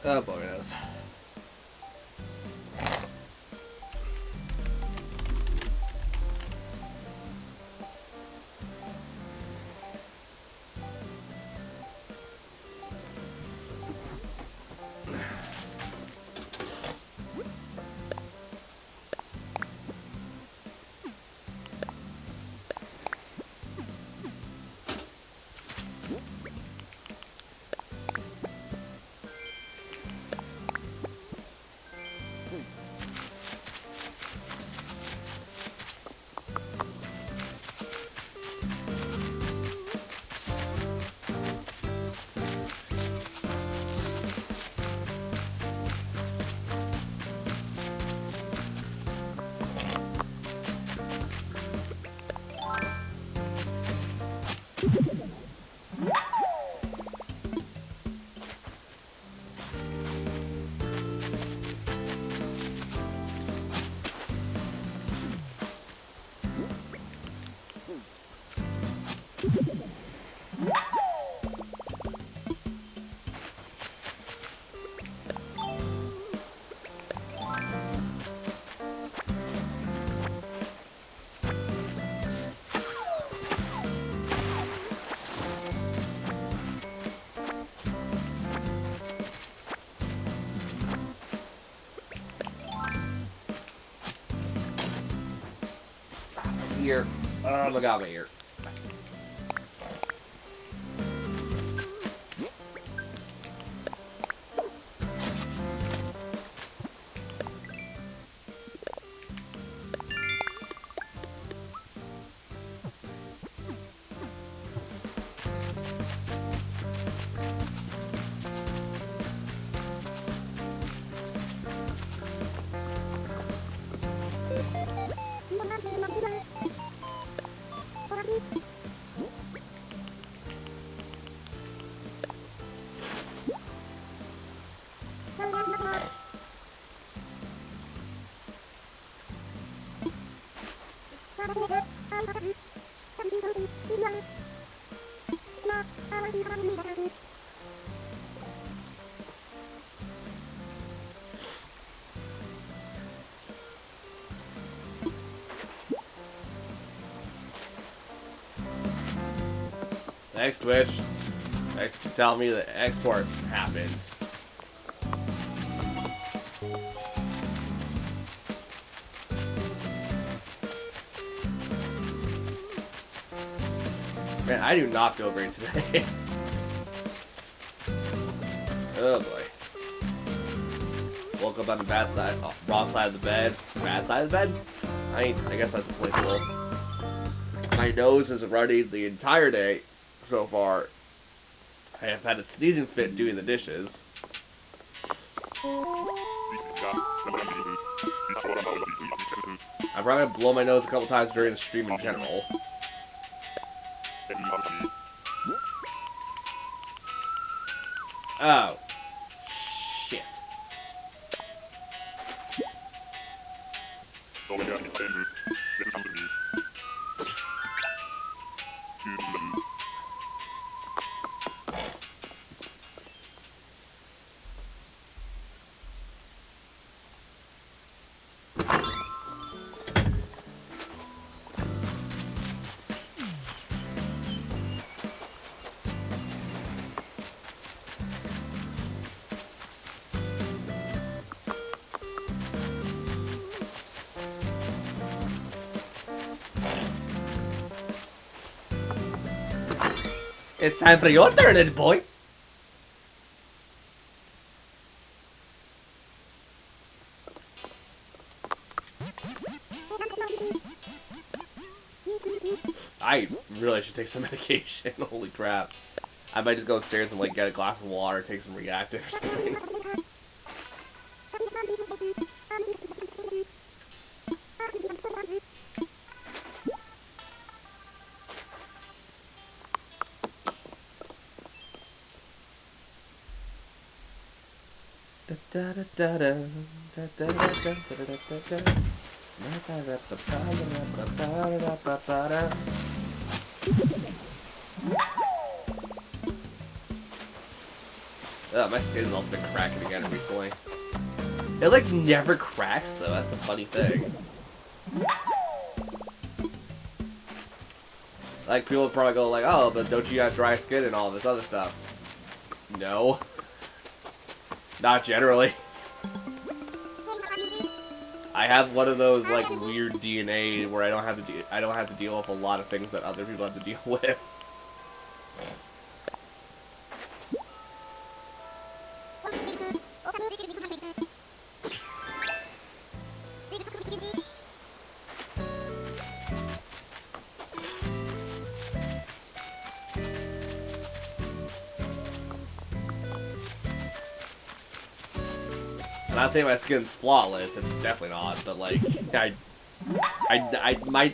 Oh, boy knows. Ear. Oh my god, my ear. Next Twitch. Next to tell me the export happened. Man, I do not feel great today. Oh boy. Woke up on the bad side, wrong side of the bed. Bad side of the bed? I guess that's applicable. My nose is running the entire day so far. I have had a sneezing fit doing the dishes. I probably blow my nose a couple times during the stream in general. Oh. Shit. It's time for your turn, little boy. I really should take some medication. Holy crap. I might just go upstairs and like get a glass of water, take some reactive or something. My skin's also been cracking again recently. It like never cracks though, that's the funny thing. Like people would probably go like, oh, but don't you got dry skin and all this other stuff? No. Not generally. I have one of those like weird DNA where I don't have to deal with a lot of things that other people have to deal with. I'm not saying my skin's flawless, it's definitely not, but like,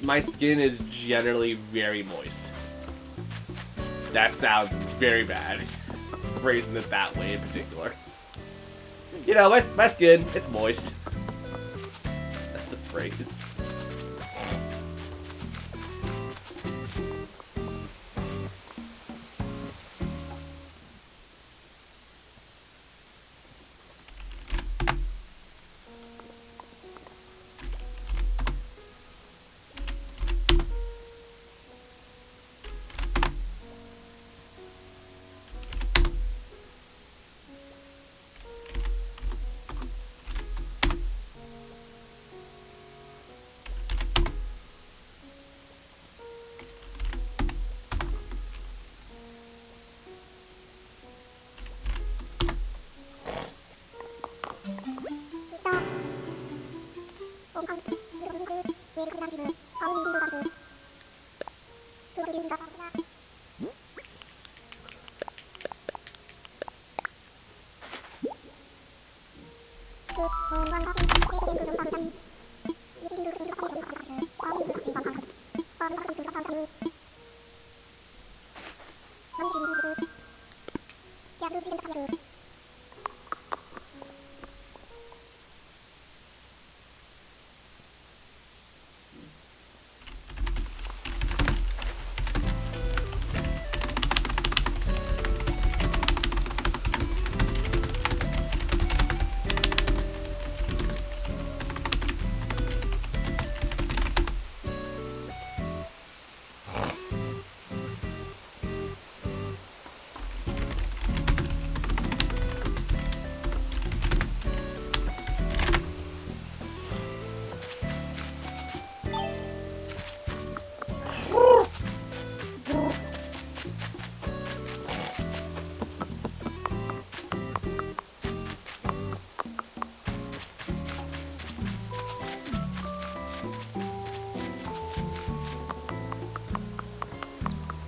my skin is generally very moist. That sounds very bad, phrasing it that way in particular. You know, my skin, it's moist. That's a phrase.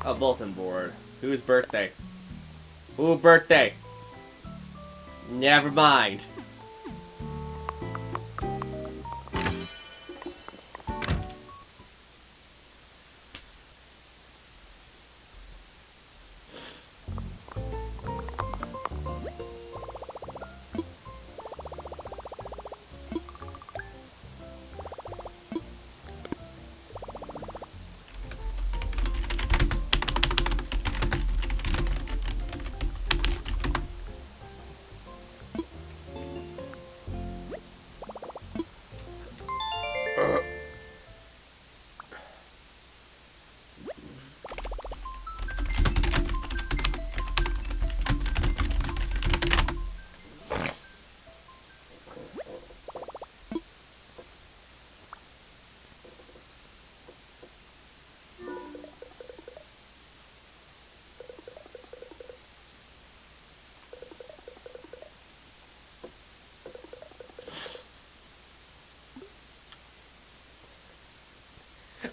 A bulletin board. Whose birthday? Who birthday? Never mind.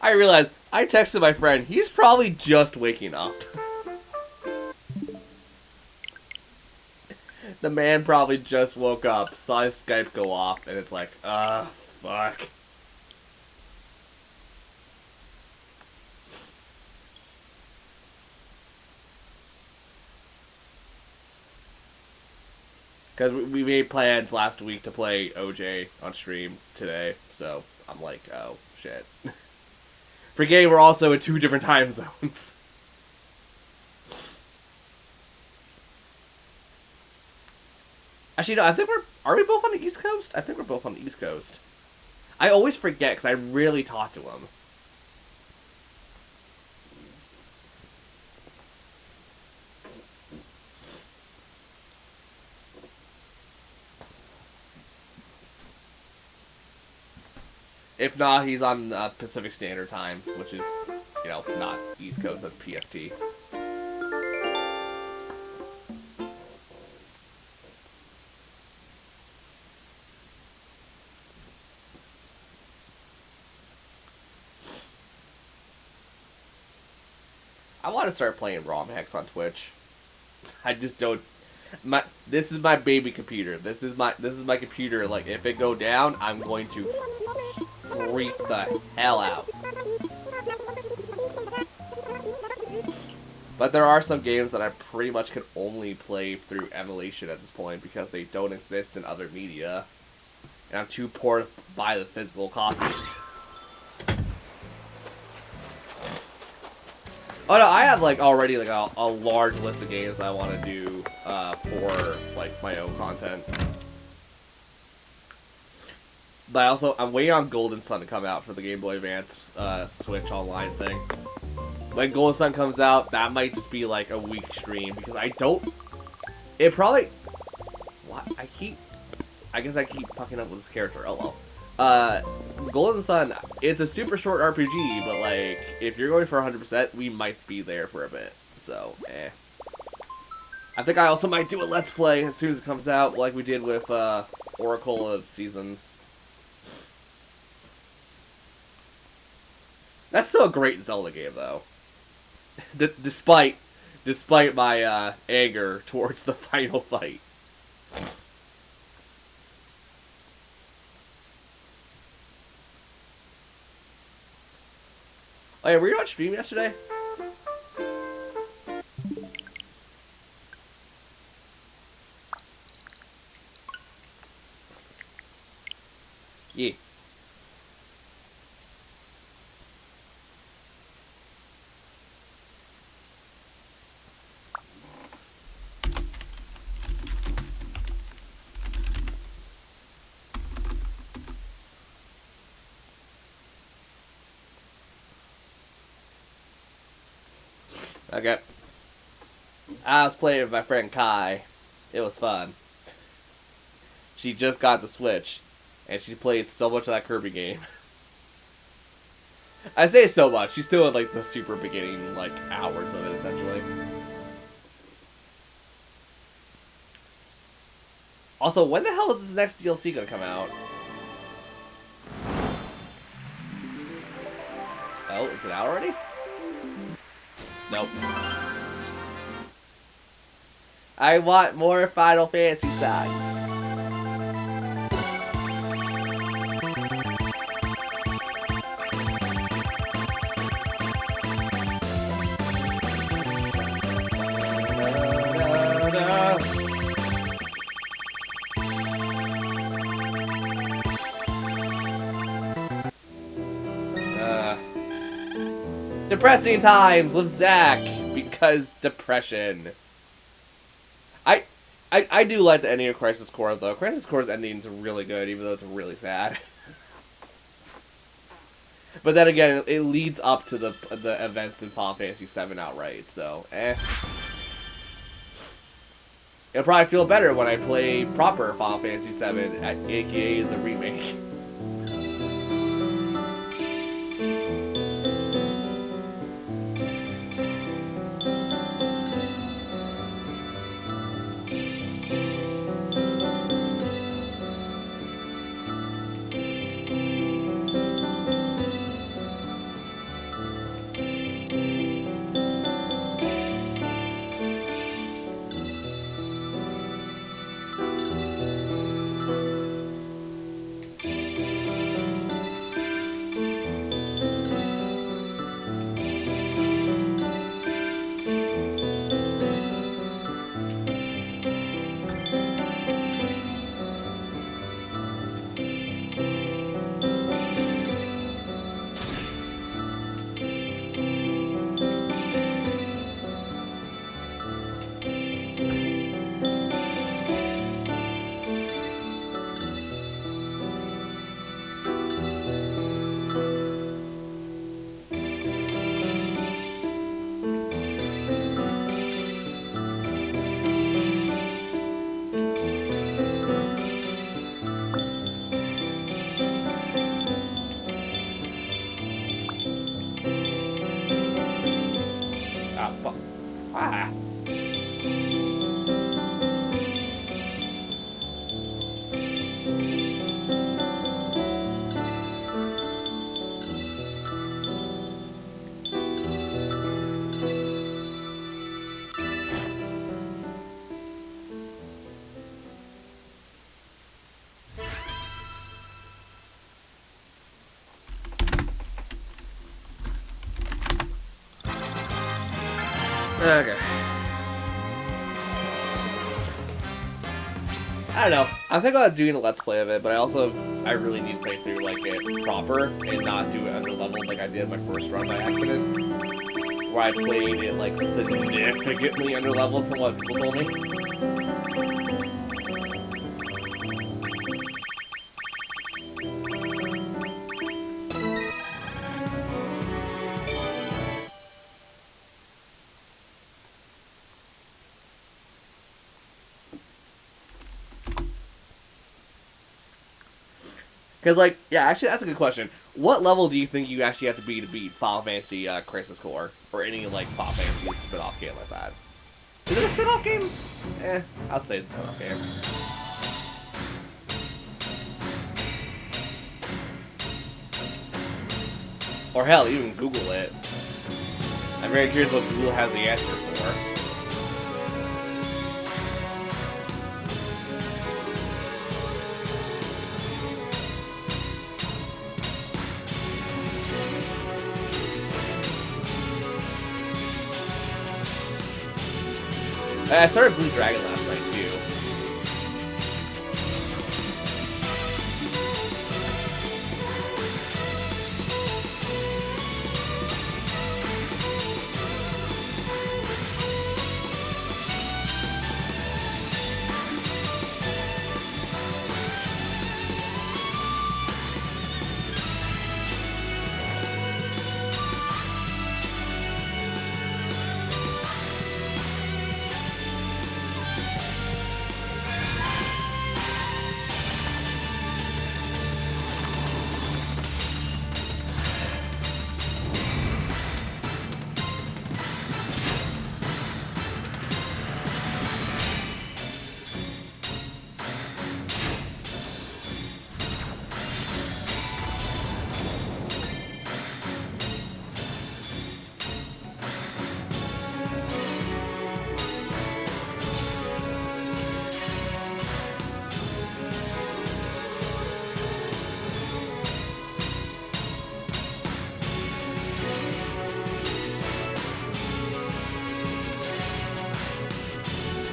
I realized I texted my friend. He's probably just waking up. The man probably just woke up, saw his Skype go off, and it's like, fuck. Because we made plans last week to play OJ on stream today, so I'm like, oh, shit. Forgetting we're also in 2 different time zones. Actually, no, I think are we both on the East Coast? I think we're both on the East Coast. I always forget because I rarely talk to him. If not, he's on Pacific Standard Time, which is, you know, not East Coast, that's PST. I want to start playing ROM hacks on Twitch. I just don't. This is my baby computer. This is my computer. Like, if it go down, I'm going to freak the hell out. But there are some games that I pretty much can only play through emulation at this point because they don't exist in other media, and I'm too poor to buy the physical copies. Oh no, I have like already like a large list of games I want to do for like my own content. But I'm waiting on Golden Sun to come out for the Game Boy Advance Switch Online thing. When Golden Sun comes out, that might just be like a week stream because I don't. It probably. What I guess I keep fucking up with this character. Oh well. Golden Sun, it's a super short RPG, but like, if you're going for 100%, we might be there for a bit. So, I think I also might do a Let's Play as soon as it comes out, like we did with Oracle of Seasons. That's still a great Zelda game, though. Despite my anger towards the final fight. Oh yeah, were you on stream yesterday? Yeah. Okay. I was playing with my friend Kai. It was fun. She just got the Switch, and she played so much of that Kirby game. I say so much. She's still in like the super beginning, like hours of it, essentially. Also, when the hell is this next DLC gonna come out? Oh, is it out already? Nope. I want more Final Fantasy songs. Depressing times with Zach because depression. I do like the ending of Crisis Core though. Crisis Core's ending is really good, even though it's really sad. But then again, it leads up to the events in Final Fantasy VII outright, so it'll probably feel better when I play proper Final Fantasy VII, aka the remake. Ah. Okay. I don't know. I'm thinking about doing a let's play of it, but I really need to play through like it proper and not do it under level like I did my first run by accident, where I played it like significantly under level from what people told me. Because, like, yeah, actually, that's a good question. What level do you think you actually have to beat Final Fantasy Crisis Core? Or any, like, Final Fantasy spin-off game like that? Is it a spin-off game? I'll say it's a spin-off game. Or hell, even Google it. I'm very curious what Google has the answer for. I started Blue Dragon last night, too.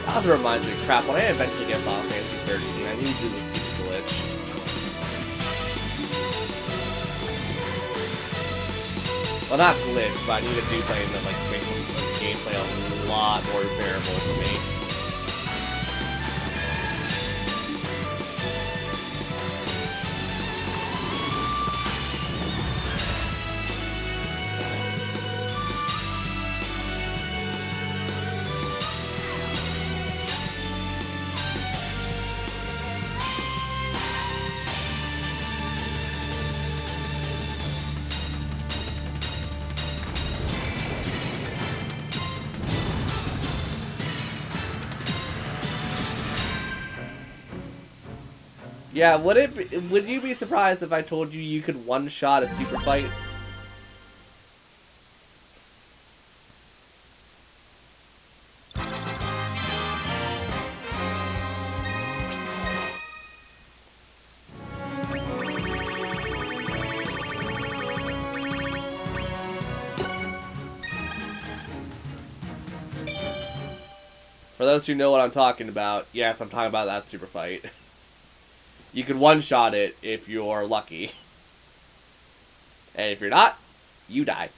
That reminds me, crap, when I eventually get Final Fantasy 13, I need to do this stupid glitch. Well, not glitch, but I need to do something that, like, makes the gameplay a lot more bearable for me. Yeah, would you be surprised if I told you you could one-shot a super fight? For those who know what I'm talking about, yes, I'm talking about that super fight. You can one-shot it if you're lucky. And if you're not, you die.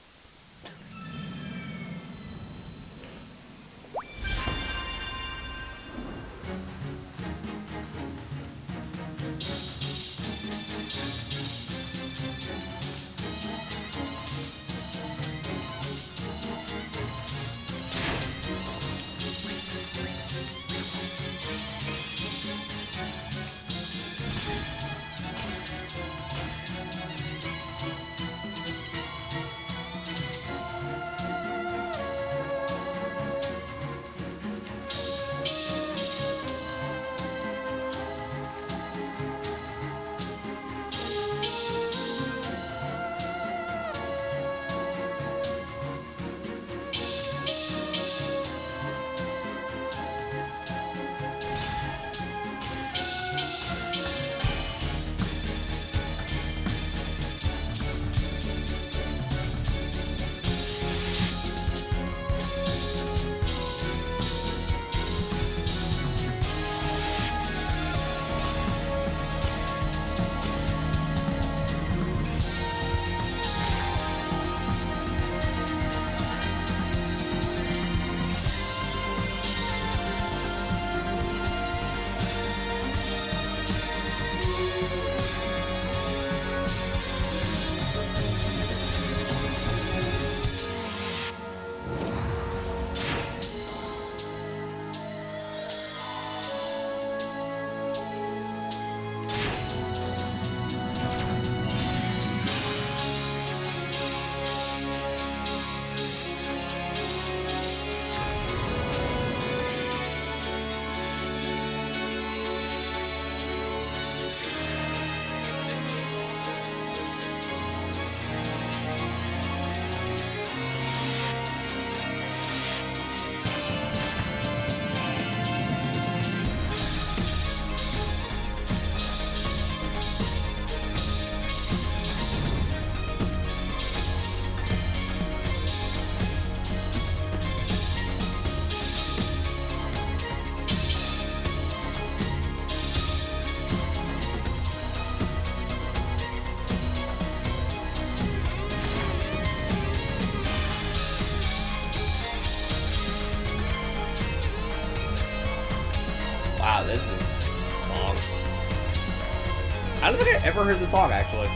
never heard the song, actually.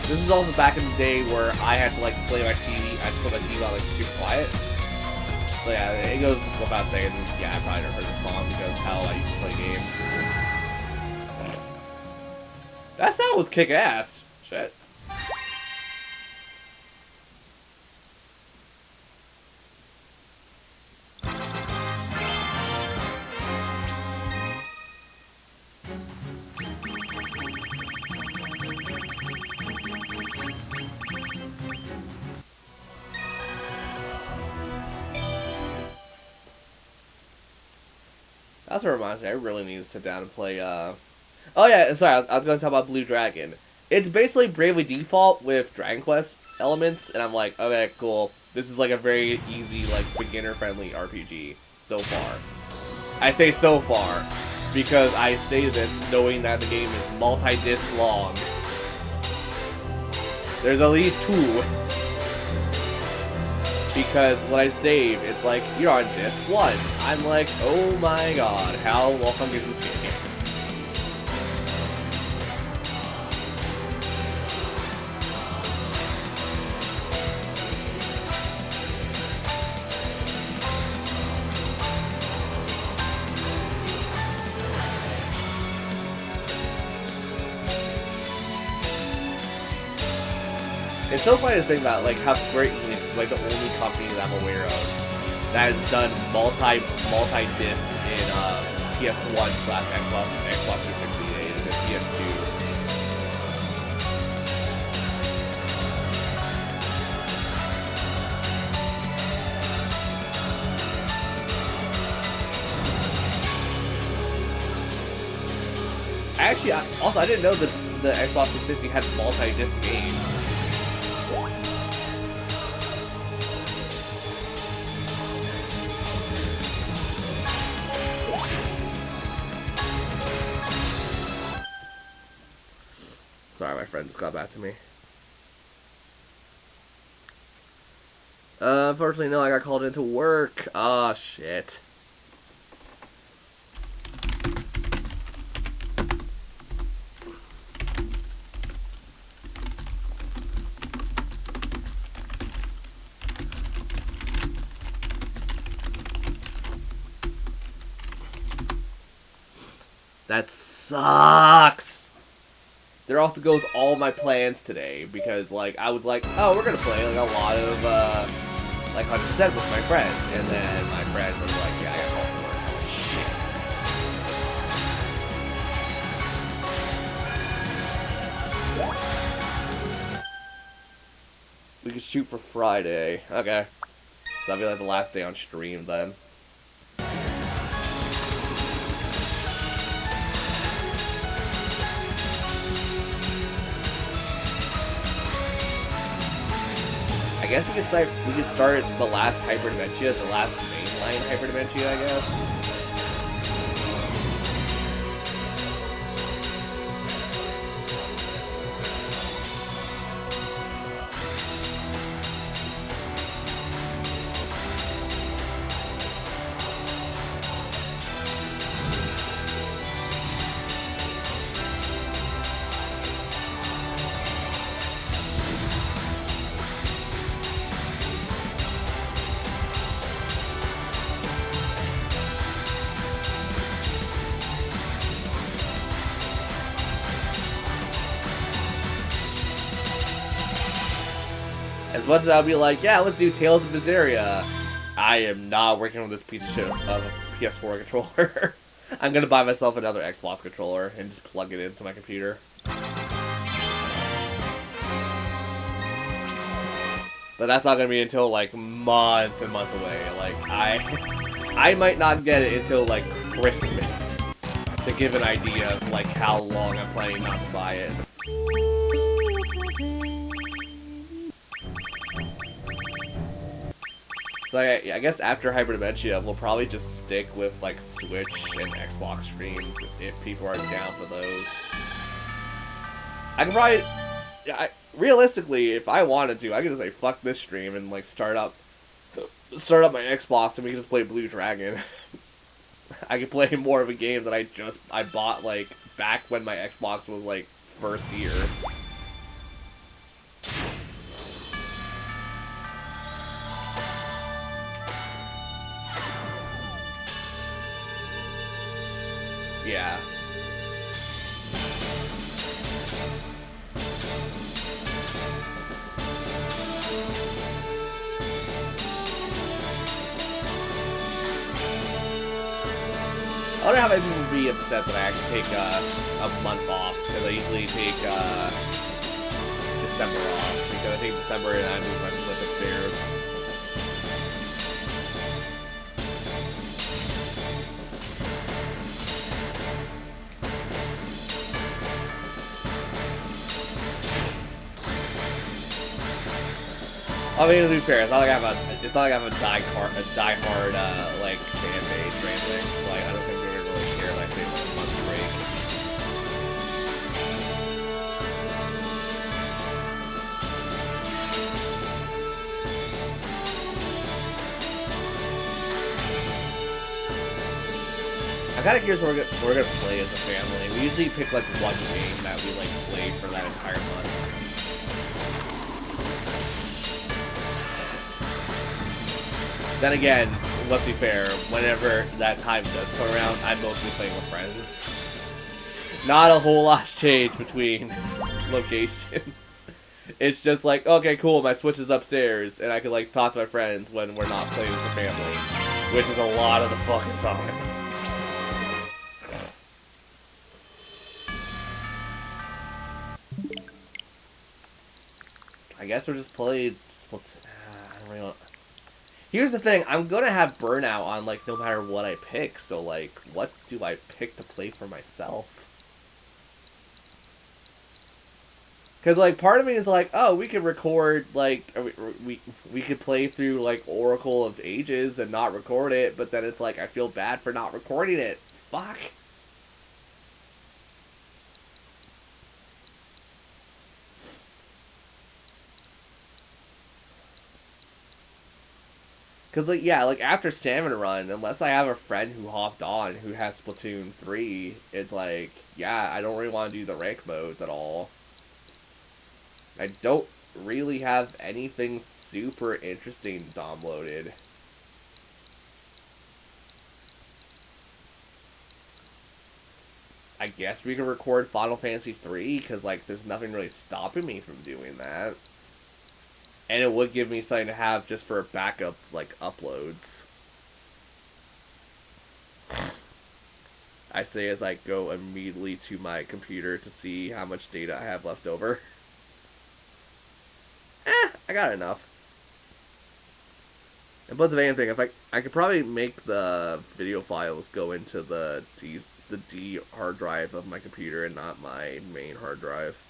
This is also back in the day where I had to, like, play my TV. I had to put my TV on, like, super quiet. So, yeah, it goes without saying, yeah, I probably never heard the song because how I used to play games. That sound was kick-ass. Shit. That's what reminds me, I really need to sit down and play, Oh yeah, sorry, I was going to talk about Blue Dragon. It's basically Bravely Default with Dragon Quest elements, and I'm like, okay, cool. This is like a very easy, like, beginner-friendly RPG so far. I say so far, because I say this knowing that the game is multi-disc long. There's at least 2. Because when I save, it's like, you're on disc 1. I'm like, oh my god, how long is this game? It's so funny to think about, like, how Square Enix is, like, the only company that I'm aware of that has done multi-disc in, PS1 / Xbox 360 days and PS2. Actually, I didn't know that the Xbox 360 had multi-disc games. Sorry, my friend just got back to me. Unfortunately, no, I got called into work. Ah, shit. That sucks. There also goes all my plans today, because, like, I was like, oh, we're gonna play, like, a lot of, like, 100% with my friend, and then my friend was like, yeah, I got called to work. Shit. We could shoot for Friday. Okay. So that'll be, like, the last day on stream, then. I guess we could start the last Hyperdimensia, the last mainline Hyperdimensia, I guess. As much as I'll be like, yeah, let's do Tales of Berseria, I am not working with this piece of shit of a PS4 controller. I'm gonna buy myself another Xbox controller and just plug it into my computer. But that's not gonna be until, like, months and months away. Like, I might not get it until, like, Christmas, to give an idea of, like, how long I'm planning not to buy it. So I guess after Hyperdimensia, we'll probably just stick with, like, Switch and Xbox streams if people are down for those. I can probably, realistically, if I wanted to, I could just say fuck this stream and, like, start up my Xbox and we can just play Blue Dragon. I can play more of a game that I bought like back when my Xbox was like first year. Yeah. I wonder how many people would be upset that I actually take a month off, because I usually take December off, because I take December and I move my Switch upstairs. I mean, to be fair, it's not like I have a die-hard like fan base or anything. So, like, I don't think they're really care like they want a month break. I'm kind of curious what we're gonna play as a family. We usually pick like one game that we like play for that entire month. Then again, let's be fair, whenever that time does come around, I'm mostly playing with friends. Not a whole lot's changed between locations. It's just like, okay, cool, my Switch is upstairs, and I can like talk to my friends when we're not playing as a family. Which is a lot of the fucking time. I guess we're just playing Splatoon. I don't really want... Here's the thing, I'm gonna have burnout on, like, no matter what I pick, so, like, what do I pick to play for myself? Because, like, part of me is like, oh, we could record, like, we could play through, like, Oracle of Ages and not record it, but then it's like, I feel bad for not recording it. Fuck. Because, like, yeah, like, after Salmon Run, unless I have a friend who hopped on who has Splatoon 3, it's like, yeah, I don't really want to do the rank modes at all. I don't really have anything super interesting downloaded. I guess we can record Final Fantasy 3, because, like, there's nothing really stopping me from doing that. And it would give me something to have just for backup, like, uploads. I say as I go immediately to my computer to see how much data I have left over. I got enough. And plus, if anything, if I could probably make the video files go into the D hard drive of my computer and not my main hard drive.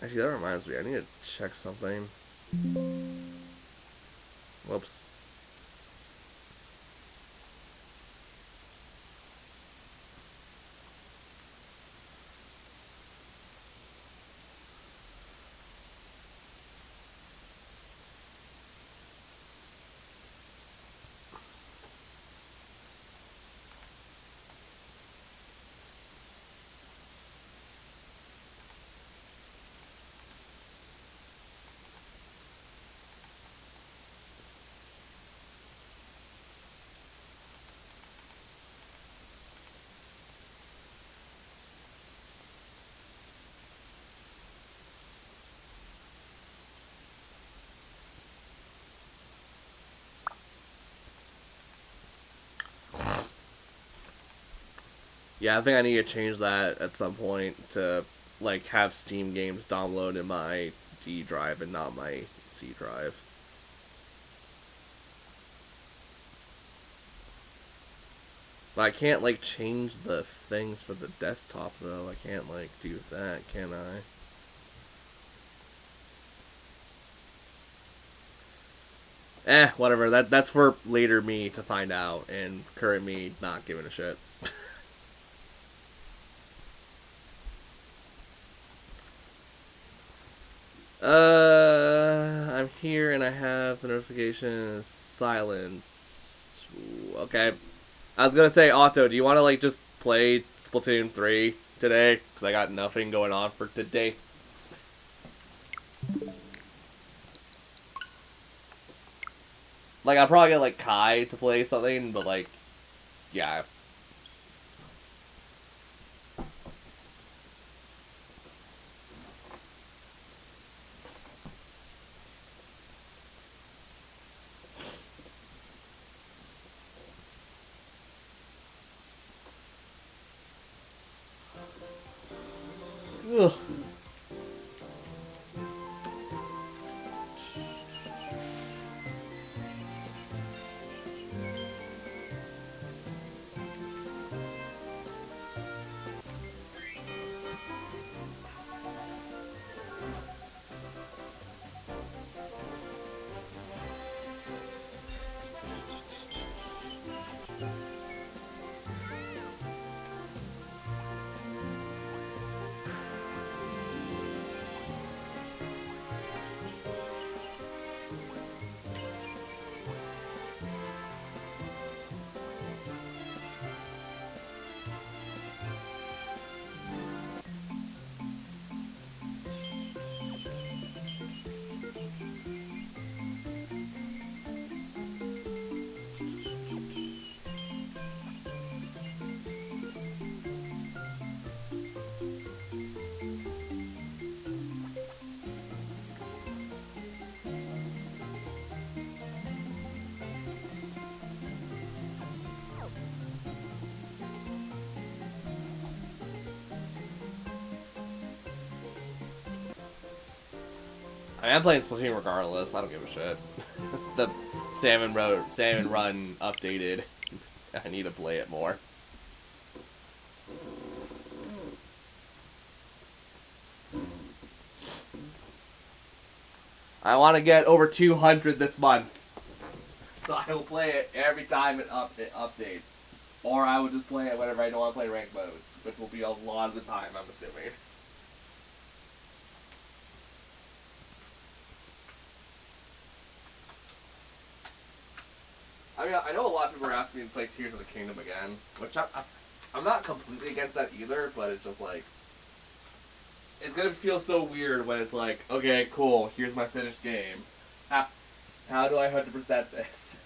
Actually, that reminds me, I need to check something. Whoops. Yeah, I think I need to change that at some point to, like, have Steam games download in my D drive and not my C drive. But I can't, like, change the things for the desktop, though. I can't, like, do that, can I? Whatever. That's for later me to find out, and current me not giving a shit. I'm here and I have the notification silence. Okay. I was gonna say, Otto, do you want to like just play Splatoon 3 today? Because I got nothing going on for today. Like, I'll probably get like Kai to play something, but like, yeah. Ugh. I mean, I'm playing Splatoon regardless. I don't give a shit. The Salmon Run updated. I need to play it more. I want to get over 200 this month. So I will play it every time it updates. Or I will just play it whenever I don't want to play ranked modes. Which will be a lot of the time, I'm assuming. I mean, I know a lot of people are asking me to play Tears of the Kingdom again, which I'm not completely against that either, but it's just like, it's gonna feel so weird when it's like, okay, cool, here's my finished game. How do I 100% this?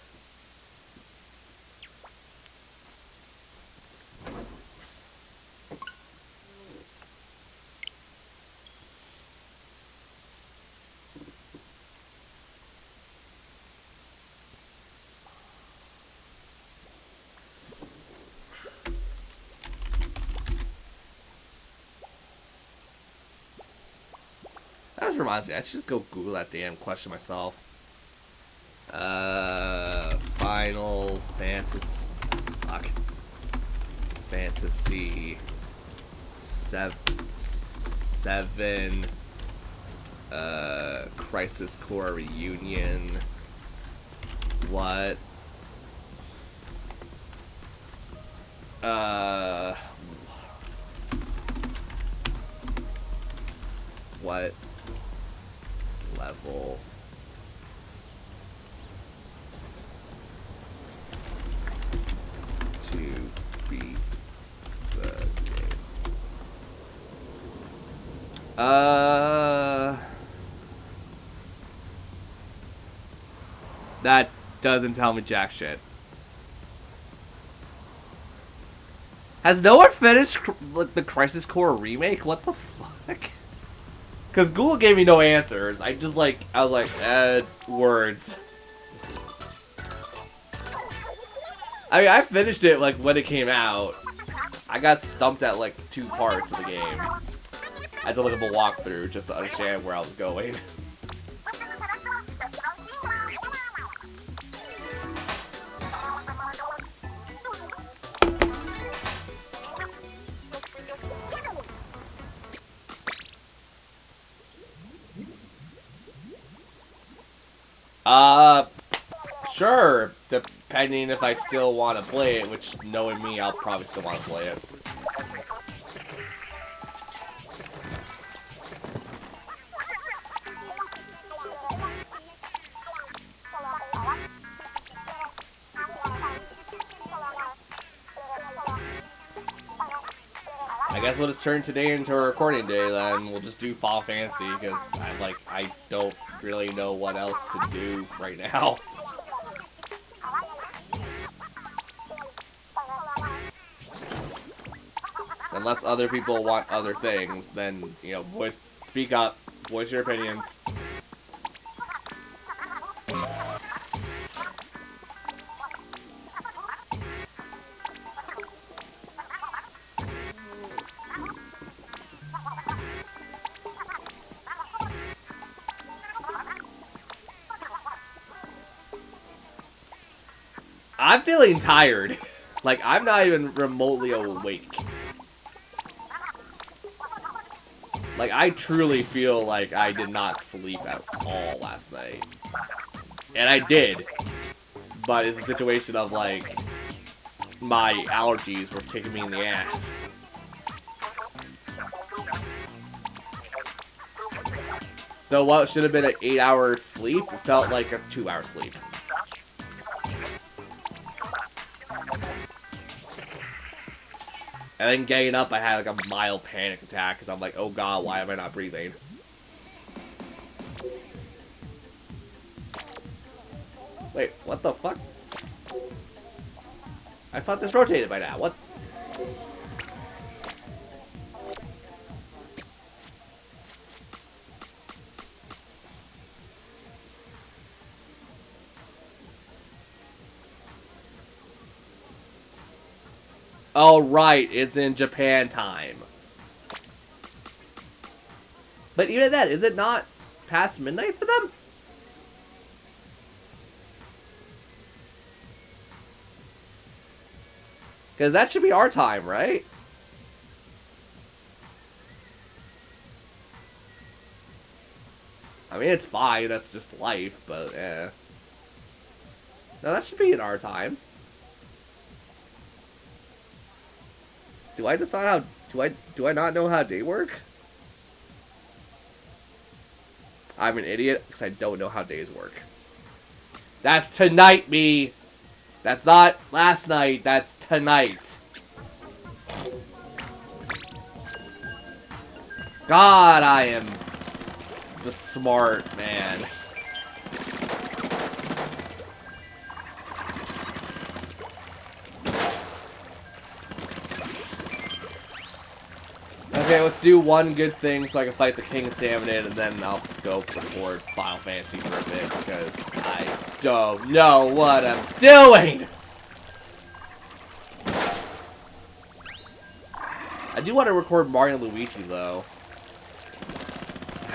That just reminds me, I should just go Google that damn question myself. Final Fantasy. Fuck. Fantasy 7. Crisis Core Reunion. What? What level to beat the game? That doesn't tell me jack shit. Has no one finished the Crisis Core remake? What the fuck? Because Google gave me no answers. I was like, words. I mean, I finished it like when it came out. I got stumped at like 2 parts of the game. I had to look up a walkthrough just to understand where I was going. Sure, depending if I still want to play it, which, knowing me, I'll probably still want to play it. I guess we'll just turn today into a recording day then. We'll just do Final Fantasy because I don't really know what else to do right now. Unless other people want other things, then, you know, speak up, voice your opinions. I'm feeling tired. Like, I'm not even remotely awake. Like, I truly feel like I did not sleep at all last night. And I did. But it's a situation of, like, my allergies were kicking me in the ass. So what should have been an 8-hour sleep felt like a 2-hour sleep. And then getting up, I had like a mild panic attack because I'm like, oh god, why am I not breathing? Wait, what the fuck? I thought this rotated by now. What? Oh, right, it's in Japan time. But even then, is it not past midnight for them? Because that should be our time, right? I mean, it's fine, that's just life, but eh. No, that should be in our time. Do I just not how do I not know how day work? I'm an idiot because I don't know how days work. That's tonight, me. That's not last night. That's tonight. God, I am the smart man. Okay, let's do one good thing so I can fight the King Salmonid, and then I'll go record Final Fantasy for a bit, because I don't know what I'm doing! I do want to record Mario and Luigi, though.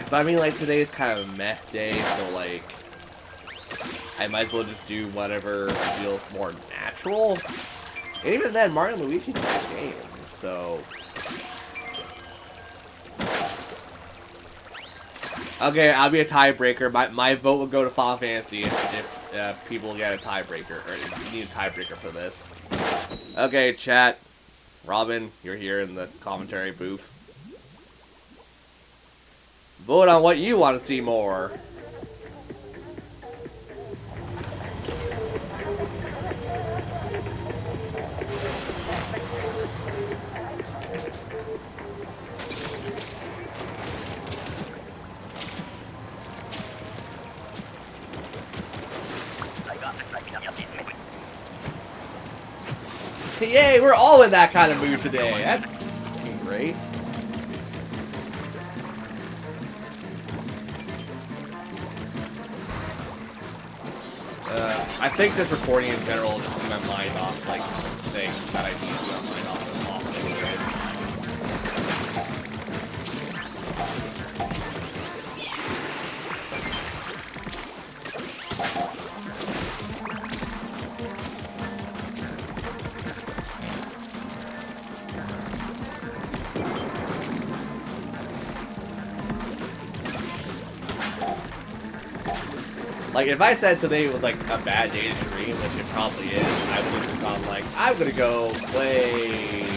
But I mean, like, today is kind of a meh day, so, like, I might as well just do whatever feels more natural. And even then, Mario and Luigi's a good game, so... Okay, I'll be a tiebreaker. My vote will go to Final Fantasy if people get a tiebreaker, or you need a tiebreaker for this. Okay, chat. Robin, you're here in the commentary booth. Vote on what you want to see more. Yay, we're all in that kind of mood today. That's great. I think this recording in general just took my mind off, like, things that I need to get my mind off as often as Like, if I said today was, like, a bad day to stream, which it probably is, I would have just gone, like, I'm gonna go play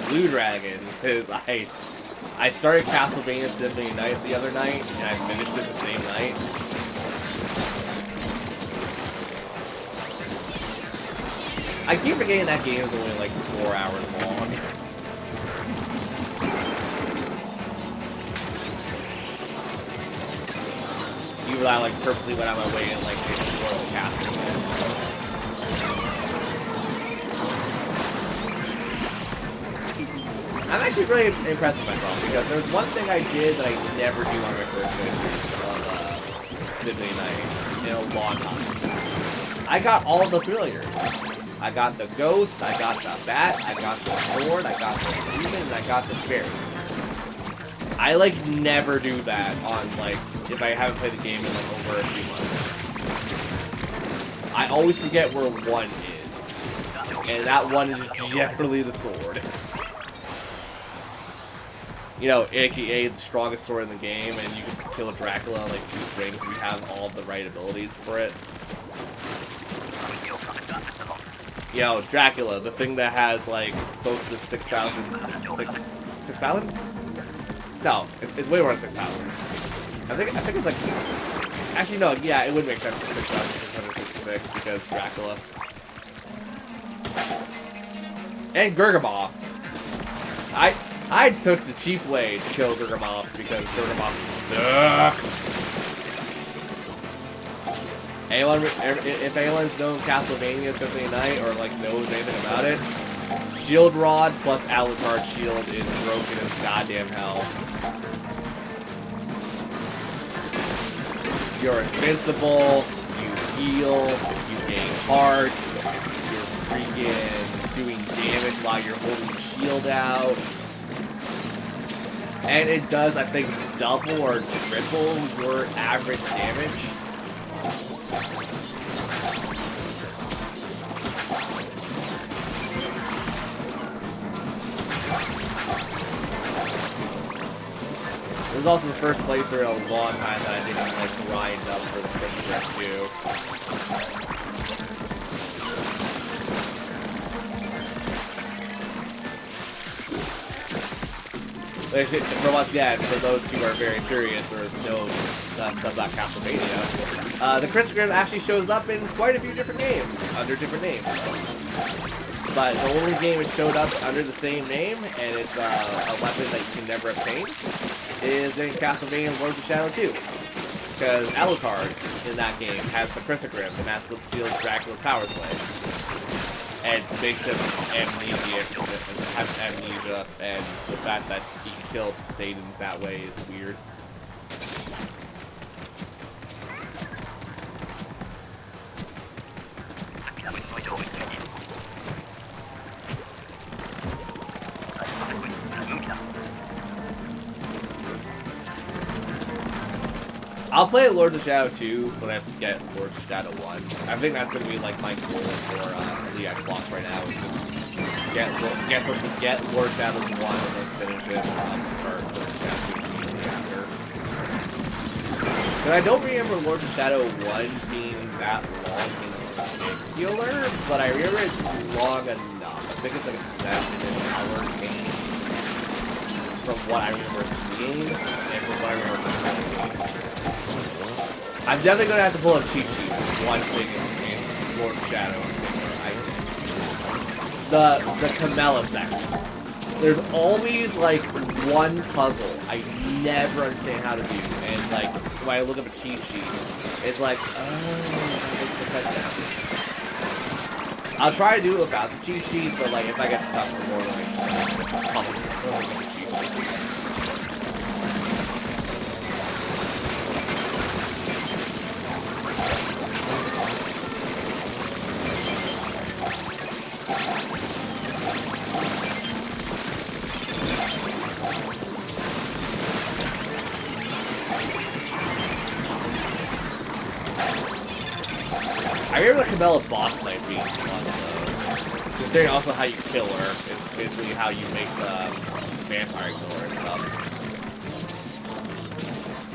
Blue Dragon, because I started Castlevania Symphony of Night the other night, and I finished it the same night. I keep forgetting that game is only, like, 4 hours long. where I like purposely went out of my way and like explore the castle. I'm actually really impressed with myself because there's one thing I did that I never do on my first playthrough of Midway Night in a long time. I got all the familiars. I got the ghost, I got the bat, I got the sword, I got the demon, and I got the fairy. I like never do that on like if I haven't played the game in like over a few months. I always forget where one is, and that one is generally the sword. You know, aka the strongest sword in the game, and you can kill a Dracula on like 2 strings if you have all the right abilities for it. You know, Dracula, the thing that has like both the 6,000? No, it's way more than 6,000. I think it's like, actually no, yeah, it would make sense for 6,666 because Dracula. And Gurgamoth. I took the cheap way to kill Gurgamoth because Gurgamoth sucks. If anyone's known Castlevania Symphony of Night or like knows anything about it, Shield Rod plus Alucard Shield is broken as goddamn hell. You're invincible, you heal, you gain hearts, you're freaking doing damage while you're holding the shield out. And it does, I think, double or triple your average damage. It was also the first playthrough in a long time that I didn't like grind up for the first For once again, for those who are very curious or know stuff about Castlevania, the Crissaegrim actually shows up in quite a few different games, under different names. But the only game it showed up under the same name, and it's a weapon that you can never obtain, is in Castlevania Lords of Shadow 2. Because Alucard in that game has the Crissaegrim, and that's what steals Dracula's power blade. And makes him amnesia, and the fact that he killed Satan that way is weird. I'll play Lords of Shadow 2 when I get Lords of Shadow 1. I think that's going to be like my goal for the Xbox right now. Get Lords of Shadow 1 and then finish it. Start Lords of Shadow 2 immediately after. But I don't remember Lords of Shadow 1 being that long in particular, but I remember it's long enough. I think it's like a 7-hour game from what I remember seeing and from what I remember playing. I'm definitely going to have to pull up cheat sheet one thing in Lord of Shadow. The Camella section. There's always like one puzzle I never understand how to do, and like when I look at the cheat sheet, it's like, I'll try to do it without the cheat sheet, but like if I get stuck for more than like, I'll probably just go with the cheat sheet. I remember the Camella boss fight being fun though. Considering also how you kill her, it's basically how you make the vampire killer and stuff.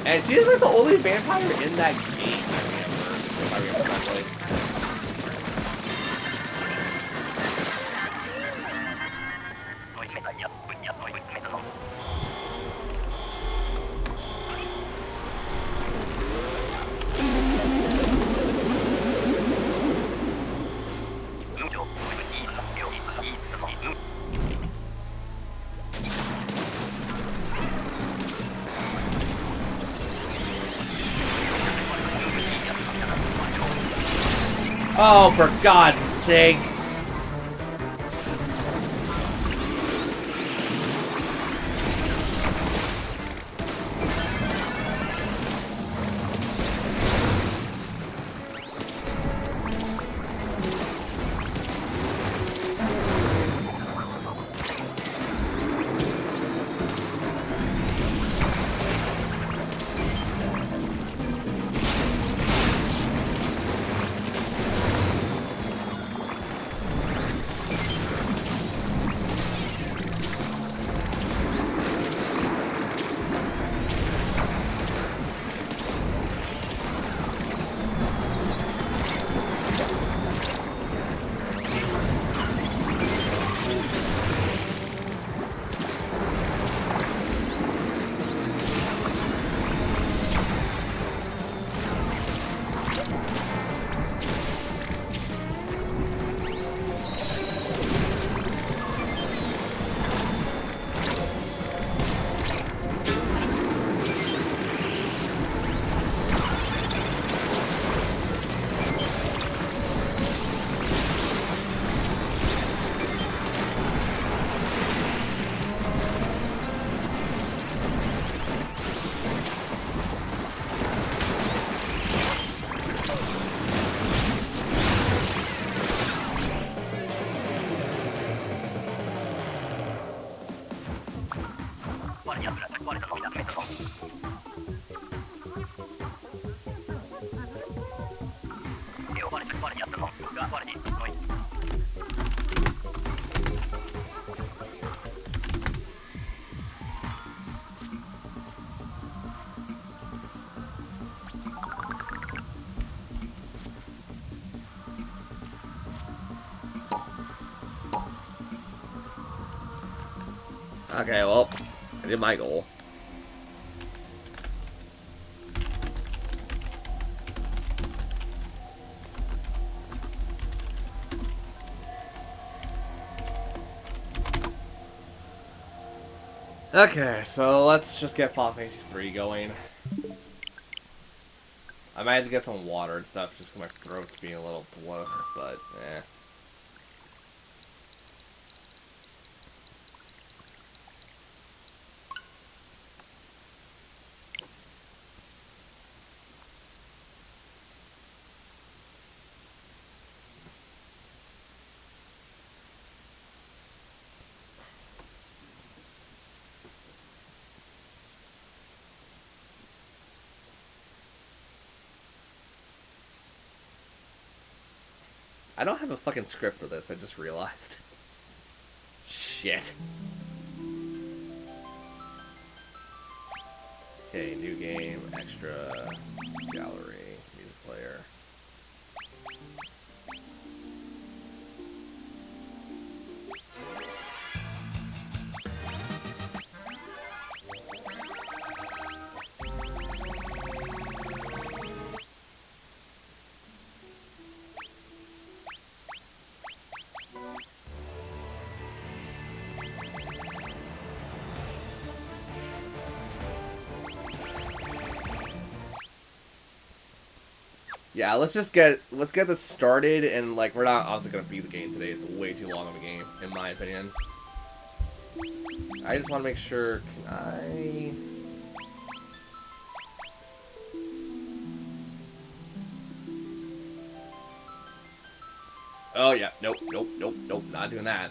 And she's like the only vampire in that game, I remember, if I remember correctly. Oh, for God's sake. Okay, well, I did my goal. Okay, so let's just get Final Fantasy 3 going. I might have to get some water and stuff just because my throat's being a little blech, but eh. I don't have a fucking script for this, I just realized. Shit. Okay, new game, extra, gallery, music player. Yeah, let's get this started, and like we're not obviously gonna beat the game today. It's way too long of a game, in my opinion. I just want to make sure. Can I? Oh yeah, nope, not doing that.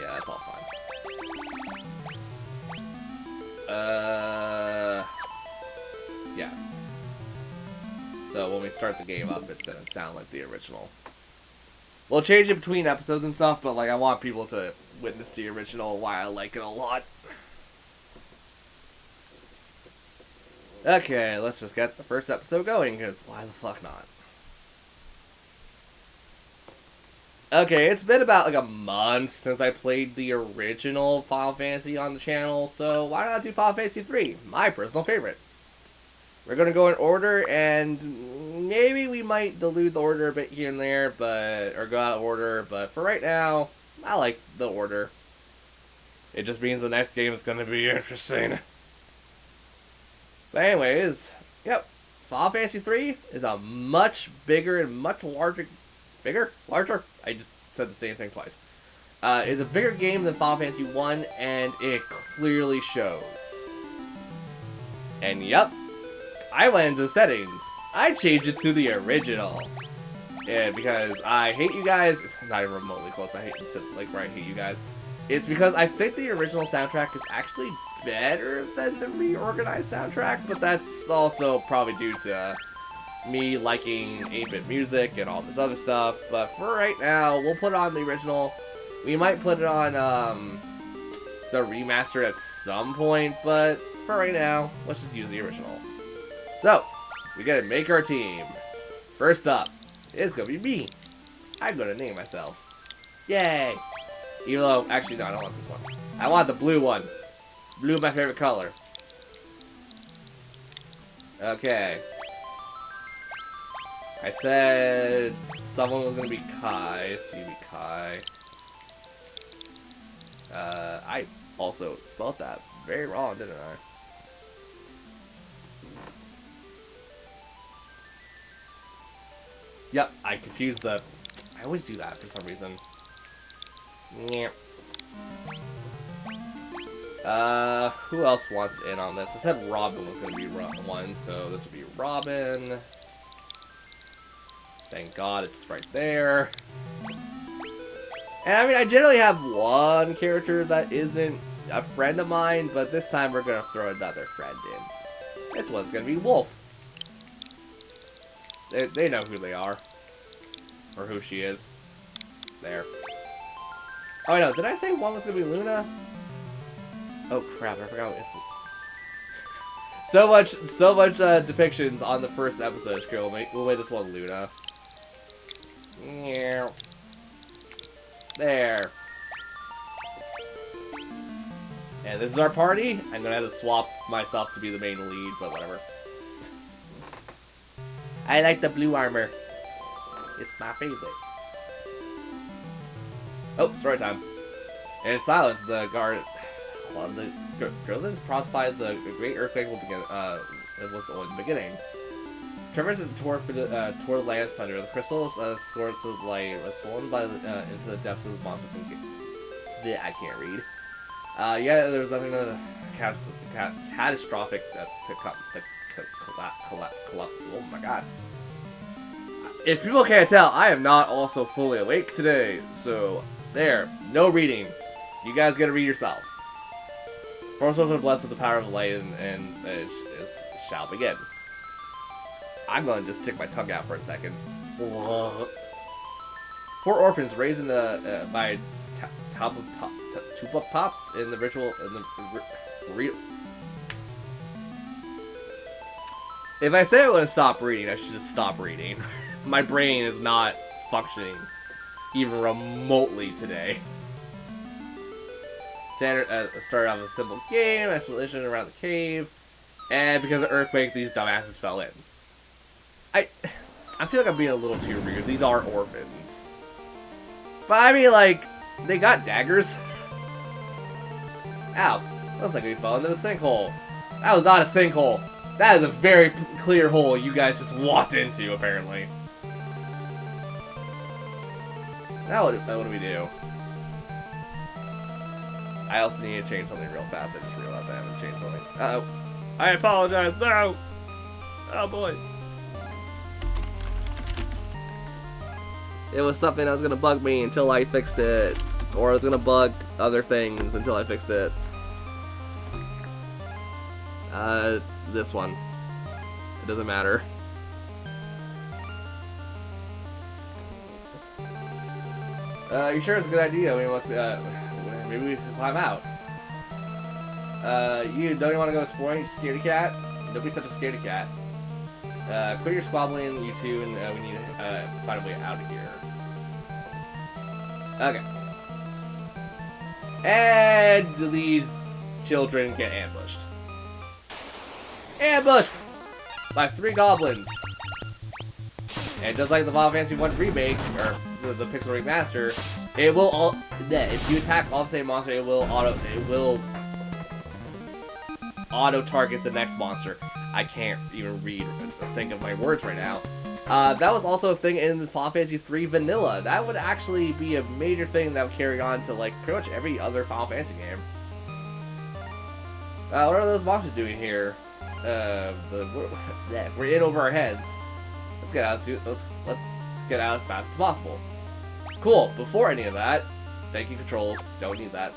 Yeah, that's all fine. Yeah. So when we start the game up, it's gonna sound like the original. We'll change it between episodes and stuff, but like I want people to witness the original why I like it a lot. Okay, let's just get the first episode going, because why the fuck not? Okay, it's been about like a month since I played the original Final Fantasy on the channel, so why not do Final Fantasy 3, my personal favorite. We're gonna go in order, and maybe we might dilute the order a bit here and there, or go out of order, but for right now, I like the order. It just means the next game is going to be interesting. But anyways, yep, Final Fantasy 3 is a much bigger and much larger, larger? I just said the same thing twice. Is a bigger game than Final Fantasy 1, and it clearly shows. And yep, I went into the settings. I changed it to the original. Yeah, because I hate you guys. It's not even remotely close. I hate to, like, where I hate you guys. It's because I think the original soundtrack is actually better than the reorganized soundtrack, but that's also probably due to me liking 8-bit music and all this other stuff. But for right now, we'll put on the original. We might put it on the remaster at some point, but for right now, let's just use the original. So, we gotta make our team. First up, it's gonna be me. I'm gonna name myself. Yay! Even though, actually, no, I don't want this one. I want the blue one. Blue is my favorite color. Okay. I said someone was gonna be Kai, so you be Kai. I also spelled that very wrong, didn't I? Yep, I confused the... I always do that for some reason. Yeah. Who else wants in on this? I said Robin was going to be one, so this would be Robin. Thank God it's right there. And I mean, I generally have one character that isn't a friend of mine, but this time we're going to throw another friend in. This one's going to be Wolf. They know who they are. Or who she is. There. Oh, no, did I say one was going to be Luna? Oh, crap, I forgot. So much depictions on the first episode. We'll make this one Luna. There. And this is our party. I'm gonna have to swap myself to be the main lead, but whatever. I like the blue armor. It's my favorite. Oh, story time. And in silence, the guard... the Grillins prophesied the great earthquake will begin. It was the beginning. Tremors toward the land's thunder. The crystals, source of light, was swollen by into the depths of the monsters. I can't read. Yeah, there was nothing catastrophic to come. Oh my god. If people can't tell, I am not also fully awake today. So, there. No reading. You guys gotta read yourself. Four souls are blessed with the power of light and it shall begin. I'm gonna just stick my tongue out for a second. 4 orphans raised in the by Tupa Pop in the ritual real. If I say I want to stop reading, I should just stop reading. My brain is not functioning even remotely today. Standard started off as a simple game, exploration around the cave, and because of earthquake, these dumbasses fell in. I feel like I'm being a little too rude. These are orphans, but I mean, like, they got daggers. Ow! Looks like we fell into a sinkhole. That was not a sinkhole. That is a very clear hole you guys just walked into, apparently. Now what do we do? I also need to change something real fast. I just realized I haven't changed something. Uh-oh. I apologize. No! Oh, boy. It was something that was going to bug me until I fixed it. Or it was going to bug other things until I fixed it. This one. It doesn't matter. You sure it's a good idea? I mean, let's maybe we can climb out. Don't you want to go exploring, scaredy cat? Don't be such a scaredy cat. Quit your squabbling, you two, and we need to find a way out of here. Okay. And these children get ambushed. Ambushed! By 3 goblins. And just like the Final Fantasy 1 remake, or the Pixel remaster, it will all if you attack all the same monster, it will auto target the next monster. I can't even think of my words right now. That was also a thing in Final Fantasy 3 Vanilla. That would actually be a major thing that would carry on to like pretty much every other Final Fantasy game. What are those monsters doing here? We're in over our heads. Let's get out. Let's get out as fast as possible. Cool. Before any of that, thank you controls. Don't need that.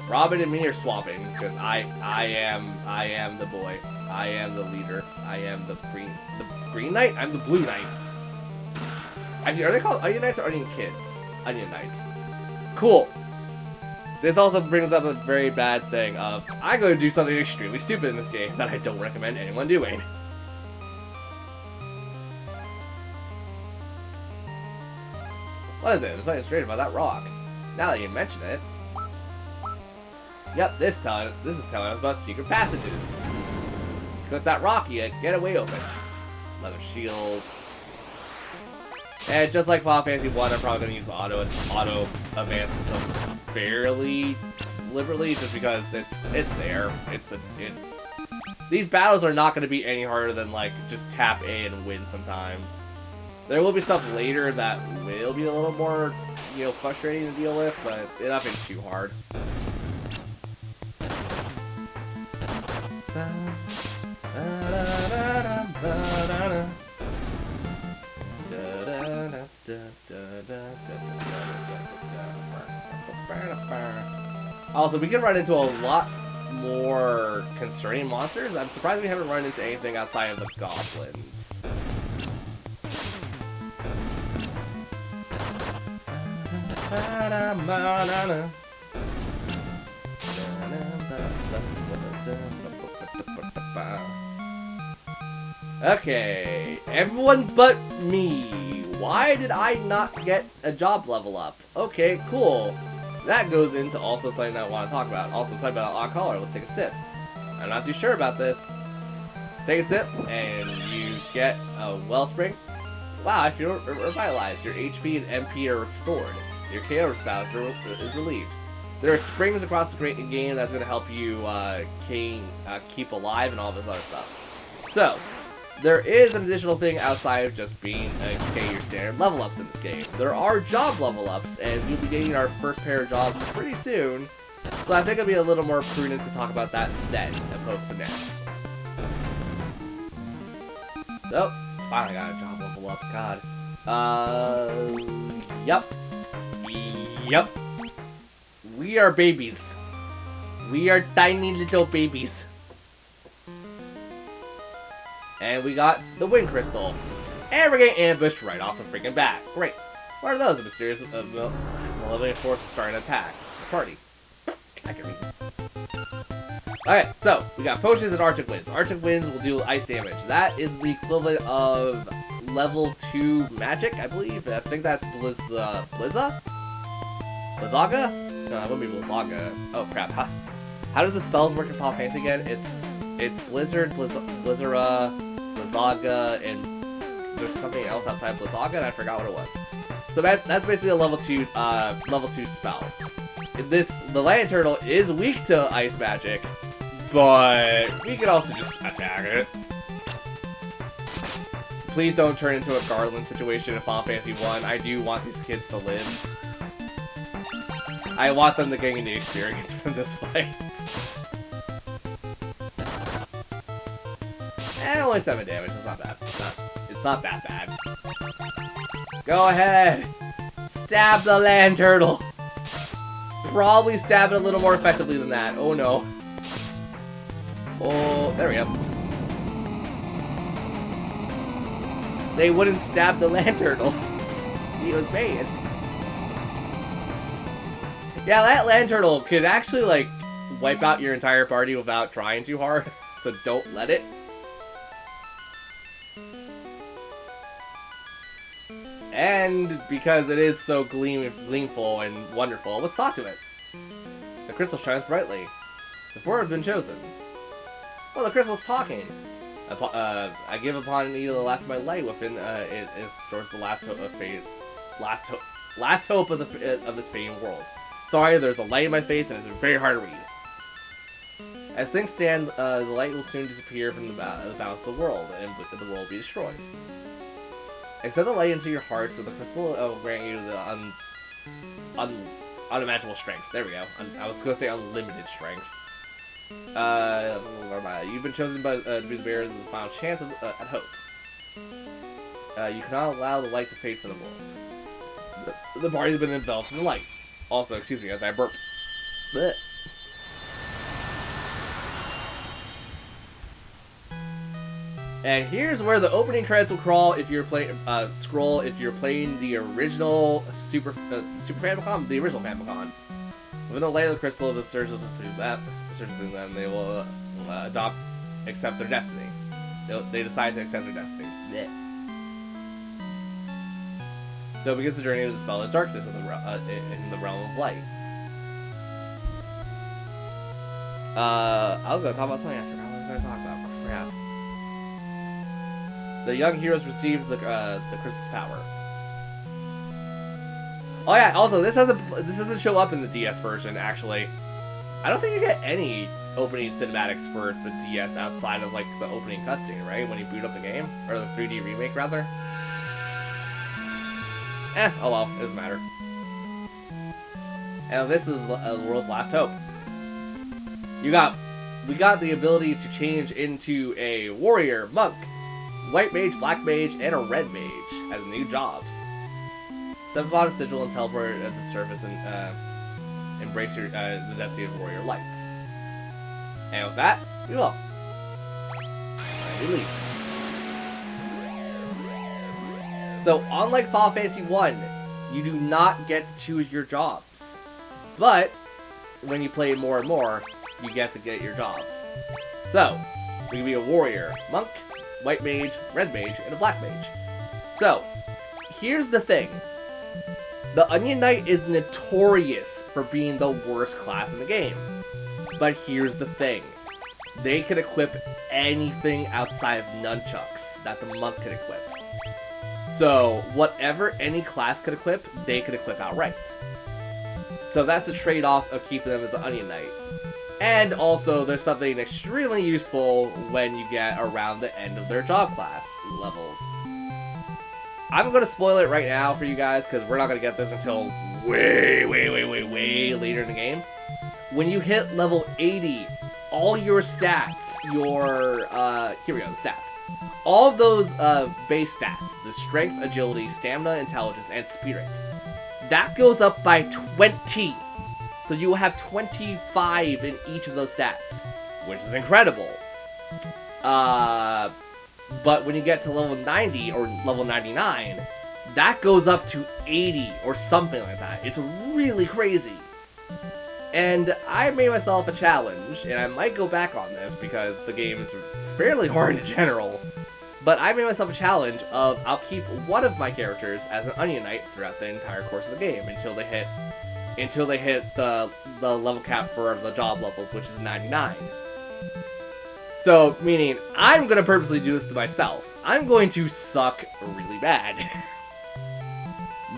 Robin and me are swapping because I am the boy. I am the leader. I am the green knight. I'm the blue knight. Actually, are they called Onion Knights or Onion Kids? Onion Knights. Cool. This also brings up a very bad thing of I'm going to do something extremely stupid in this game that I don't recommend anyone doing. What is it? There's something strange about that rock. Now that you mention it. Yep, this is telling us about secret passages. Click that rock, you get a way open. Leather shield. And just like Final Fantasy 1, I'm probably going to use the auto advance system fairly liberally, just because it's there. These battles are not going to be any harder than like just tap A and win sometimes. There will be stuff later that will be a little more, frustrating to deal with, but nothing too hard. Also, we can run into a lot more concerning monsters. I'm surprised we haven't run into anything outside of the goblins. Okay, everyone but me. Why did I not get a job level up? Okay, cool. That goes into also something I want to talk about. Also something about Odd Color. Let's take a sip. I'm not too sure about this. Take a sip, and you get a wellspring. Wow, I feel revitalized. Your HP and MP are restored. Your KO status is relieved. There are springs across the game that's going to help you keep alive and all this other stuff. So, there is an additional thing outside of just being your standard level ups in this game. There are job level ups, and we'll be getting our first pair of jobs pretty soon. So I think it'll be a little more prudent to talk about that then, opposed to now. So, finally got a job level up. God. Yep. We are babies. We are tiny little babies. And we got the Wind Crystal. And we're getting ambushed right off the freaking bat. Great. What are those? A mysterious malevolent force starting to attack the party. I can read. Alright, so we got potions and Arctic Winds. Arctic Winds will do ice damage. That is the equivalent of level 2 magic, I believe. I think that's Blizzaga? No, that wouldn't be Blizzaga. Oh crap. How does the spells work in Final Fantasy again? It's Blizzard, Blizzara, Blizzaga, and there's something else outside Blizzaga, and I forgot what it was. So that's basically a level 2 spell. The land turtle is weak to ice magic, but we could also just attack it. Please don't turn into a Garland situation in Final Fantasy 1. I do want these kids to live. I want them to gain the experience from this fight. Only 7 damage. It's not bad. It's not that bad. Go ahead. Stab the land turtle. Probably stab it a little more effectively than that. Oh no. Oh, there we go. They wouldn't stab the land turtle. He was banned. Yeah, that land turtle could actually, like, wipe out your entire party without trying too hard. So don't let it. And because it is so gleamful and wonderful, let's talk to it. The crystal shines brightly. The four have been chosen. Well, the crystal's talking. I give upon either the last of my light within it stores the last hope of fate, last hope of this fading world. Sorry, there's a light in my face and it's very hard to read. As things stand, the light will soon disappear from the balance of the world, and the world will be destroyed. Accept the light into your heart, so the crystal will grant you the unimaginable strength. There we go. I was going to say unlimited strength. You've been chosen to be the bearers of the final chance at hope. You cannot allow the light to fade from the world. The party has been enveloped in the light. Also, excuse me as I burp. Blech. And here's where the opening credits will scroll if you're playing the original Super Famicom, the original Famicom. Within the light of the crystal, the surges in them, they will accept their destiny. They decide to accept their destiny. Blech. So begins the journey to dispel the darkness in the realm of light. I was going to talk about something I forgot what I was going to talk about. Crap. The young heroes receive the crystal's power. Oh yeah, also this doesn't show up in the DS version actually. I don't think you get any opening cinematics for the DS outside of like the opening cutscene, right? When you boot up the game or the 3D remake rather. Oh well, it doesn't matter. And this is the world's last hope. We got the ability to change into a warrior, monk, white mage, black mage, and a red mage as new jobs. Step upon a sigil and teleport at the surface and embrace the destiny of warrior lights. And with that, we will. We leave. So, unlike Final Fantasy 1, you do not get to choose your jobs. But, when you play more and more, you get to get your jobs. So, you can be a warrior, monk, white mage, red mage, and a black mage. So, here's the thing. The Onion Knight is notorious for being the worst class in the game. But here's the thing. They can equip anything outside of nunchucks that the monk can equip. So, whatever any class could equip, they could equip outright. So that's the trade-off of keeping them as the Onion Knight. And also, there's something extremely useful when you get around the end of their job class levels. I'm going to spoil it right now for you guys, because we're not going to get this until way later in the game. When you hit level 80, all your stats, here we go, the stats. All of those base stats, the strength, agility, stamina, intelligence, and spirit, that goes up by 20. So you will have 25 in each of those stats, which is incredible. But when you get to level 90 or level 99, that goes up to 80 or something like that. It's really crazy. And I made myself a challenge, and I might go back on this because the game is fairly hard in general. But I made myself a challenge of I'll keep one of my characters as an Onion Knight throughout the entire course of the game until they hit the level cap for the job levels, which is 99. So, meaning, I'm going to purposely do this to myself. I'm going to suck really bad.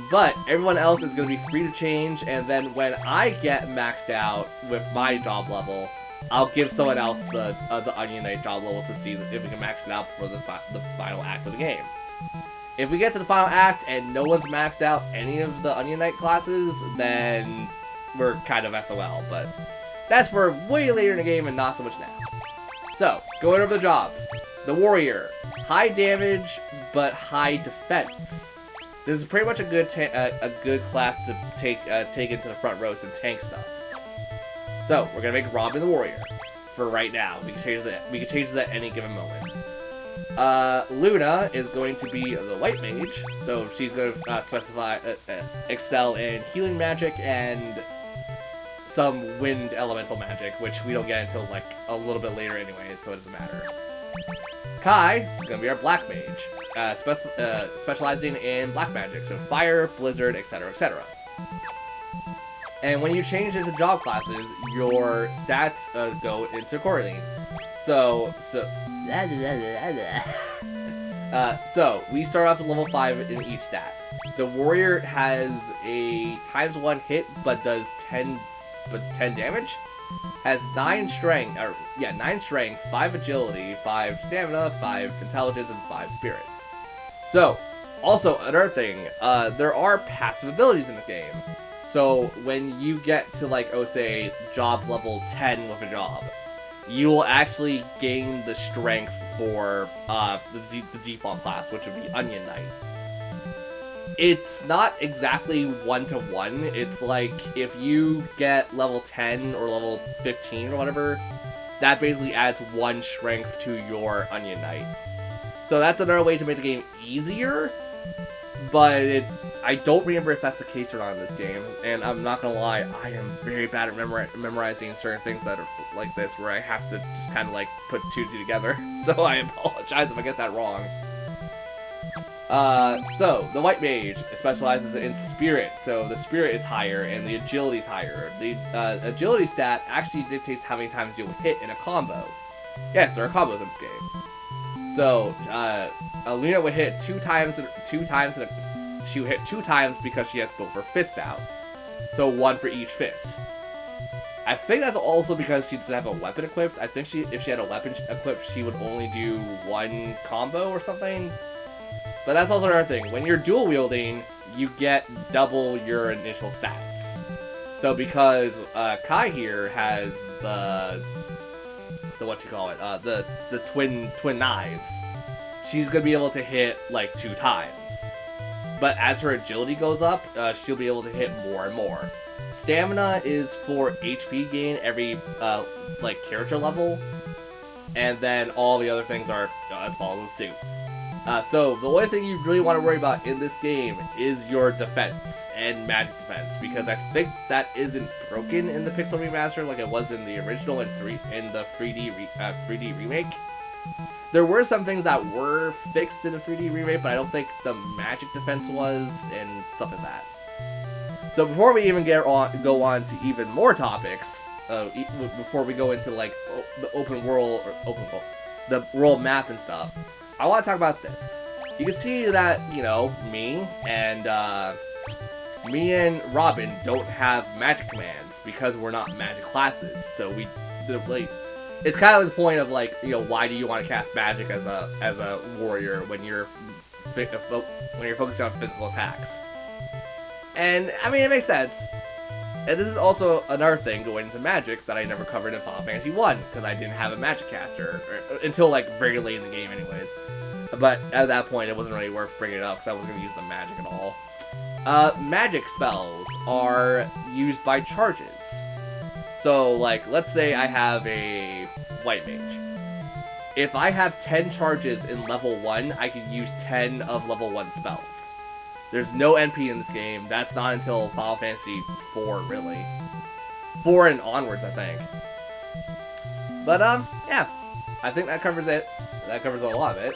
But everyone else is going to be free to change, and then when I get maxed out with my job level, I'll give someone else the Onion Knight job level to see if we can max it out for the final act of the game. If we get to the final act and no one's maxed out any of the Onion Knight classes, then we're kind of SOL, but that's for way later in the game and not so much now. So, going over the jobs. The Warrior. High damage, but high defense. This is pretty much a good class to take into the front rows and tank stuff. So, we're gonna make Robin the Warrior for right now. We can change that at any given moment. Luna is going to be the White Mage, so she's going to excel in healing magic and some wind elemental magic, which we don't get until like a little bit later anyway, so it doesn't matter. Kai is going to be our Black Mage, specializing in black magic, so fire, blizzard, etc., etc. And when you change into job classes, your stats go into accordingly. So So, we start off at level 5 in each stat. The warrior has a ×1 hit, but does 10 damage. Has 9 strength, 9 strength, 5 agility, 5 stamina, 5 intelligence, and 5 spirit. So, also, another thing, there are passive abilities in the game. So, when you get to, like, say, job level 10 with a job, you will actually gain the strength for the default class, which would be Onion Knight. It's not exactly 1-to-1. It's like if you get level 10 or level 15 or whatever, that basically adds 1 strength to your Onion Knight. So that's another way to make the game easier, but I don't remember if that's the case or not in this game, and I'm not gonna lie, I am very bad at memorizing certain things that are like this, where I have to just kind of like put 2 together, so I apologize if I get that wrong. So, the White Mage specializes in Spirit, so the Spirit is higher and the Agility is higher. The Agility stat actually dictates how many times you'll hit in a combo. Yes, there are combos in this game. So, Luna would hit 2 times, she would hit 2 times because she has both her fists out. So 1 for each fist. I think that's also because she doesn't have a weapon equipped. I think if she had a weapon equipped, she would only do 1 combo or something. But that's also another thing. When you're dual wielding, you get double your initial stats. So because Kai here has the twin knives, she's gonna be able to hit like 2 times. But as her agility goes up, she'll be able to hit more and more. Stamina is for HP gain every like character level, and then all the other things are as follows suit. So the only thing you really want to worry about in this game is your defense and magic defense, because I think that isn't broken in the Pixel Remaster like it was in the original and the 3D remake. There were some things that were fixed in the 3D remake, but I don't think the magic defense was, and stuff like that. So before we even go on to even more topics, before we go into like the open world, the world map and stuff, I want to talk about this. You can see that, you know, me and Robin don't have magic commands because we're not magic classes. So it's kind of the point of like, you know, why do you want to cast magic as a warrior when you're focused on physical attacks? And I mean, it makes sense. And this is also another thing going into magic that I never covered in Final Fantasy 1, because I didn't have a magic caster until like very late in the game anyways. But at that point it wasn't really worth bringing it up because I wasn't going to use the magic at all. Magic spells are used by charges. So like, let's say I have a White Mage. If I have 10 charges in level 1, I can use 10 of level 1 spells. There's no NP in this game. That's not until Final Fantasy 4, really. 4 and onwards, I think. But, yeah. I think that covers it. That covers a lot of it.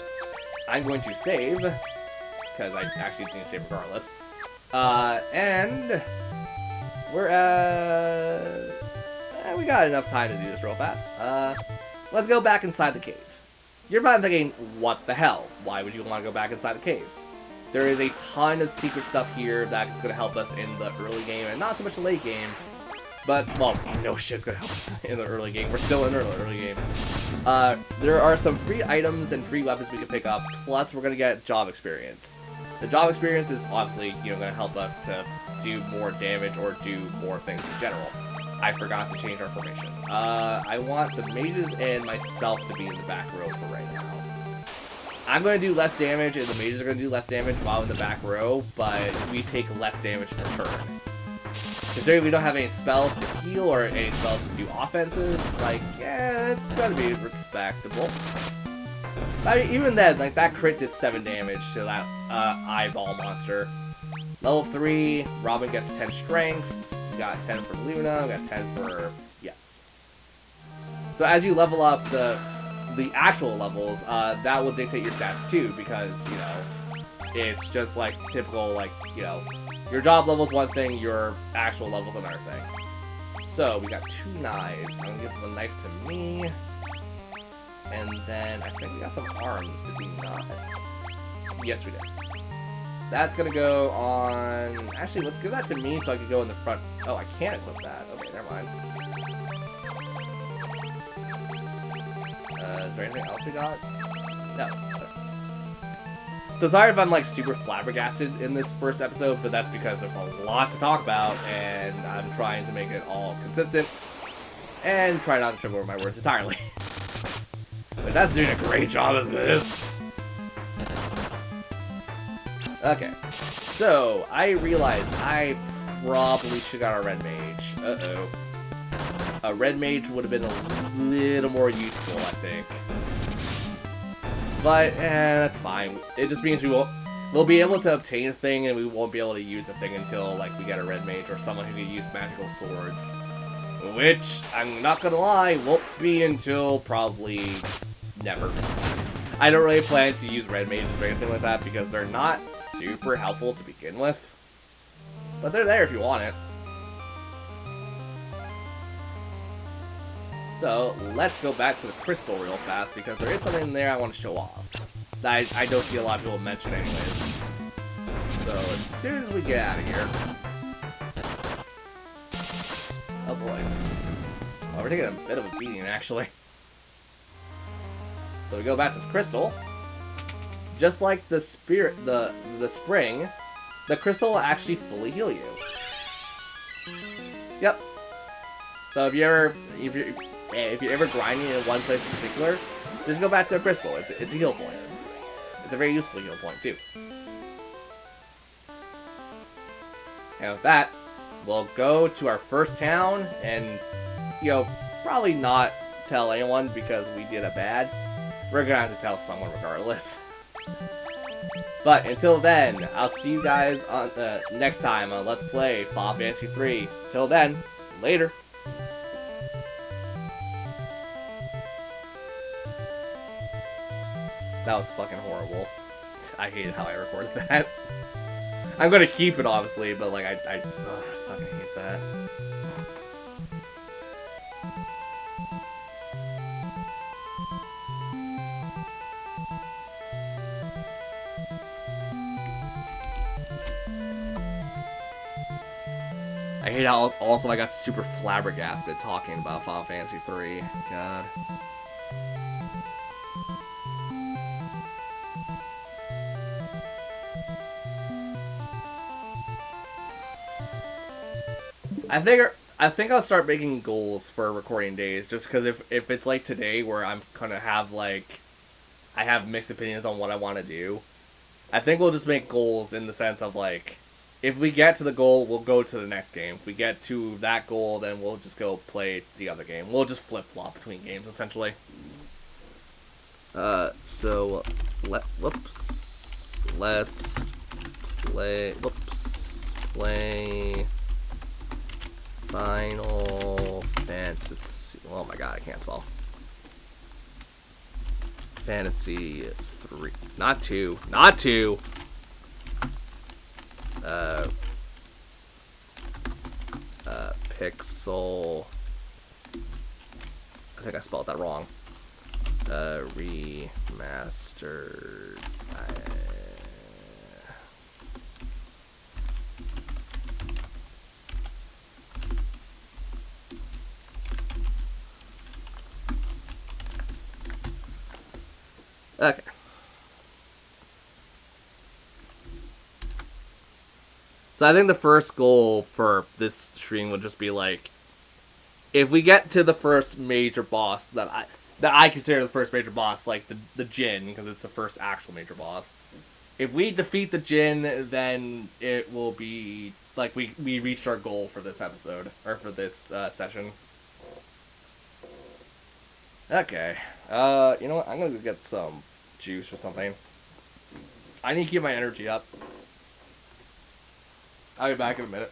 I'm going to save, because I actually need to save regardless. And we're, we got enough time to do this real fast. Let's go back inside the cave. You're probably thinking, what the hell? Why would you want to go back inside the cave? There is a ton of secret stuff here that's going to help us in the early game, and not so much the late game. But, well, no shit's going to help us in the early game. We're still in the early game. There are some free items and free weapons we can pick up, plus we're going to get job experience. The job experience is obviously, you know, going to help us to do more damage or do more things in general. I forgot to change our formation. I want the mages and myself to be in the back row for right now. I'm going to do less damage, and the mages are going to do less damage while in the back row, but we take less damage per turn. Considering we don't have any spells to heal or any spells to do offensive, like, yeah, it's going to be respectable. I mean, even then, like, that crit did 7 damage to that eyeball monster. Level 3, Robin gets 10 strength, we got 10 for Luna, we got 10 for, yeah. So as you level up the actual levels, that will dictate your stats too, because, you know, it's just like typical, like, you know, your job level's one thing, your actual level's another thing. So, we got 2 knives. I'm gonna give the knife to me. And then I think we got some arms, did we not? Yes, we did. That's gonna go on... Actually, let's give that to me so I can go in the front. Oh, I can't equip that. Okay, never mind. Is there anything else we got? No. So sorry if I'm like super flabbergasted in this first episode, but that's because there's a lot to talk about, and I'm trying to make it all consistent, and try not to trip over my words entirely. But that's doing a great job as it is. Okay, so I realized I probably should have got a red mage. Uh-oh. A red mage would have been a little more useful, I think. But, that's fine. It just means we'll be able to obtain a thing, and we won't be able to use a thing until, like, we get a red mage or someone who can use magical swords. Which, I'm not gonna lie, won't be until probably never. I don't really plan to use red mages or anything like that because they're not super helpful to begin with. But they're there if you want it. So, let's go back to the crystal real fast, because there is something there I want to show off. That I don't see a lot of people mention anyways. So, as soon as we get out of here... Oh boy. Oh, we're taking a bit of a beating, actually. So we go back to the crystal. Just like the spirit, the spring, the crystal will actually fully heal you. Yep. So if you're ever grinding in one place in particular, just go back to a crystal. It's a heal point. It's a very useful heal point too. And with that, we'll go to our first town and, probably not tell anyone because we did a bad. We're gonna have to tell someone regardless. But until then, I'll see you guys on next time on Let's Play Final Fantasy 3. Till then, later. That was fucking horrible. I hated how I recorded that. I'm gonna keep it, obviously, but like, I fucking hate that. I hate how also I got super flabbergasted talking about Final Fantasy 3. God. I think I'll start making goals for recording days, just because if it's like today where I'm gonna have like I have mixed opinions on what I want to do, I think we'll just make goals in the sense of like, if we get to the goal, we'll go to the next game. If we get to that goal, then we'll just go play the other game. We'll just flip-flop between games, essentially. Let's play Final Fantasy... Oh my god, I can't spell. Fantasy 3. Not 2. Not 2! Pixel... I think I spelled that wrong. Remastered... Okay. So I think the first goal for this stream would just be like, if we get to the first major boss that I consider the first major boss, like the Djinn, because it's the first actual major boss. If we defeat the Djinn, then it will be like we reached our goal for this episode, or for this session. Okay. You know what? I'm gonna go get some juice or something. I need to keep my energy up. I'll be back in a minute.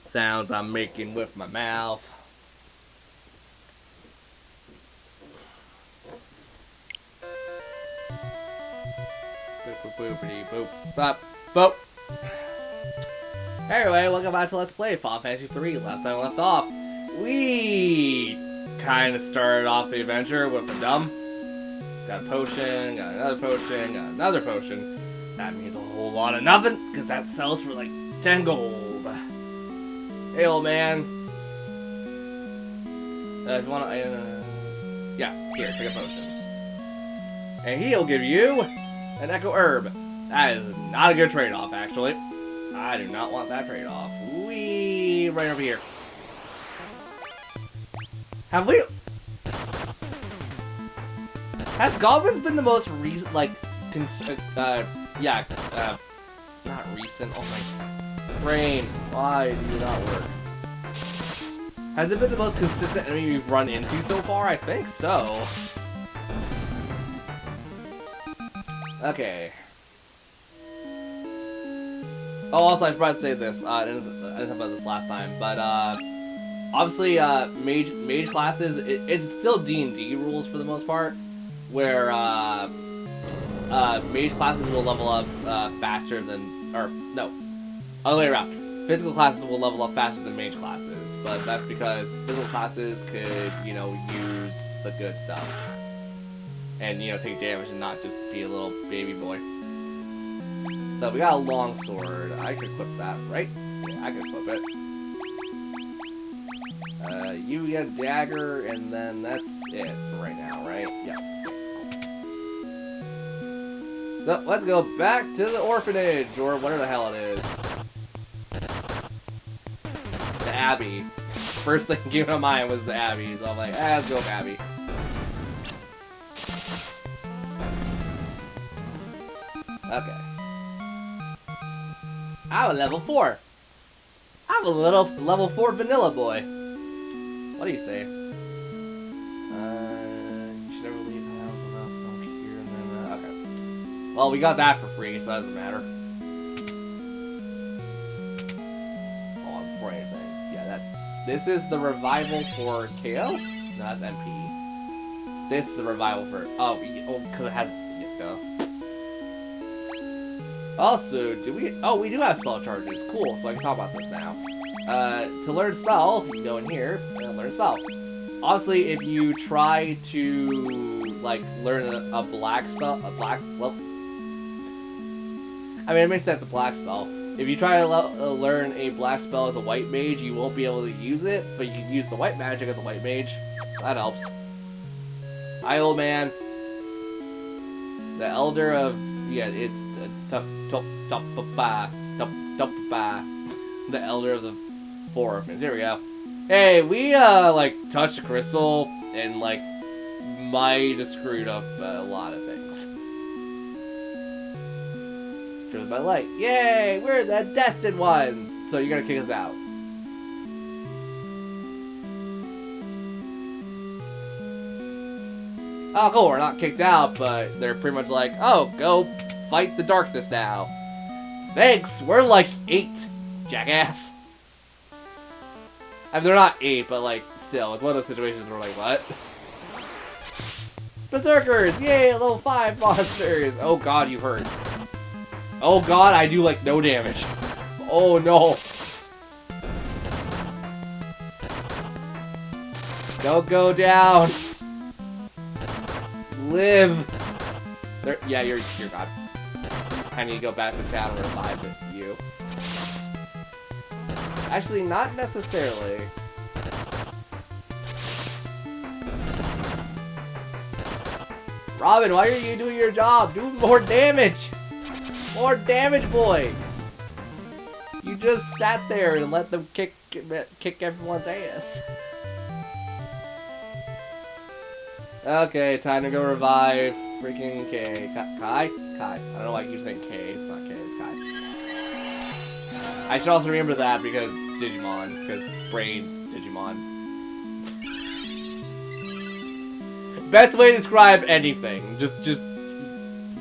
sounds I'm making with my mouth. Boop, boop, boopity, boop, bop, boop. Anyway, welcome back to Let's Play Final Fantasy 3. Last time we left off, we kind of started off the adventure with a dumb. Got a potion, got another potion, got another potion. That means a whole lot of nothing, because that sells for like 10 gold. Hey, old man. If you want to, yeah, here, take a potion. And he'll give you an Echo Herb. That is not a good trade-off, actually. I do not want that trade-off. Wee, right over here. Have we... Has Goblins been the most recent, like, yeah, not recent, oh my brain, why do you not work? Has it been the most consistent enemy we've run into so far? I think so. Okay. Oh, also, I forgot to say this. I didn't talk about this last time, but obviously, mage classes, it's still D&D rules for the most part, where mage classes will level up faster than, or no, other way around. Physical classes will level up faster than mage classes, but that's because physical classes could, you know, use the good stuff, and you know, take damage and not just be a little baby boy. So we got a long sword. I could equip that, right? Yeah, I could equip it. You get a dagger, and then that's it for right now, right? Yeah. So let's go back to the orphanage, or whatever the hell it is. The Abbey. First thing came to mind was the Abbey, so I'm like, let's go with Abbey. Okay. I'm a level 4. I'm a little level 4 vanilla boy. What do you say? You should never leave the house without smoke here and then, okay. Well, we got that for free, so that doesn't matter. Oh, before anything. Yeah, this is the revival for KO? No, that's MP. This is the revival for, oh, because it has, go. Also, we do have spell charges. Cool, so I can talk about this now. To learn spell, you can go in here and learn spell. Obviously, if you try to, like, learn a black spell, well, I mean, it makes sense, a black spell. If you try to learn a black spell as a white mage, you won't be able to use it, but you can use the white magic as a white mage. So that helps. Hi, old man. The Elder of... Yeah, it's the Elder of the Four Orphans. Here we go. Hey, we like touched a crystal and like might have screwed up a lot of things. Driven by light. Yay! We're the destined ones. So you're gonna kick us out. Oh, cool, we're not kicked out, but they're pretty much like, oh, go fight the darkness now. Thanks, we're like 8, jackass. I mean, they're not 8, but like, still, it's one of those situations where we're like, what? Berserkers! Yay, level 5 monsters! Oh god, you hurt. Oh god, I do like no damage. Oh no. Don't go down. Live! There, yeah, you're god. I need to go back to town and revive you. Actually, not necessarily. Robin, why are you doing your job? Do more damage! More damage, boy! You just sat there and let them kick everyone's ass. Okay, time to go revive freaking Kai? Kai? I don't know why I keep saying K. It's not K, it's Kai. I should also remember that because Digimon. Because brain Digimon. Best way to describe anything. Just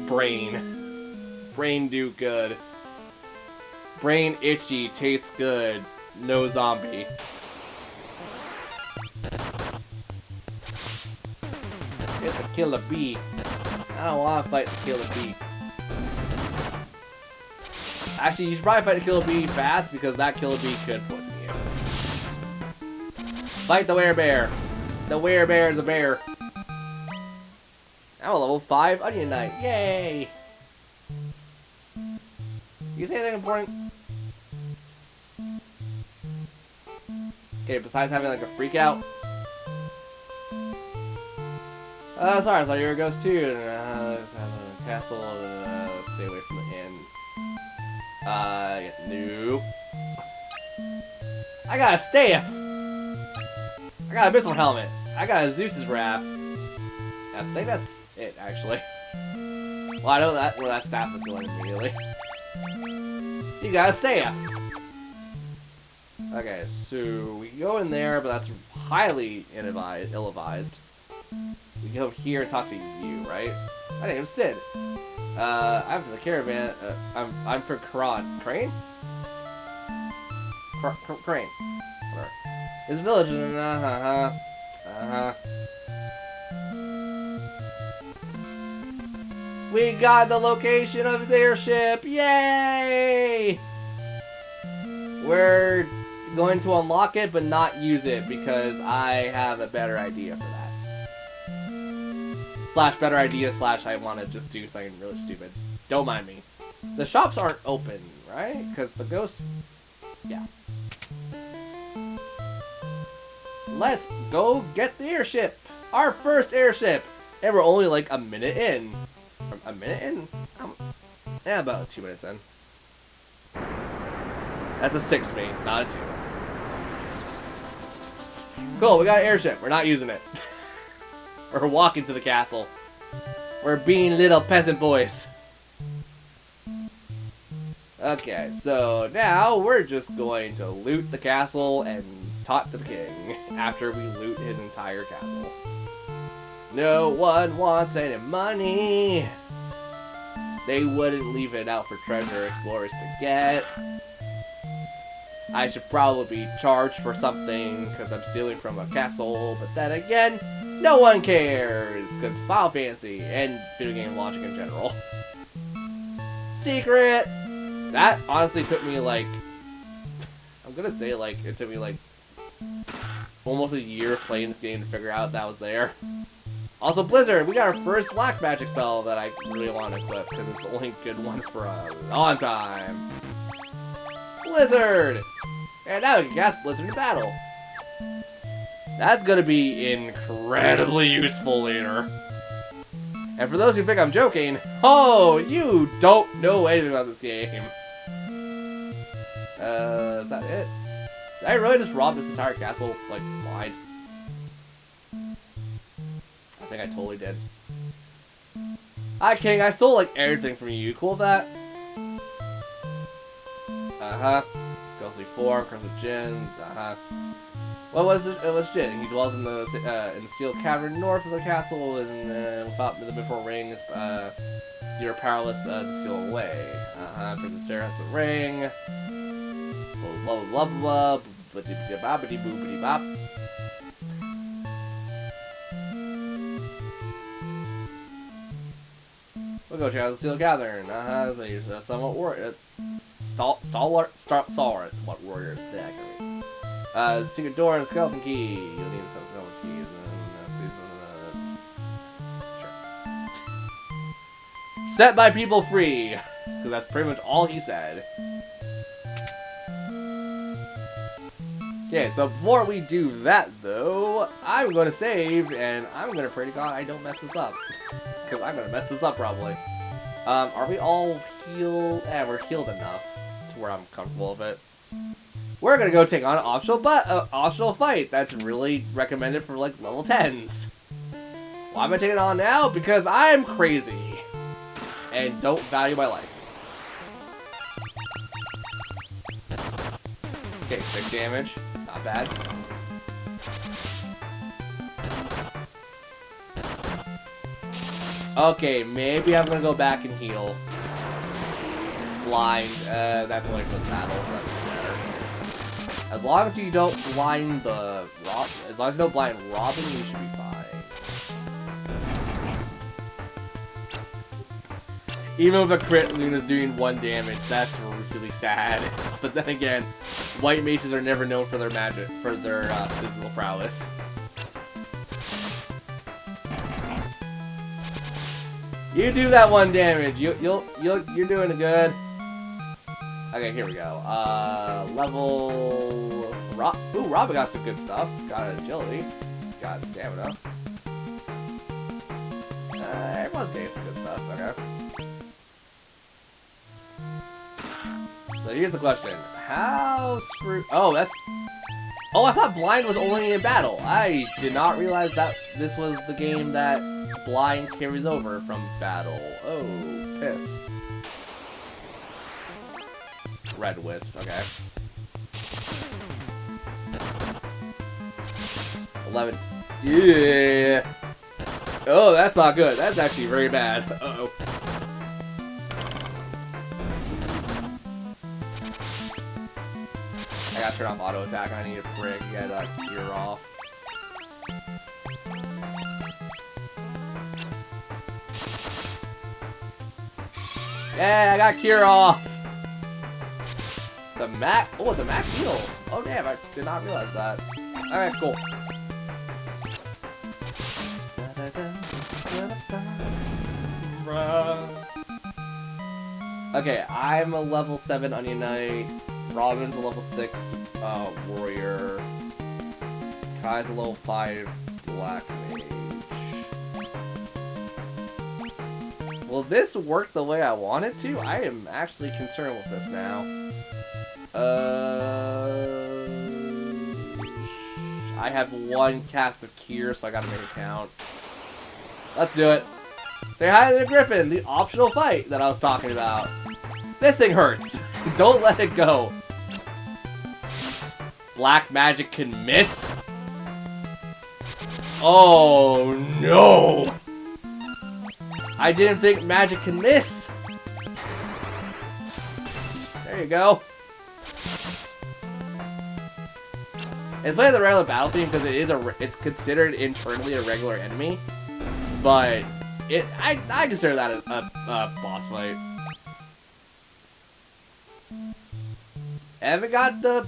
brain. Brain do good. Brain itchy, tastes good. no zombie. Get the killer bee. I don't want to fight the killer bee. Actually, you should probably fight the killer bee fast because that killer bee could poison you. Fight the werebear. The werebear is a bear. I'm a level 5 Onion Knight. Yay! You say anything important? Okay, besides having like a freak out. Sorry, I thought you were a ghost too. Castle, stay away from the inn. Nope. I got a staff! I got a mithril helmet. I got a Zeus's wrath. I think that's it, actually. Well, I know that where that staff is going immediately. You got a staff! Okay, so we go in there, but that's highly ill-advised. We go here and talk to you, right? My name's Sid. I'm from the caravan. I'm from Karan. Crane? Crane. Whatever. This village is We got the location of his airship! Yay! We're going to unlock it, but not use it because I have a better idea for that. Slash better idea slash I want to just do something really stupid. Don't mind me. The shops aren't open, right? Because the ghosts... Yeah. Let's go get the airship! Our first airship! And we're only like a minute in. A minute in? Yeah, about 2 minutes in. That's a 6 me, not a 2. Cool, we got an airship. We're not using it. We're walking to the castle. We're being little peasant boys. Okay, so now we're just going to loot the castle and talk to the king after we loot his entire castle. No one wants any money. They wouldn't leave it out for treasure explorers to get. I should probably be charged for something because I'm stealing from a castle, but then again, no one cares because Final Fantasy and video game logic in general. Secret! That honestly took me like, I'm gonna say like, it took me like almost a year playing this game to figure out that was there. Also, Blizzard, we got our first black magic spell that I really want to equip because it's the only good one for a long time. Blizzard! And now we can cast Blizzard in battle. That's gonna be incredibly useful later. And for those who think I'm joking, oh, you don't know anything about this game. Is that it? Did I really just rob this entire castle, like, blind? I think I totally did. Hi, King, I stole, like, everything from you. Cool with that? Uh-huh. Ghostly Form, Crimson Djinn, uh-huh. What was it? It was Jin. He dwells in the steel cavern north of the castle, and without the before rings, you're powerless to steal away. Princess Sarah has a ring. Blah blah blah blah blah. Boopity boopity bop. We'll go check out the steel cavern. So you're somewhat warrior. Stalwart warriors. Secret door and a skeleton key. You'll need some skeleton keys. Sure. Set my people free. Because that's pretty much all he said. Okay, so before we do that, though, I'm going to save, and I'm going to pray to God I don't mess this up. Because I'm going to mess this up, probably. Are we all healed? Yeah, we're healed enough to where I'm comfortable with it. We're gonna go take on an optional fight that's really recommended for like level 10s. Why am I taking it on now? Because I'm crazy and don't value my life. Okay, 6 damage, not bad. Okay, maybe I'm gonna go back and heal. Blind, that's only for the battle, so that's better. As long as you don't blind the as long as you don't blind Robin, you should be fine. Even with a crit, Luna's doing 1 damage. That's really sad. But then again, white mages are never known for their magic, for their physical prowess. You do that 1 damage. You're doing it good. Okay, here we go. Level. Ooh, Robin got some good stuff. Got agility. Got stamina. Everyone's getting some good stuff. Okay. So here's the question. How screwed... Oh, that's... Oh, I thought blind was only in battle. I did not realize that this was the game that blind carries over from battle. Oh, piss. Red Wisp, okay. 11. Yeah. Oh, that's not good. That's actually very bad. Uh-oh. I gotta turn off auto attack. I need a brick. You gotta cure off. Yeah, I got cure off. The Mac. Oh, the Mac heal. Oh damn, I did not realize that. All right, cool. Okay, I'm a level 7 Onion Knight. Robin's a level 6 warrior. Kai's a level 5 black mage. Will this work the way I want it to? I am actually concerned with this now. I have 1 cast of cure, so I gotta make it count. Let's do it. Say hi to the Griffin, the optional fight that I was talking about. This thing hurts. Don't let it go. Black magic can miss? Oh no! I didn't think magic can miss. There you go. It's playing the regular battle theme because it's considered internally a regular enemy, but I consider that a boss fight. I haven't got the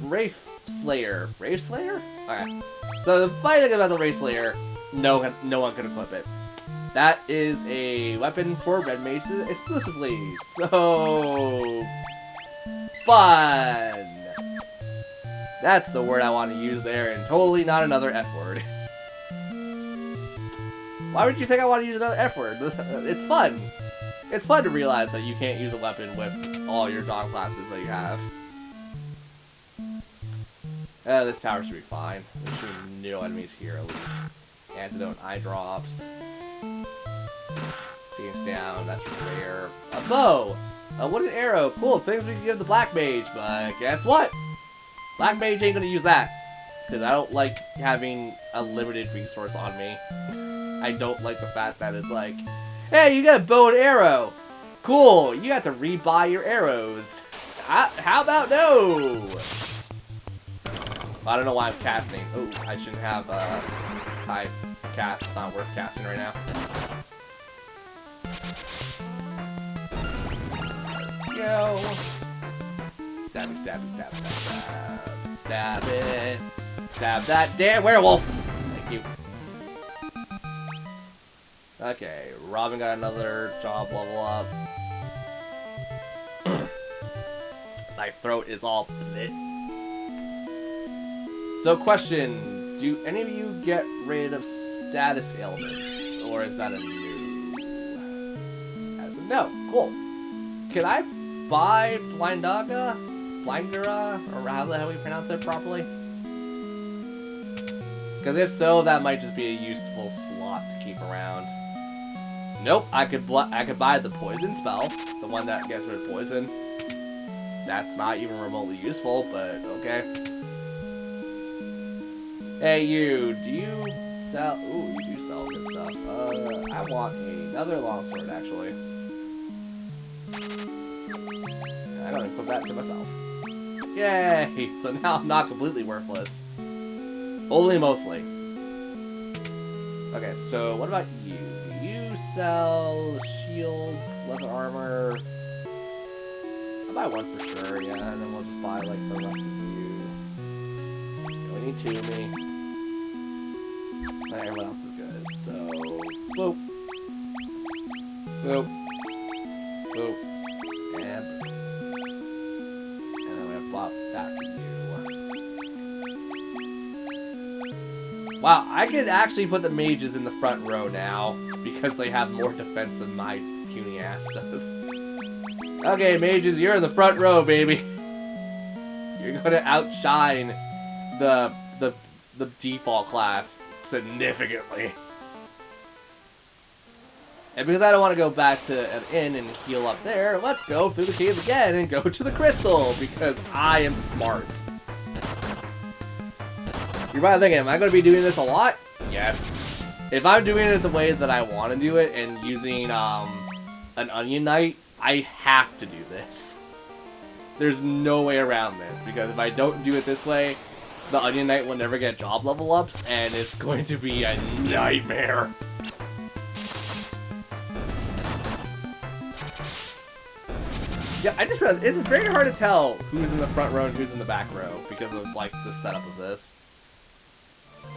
Wraith Slayer. Wraith Slayer? Alright. So the funny thing about the Wraith Slayer, no one can equip it. That is a weapon for red mages exclusively. So fun. That's the word I want to use there, and totally not another F word. Why would you think I want to use another F word? It's fun. It's fun to realize that you can't use a weapon with all your dog classes that you have. This tower should be fine. There should be no enemies here, at least. Antidote, eye drops. Beams down, that's rare. A bow! A wooden arrow, cool, things we can give the black mage, but guess what? Black mage ain't gonna use that. Because I don't like having a limited resource on me. I don't like the fact that it's like, hey, you got a bow and arrow! Cool, you have to rebuy your arrows. How about no? I don't know why I'm casting. Oh, I shouldn't have high cast. It's not worth casting right now. Go. Stab it, stab it, stab it, stab it. Stab it. Stab that damn werewolf. Thank you. Okay, Robin got another job level up. My throat is all split. So question, do any of you get rid of status ailments? Or is that a no? As a no. Cool. Can I buy Blindara? Or how the hell we pronounce it properly? Because if so, that might just be a useful slot to keep around. Nope, I could buy the poison spell, the one that gets rid of poison. That's not even remotely useful, but okay. Hey you, do you sell... Ooh, you do sell good stuff. I want another longsword, actually. I'm gonna put that to myself. Yay! So now I'm not completely worthless. Only mostly. Okay, so what about you? You sell shields, leather armor. I'll buy one for sure, yeah, and then we'll just buy, like, the rest of you. We need two of me. Everyone else is good, so... Boop. Boop. Boop. And boop. And then we have plop that for you. Wow, I could actually put the mages in the front row now, because they have more defense than my puny ass does. Okay, mages, you're in the front row, baby. You're gonna outshine the default class significantly. And because I don't want to go back to an inn and heal up there, let's go through the cave again and go to the crystal, because I am smart. You're probably thinking, am I going to be doing this a lot? Yes. If I'm doing it the way that I want to do it and using an Onion Knight, I have to do this. There's no way around this, because if I don't do it this way, the Onion Knight will never get job level ups, and it's going to be a nightmare. Yeah, I just realized it's very hard to tell who's in the front row and who's in the back row because of, like, the setup of this.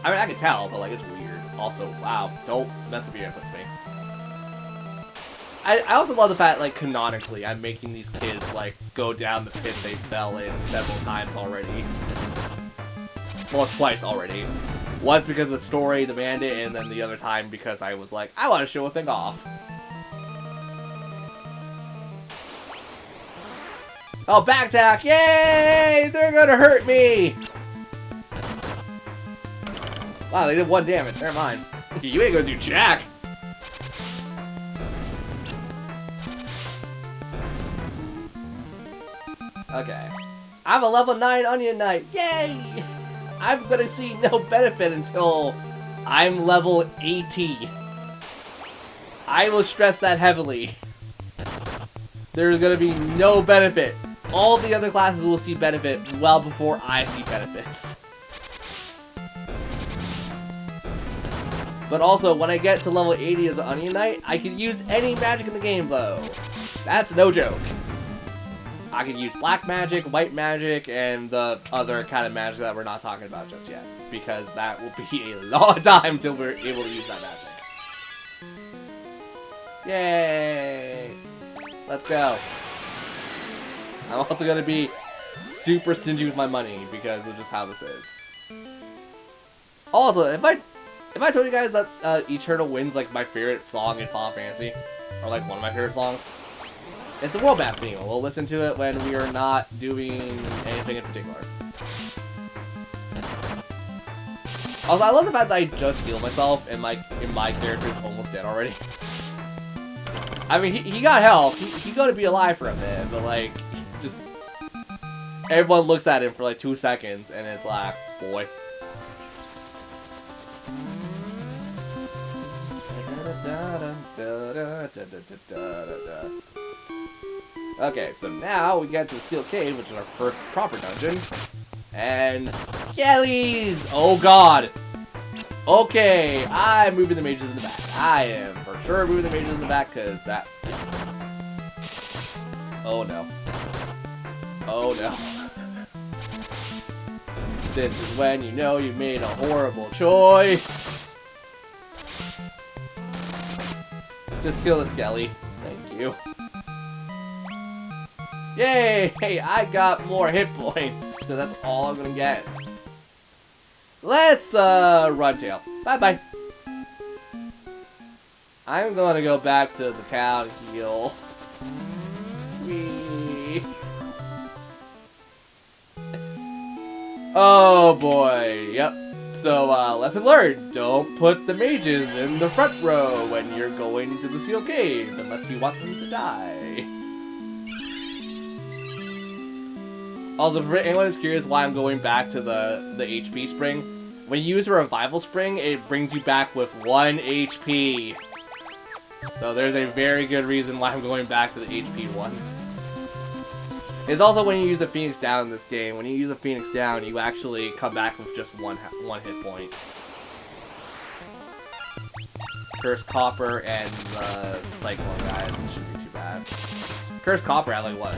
I mean, I can tell, but, like, it's weird. Also, wow, don't mess up your inputs, me. I also love the fact, like, canonically, I'm making these kids, like, go down the pit they fell in several times already. Well, twice already. Once because the story demanded, and then the other time because I was like, I want to show a thing off. Oh, back attack! Yay! They're gonna hurt me! Wow, they did 1 damage. Never mind. You ain't gonna do jack! Okay. I'm a level 9 Onion Knight! Yay! I'm gonna see no benefit until I'm level 80. I will stress that heavily. There's gonna be no benefit. All the other classes will see benefit well before I see benefits. But also, when I get to level 80 as an Onion Knight, I can use any magic in the game, though. That's no joke. I can use black magic, white magic, and the other kind of magic that we're not talking about just yet. Because that will be a long time until we're able to use that magic. Yay! Let's go. I'm also going to be super stingy with my money because of just how this is. Also, if I told you guys that Eternal Wind's like my favorite song in Final Fantasy, or like one of my favorite songs, it's a world map theme. We'll listen to it when we are not doing anything in particular. Also, I love the fact that I just healed myself and my character is almost dead already. I mean, he got health. He got to be alive for a bit, but like, just everyone looks at him for like 2 seconds, and it's like, boy. Okay, so now we get to the Steel Cave, which is our first proper dungeon, and skellies! Oh god! Okay, I'm moving the mages in the back. I am for sure moving the mages in the back, because that... Yeah. Oh no. Oh no. This is when you know you made a horrible choice. Just kill the skelly. Thank you. Yay! Hey, I got more hit points, because that's all I'm gonna get. Let's, run tail. Bye-bye. I'm gonna go back to the town heal. Whee. Oh boy, yep. So, lesson learned. Don't put the mages in the front row when you're going to the Steel Cave, unless you want them to die. Also, for anyone who's curious why I'm going back to the HP spring, when you use a revival spring, it brings you back with 1 HP. So there's a very good reason why I'm going back to the HP one. It's also when you use the Phoenix Down in this game. When you use a Phoenix Down, you actually come back with just one hit point. Cursed Copper and the Cyclone guys shouldn't be too bad. Cursed Copper had like, what,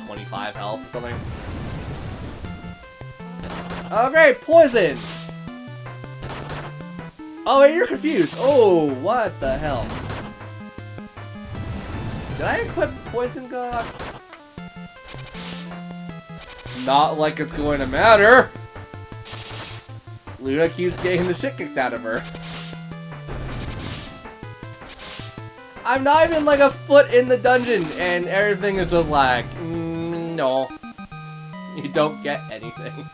25 health or something? Oh great, poison! Oh wait, you're confused. Oh, what the hell? Did I equip Poison God? Not like it's going to matter. Luna keeps getting the shit kicked out of her. I'm not even like a foot in the dungeon and everything is just like, no. You don't get anything.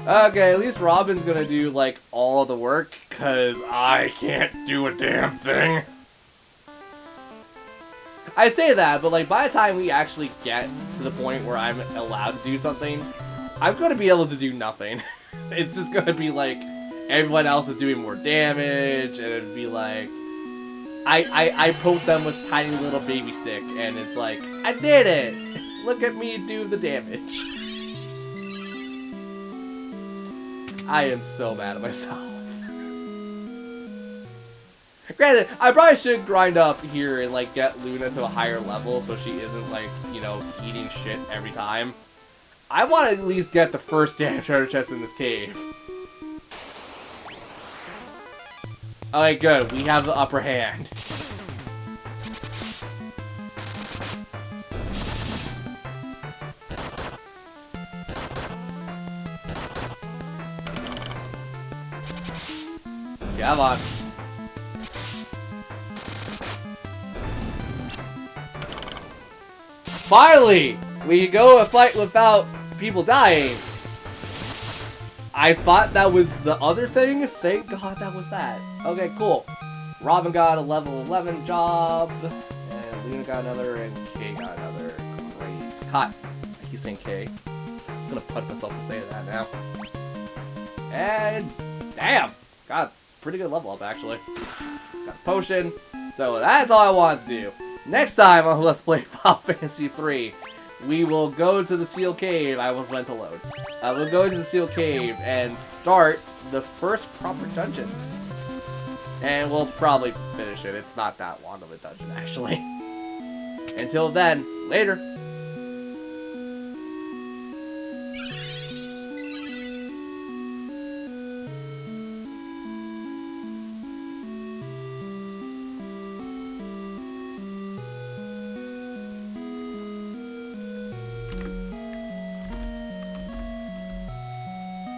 Okay, at least Robin's gonna do like all the work, cause I can't do a damn thing. I say that, but like by the time we actually get to the point where I'm allowed to do something, I'm gonna be able to do nothing. It's just gonna be like everyone else is doing more damage, and it'd be like I poke them with tiny little baby stick, and it's like, I did it! Look at me do the damage. I am so mad at myself. Granted, I probably should grind up here and like get Luna to a higher level so she isn't like, you know, eating shit every time. I want to at least get the first damn treasure chest in this cave. Alright, good. We have the upper hand. Come on. Finally! We go a fight without people dying. I thought that was the other thing. Thank God that was that. Okay, cool. Robin got a level 11 job. And Luna got another, and Kay got another. Great. Cut. I keep saying Kay. I'm gonna put myself to say that now. And damn! Got a pretty good level up, actually. Got a potion. So that's all I wanted to do. Next time on Let's Play Final Fantasy 3, we will go to the Steel Cave. I was meant to load. We'll go to the Steel Cave and start the first proper dungeon. And we'll probably finish it. It's not that long of a dungeon, actually. Until then, later.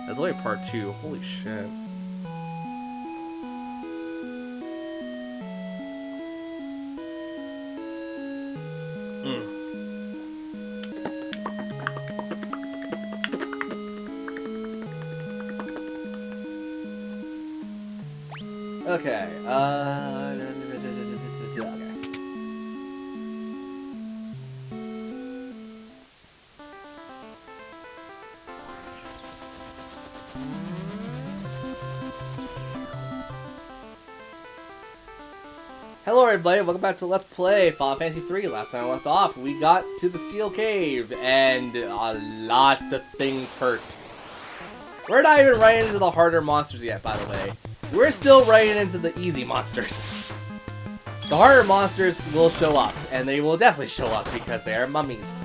That's only part 2. Holy shit. Okay, okay. Hello everybody, welcome back to Let's Play Final Fantasy 3. Last time I left off, we got to the Steel Cave, and a lot of things hurt. We're not even running into the harder monsters yet, by the way. We're still running into the easy monsters. The harder monsters will show up, and they will definitely show up because they are mummies.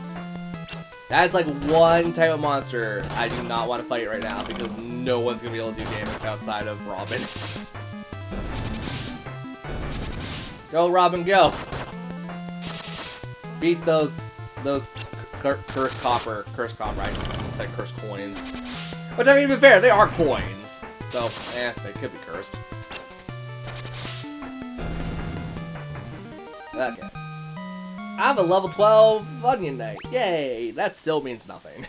That's like one type of monster I do not want to fight right now because no one's going to be able to do damage outside of Robin. Go, Robin, go! Beat those cursed copper, I said cursed coins. Which, I mean, to be fair, they are coins. So, they could be cursed. Okay. I have a level 12 Onion Knight. Yay! That still means nothing.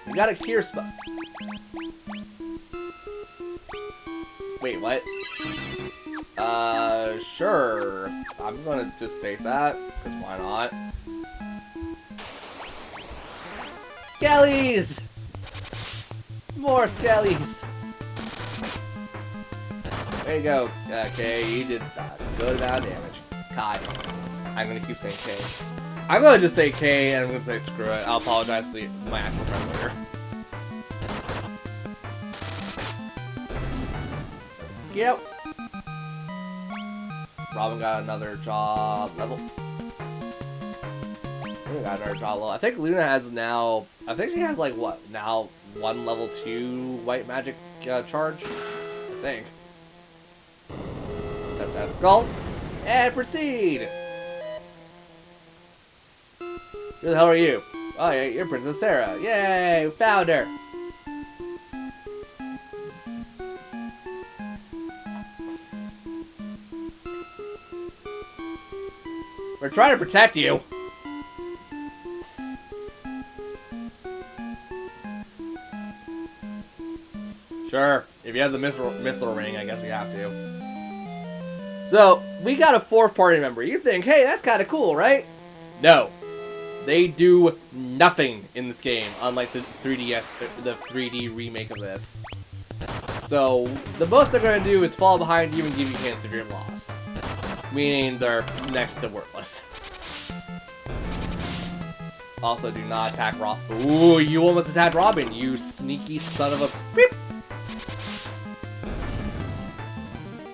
We got a cure spell. Wait, what? Sure. I'm gonna just take that, because why not? Skellies! More skellies! There you go. Okay, you did good amount of damage. Kai. I'm gonna keep saying K. I'm gonna just say K, and I'm gonna say screw it. I'll apologize to my actual friend later. Yep. Robin got another job level. Luna got another job level. I think Luna has now. I think she has like what now? 1 level 2 white magic charge. I think. Tap that skull and proceed. Who the hell are you? Oh, yeah, you're Princess Sarah. Yay, found her. We're trying to protect you. Sure, if you have the Mithril ring, I guess we have to. So, we got a 4th party member. You think, hey, that's kind of cool, right? No. They do nothing in this game, unlike the 3D remake of this. So, the most they're going to do is fall behind you and give you hints if you're lost. Meaning they're next to worthless. Also, do not attack Robin. Ooh, you almost attacked Robin, you sneaky son of a beep!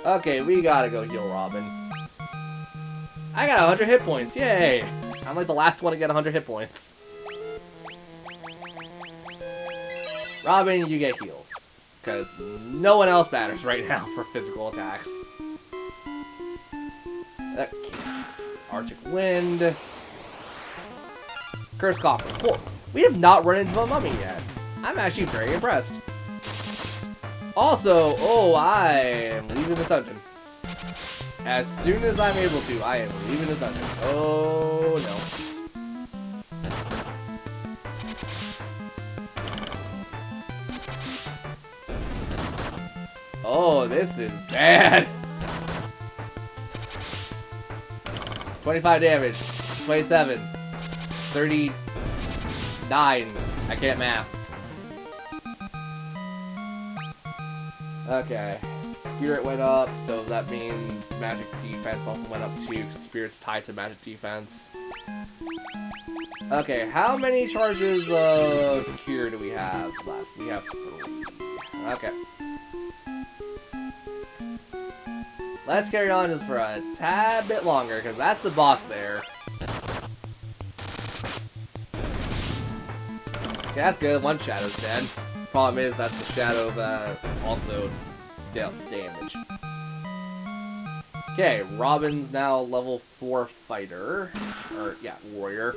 Okay, we gotta go heal Robin. I got 100 hit points, yay! I'm like the last one to get 100 hit points. Robin, you get healed. Because no one else matters right now for physical attacks. Okay. Arctic Wind. Curse Copper. Cool. We have not run into a mummy yet. I'm actually very impressed. Also, oh, I am leaving the dungeon. As soon as I'm able to, I am leaving the dungeon. Oh, no. Oh, this is bad. 25 damage. 27. 39. I can't math. Okay. Spirit went up, so that means magic defense also went up too, because Spirit's tied to magic defense. Okay, how many charges of Cure do we have left? We have 3. Okay. Let's carry on just for a tad bit longer, because that's the boss there. Okay, that's good. 1 shadow's dead. Problem is, that's the shadow that also dealt damage. Okay, Robin's now level 4 fighter. Or, yeah, warrior.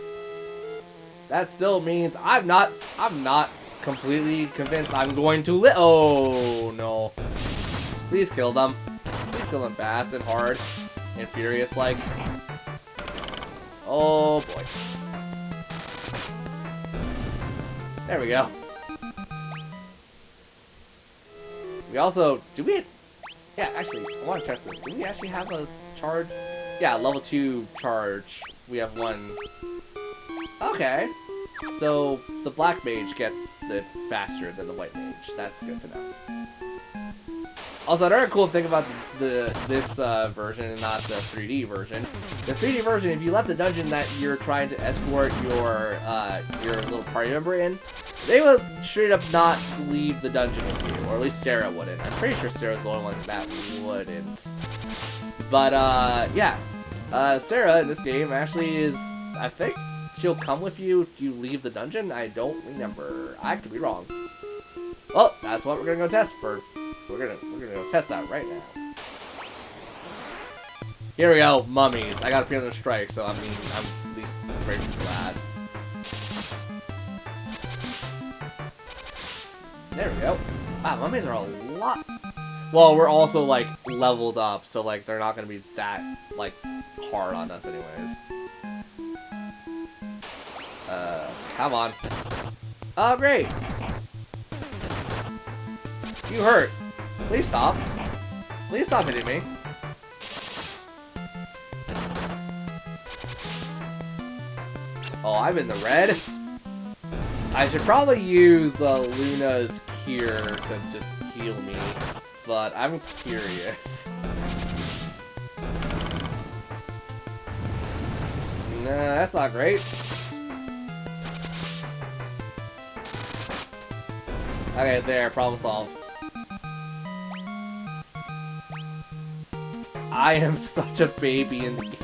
That still means I'm not completely convinced I'm going to oh, no. Please kill them. Please kill them fast and hard and furious like. Oh, boy. There we go. We also, yeah, actually, I want to check this. Do we actually have a charge? Yeah, level 2 charge. We have 1. Okay. So, the black mage gets it faster than the white mage. That's good to know. Also, another cool thing about this version and not the 3D version. The 3D version, if you left the dungeon that you're trying to escort your little party member in, they would straight up not leave the dungeon with you, or at least Sarah wouldn't. I'm pretty sure Sarah's the only one that wouldn't. But yeah, Sarah in this game actually is, I think she'll come with you if you leave the dungeon. I don't remember. I could be wrong. Well, that's what we're gonna go test for. We're gonna go test that right now. Here we go, mummies. I got a preemptive strike, so I mean, I'm at least very glad. There we go. Wow, mummies are a lot. Well, we're also like leveled up, so like they're not gonna be that like hard on us, anyways. Come on. Oh, great. You hurt. Please stop. Please stop hitting me. Oh, I'm in the red. I should probably use Luna's cure to just heal me, but I'm curious. Nah, that's not great. Okay, there, problem solved. I am such a baby in the game.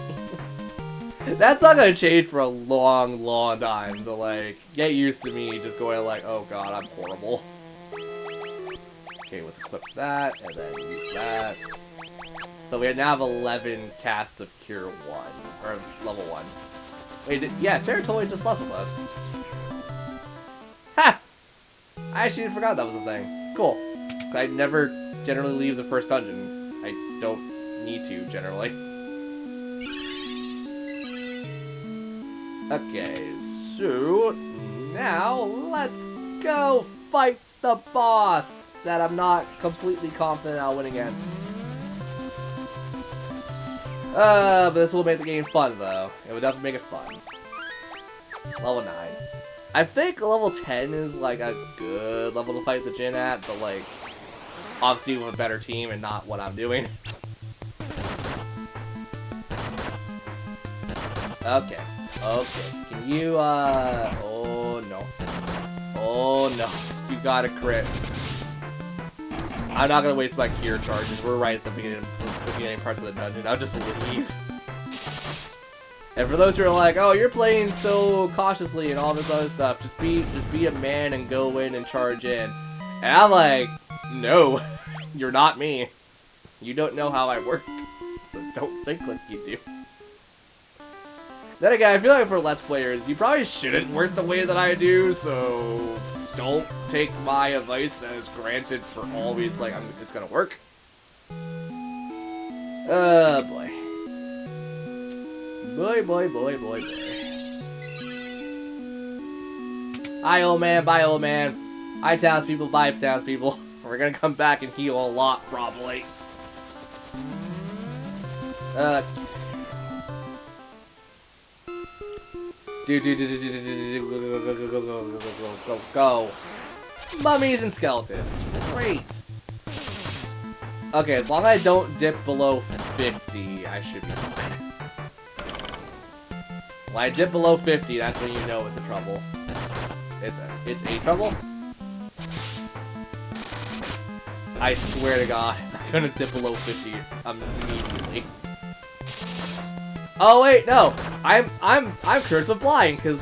That's not gonna change for a long, long time. So, like, get used to me just going like, oh god, I'm horrible. Okay, let's equip that, and then use that. So we now have 11 casts of Cure 1, or level 1. Wait, yeah, Sarah totally just left with us. Ha! I actually forgot that was a thing. Cool. I never generally leave the first dungeon. I don't need to, generally. Okay, so now let's go fight the boss that I'm not completely confident I'll win against. But this will make the game fun, though. It would definitely make it fun. Level 9. I think level 10 is, like, a good level to fight the Djinn at, but, like, obviously with a better team and not what I'm doing. Okay. Okay. Can you, oh, no. Oh, no. You got a crit. I'm not gonna waste my cure charges. We're right at the beginning parts of the dungeon. I'll just leave. And for those who are like, oh, you're playing so cautiously and all this other stuff, just be a man and go in and charge in. And I'm like, no, you're not me. You don't know how I work, so don't think like you do. Then again, I feel like for Let's Players, you probably shouldn't work the way that I do, so don't take my advice as granted for always, like, it's gonna work. Boy. Boy, boy, boy, boy, boy. Hi, old man, bye, old man. Hi, townspeople, bye, townspeople. We're gonna come back and heal a lot, probably. Go. Mummies and skeletons. Great. Okay, as long as I don't dip below 50, I should be fine. When I dip below 50, that's when you know it's a trouble. It's a trouble? I swear to God, I'm gonna dip below 50 immediately. Oh wait, no, I'm cursed with blind because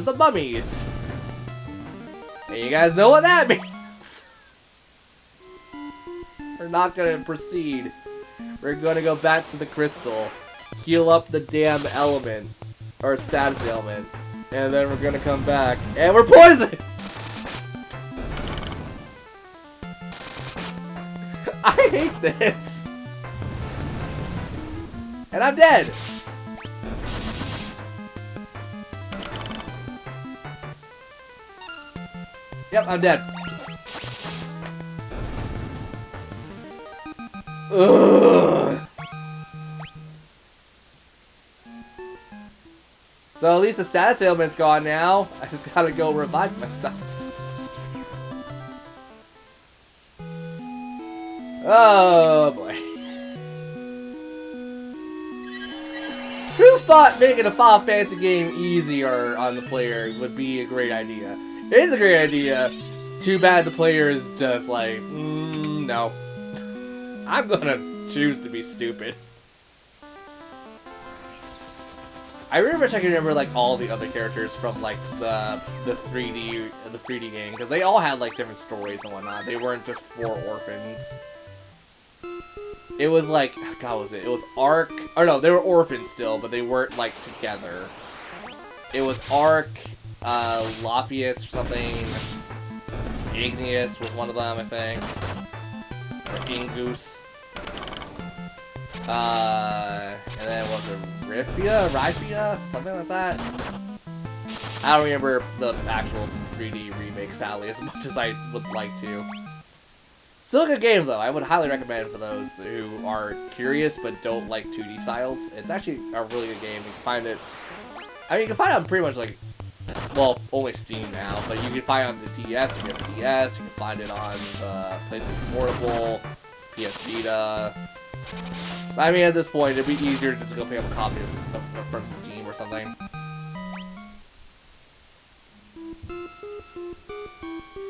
the mummies. And you guys know what that means. We're not gonna proceed. We're gonna go back to the crystal, heal up the damn element or status ailment, and then we're gonna come back and we're poisoned. I hate this. And I'm dead. Yep, I'm dead. Ugh. So at least the status ailment's gone now. I just gotta go revive myself. Oh boy. Who thought making a Final Fantasy game easier on the player would be a great idea? It is a great idea. Too bad the player is just like, no. I'm gonna choose to be stupid. I really wish I could remember like all the other characters from like the 3D game, because they all had like different stories and whatnot. They weren't just 4 orphans. It was like, God, was it? It was Ark. Or no, they were orphans still, but they weren't like together. It was Ark, Lophius or something. Igneous was one of them, I think. Or Ingoose. And then was it Rifia? Something like that. I don't remember the actual 3D remake, sadly, as much as I would like to. Still a good game, though. I would highly recommend for those who are curious but don't like 2D styles. It's actually a really good game. You can find it... I mean, you can find it on pretty much, like... Well, only Steam now, but you can find it on the DS, you can DS, you can find it on PlayStation Portable, PS Vita... I mean, at this point, it'd be easier just to go pick up copies from Steam or something.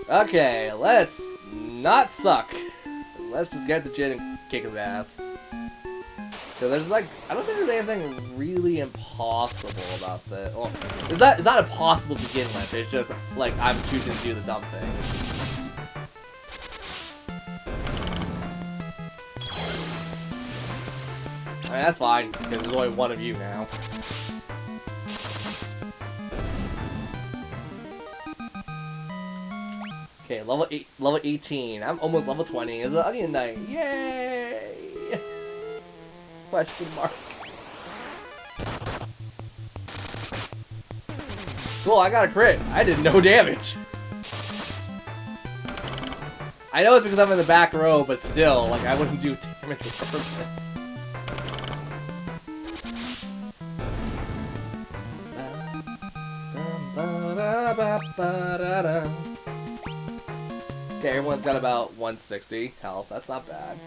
Okay, let's not suck. Let's just get the Jin and kick his ass. Because there's like, I don't think there's anything really impossible about this. Well, it's not impossible to begin with. It's just like I'm choosing to do the dumb thing. I mean, that's fine, because there's only one of you now. Okay, level 18. I'm almost level 20. It's an Onion Knight. Yay! Question mark. Cool, I got a crit. I did no damage. I know it's because I'm in the back row, but still, like, I wouldn't do damage regardless. Okay, everyone's got about 160 health. That's not bad.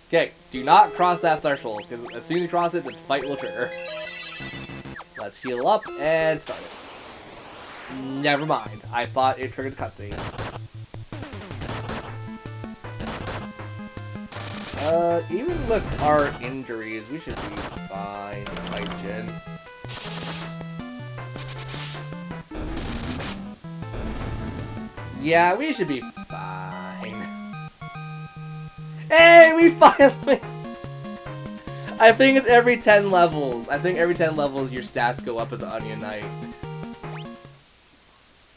Okay, do not cross that threshold, because as soon as you cross it, the fight will trigger. Let's heal up and start it. Never mind. I thought it triggered cutscene. Even with our injuries, we should be fine to fight Jin. Yeah, we should be fine. Hey, we finally... I think it's every 10 levels. I think every 10 levels your stats go up as an Onion Knight.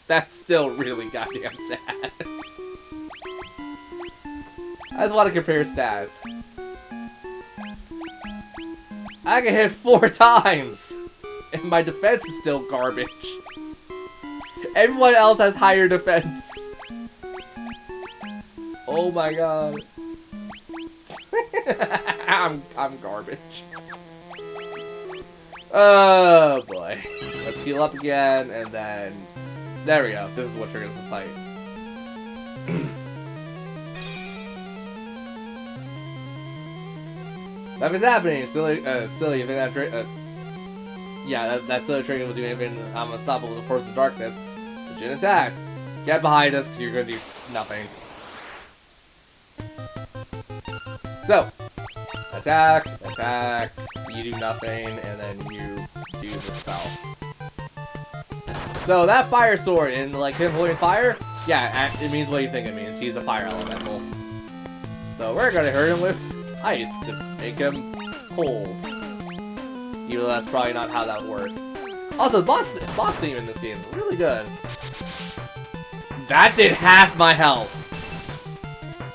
That's still really goddamn sad. I just want to compare stats. I can hit 4 times! And my defense is still garbage. Everyone else has higher defense. Oh my god. I'm garbage. Oh boy. Let's heal up again, and then... There we go. This is what triggers the fight. Nothing's happening. Silly, if it yeah, that silly trigger will do anything. I'm unstoppable with the force of darkness. The Jin attacked. Get behind us, because you're going to do nothing. So, attack, attack, you do nothing, and then you do the spell. So that fire sword, and like him holding fire, yeah, it means what you think it means. He's a fire elemental. So we're gonna hurt him with ice to make him cold. Even though that's probably not how that would work. Also, the boss theme in this game is really good. That did half my health.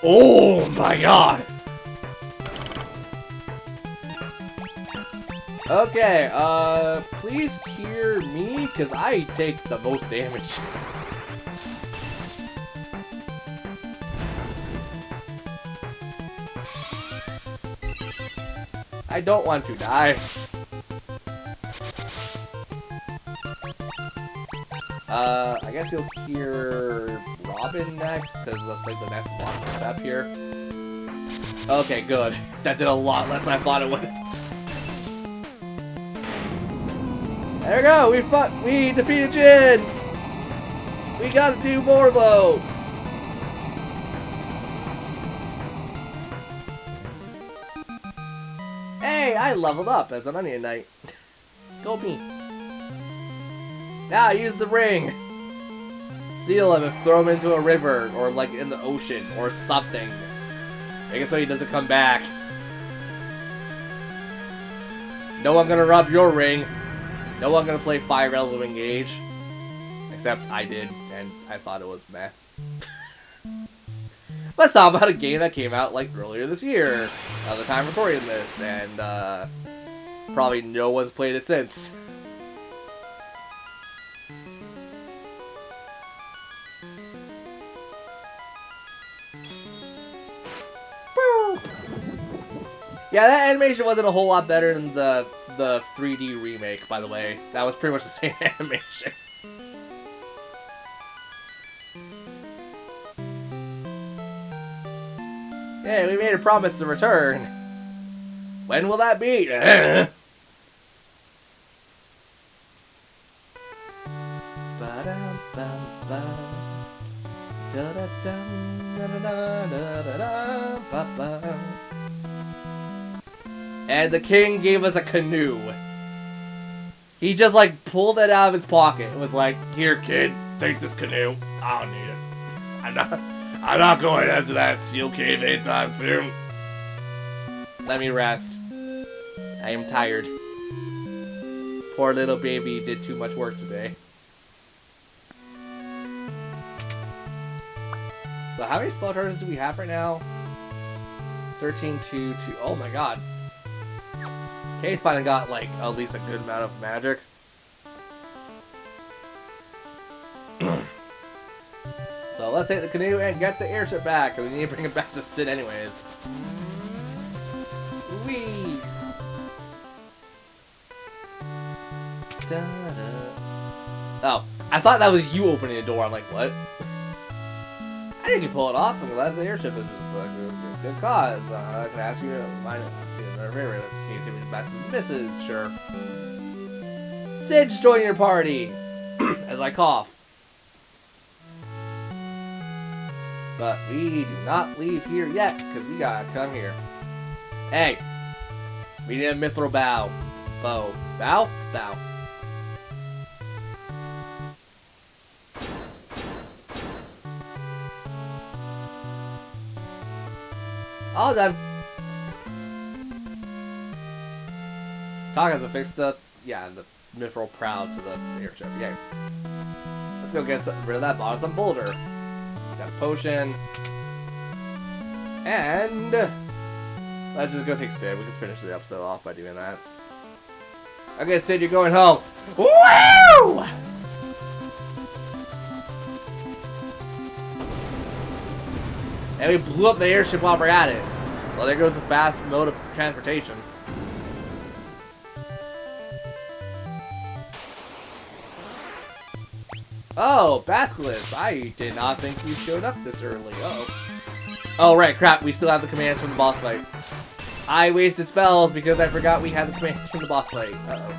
Oh my god. Okay, please cure me, because I take the most damage. I don't want to die. I guess you'll cure Robin next, because that's like the next logical step here. Okay, good. That did a lot less than I thought it would. There we go, we defeated Jin! We gotta do more though! Hey, I leveled up as an Onion Knight. Go me. Now use the ring! Seal him and throw him into a river, or like in the ocean, or something. Make it so he doesn't come back. No one gonna rub your ring. No one gonna play Fire Emblem Engage. Except I did, and I thought it was meh. Let's talk about a game that came out like earlier this year. Another time recording this, and probably no one's played it since. Yeah, that animation wasn't a whole lot better than the 3D remake, by the way. That was pretty much the same animation. Yeah, we made a promise to return. When will that be? ba. Da da da da da da da da ba ba. And the king gave us a canoe. He just like pulled it out of his pocket. It was like, here, kid, take this canoe. I don't need it. I'm not going into that steel cave anytime soon. Let me rest. I am tired. Poor little baby did too much work today. So how many spell charges do we have right now? 13, 2, 2. Oh my god. Kate's finally got like at least a good amount of magic. So let's take the canoe and get the airship back, because we need to bring it back to Sid anyways. Whee! Oh, I thought that was you opening the door. I'm like, what? I think you pull it off. I'm glad the airship is just like a good cause. I can ask you to remind me. Can you take me back to the missus? Sure. Sid's joining your party! As I cough. But we do not leave here yet, because we gotta come here. Hey! We need a mithril bow. Bow. Bow? Bow. All done. Talk has to fix the mithril prow to the airship. Yeah. Let's go get rid of that bothersome boulder. Got a potion. And let's just go take Sid. We can finish the episode off by doing that. Okay, Sid, you're going home. Woo! And we blew up the airship while we're at it. Well, there goes the fast mode of transportation. Oh, Basilisk, I did not think you showed up this early. Uh-oh. Oh, right, crap, we still have the commands from the boss fight. I wasted spells because I forgot we had the commands from the boss fight. Uh-oh.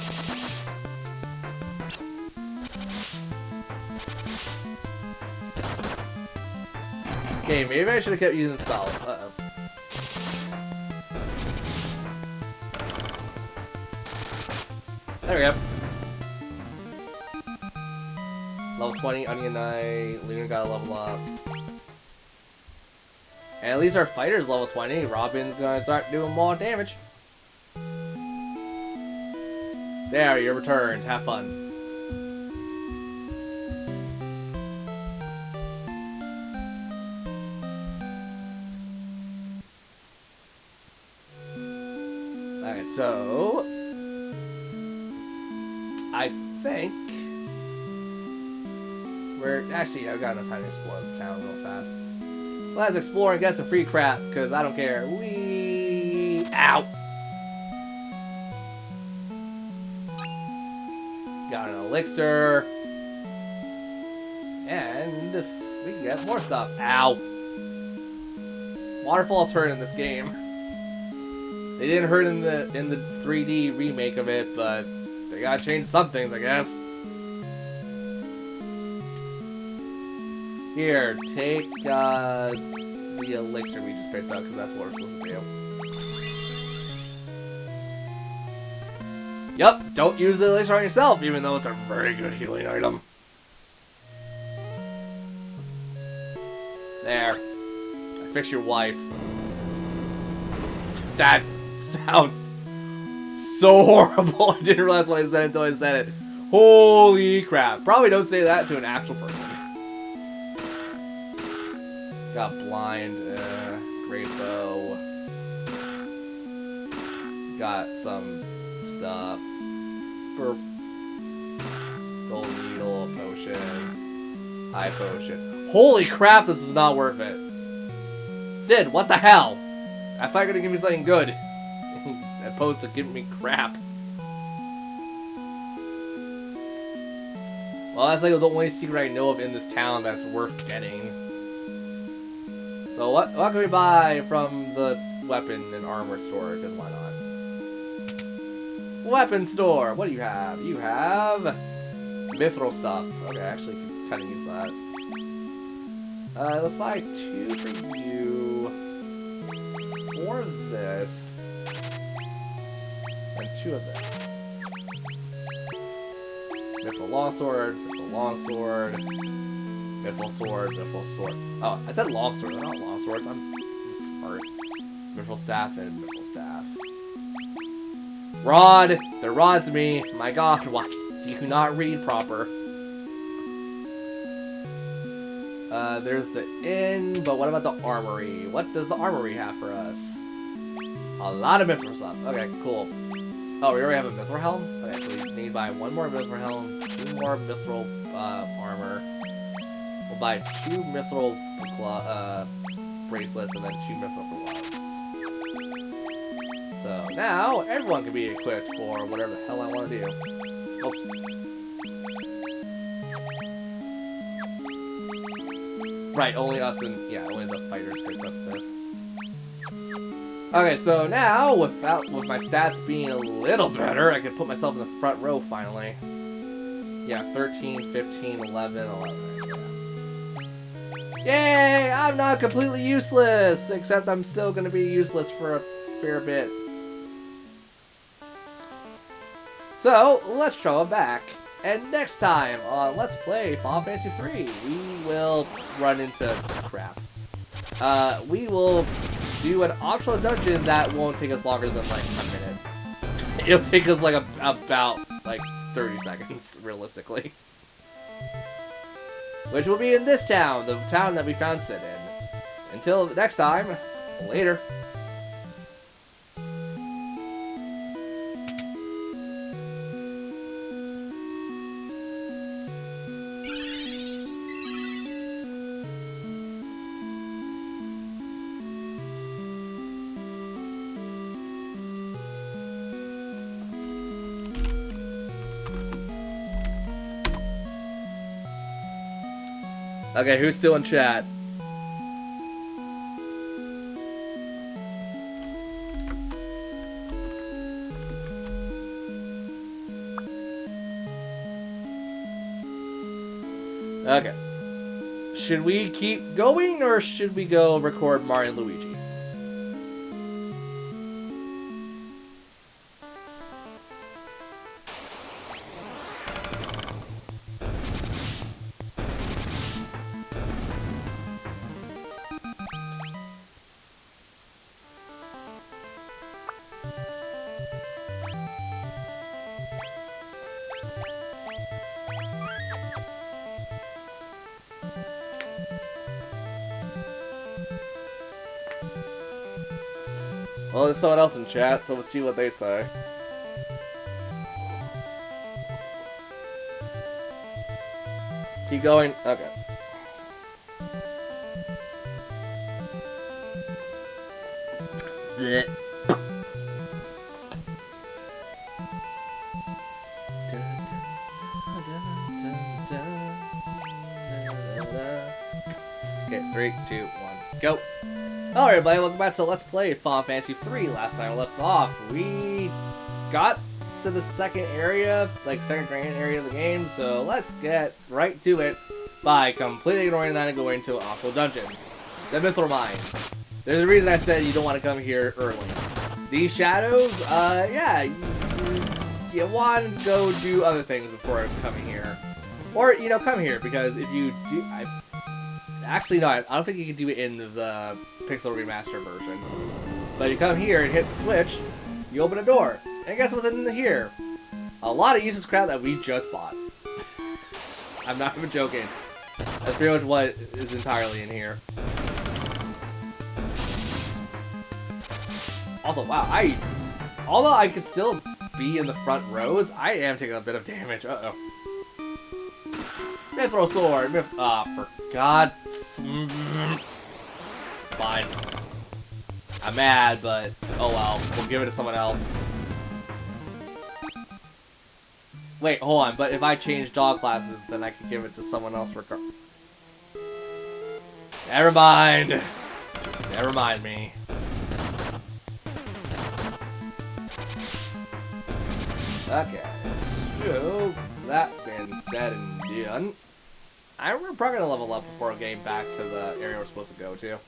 Okay, maybe I should have kept using the spells. Uh-oh. There we go. Level 20, Onion Knight, Luna got a level up. And at least our fighter's level 20. Robin's gonna start doing more damage. There, you're returned. Have fun. Alright, so I think we're actually, I've got enough time to explore the town real fast. Let's explore and get some free crap, because I don't care. Wee! Ow! Got an elixir. And we can get more stuff. Ow! Waterfalls hurt in this game. They didn't hurt in the 3D remake of it, but they gotta change some things, I guess. Here, take the elixir we just picked up, because that's what we're supposed to do. Yup, don't use the elixir on yourself, even though it's a very good healing item. There. I fixed your wife. That sounds so horrible. I didn't realize what I said until I said it. Holy crap. Probably don't say that to an actual person. Got blind, great bow. Got some stuff. Burp. Gold needle, potion. High potion. Holy crap, this is not worth it. Sid, what the hell? I thought you were gonna give me something good. As opposed to giving me crap. Well, that's like the only secret I know of in this town that's worth getting. So what can we buy from the weapon and armor store? Because why not? Weapon store! What do you have? You have mithril stuff. Okay, I actually can kind of use that. Let's buy 2 for you. For this. And 2 of this. Mithril longsword, Mithril longsword, Mithril sword, Mithril sword. Oh, I said longsword, they're not longswords. I'm smart. Mithril staff and Mithril staff. Rod! The rod's me. My god, why do you not read proper? There's the inn, but what about the armory? What does the armory have for us? A lot of Mithril stuff. Okay, cool. Oh, we already have a Mithril helm? Okay, so we need to buy 1 more Mithril helm, 2 more Mithril armor. We'll buy 2 Mithril bracelets and then 2 Mithril gloves. So now everyone can be equipped for whatever the hell I want to do. Oops. Right, only us and yeah, only the fighters can equip this. Okay, so now with my stats being a little better, I can put myself in the front row finally. Yeah, 13, 15, 11, 11. Yeah. Yay! I'm not completely useless, except I'm still gonna be useless for a fair bit. So let's throw it back. And next time on Let's Play Final Fantasy 3, we will run into crap. We will do an optional dungeon that won't take us longer than like a minute. It'll take us like about like 30 seconds, realistically. Which will be in this town, the town that we found Sid in. Until next time, later. Okay, who's still in chat? Okay. Should we keep going or should we go record Mario and Luigi? Well, there's someone else in chat, so let's see what they say. Keep going? Okay. Blech. Okay, 3, 2, 1, go! Alright everybody, welcome back to Let's Play Final Fantasy 3. Last time we left off, we got to the second area, like second grand area of the game, so let's get right to it by completely ignoring that and going to an awful dungeon. The Mithril Mines. There's a reason I said you don't want to come here early. These shadows, yeah, you want to go do other things before coming here. Or, you know, come here, because if you do... Actually, no, I don't think you can do it in the Pixel Remaster version. But you come here and hit the switch, you open a door, and guess what's in here? A lot of useless crap that we just bought. I'm not even joking. That's pretty much what is entirely in here. Also, wow, although I could still be in the front rows, I am taking a bit of damage. Uh-oh. Mithril sword, for God. Fine. I'm mad, but oh well. We'll give it to someone else. Wait, hold on. But if I change dog classes, then I can give it to someone else. Never mind. Just never mind me. Okay. So that being said and done. We're probably gonna level up before getting back to the area we're supposed to go to.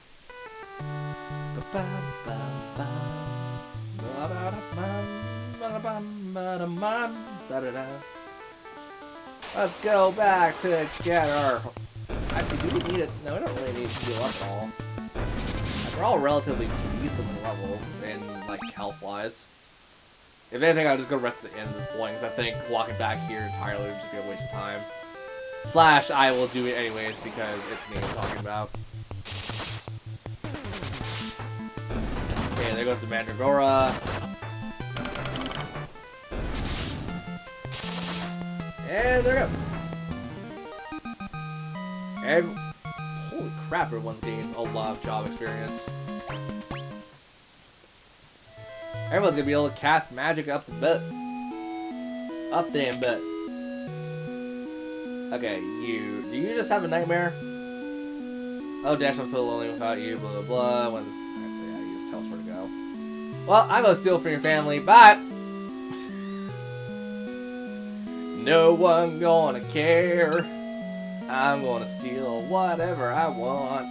Let's go back to get our... Actually, do we need it? No, we don't really need to heal up at all. We're all relatively decently leveled in, like, health-wise. If anything, I'll just go rest at the end of this point, because I think walking back here entirely would just be a waste of time. Slash, I will do it anyways, because it's me I'm talking about. Okay, there goes the Mandragora. And there we go. And holy crap, everyone's getting a lot of job experience. Everyone's gonna be able to cast magic up the butt. Up damn butt. Okay, do you just have a nightmare? Oh, Dash, I'm so lonely without you, blah, blah, blah. When this, so yeah, you just tell us where to go. Well, I'm gonna steal from your family, but no one gonna care. I'm gonna steal whatever I want.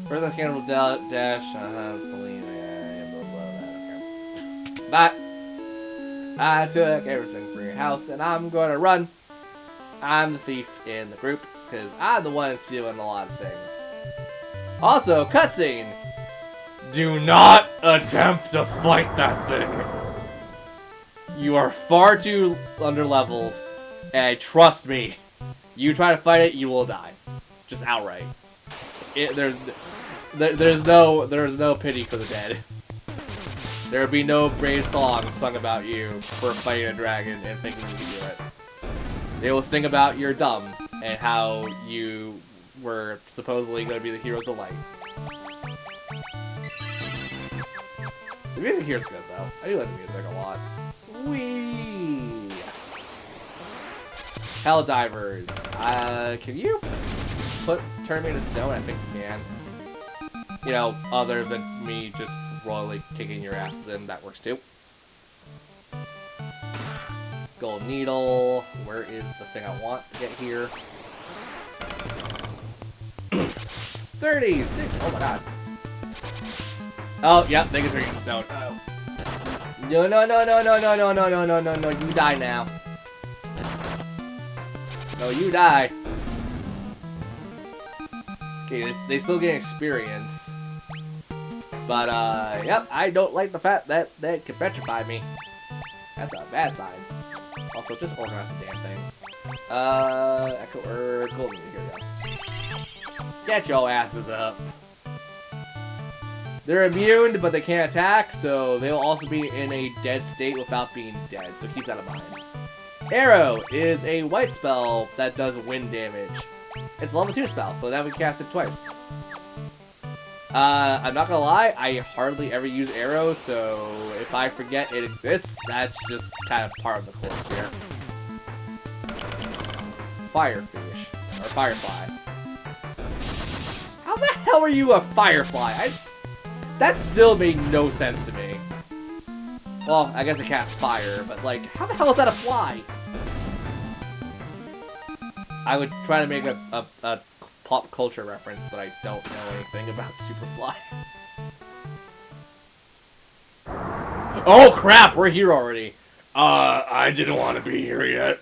First I can Dash, Selena, yeah, blah, blah, blah, but I took everything from your house and I'm gonna run. I'm the thief in the group, because I'm the one stealing a lot of things. Also, cutscene! Do not attempt to fight that thing! You are far too underleveled, and trust me, you try to fight it, you will die. Just outright. There's no pity for the dead. There will be no brave songs sung about you for fighting a dragon and thinking you can do it. They will sing about your dumb and how you were supposedly going to be the heroes of light. The music here is good, though. I do like the music a lot. Whee! Helldivers. Can you turn me into stone? I think you can. You know, other than me just royally kicking your asses in, that works too. Gold needle. Where is the thing I want to get here? 36! Oh my god. Oh, yep, they can turn you into stone. Oh. No, no, no, no, no, no, no, no, no, no, no, no, you die now. No, you die. Okay, they still get experience. But, yep, I don't like the fact that that can petrify me. That's a bad sign. Also, just organize the damn things. Echo Herb, Golden, here we go. Get your asses up. They're immune, but they can't attack, so they'll also be in a dead state without being dead, so keep that in mind. Arrow is a white spell that does wind damage. It's a level 2 spell, so that we cast it twice. I'm not gonna lie, I hardly ever use arrows, so if I forget it exists, that's just kind of part of the course here. Firefish. Or Firefly. How the hell are you a Firefly? That still made no sense to me. Well, I guess it casts fire, but like, how the hell is that a fly? I would try to make a pop culture reference, but I don't know anything about Superfly. Oh crap, we're here already. I didn't want to be here yet.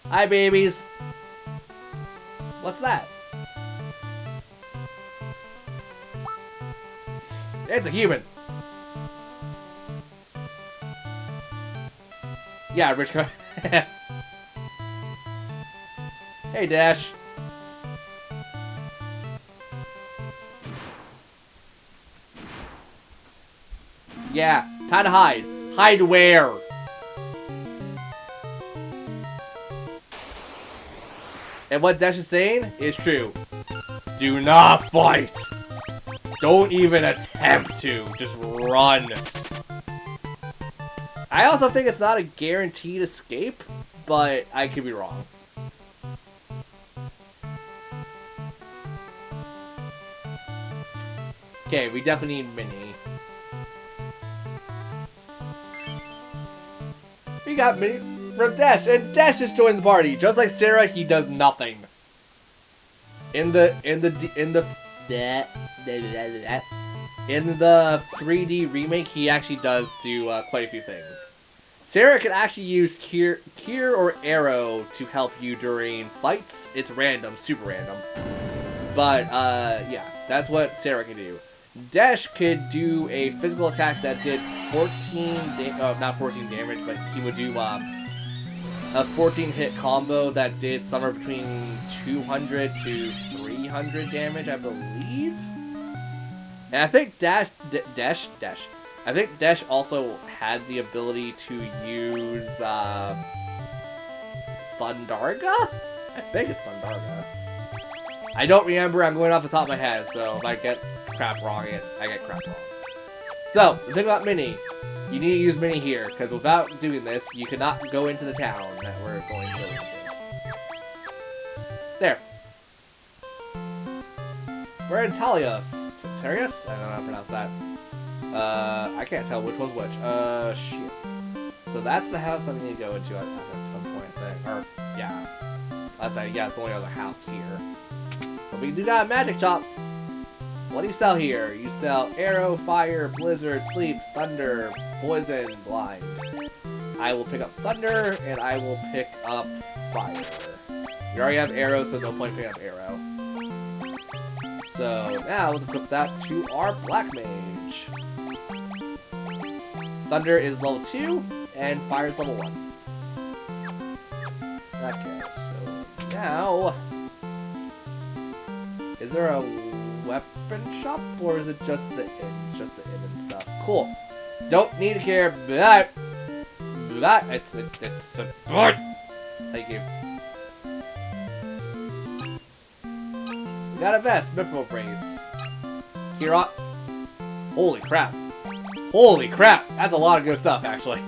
Hi, babies. What's that? It's a human. Yeah, Rich. Hey, Dash. Yeah, time to hide. Hide where? And what Dash is saying is true. Do not fight. Don't even attempt to. Just run. I also think it's not a guaranteed escape, but I could be wrong. Okay, we definitely need Minnie. got Mini from Dash, and Dash just joined the party. Just like Sarah, he does nothing. In the 3D remake, he actually does do quite a few things. Sarah can actually use Cure or Arrow to help you during fights. It's random, super random. But, yeah, that's what Sarah can do. Dash could do a physical attack that did 14 not 14 damage, but he would do a 14-hit combo that did somewhere between 200 to 300 damage, I believe. And I think Dash. I think Dash also had the ability to use Thundarga? I think it's Thundarga. I don't remember, I'm going off the top of my head, so if I get crap wrong, I get crap wrong. So, the thing about Mini, you need to use Mini here, because without doing this, you cannot go into the town that we're going to go into. There. We're in Talios. Tarius? I don't know how to pronounce that. I can't tell which one's which. Shit. So that's the house that we need to go into at some point, I think. Or, yeah. That's it's the only other house here. But we do got a magic shop. What do you sell here? You sell arrow, fire, blizzard, sleep, thunder, poison, blind. I will pick up thunder, and I will pick up fire. You already have arrow, so no point picking up arrow. So now let's equip that to our black mage. Thunder is level 2, and fire is level 1. Okay, so now... Is there a weapon shop, or is it just the inn? Just the inn and stuff. Cool. Don't need to care. But it's Thank you. We got a vest, mithril brace. Kira. Holy crap. Holy crap! That's a lot of good stuff, actually.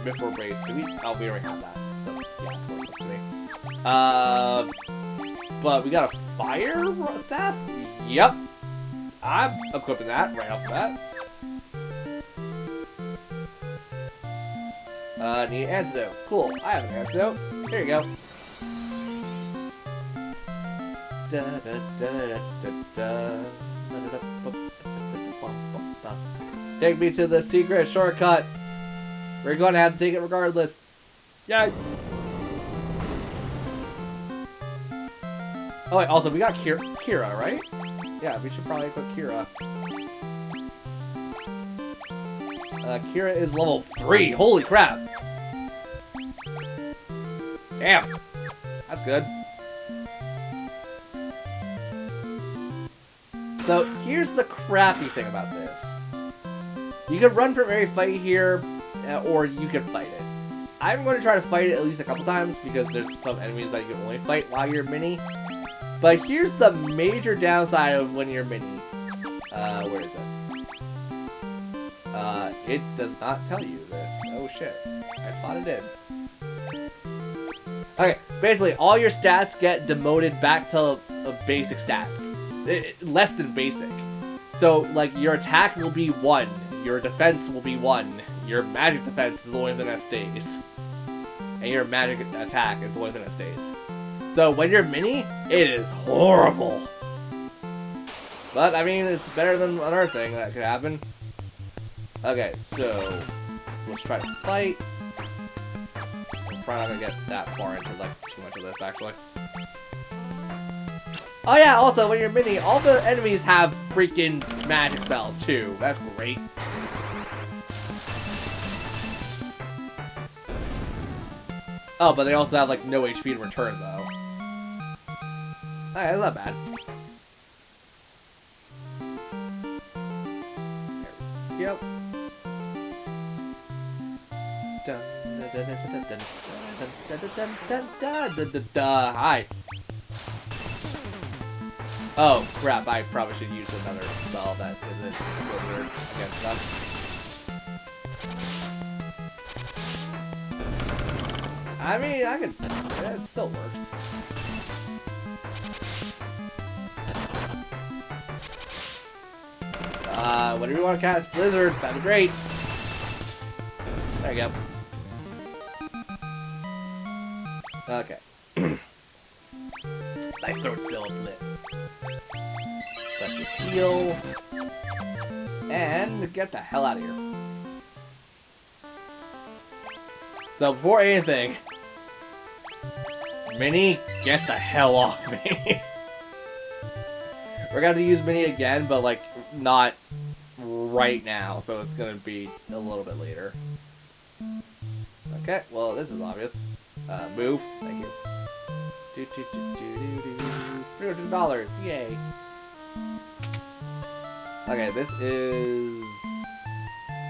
Mithril brace. Do we? Oh, we already have that. So yeah, it's worthless to me. But we got a fire staff? Yep. I'm equipping that right off the bat. Need an antidote. Cool. I have an antidote. Here you go. Take me to the secret shortcut. We're going to have to take it regardless. Yay! Oh wait, also we got Kira, right? Yeah, we should probably equip Kira. Kira is level 3. Holy crap! Damn! That's good. So, here's the crappy thing about this. You can run from every fight here, or you can fight it. I'm going to try to fight it at least a couple times, because there's some enemies that you can only fight while you're mini. But here's the major downside of when you're mini. Where is it? It does not tell you this. Oh shit. I thought it did. Okay, basically, all your stats get demoted back to basic stats. Less than basic. So, like, your attack will be 1. Your defense will be 1. Your magic defense is the only thing that stays. And your magic attack is the only thing that stays. So, when you're mini, it is horrible. But, I mean, it's better than another thing that could happen. Okay, so, let's try to fight. I'm probably not gonna get that far into, like, too much of this, actually. Oh yeah, also, when you're mini, all the enemies have freaking magic spells, too. That's great. Oh, but they also have, like, no HP in return, though. Alright, that's not bad. There we go. Hi. Oh, crap, I probably should use another spell that isn't weird against them. I mean, I could... Yeah, it still works. Whatever you want to cast, Blizzard, that'd be great. There you go. Okay. My throat's still lit. Let's just heal. And get the hell out of here. So before anything, Minnie, get the hell off me. We're gonna have to use Minnie again, but like not right now, so it's gonna be a little bit later. Okay, well this is obvious. Move, thank you. $300, yay. Okay, this is...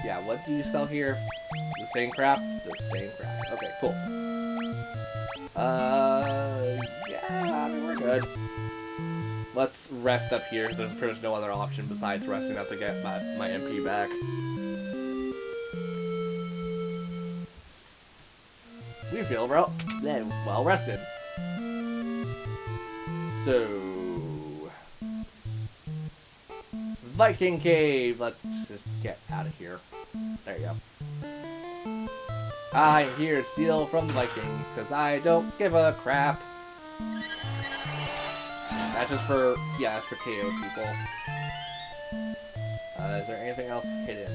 Yeah, what do you sell here? The same crap? The same crap. Okay, cool. Yeah, I mean, we're good. Let's rest up here. There's pretty much no other option besides resting up to get my MP back. We feel well rested. So... Viking Cave! Let's just get out of here. There you go. I'm here to steal from the Vikings, because I don't give a crap. That's just for, yeah, that's for KO people. Is there anything else hidden?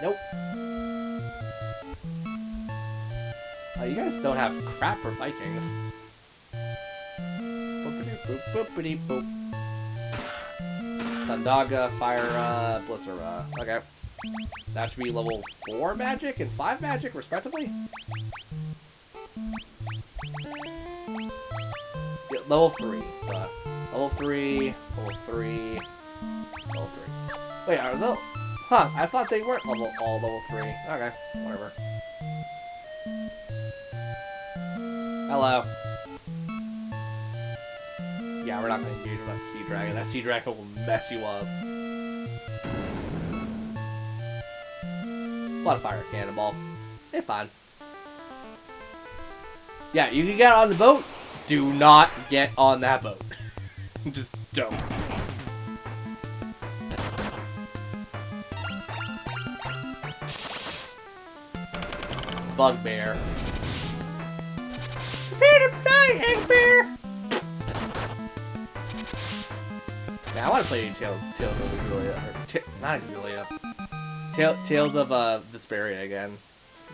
Nope. You guys don't have crap for Vikings. Boopity-boop, boopity-boop. Thundaga, Fire, Blitzer, okay. That should be level 4 magic and 5 magic, respectively? Yeah, level 3. Level 3, level 3, level 3. Wait, are those... Huh, I thought they weren't all level 3. Okay, whatever. Hello. Yeah, we're not going to engage with that Sea Dragon. That Sea Dragon will mess you up. A lot of fire cannonball. It's fine. Yeah, you can get on the boat. Do not get on that boat. Just don't. Bugbear. Prepare to die, Eggbear! Now, I want to play Tales of Exilia, or not Exilia. Tales of Vesperia again.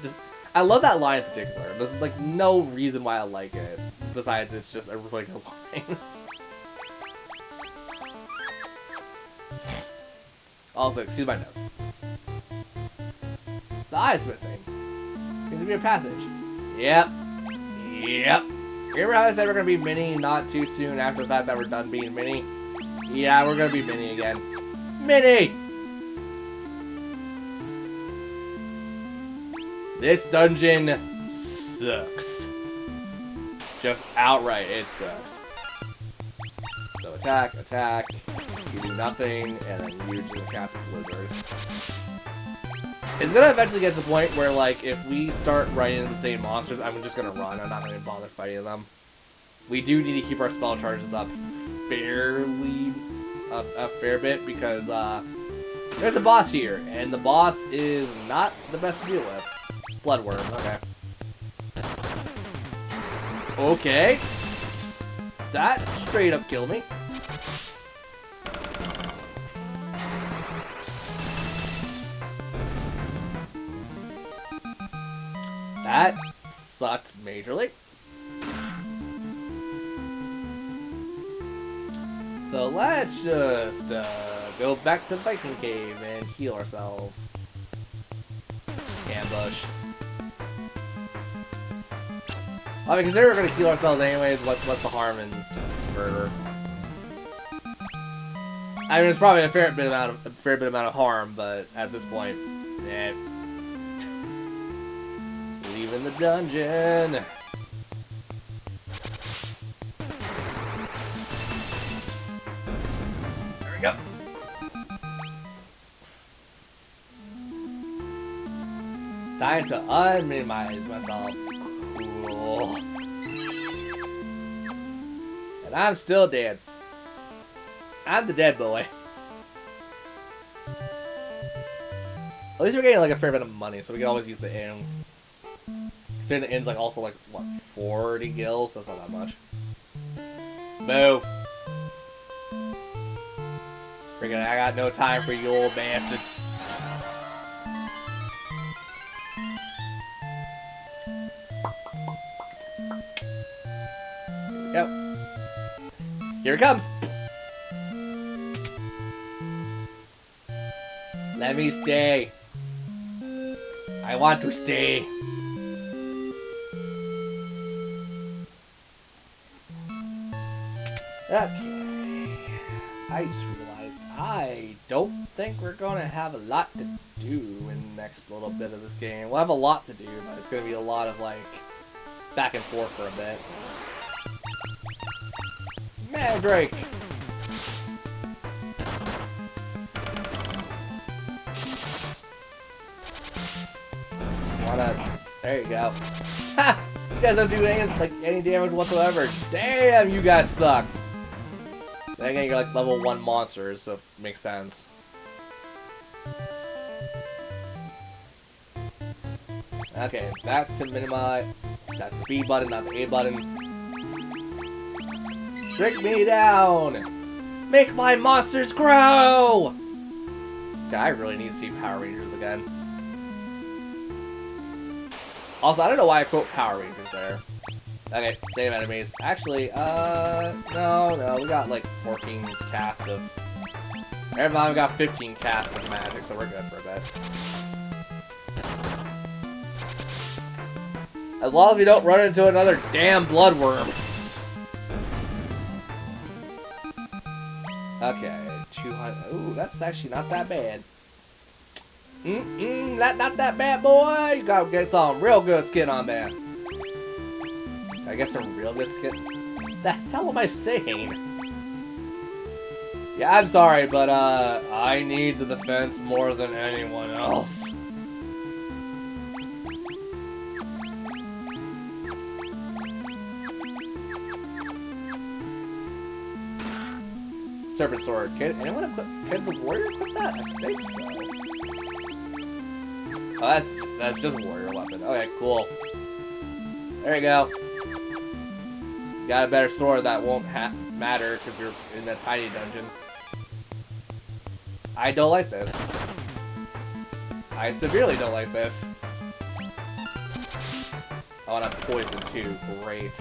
Just, I love that line in particular. There's like no reason why I like it, besides it's just a really good line. Also, excuse my nose. The eye's missing. Seems to be a passage. Yep. Yep. Remember how I said we're gonna be Mini not too soon after the fact that we're done being Mini? Yeah, we're gonna be Mini again. Mini! This dungeon sucks. Just outright, it sucks. So attack, attack, you do nothing, and then you just cast Blizzard. It's gonna eventually get to the point where, like, if we start running into the same monsters, I'm just gonna run. I'm not gonna bother fighting them. We do need to keep our spell charges up fairly, a fair bit, because, there's a boss here, and the boss is not the best to deal with. Bloodworm, okay. Okay. That straight up killed me. That sucked majorly. So let's just go back to Viking Cave and heal ourselves. Ambush. I mean, consider we're gonna heal ourselves anyways. What's the harm in just murder? I mean, it's probably a fair bit amount of harm, but at this point, eh. Leaving the dungeon. There we go. Time to unminimize myself. Cool. And I'm still dead. I'm the dead boy. At least we're getting like a fair bit of money, so we can always use the inn. Considering the inn's like also like what 40 gills, that's not that much. Move. Freaking, I got no time for you old bastards. Here we go. Here it comes. Let me stay. I want to stay. Okay. I just realized I don't think we're going to have a lot to do in the next little bit of this game. We'll have a lot to do, but it's going to be a lot of, like, back and forth for a bit. Mandrake! There you go. Ha! You guys don't do any damage whatsoever. Damn, you guys suck. Then again, you're like level 1 monsters, so it makes sense. Okay, back to minimize. That's the B button, not the A button. Shrink me down! Make my monsters grow! Okay, I really need to see Power Rangers again. Also, I don't know why I quote Power Rangers there. Okay, save enemies. Actually, no, we got like 14 cast of... Never mind, we got 15 cast of magic, so we're good for a bit. As long as we don't run into another damn bloodworm. Okay, 200... Ooh, that's actually not that bad. Not that bad, boy! You gotta get some real good skin on that. I guess some real good skin? What the hell am I saying? Yeah, I'm sorry, but, I need the defense more than anyone else. Serpent Sword. Can anyone equip... Can the warrior equip that? I think so. Oh, that's just a warrior weapon. Okay, cool. There you go. Got a better sword that won't matter because you're in a tiny dungeon. I don't like this. I severely don't like this. I want to poison too. Great.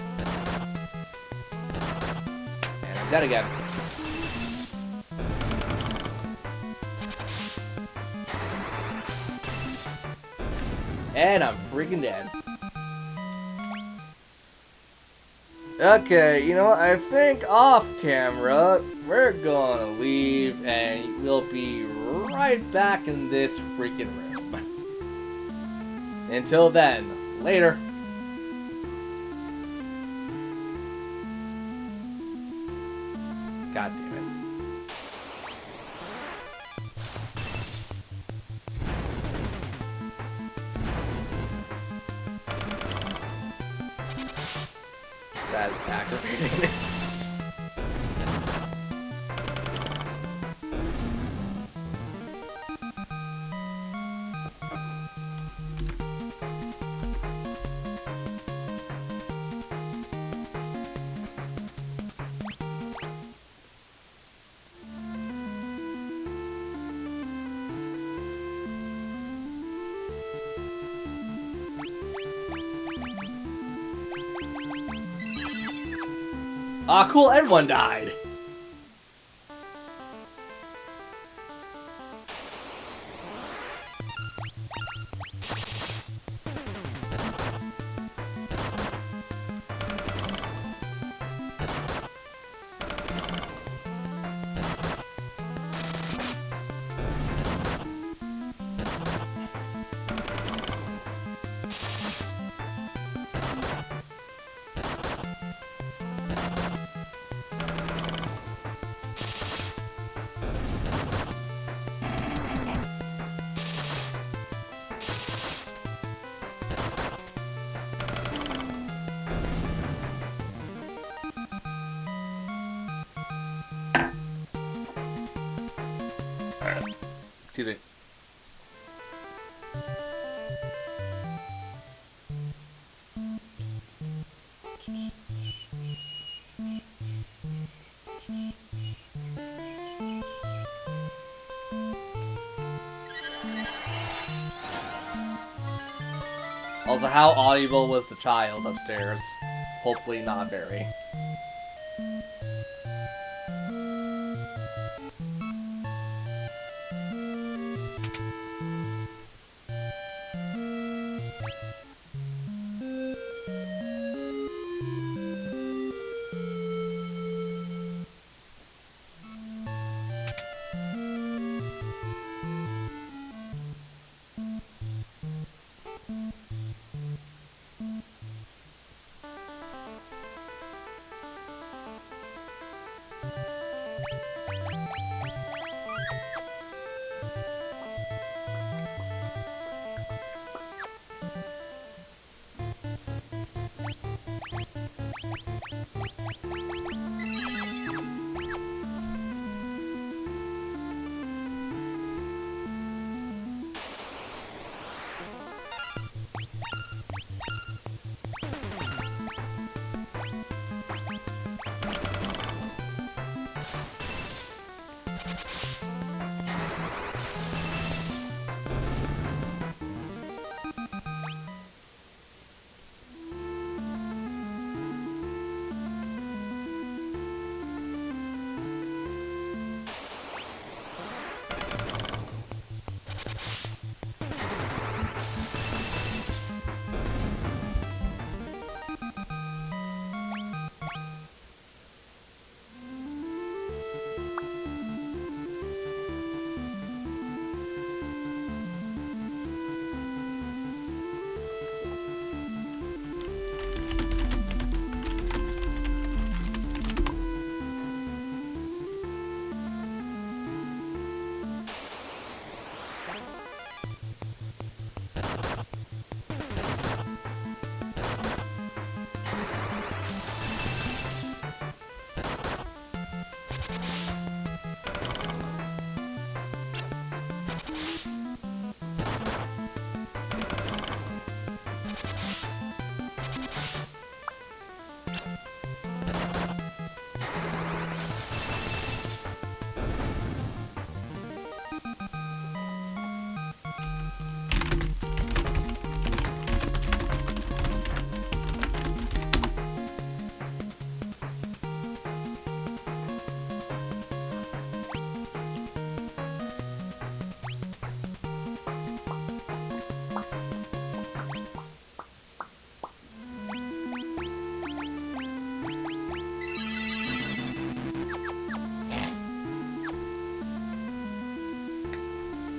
And I'm dead again. And I'm freaking dead. Okay, you know what? I think off camera, we're gonna leave and we'll be right back in this freaking room. Until then, later. God damn it. That is aggravating. Ah, cool, everyone died. Excuse me. Also, how audible was the child upstairs? Hopefully not very.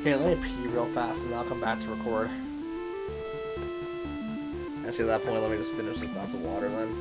Okay, let me pee real fast and then I'll come back to record. Actually, at that point, let me just finish the glass of water then.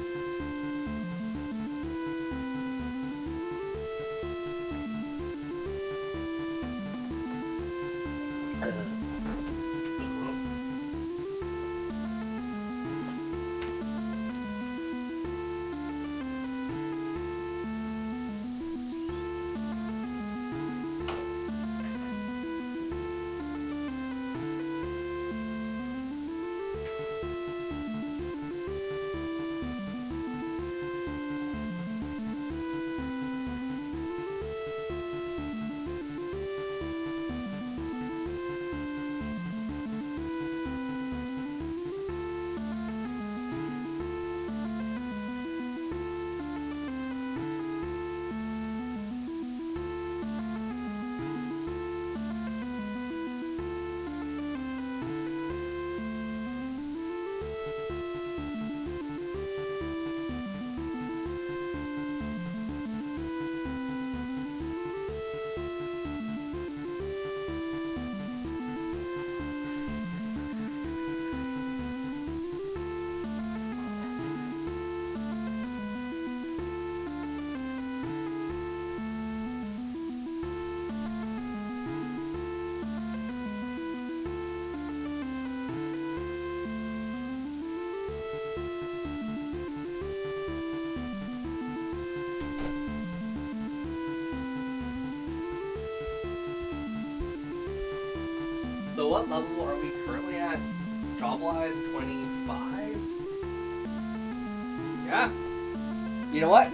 So what level are we currently at? Job-wise, 25? Yeah. You know what?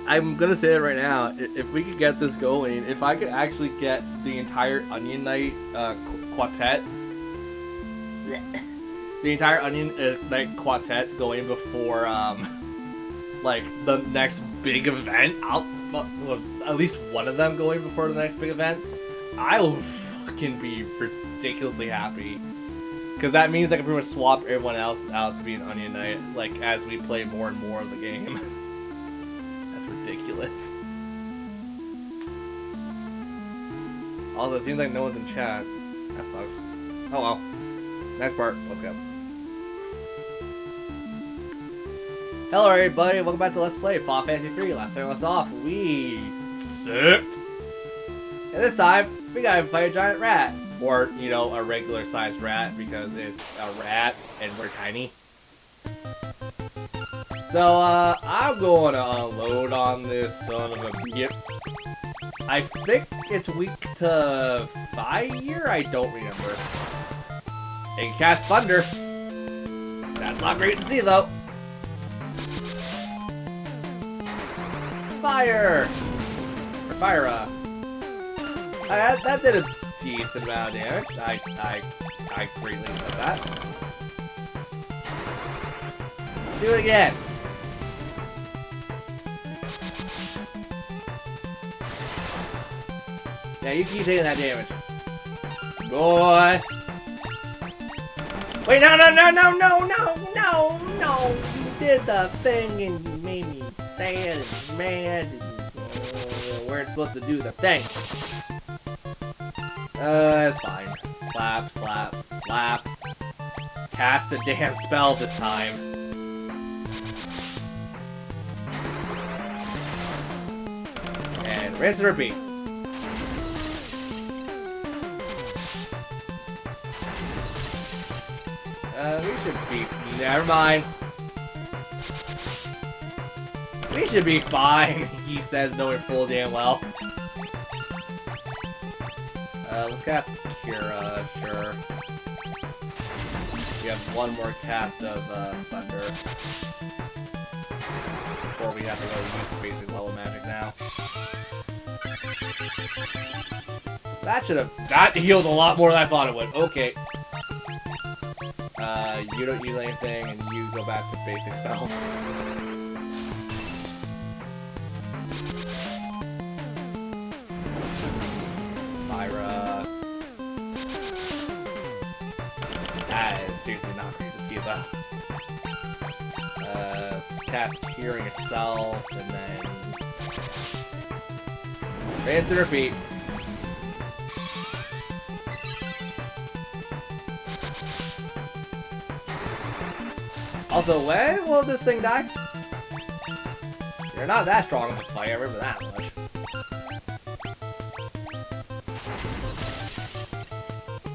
I'm gonna say it right now. If we could get this going, if I could actually get the entire Onion Knight quartet the entire Onion like quartet going before like the next big event. Well, at least one of them going before the next big event. I will fucking be ridiculously happy. Because that means I can pretty much swap everyone else out to be an Onion Knight, like, as we play more and more of the game. That's ridiculous. Also, it seems like no one's in chat. That sucks. Oh well. Next part. Let's go. Hello everybody, welcome back to Let's Play Final Fantasy 3. Last time we left off, we sucked. And this time, we gotta fight a giant rat. Or, you know, a regular sized rat, because it's a rat and we're tiny. So, I'm going to unload on this son of a bitch. I think it's weak to fire? I don't remember. It can cast thunder. That's not great to see, though. Fire! Or fire, that did a decent amount of damage. I greatly enjoyed that. Do it again. Yeah, you keep taking that damage. Boy. Wait, no! You did the thing and you made me sad and mad and we weren't supposed to do the thing. It's fine. Slap, slap, slap. Cast a damn spell this time. And rinse and repeat. We should be... Never mind. We should be fine, he says, knowing full damn well. Let's cast Kira, sure. We have one more cast of Thunder. Before we have to go use the basic level magic now. That healed a lot more than I thought it would. Okay. You don't use anything, and you go back to basic spells. Myra. That is seriously not great to see, though. Let's cast Curing Yourself, and then... rinse and repeat. Also, when will this thing die? You're not that strong in the fight, I remember that much.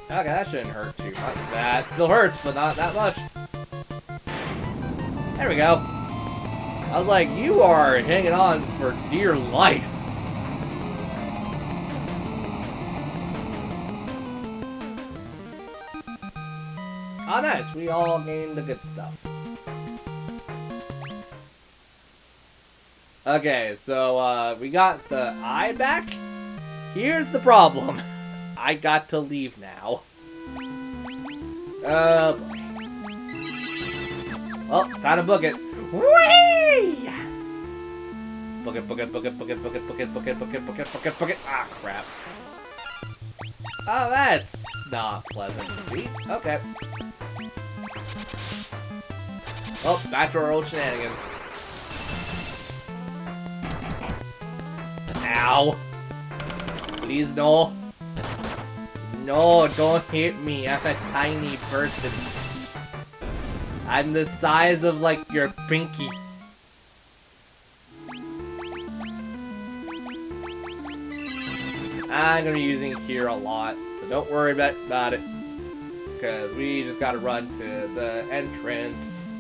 Okay, that shouldn't hurt too much. That still hurts, but not that much. There we go. I was like, you are hanging on for dear life. Oh, nice. We all gained the good stuff. Okay, so, we got the eye back. Here's the problem. I got to leave now. Oh, boy. Well, time to book it. Whee! Book it, book it, book it, book it, book it, book it, book it, book it, book it, book it, book it. Ah, crap. Oh, that's not pleasant to see. Okay. Well, back to our old shenanigans. Ow. Please, no. No, don't hit me. I'm a tiny person. I'm the size of, like, your pinky. I'm gonna be using here a lot, so don't worry about it. Because we just gotta run to the entrance.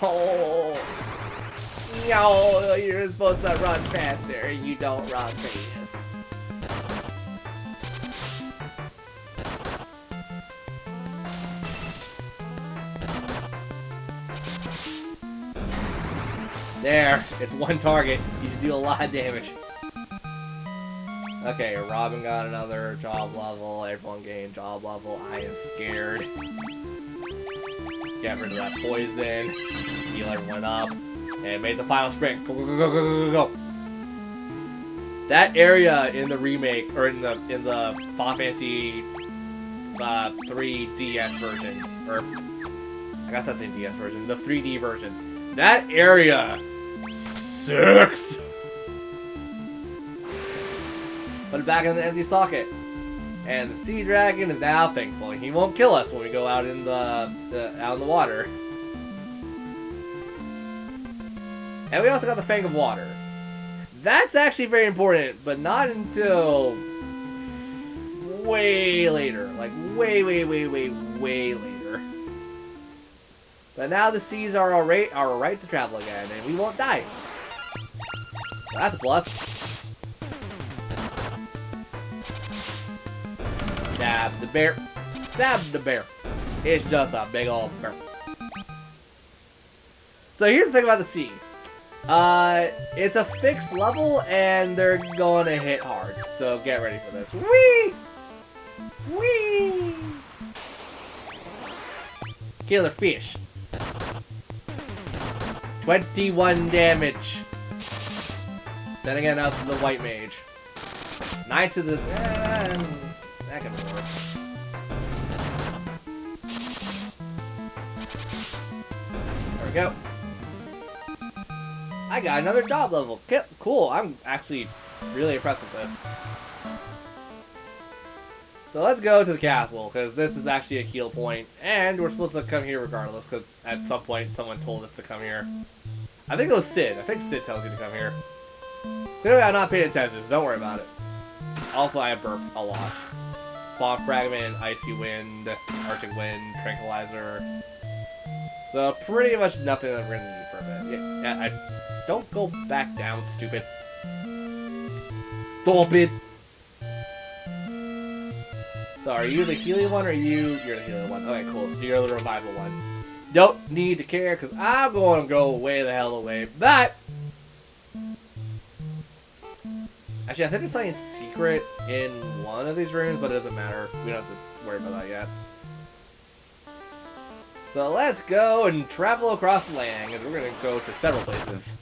No! No, you're supposed to run faster. You don't run fast. There, it's one target. You should do a lot of damage. Okay, Robin got another job level. Everyone gained job level. I am scared. Get rid of that poison. Heal everyone up. And made the final sprint. Go, go, go, go, go, go, go. That area in the remake, or in the Final Fantasy 3DS version, or I guess that's the DS version, the 3D version. That area sucks. Put it back in the empty socket. And the sea dragon is now thankful. He won't kill us when we go out in out in the water. And we also got the Fang of Water. That's actually very important, but not until way later. Like way later. But now the seas are alright to travel again, and we won't die. So that's a plus. Stab the bear. Stab the bear. It's just a big old bear. So here's the thing about the sea. It's a fixed level, and they're going to hit hard. So get ready for this. Whee! Whee! Killer fish. 21 damage. Then again, that's the white mage. 9 to the... that can work. There we go. I got another job level. Cool. I'm actually really impressed with this. So let's go to the castle, because this is actually a heal point, and we're supposed to come here regardless, because at some point someone told us to come here. I think it was Sid. I think Sid tells you to come here. Clearly I'm not paying attention, so don't worry about it. Also, I burp a lot. Fog Fragment, Icy Wind, Arctic Wind, Tranquilizer. So pretty much nothing that we're going to need for a bit. Yeah, don't go back down, stupid. Stop it! So are you the healing one, or you're the healing one? Okay, cool. So you're the revival one. Don't need to care, because I'm going to go way the hell away. But actually, I think there's something secret in one of these rooms, but it doesn't matter. We don't have to worry about that yet. So let's go and travel across the land, because we're going to go to several places.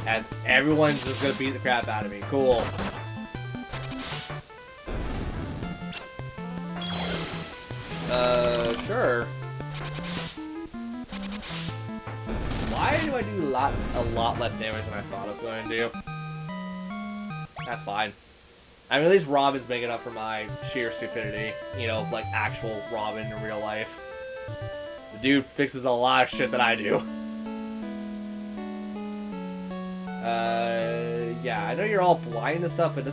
As everyone's just going to beat the crap out of me. Cool. Sure. Why do I do a lot less damage than I thought I was going to do? That's fine. I mean, at least Robin's making up for my sheer stupidity. You know, like actual Robin in real life. The dude fixes a lot of shit that I do. Yeah, I know you're all blind and stuff, but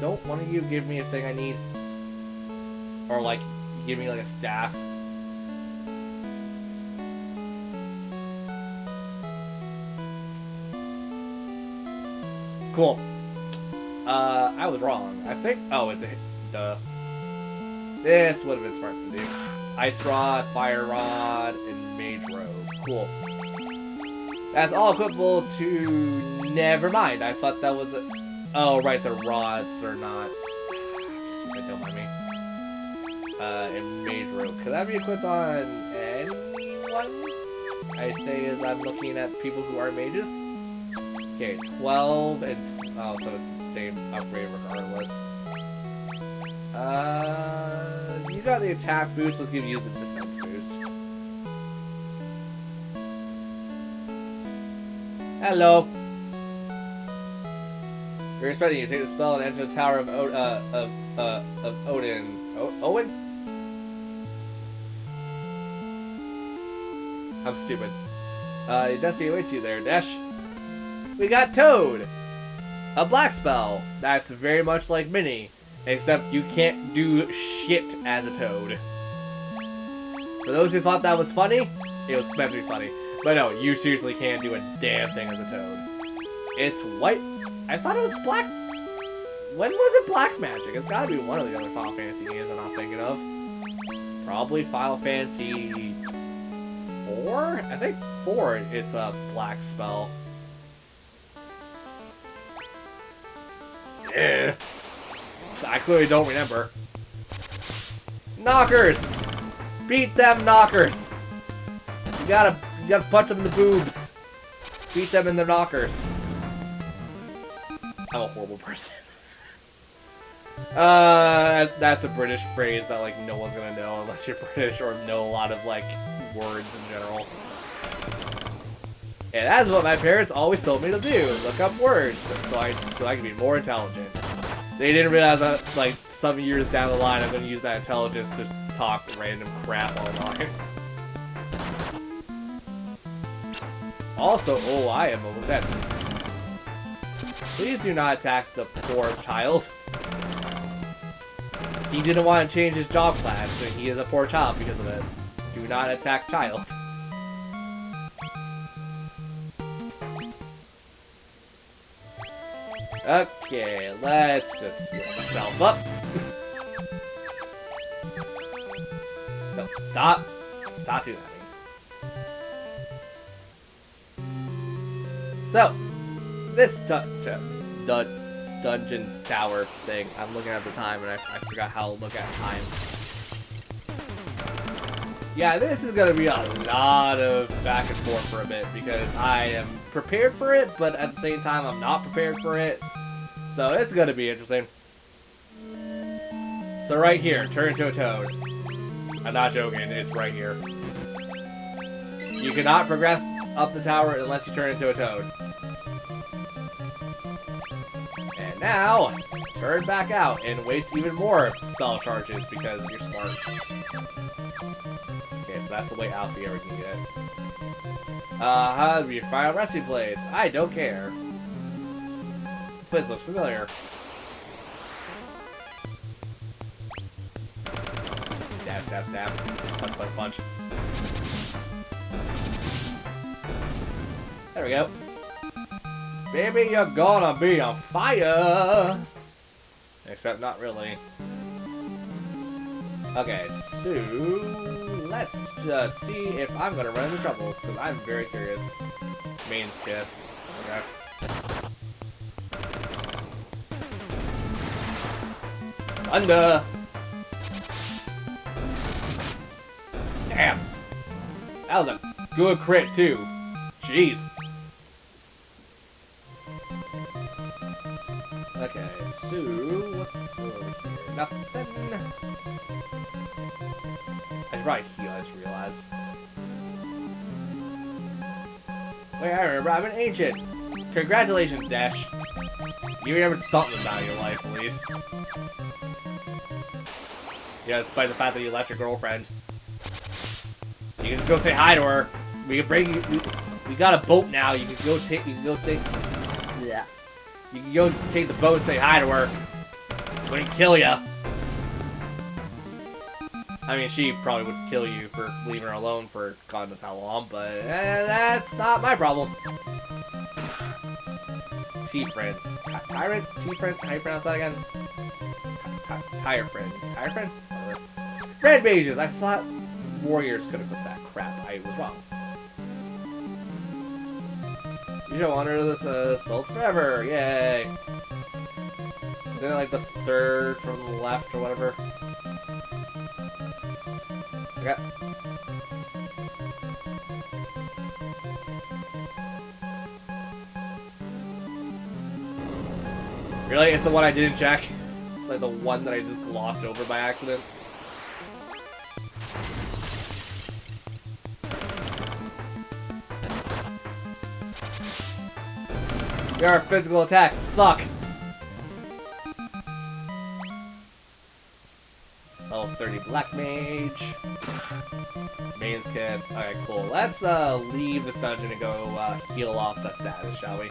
don't one of you give me a thing I need? Or, like, give me, like, a staff? Cool. I was wrong. I think... Oh, it's a... Duh. This would have been smart to do. Ice Rod, Fire Rod, and Mage Robe. Cool. That's all equipable to... Never mind. I thought that was a... Oh, right, the rods are not... Stupid, don't mind me. And Mage Robe. Could that be equipped on anyone? I say as I'm looking at people who are mages. Okay, 12 and... Oh, so it's the same upgrade regardless. You got the attack boost. Let's give you the defense boost. Hello. You're expecting you to take the spell and enter the Tower of Odin. Owen? I'm stupid. Your destiny awaits you there, Dash. We got Toad! A black spell that's very much like Minnie, except you can't do shit as a Toad. For those who thought that was funny, it was meant to be funny. But no, you seriously can't do a damn thing as a Toad. It's white. I thought it was black. When was it Black Magic? It's gotta be one of the other Final Fantasy games I'm not thinking of. Probably Final Fantasy 4? I think 4 it's a black spell. I clearly don't remember. Knockers! Beat them knockers! You gotta punch them in the boobs. Beat them in their knockers. I'm a horrible person. That's a British phrase that like no one's gonna know unless you're British or know a lot of like words in general. And that's what my parents always told me to do: look up words so I can be more intelligent. They didn't realize that like some years down the line I'm gonna use that intelligence to talk random crap online. Also, oh, I am almost dead. Please do not attack the poor child. He didn't want to change his job class, so he is a poor child because of it. Do not attack child. Okay, let's just heal myself up. No, stop. Stop doing that. So, this dungeon tower thing, I'm looking at the time and I forgot how to look at time. Yeah, this is going to be a lot of back and forth for a bit because I am prepared for it, but at the same time I'm not prepared for it. So it's going to be interesting. So right here, turn into a toad. I'm not joking, it's right here. You cannot progress up the tower unless you turn into a toad. And now, turn back out and waste even more spell charges because you're smart. Okay, so that's the way out if you ever can get it. How do you find a resting place? I don't care. This place looks familiar. Stab, stab, stab. Punch, punch, punch. There we go. Baby, you're gonna be on fire! Except not really. Okay, so let's just see if I'm gonna run into troubles, because I'm very curious. Main's kiss. Okay. Thunder! Damn! That was a good crit, too. Jeez. Okay, so what's over here? Nothing. I should probably heal, I just realized. Wait, I remember, I'm an ancient. Congratulations, Dash. You remembered something about your life, at least. Yeah, despite the fact that you left your girlfriend. You can just go say hi to her. We can bring you. We got a boat now. You can go take. You can go say. Yeah. You can go take the boat and say hi to her. Wouldn't kill ya. I mean, she probably would kill you for leaving her alone for God knows how long, but that's not my problem. T-Friend. Tyrant? T-Friend? How do you pronounce that again? Tire Friend. Tire Friend? Red Mages! I thought warriors could have put that crap. I was wrong. You shall honor this assault forever. Yay. Isn't it like the third from the left or whatever? Okay. Really? It's the one I didn't check? It's like the one that I just glossed over by accident? Your physical attacks suck! Level 30 Black Mage. Main's Kiss. Alright, cool. Let's leave this dungeon and go heal off the status, shall we?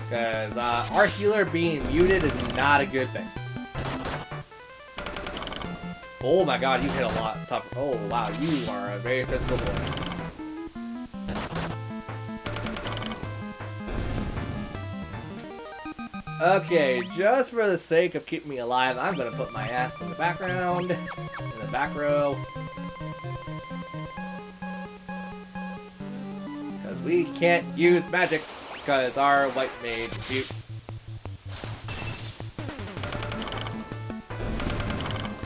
Because our healer being muted is not a good thing. Oh my god, you hit a lot tougher. Oh wow, you are a very physical boy. Okay, just for the sake of keeping me alive, I'm gonna put my ass in the background, in the back row. Because We can't use magic because our white mage mute.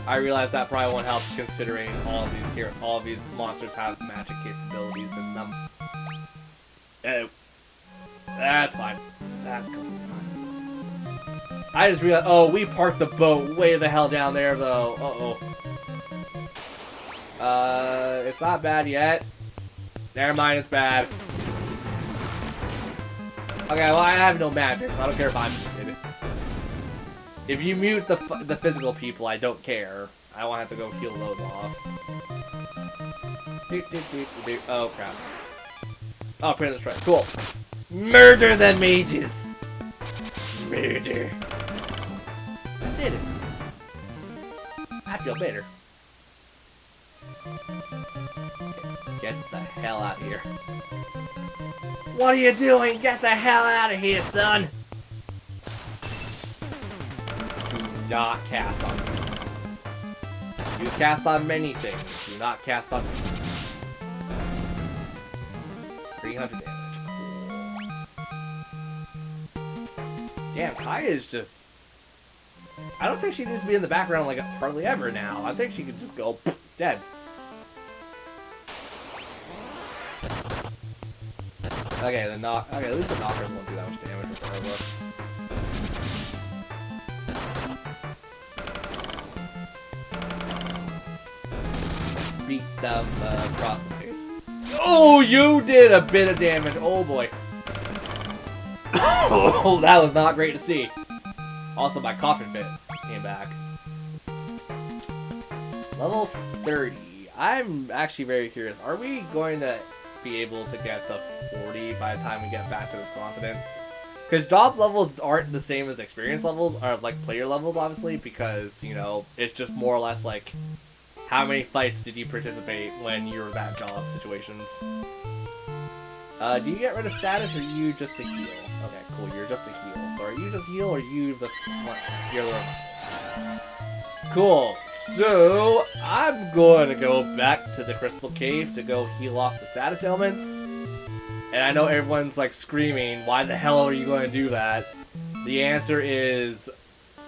I realize that probably won't help considering all of these monsters have magic capabilities in them. Oh, that's fine. That's completely fine. I just realized. Oh, we parked the boat way the hell down there, though. It's not bad yet. Never mind, it's bad. Okay, well, I have no magic, so I don't care if I'm muted. If you mute the physical people, I don't care. I won't have to go heal those off. Oh, crap. Oh, Prisoner Strike. Cool. Murder the mages! Murder. I did it. I feel better. Get the hell out of here. What are you doing? Get the hell out of here, son! Do not cast on me. You cast on many things. Do not cast on me. 300 damage. Damn, Kai is just... I don't think she needs to be in the background like hardly ever now. I think she could just go dead. Okay, okay, at least the knockers won't do that much damage regardless. Beat them across the face. Oh, you did a bit of damage. Oh boy. Oh, that was not great to see. Also, my coffin fit came back. Level 30. I'm actually very curious. Are we going to be able to get to 40 by the time we get back to this continent? Because job levels aren't the same as experience levels, or like player levels, obviously, because, you know, it's just more or less like how many fights did you participate when you were that job situations. Do you get rid of status, or are you just a heal? Okay, cool, you're just a heal. So are you just heal, or are you the... You're the... Cool. So, I'm going to go back to the Crystal Cave to go heal off the status ailments. And I know everyone's like screaming, why the hell are you going to do that? The answer is,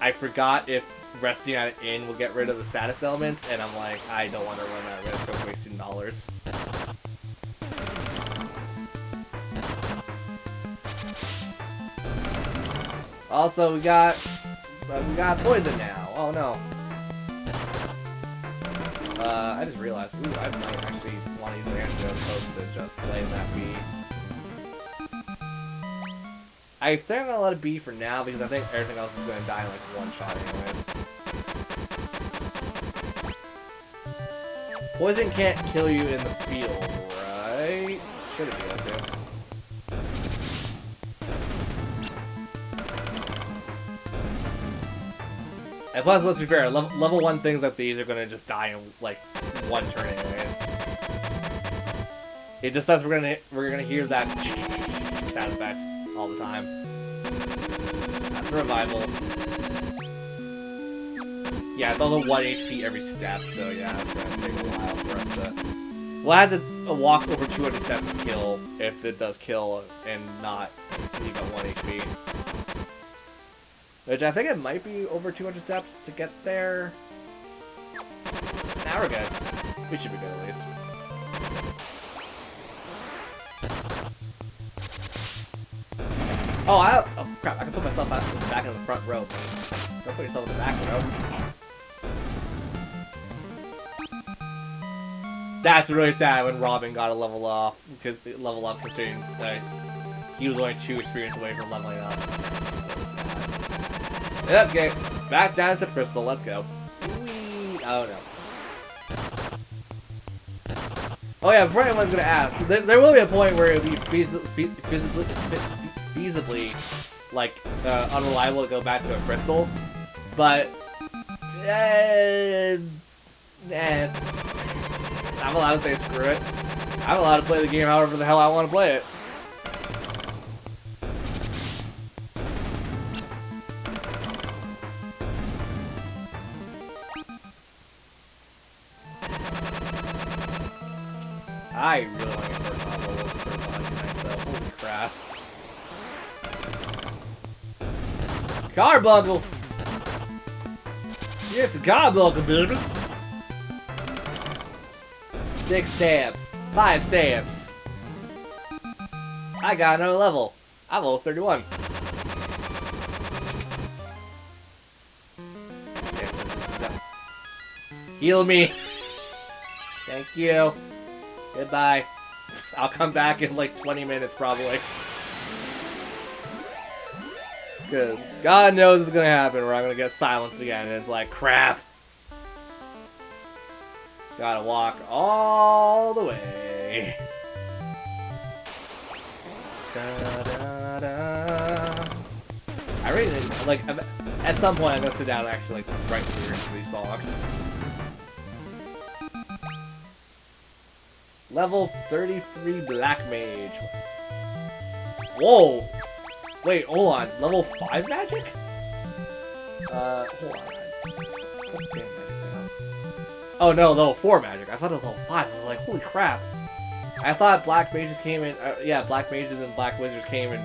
I forgot if resting at an inn will get rid of the status elements, and I'm like, I don't want to run that risk of wasting $. Also, we got poison now. Oh no. I just realized, ooh, I might actually want to use an antidote opposed to just letting that be. I think I'm gonna let it be for now because I think everything else is going to die in like one shot anyways. Poison can't kill you in the field, right? Should it be able to? And plus, let's be fair, level 1 things like these are gonna just die in like one turn anyways. It just says we're gonna hear that sound effect all the time. That's revival. Yeah, it's also 1 HP every step, so yeah, it's gonna take a while for us to... We'll have to walk over 200 steps to kill, if it does kill, and not just leave at 1 HP. Which I think it might be over 200 steps to get there. Now we're good. We should be good at least. Oh, oh crap, I can put myself back in the front row. Don't put yourself in the back row. That's really sad when Robin got a level up considering that he was only 2 experience away from leveling up. That's so sad. Yep, okay. Back down to Crystal, let's go. Whee! Oh no. Oh yeah, before anyone's gonna ask, there will be a point where it will be feasibly like, unreliable to go back to a Crystal, but, I'm allowed to say screw it. I'm allowed to play the game however the hell I want to play it. I really want to get first novel for Holy crap. Carbuncle! Yeah, it's a carbuncle, baby! 6 stamps. 5 stamps. I got another level. I'm level 31. Heal me. Thank you. Goodbye. I'll come back in like 20 minutes probably. Because God knows it's going to happen where I'm going to get silenced again. And it's like, crap. Gotta walk all the way. Da, da, da. I really, like, at some point I'm going to sit down and actually, like, write lyrics to these songs. Level 33 Black Mage. Whoa! Wait, hold on. Level 5 magic? Hold on. Oh no, level 4 magic. I thought it was level 5. I was like, holy crap. I thought black mages came in, yeah, black mages and black wizards came in,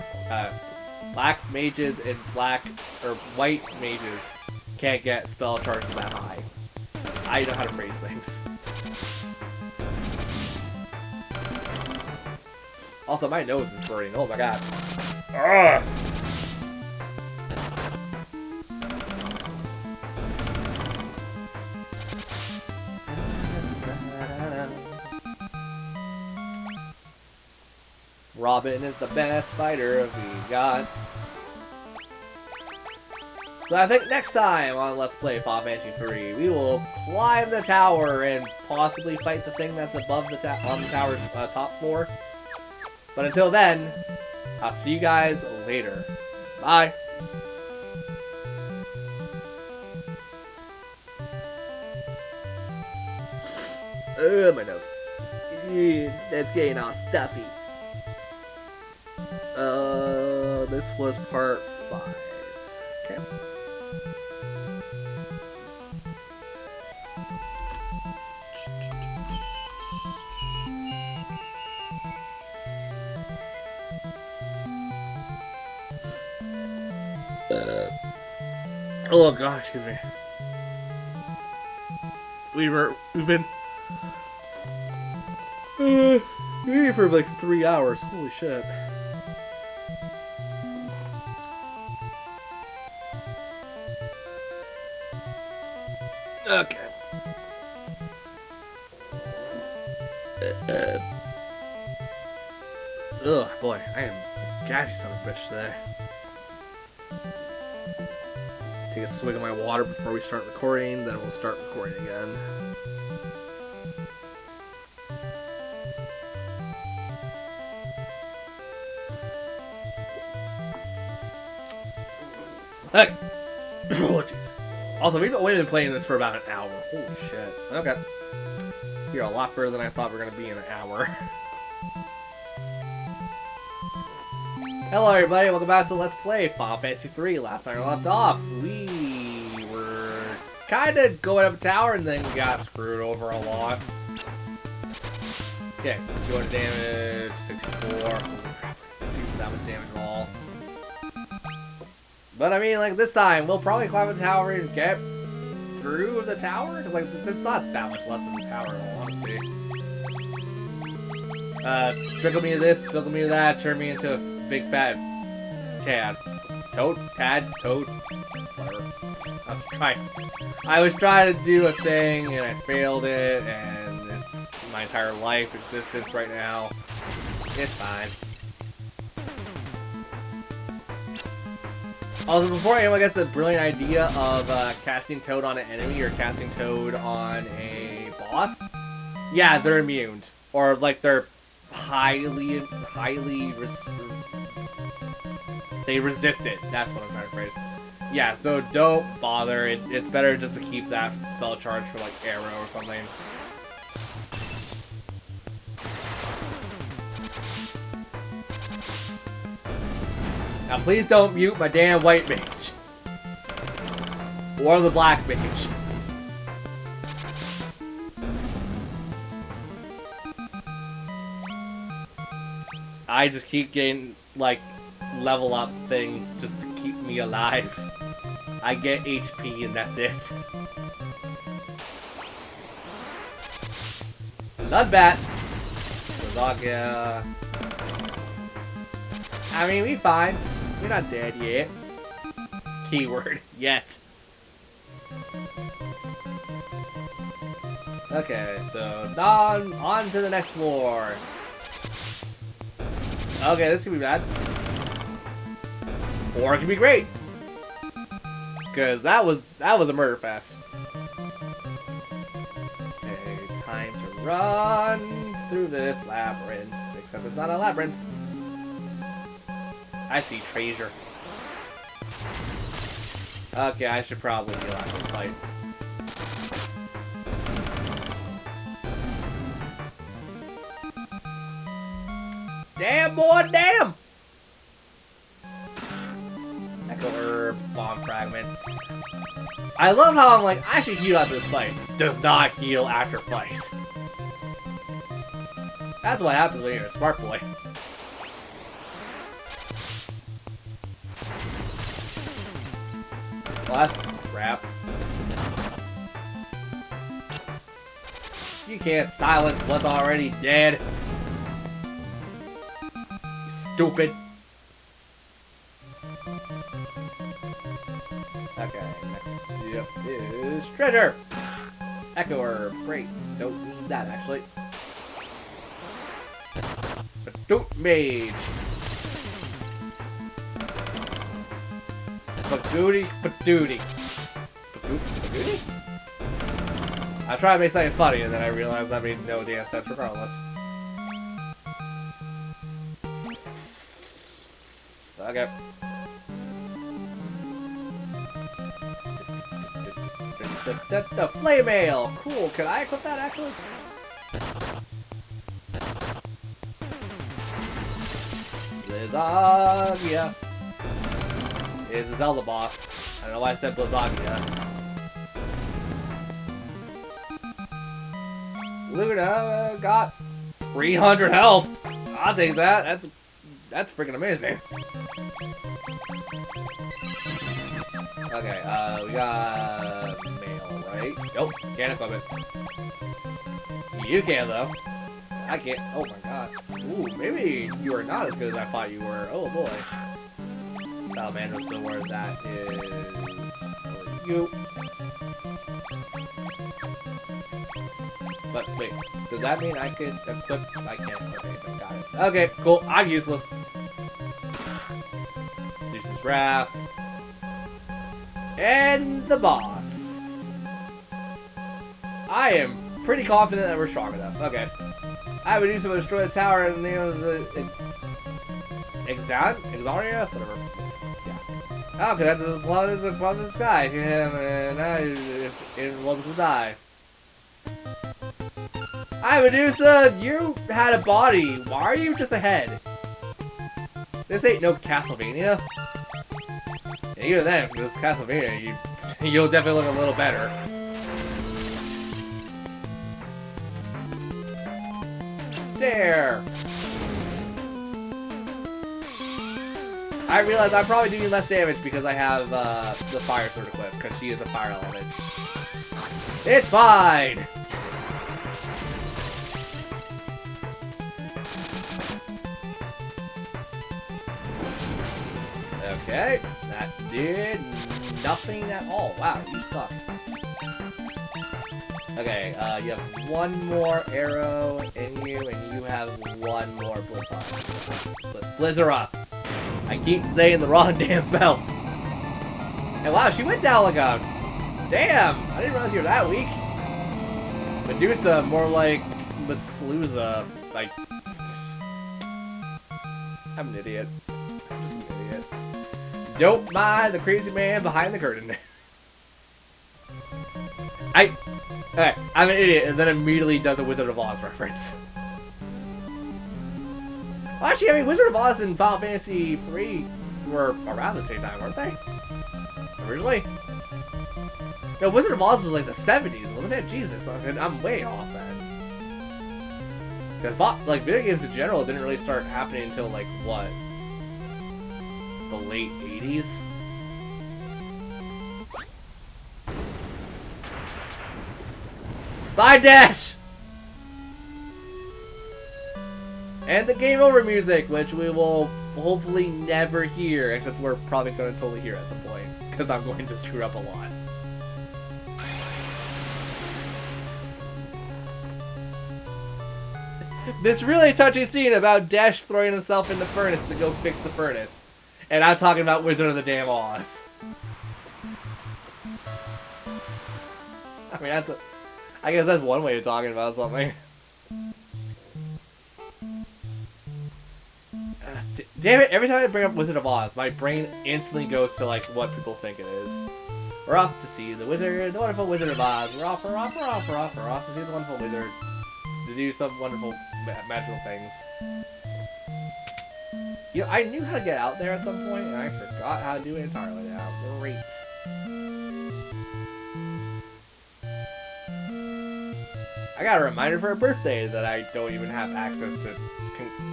black mages and black, or white mages can't get spell charges that high. I know how to phrase things. Also, my nose is burning. Oh my god. Ugh. Robin is the best fighter we got. So I think next time on Let's Play Final Fantasy 3, we will climb the tower and possibly fight the thing that's above the on the tower's top floor. But until then, I'll see you guys later. Bye. My nose. That's getting all stuffy. This was part 5. Okay. Oh gosh, excuse me. We've been here for like 3 hours. Holy shit. Okay. Ugh, boy, I am gassy son of a bitch today. Take a swig of my water before we start recording, then we'll start recording again. Okay. Oh, jeez. Also, we've been playing this for about an hour. Holy shit. Okay. You're a lot further than I thought we were going to be in an hour. Hello everybody, welcome back to Let's Play Final Fantasy 3. Last time we left off, we were kind of going up a tower and then got screwed over a lot. Okay, 200 damage, 64. Not that much damage at all. But I mean, like this time, we'll probably climb the tower and get through the tower? Because like, there's not that much left in the tower, in all honesty. Sprinkle me of this, sprinkle me of that, turn me into a big fat Tad. Toad? Tad? Toad? Whatever. I was trying to do a thing and I failed it, and it's my entire life existence right now. It's fine. Also, before anyone gets a brilliant idea of casting Toad on an enemy or casting Toad on a boss, yeah, they're immune. Or, like, they're they resist it. That's what I'm trying to phrase. Yeah, so don't bother. It's better just to keep that spell charge for, like, arrow or something. Now, please don't mute my damn white mage. Or the black mage. I just keep getting, like, level up things just to keep me alive. I get HP and that's it. Bloodbat! Blizzagia. I mean, we fine. We're not dead yet. Keyword, yet. Okay, so on to the next floor. Okay, this could be bad. Or it could be great. Cause that was a murder fest. Okay, time to run through this labyrinth. Except it's not a labyrinth. I see treasure. Okay, I should probably heal after this fight. Damn, boy, damn! Echo Herb, Bomb Fragment. I love how I'm like, I should heal after this fight. Does not heal after fight. That's what happens when you're a smart boy. Well, that's crap. You can't silence what's already dead. You stupid. Okay, next up is treasure. Echo Herb. Great. Don't need that actually. Badooot Mage. Spagooty, Badooty. Spagooty? I try to make something funny and then I realized that made no damn sense regardless. Okay. The Flame Ale! Cool, can I equip that actually? Blizzagia is the Zelda boss. I don't know why I said Blizzagia. Luna got 300 health. I'll take that. That's freaking amazing. Okay, we got mail, right? Nope, can't equip it. You can though. I can't. Oh my god. Ooh, maybe you are not as good as I thought you were. Oh boy. Salamander Sword, that is for you. But wait, does that mean I could equip? I can't equip anything. Got it. Okay, cool. I'm useless. Zeus's Wrath. And the boss. I am pretty confident that we're strong enough. Okay. I would use to destroy the tower and the Exaria? Whatever. Yeah. Oh, connect to the planets above the sky. And it loves to die. Hi, Medusa! You had a body. Why are you just a head? This ain't no Castlevania. And even then, if it's Castlevania, you'll definitely look a little better. Stare! I realize I'm probably doing less damage because I have the Fire Sword equipped, because she is a fire element. It's fine! Okay, that did nothing at all. Wow, you suck. Okay, you have one more arrow in you, and you have one more Blizzara. I keep saying the wrong damn spells. And wow, she went down like a... Damn, I didn't realize you were that weak. Medusa, more like Masluza. Like... I'm an idiot. I'm just an idiot. Don't mind the crazy man behind the curtain. Okay, I'm an idiot, and then immediately does a Wizard of Oz reference. Well, actually, I mean, Wizard of Oz and Final Fantasy III were around the same time, weren't they? Originally? No, Wizard of Oz was like the 70s, wasn't it? Jesus, I'm way off then. Because, like, video games in general didn't really start happening until, like, what? The late 80s? Bye, Dash! And the game over music, which we will hopefully never hear, except we're probably going to totally hear at some point, because I'm going to screw up a lot. This really touching scene about Dash throwing himself in the furnace to go fix the furnace. And I'm talking about Wizard of the Damn Oz. I mean, I guess that's one way of talking about something. Damn it, every time I bring up Wizard of Oz, my brain instantly goes to, like, what people think it is. We're off to see the wonderful Wizard of Oz. We're off to see the wonderful wizard. To do some wonderful magical things. You know, I knew how to get out there at some point, and I forgot how to do it entirely now. Great. I got a reminder for a birthday that I don't even have access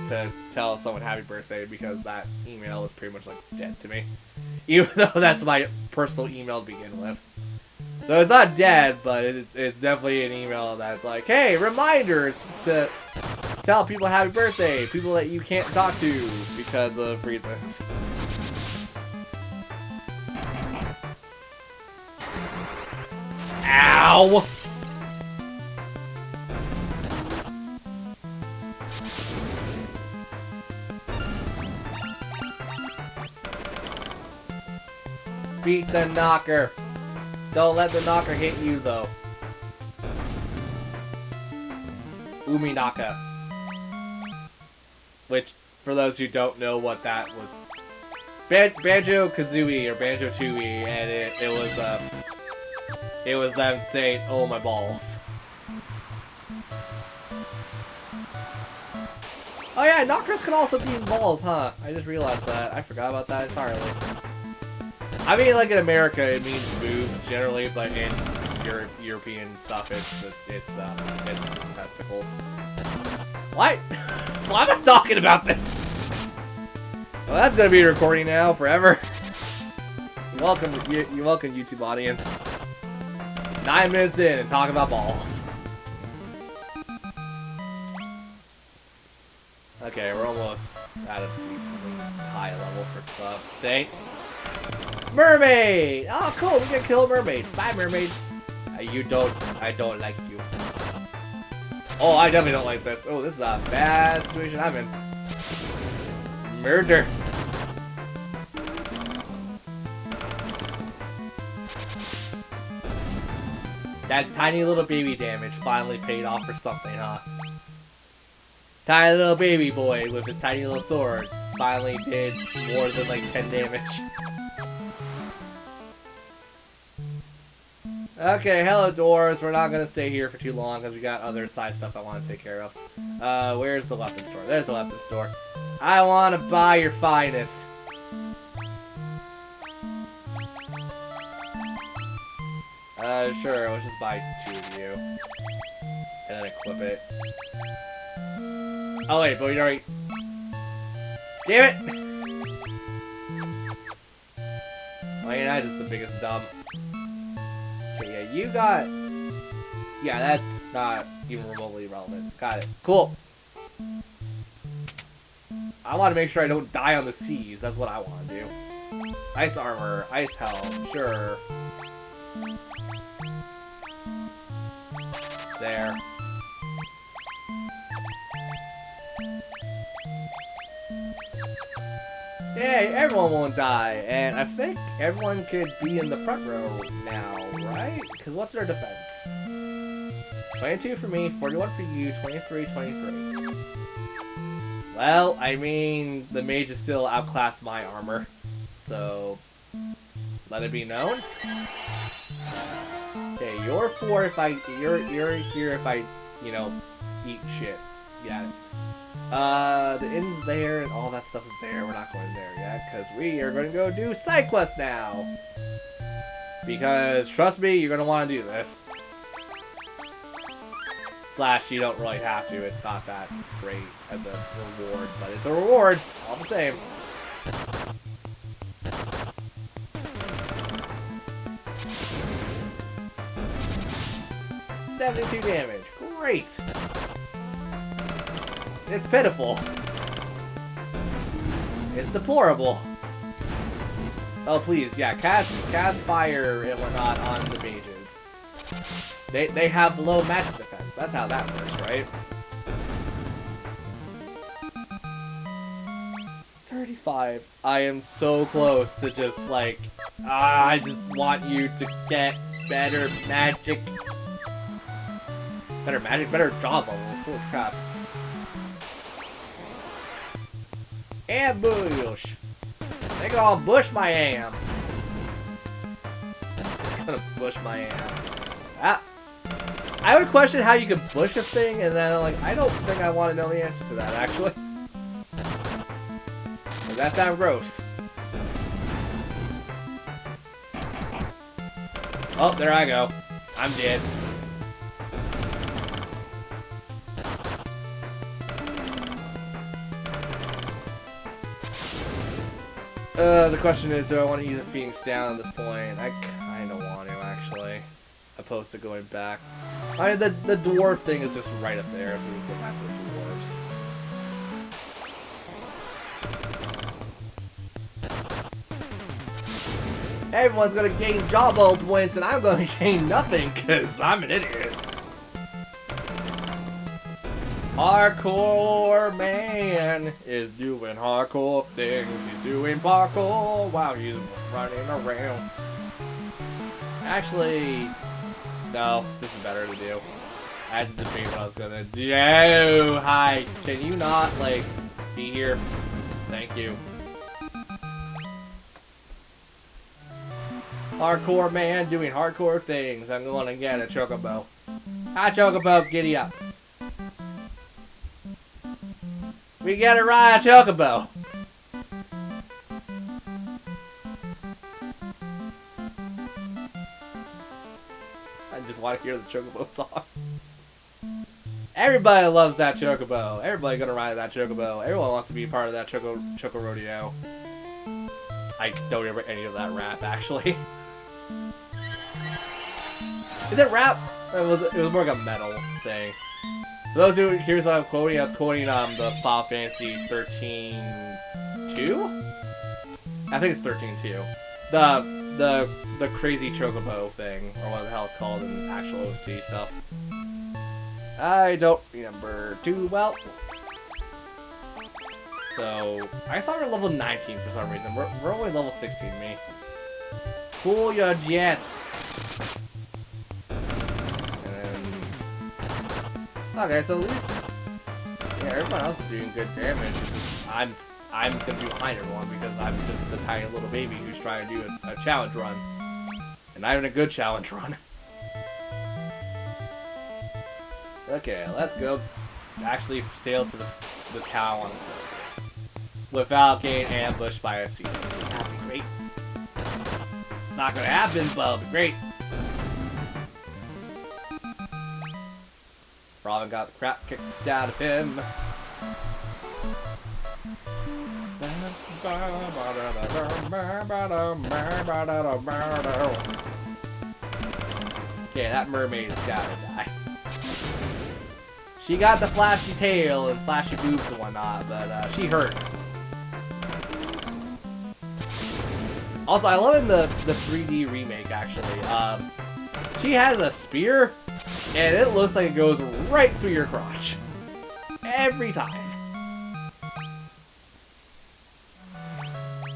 to tell someone happy birthday because that email is pretty much like dead to me. Even though that's my personal email to begin with. So it's not dead, but it's definitely an email that's like, hey, reminders to tell people happy birthday, people that you can't talk to because of reasons. Ow! Beat the knocker. Don't let the knocker hit you, though. Uminaka. Which, for those who don't know what that was, Banjo-Kazooie or Banjo-Tooie, and it was them saying, "Oh my balls." Oh yeah, knockers can also be balls, huh? I just realized that. I forgot about that entirely. I mean, like in America, it means boobs generally, but in European stuff, it's testicles. What? Why am I talking about this? Well, that's gonna be recording now forever. You're welcome, YouTube audience. 9 minutes in and talking about balls. Okay, we're almost at a decently high level for stuff. Mermaid! Oh, cool, we can kill a mermaid. Bye, mermaid. I don't like you. Oh, I definitely don't like this. Oh, this is a bad situation I'm in. Murder. That tiny little baby damage finally paid off for something, huh? Tiny little baby boy with his tiny little sword finally did more than like 10 damage. Okay, hello dwarves. We're not gonna stay here for too long because we got other side stuff I want to take care of. Where's the weapon store? There's the weapon store. I want to buy your finest. Sure, let's just buy 2 of you. And then equip it. Oh wait, but we already... Damn it! Oh, you're not just the biggest dump. Okay, yeah, you got... Yeah, that's not even remotely relevant. Got it. Cool. I want to make sure I don't die on the seas. That's what I want to do. Ice armor, ice helm, sure. There. Yay, everyone won't die, and I think everyone could be in the front row now, right? Because what's their defense? 22 for me, 41 for you, 23, 23. Well, I mean, the mage is still outclassed my armor, so let it be known. Okay, you're 4 if you're here if I, you know, eat shit. Got it. The inn's there and all that stuff is there. We're not going there yet because we are going to go do side quest now. Because trust me, you're going to want to do this. Slash, you don't really have to. It's not that great as a reward, but it's a reward all the same. $72 damage. Great. It's pitiful. It's deplorable. Oh please, yeah, cast fire and whatnot on the mages. They have low magic defense. That's how that works, right? 35. I am so close to just like, I just want you to get better magic. Better magic, better job levels. Holy crap. Ambush! They gonna bush my am. Gonna bush my am. Ah. I would question how you could bush a thing, and then I'm like, I don't think I want to know the answer to that, actually. Does that sound gross? Oh, there I go. I'm dead. The question is, do I want to use a Phoenix down at this point? I kind of want to, actually. Opposed to going back. I mean, the dwarf thing is just right up there, so we can go back to the dwarves. Everyone's gonna gain job level points, and I'm gonna gain nothing, because I'm an idiot. Hardcore man is doing hardcore things. He's doing parkour while he's running around. Actually, no, this is better to do. I had to debate what I was gonna do. Hi, can you not, like, be here? Thank you. Hardcore man doing hardcore things. I'm gonna get a chocobo. Hi, chocobo, giddy up. We gotta ride a chocobo. I just want to hear the chocobo song. Everybody loves that chocobo. Everybody gonna ride that chocobo. Everyone wants to be part of that choco rodeo. I don't remember any of that rap, actually. Is it rap? It was more like a metal thing. For those who, here's what I'm quoting. I was quoting the Final Fantasy 13-2? I think it's 13-2. The crazy chocobo thing, or what the hell it's called in actual OST stuff. I don't remember too well. So, I thought we were level 19 for some reason. We're only level 16, me. Cool your jets! Okay, so at least, yeah, everyone else is doing good damage. I'm gonna be behind everyone because I'm just the tiny little baby who's trying to do a challenge run, and not even a good challenge run. Okay, let's go. Actually, sail to the town on the without getting ambushed by a season. That'd be great. It's not gonna happen, but it'll be great. Robin got the crap kicked out of him. Okay, that mermaid's gotta die. She got the flashy tail and flashy boobs and whatnot, but she hurt. Also, I love in the 3D remake, actually. She has a spear, and it looks like it goes right through your crotch. Every time.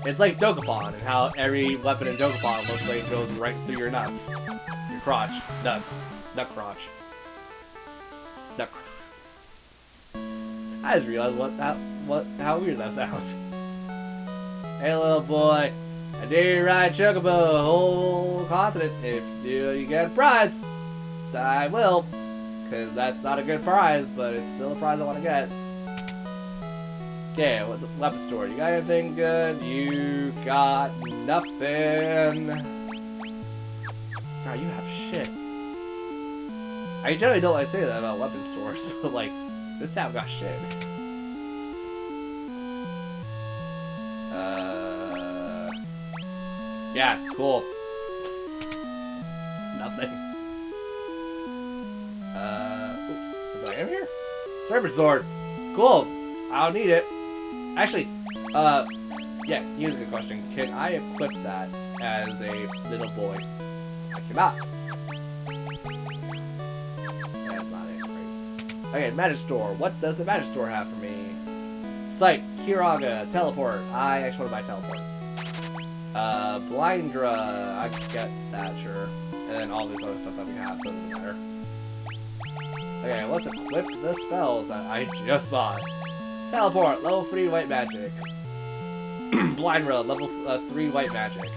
It's like Dokapon, and how every weapon in Dokapon looks like it goes right through your nuts. Your crotch. Nuts. Nut crotch. Nut crotch. I just realized how weird that sounds. Hey little boy, I dare you ride Chocobo a whole continent. If you do, you get a prize. I will, because that's not a good prize, but it's still a prize I want to get. Okay, what's the weapon store? You got anything good? You got nothing. Wow, you have shit. I generally don't like saying that about weapon stores, but like, this town got shit. Yeah, cool. It's nothing. Is I am here? Serpent sword. Cool. I don't need it. Actually, yeah, here's a good question. Can I equip that as a little boy? I cannot. That's not it. Right? Okay, Magistore. What does the Magistore have for me? Sight, Kiraga, Teleport. I actually want to buy Teleport. Blindra. I get that, sure. And then all this other stuff that we have, so it doesn't matter. Okay, let's equip the spells that I just bought. Teleport, level 3 white magic. Blindra, level 3 white magic.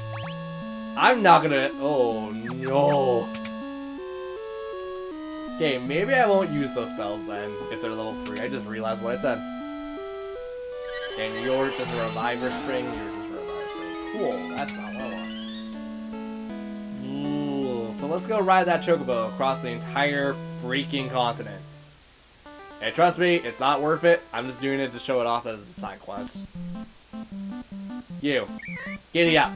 I'm not gonna... Oh, no. Okay, maybe I won't use those spells then, if they're level 3. I just realized what it said. And you're just a Reviver Spring, you're just a Reviver Spring. Cool, that's not what I want. Ooh, so let's go ride that Chocobo across the entire freaking continent. And trust me, it's not worth it. I'm just doing it to show it off as a side quest. You. Giddy up.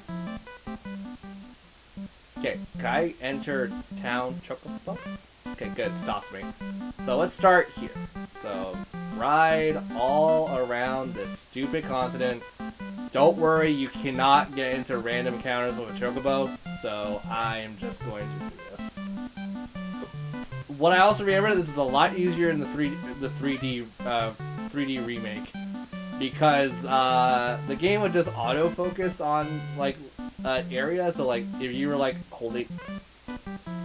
Okay, can I enter town Chocobo? Okay, good, stops me. So let's start here. So, ride all around this stupid continent. Don't worry, you cannot get into random encounters with a Chocobo, so I am just going to do this. What I also remember, this is a lot easier in the 3D remake, because the game would just autofocus on like area. So like if you were like holding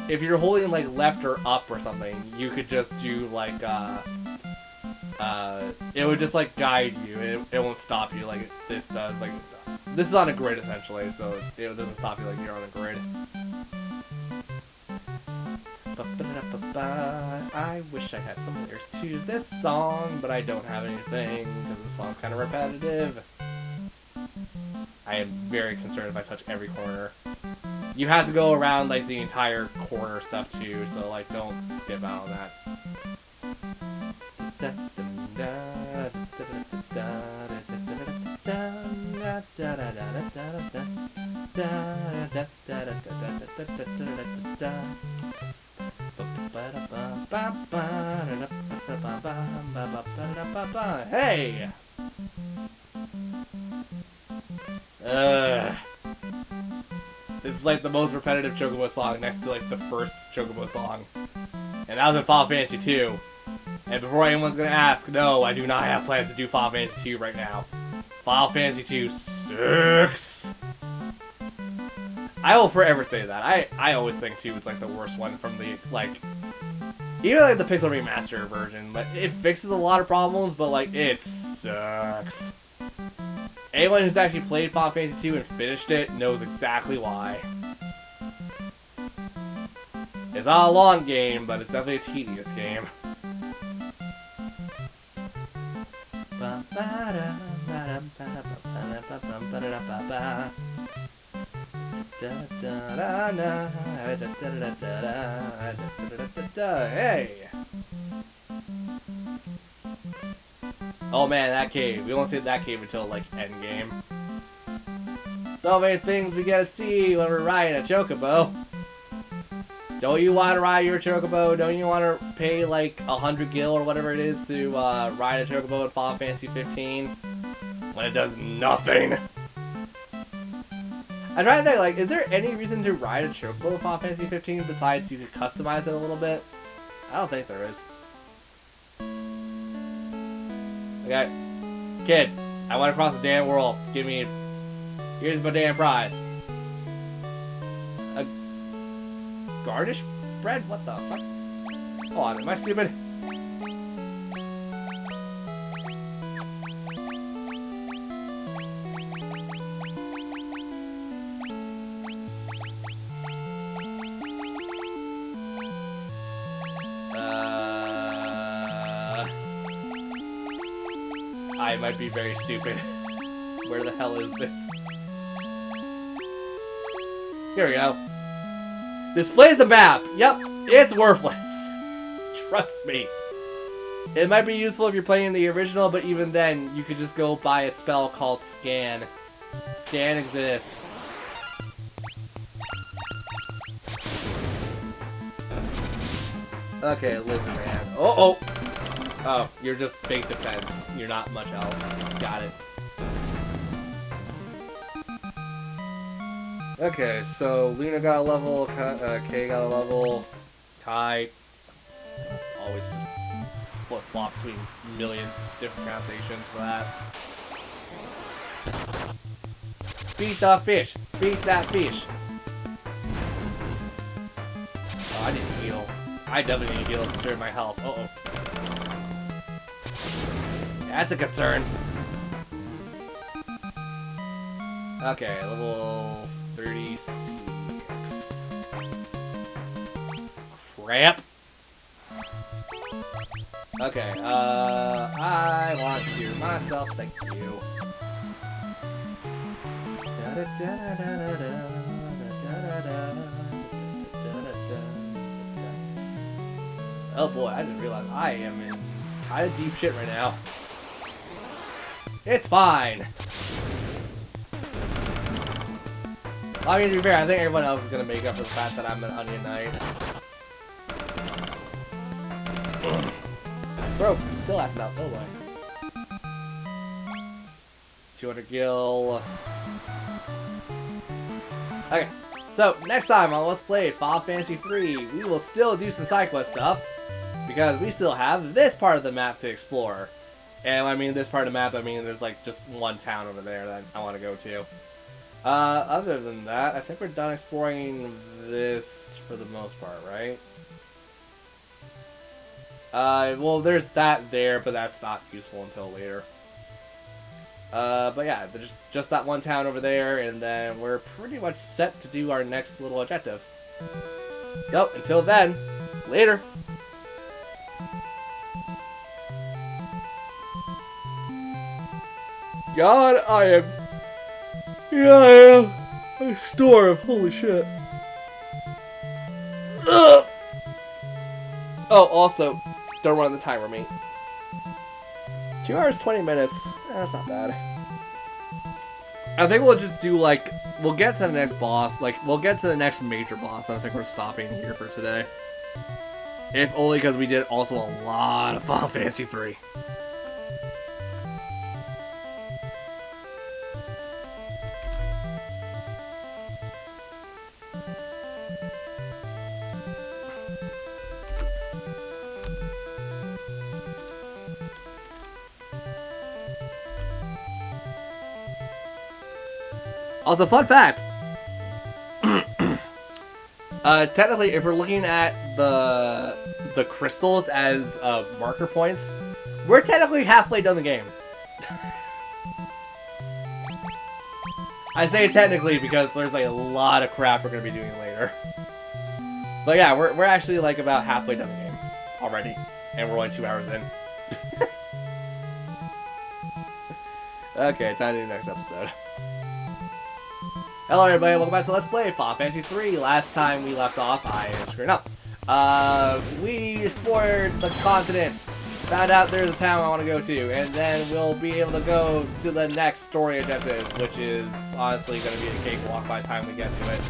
like left or up or something, you could just do like it would just like guide you. It won't stop you like this does. Like this is on a grid essentially, so it doesn't stop you like you're on a grid. I wish I had some lyrics to this song, but I don't have anything because this song's kind of repetitive. I am very concerned if I touch every corner. You have to go around like the entire corner stuff too, so like don't skip out on that. Hey! This is like the most repetitive Chocobo song next to like the first Chocobo song. And that was in Final Fantasy 2. And before anyone's gonna ask, no, I do not have plans to do Final Fantasy 2 right now. Final Fantasy 2 sucks! I will forever say that. I always think 2 is like the worst one from the, like, even like the Pixel Remaster version. Like, it fixes a lot of problems, but like, it sucks. Anyone who's actually played Final Fantasy 2 and finished it knows exactly why. It's not a long game, but it's definitely a tedious game. Hey! Oh man, that cave. We won't see that cave until like endgame. So many things we gotta see when we're riding a Chocobo. Don't you want to ride your Chocobo? Don't you want to pay like 100 gil or whatever it is to ride a Chocobo in Final Fantasy 15 when it does nothing? I try to think, like, is there any reason to ride a Chocobo in Final Fantasy 15 besides you could customize it a little bit? I don't think there is. Okay, kid, I want to cross the damn world. Give me, here's my damn prize. A garnish bread? What the fuck? Hold on, am I stupid? I might be very stupid. Where the hell is this? Here we go. Displays the map. Yep, it's worthless. Trust me. It might be useful if you're playing the original, but even then, you could just go buy a spell called Scan. Scan exists. Okay, Lizard Man. Oh! Oh, you're just big defense. You're not much else. Got it. Okay, so Luna got a level, Kay got a level, Kai always just flip-flop between a million different pronunciations for that. Beat the fish! Beat that fish! Oh, I need to heal. I definitely need to heal to conserve my health. Uh-oh. That's a concern. Okay, level 36. Crap. Okay, I want to hear myself, thank you. Oh boy, I didn't realize I am in kind of deep shit right now. It's fine. I mean, to be fair, I think everyone else is gonna make up for the fact that I'm an Onion Knight. Bro, still acting out. Oh boy. 200 gil. Okay, so next time on Let's Play Final Fantasy III, we will still do some side quest stuff because we still have this part of the map to explore. And when I mean this part of the map, I mean there's like just one town over there that I want to go to. Other than that, I think we're done exploring this for the most part, right? Well, there's that there, but that's not useful until later. But yeah, there's just that one town over there, and then we're pretty much set to do our next little objective. So, until then, later! God, I am... Yeah, I am a storm. Holy shit. Ugh. Oh, also, don't run the timer, mate. 2 hours, 20 minutes. That's not bad. I think we'll just do, like, we'll get to the next boss. Like, we'll get to the next major boss. And I think we're stopping here for today. If only because we did also a lot of Final Fantasy III. Also, fun fact! Technically, if we're looking at the crystals as marker points, we're technically halfway done the game. I say technically because there's like a lot of crap we're going to be doing later. But yeah, we're actually like about halfway done the game already, and we're only 2 hours in. Okay, time to do the next episode. Hello everybody, welcome back to Let's Play Final Fantasy III. Last time we left off, I screwed up. We explored the continent, found out there's a town I want to go to, and then we'll be able to go to the next story objective, which is honestly going to be a cakewalk by the time we get to it.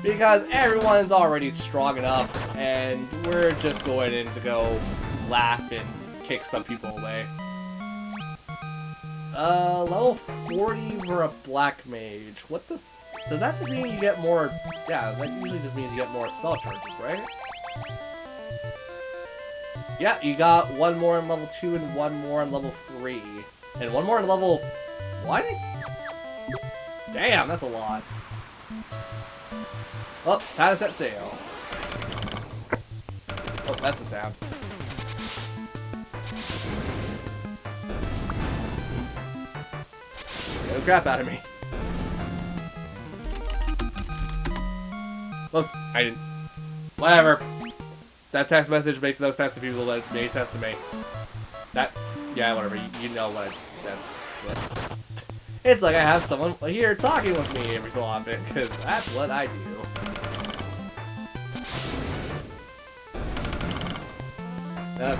Because everyone's already strong enough, and we're just going in to go laugh and kick some people away. Level 40 for a black mage. What does that just mean you get more? Yeah, that usually just means you get more spell charges, right? Yeah, you got one more in level 2 and one more in level 3. And one more in level 1? Damn, that's a lot. Well, time to set sail. Oh, that's a sound. Get the crap out of me. Close. I didn't. Whatever. That text message makes no sense to people, but it made sense to me. That. Yeah, whatever. You know what I said. But it's like I have someone here talking with me every so often, because that's what I do. Okay.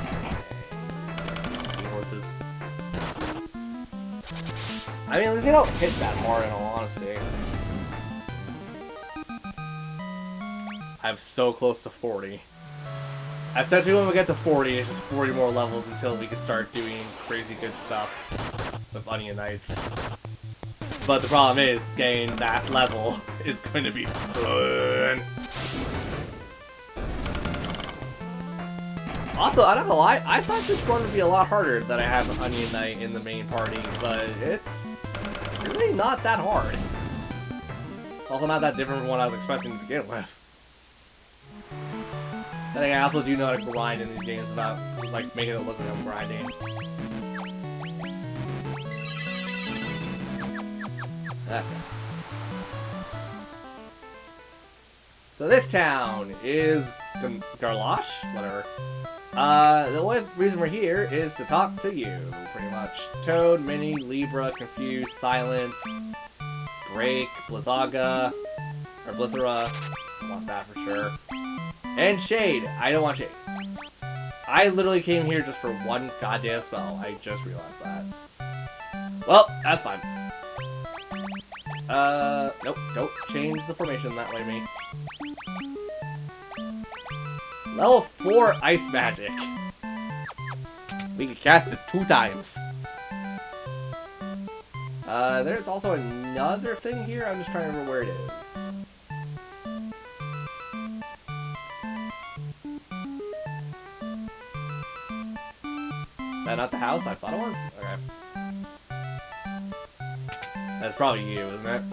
Seahorses. I mean, at least they don't hit that hard, in all honesty. I'm so close to 40. Essentially, when we get to 40, it's just 40 more levels until we can start doing crazy good stuff with Onion Knights. But the problem is, getting that level is going to be fun. Also, I'm not gonna lie, I thought this one would be a lot harder than I have Onion Knight in the main party, but it's really not that hard. It's also not that different from what I was expecting to begin with. I think I also do know how to grind in these games about, like, making it look like I'm grinding. Okay. So this town is Garlosh? Whatever. The only reason we're here is to talk to you, pretty much. Toad, Minnie, Libra, Confused, Silence, Break, Blizzaga, or Blizzara. I want that for sure. And Shade. I don't want Shade. I literally came here just for one goddamn spell. I just realized that. Well, that's fine. Nope, don't change the formation that way, me. Level 4 Ice Magic. We can cast it 2 times. There's also another thing here. I'm just trying to remember where it is. Is that not the house I thought it was? Okay. That's probably you, isn't it?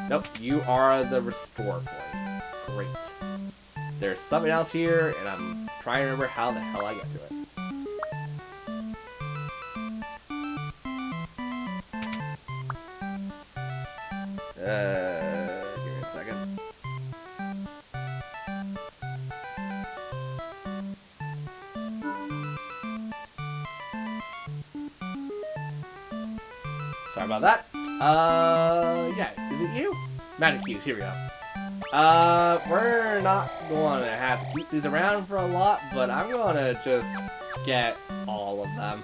Nope, you are the restore point. Great. There's something else here, and I'm trying to remember how the hell I get to it. Give me a second. Sorry about that. Yeah, is it you? Magic Keys, here we go. We're not going to have to keep these around for a lot, but I'm going to just get all of them.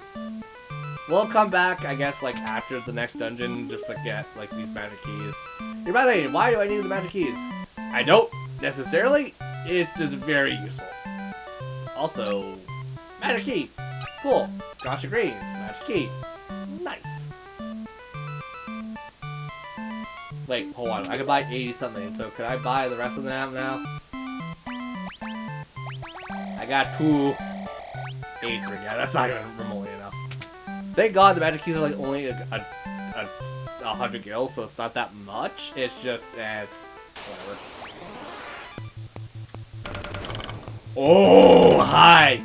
We'll come back, I guess, like, after the next dungeon, just to get, like, these magic keys. You're by the way, why do I need the magic keys? I don't necessarily. It's just very useful. Also, magic key. Cool. Gotcha Greens. Magic key. Nice. Wait, hold on. I could buy 80 something, so could I buy the rest of them now? I got 2 83. Yeah, that's not even remotely enough. Thank God the magic keys are like only a 100 gil, so it's not that much. It's just, it's whatever. Oh, hi!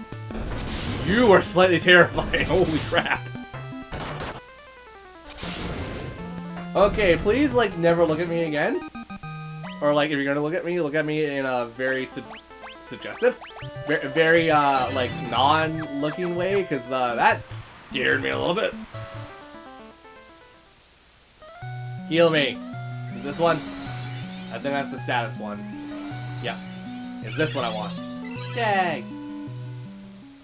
You are slightly terrifying. Holy crap. Okay, please, like, never look at me again. Or, like, if you're gonna look at me in a very suggestive, very, like, non-looking way, because, that scared me a little bit. Heal me. Is this one? I think that's the status one. Yep. It's this one I want. Yay!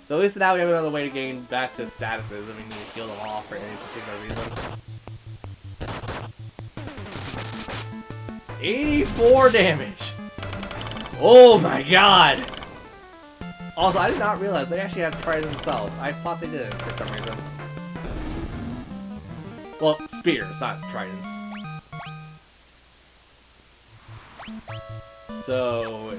So at least now we have another way to gain back to statuses if we need to heal them off for any particular reason. 84 damage! Oh my god! Also, I did not realize they actually have tridents themselves. I thought they didn't for some reason. Well, spears, not tridents. So,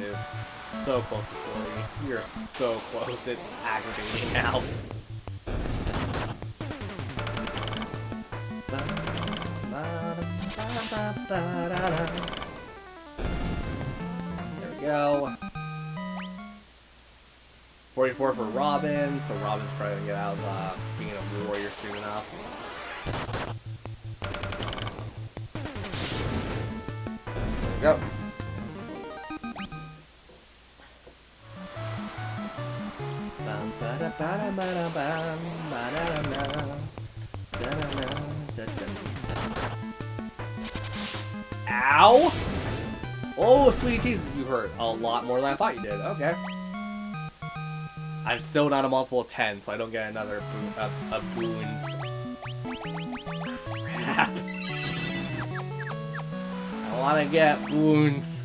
so close to 40. You're so close, it's aggravating now. There we go. 44 for Robin, so Robin's probably gonna get out of being a warrior soon enough. There we go. Ow! Oh, sweetie Jesus, you hurt a lot more than I thought you did. Okay. I'm still not a multiple of 10, so I don't get another boons. Crap. I want to get boons.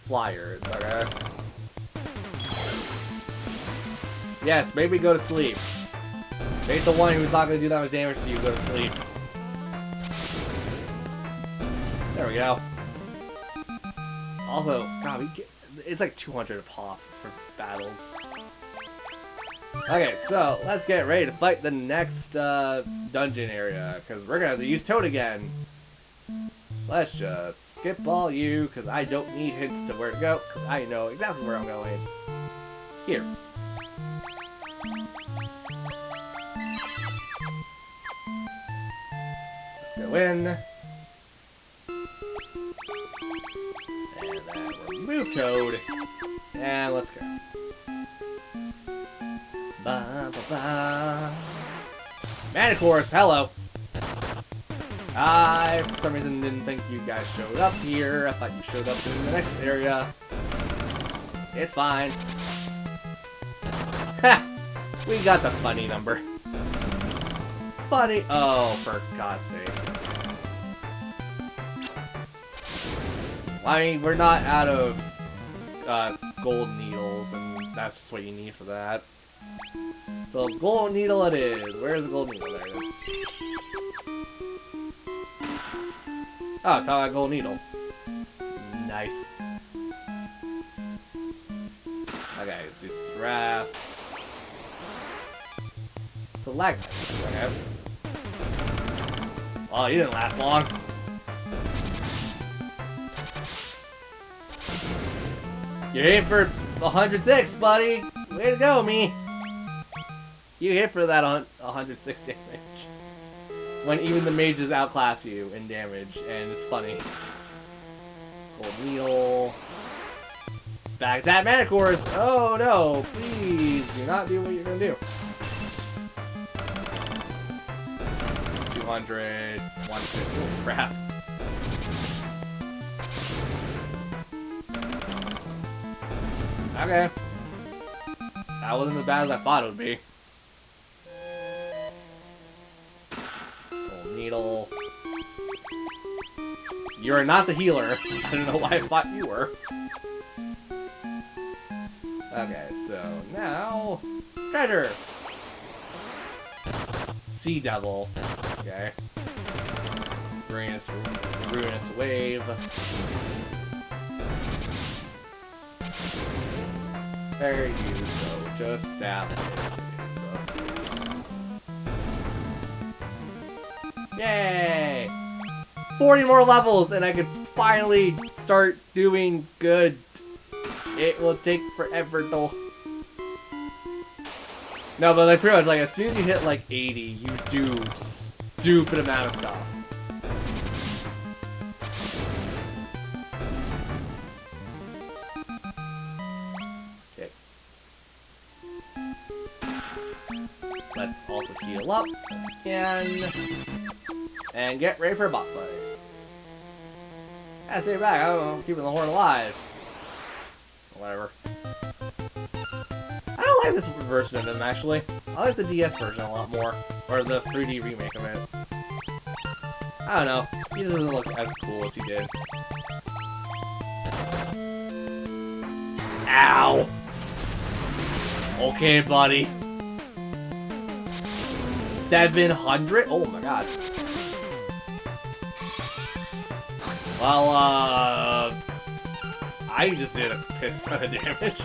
Flyers, okay. Yes, maybe go to sleep. Make the one who's not going to do that much damage to you go to sleep. There we go. Also, God, it's like 200 a pop for battles. Okay, so let's get ready to fight the next dungeon area, because we're going to have to use Toad again. Let's just skip all you, because I don't need hints to where to go, because I know exactly where I'm going. Here. Let's go in. And then remove Toad. And let's go. Ba ba ba. Manicourse, hello. I, for some reason, didn't think you guys showed up here. I thought you showed up in the next area. It's fine. Ha! We got the funny number. Funny. Oh, for God's sake. I mean, we're not out of gold needles, and that's just what you need for that. So, gold needle it is. Where's the gold needle? There it is. Oh, it's a gold needle. Nice. Okay, let's do Seraph. Select. Okay. Oh, you didn't last long. You're hitting for 106, buddy. Way to go, me. You hit for that 106 damage. When even the mages outclass you in damage, and it's funny. Gold needle. Back that Manicourse! Oh no! Please do not do what you're gonna do. 200, 150. Oh crap. Okay. That wasn't as bad as I thought it would be. Gold needle. You are not the healer. I don't know why I thought you were. Okay, so now treasure. Sea Devil. Okay. Ruinous Wave. There you go. Just stab it. Yay! 40 more levels, and I can finally start doing good. It will take forever though. No, but like pretty much like as soon as you hit like 80, you do stupid amount of stuff. Okay. Let's also heal up again. And get ready for a boss fight. I stay back, I don't know, keeping the horde alive. Whatever. I don't like this version of him, actually. I like the DS version a lot more. Or the 3D remake of it. I don't know. He doesn't look as cool as he did. Ow! Okay, buddy. 700? Oh my god. Well, I just did a piss ton of damage.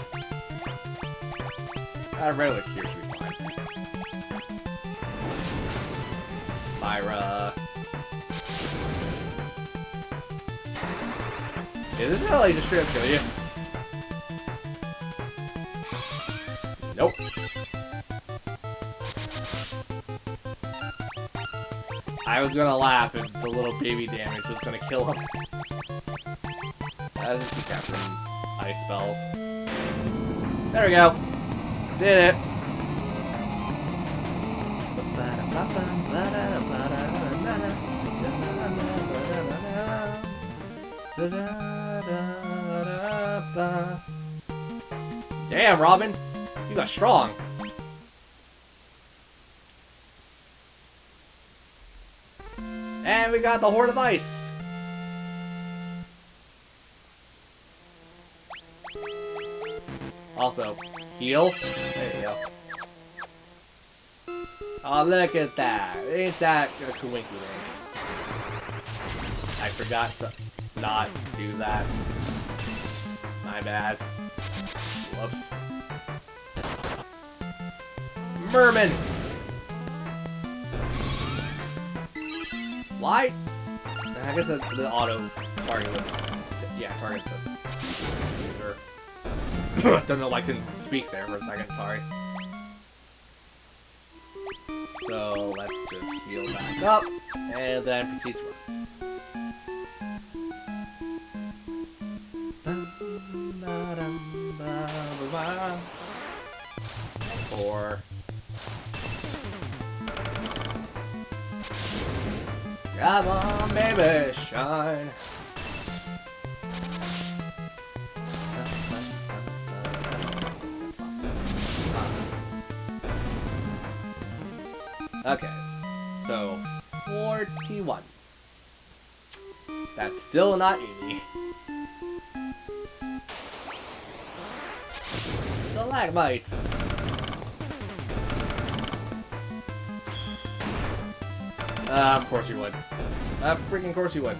Regular cure should be fine. Myra. Is this gonna like just straight up kill you? Nope. I was gonna laugh if the little baby damage was gonna kill him. I just keep capturing ice spells. There we go. Did it. Damn, Robin. You got strong. And we got the Horde of Ice. Also, heal. There you go. Oh, look at that. Ain't that a coinky thing? I forgot to not do that. My bad. Whoops. Merman! Why? I guess the auto target would... Yeah, target the user. Don't know why I couldn't speak there for a second, sorry. So, let's just heal back up, and then proceed to run. 4. Come on, baby, shine. Okay, so 41. That's still not 80. Stalagmites. Of course you would. Freaking course you would.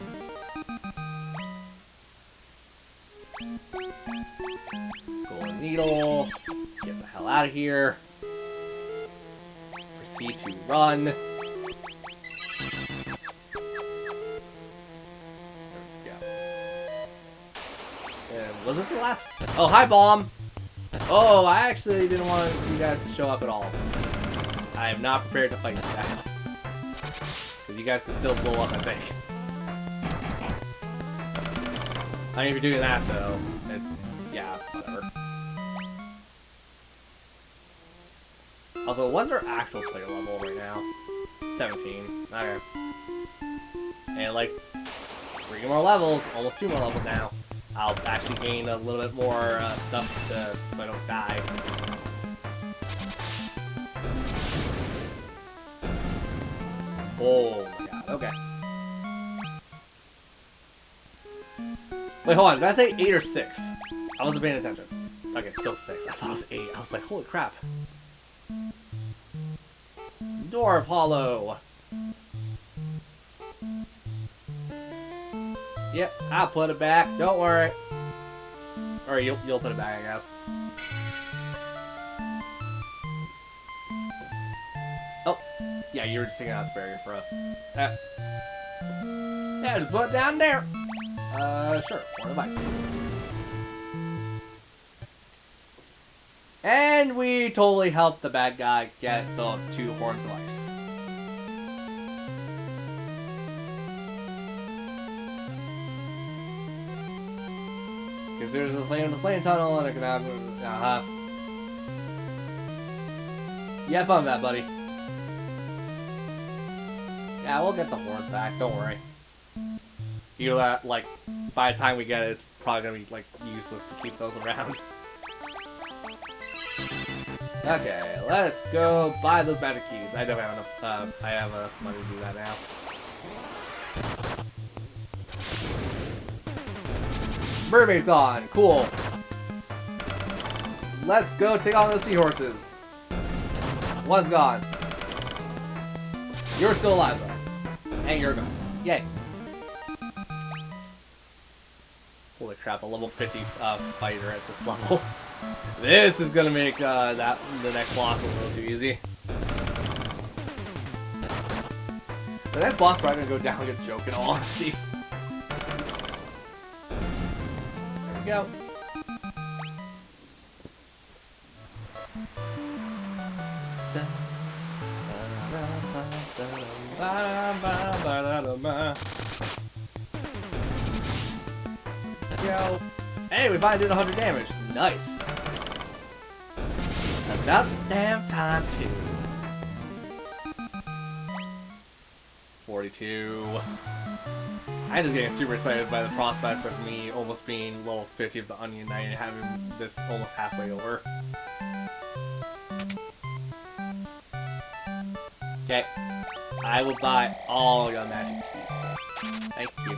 Golden Needle. Get the hell out of here. Proceed to run. There we go. And was this the last? Oh, hi, Bomb. Oh, I actually didn't want you guys to show up at all. I am not prepared to fight you guys. Because you guys can still blow up, I think. I mean, if you're doing that, though, yeah, whatever. Also, what's our actual player level right now? 17. Okay. And, like, 3 more levels, almost 2 more levels now. I'll actually gain a little bit more stuff so I don't die. Oh my god, okay. Wait, hold on, did I say 8 or 6? I wasn't paying attention. Okay, still 6. I thought it was 8. I was like, holy crap. Dwarf Hollow! Yep, I'll put it back, don't worry. Or you'll put it back, I guess. Oh, yeah, you were just taking out the barrier for us. Yeah, just put it down there. Sure, Horde of Ice. And we totally helped the bad guy get the 2 Horns of Ice. Because there's a flame in the flame tunnel and it can have... You have fun with that, buddy. Yeah, we'll get the horns back, don't worry. You know that, like, by the time we get it, it's probably gonna be, like, useless to keep those around. Okay, let's go buy those magic keys. I don't have enough, I have enough money to do that now. Mermaid's gone, cool. Let's go take on those seahorses. One's gone. You're still alive, though. And you're gone. Yay. Holy crap, a level 50 fighter at this level. This is gonna make the next boss a little too easy. The next boss is probably gonna go down like a joke in all honesty. There we go. Go. Hey, we finally did 100 damage. Nice. About damn time too. 42. I'm just getting super excited by the prospect of me almost being level 50 of the Onion Knight and having this almost halfway over. Okay, I will buy all your magic keys. Thank you.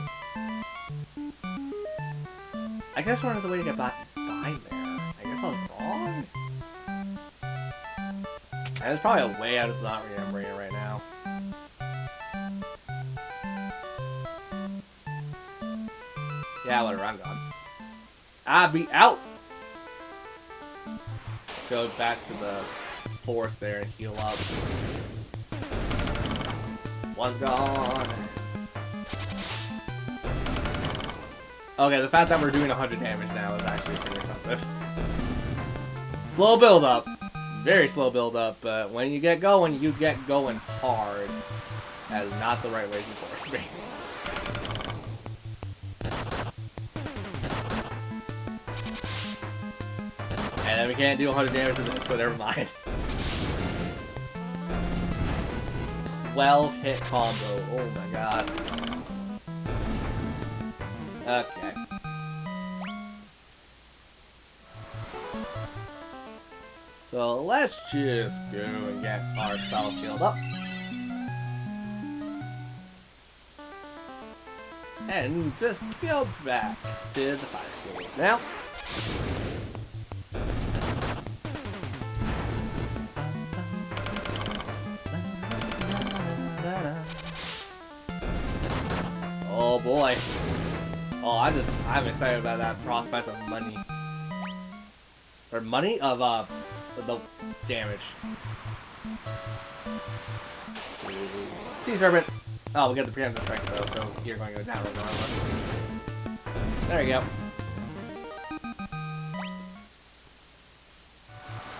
I guess there's a way to get back by there. I guess I was wrong. And there's probably a way, I'm just not remembering it right now. Yeah, whatever, I'm gone. I'll be out! Go back to the forest there and heal up. One's gone. Okay, the fact that we're doing 100 damage now is actually pretty impressive. Slow build up. Very slow build up, but when you get going hard. That is not the right way to force me. And then we can't do 100 damage to this, so never mind. 12 hit combo. Oh my god. Okay. So let's just go and get ourselves healed up. And just go back to the fire cave now. Oh boy. Oh, I'm excited about that prospect of money. Or money of, the damage. Sea Serpent. Oh, we got the preemptive strike though, so you're going to go down regardless. There you go.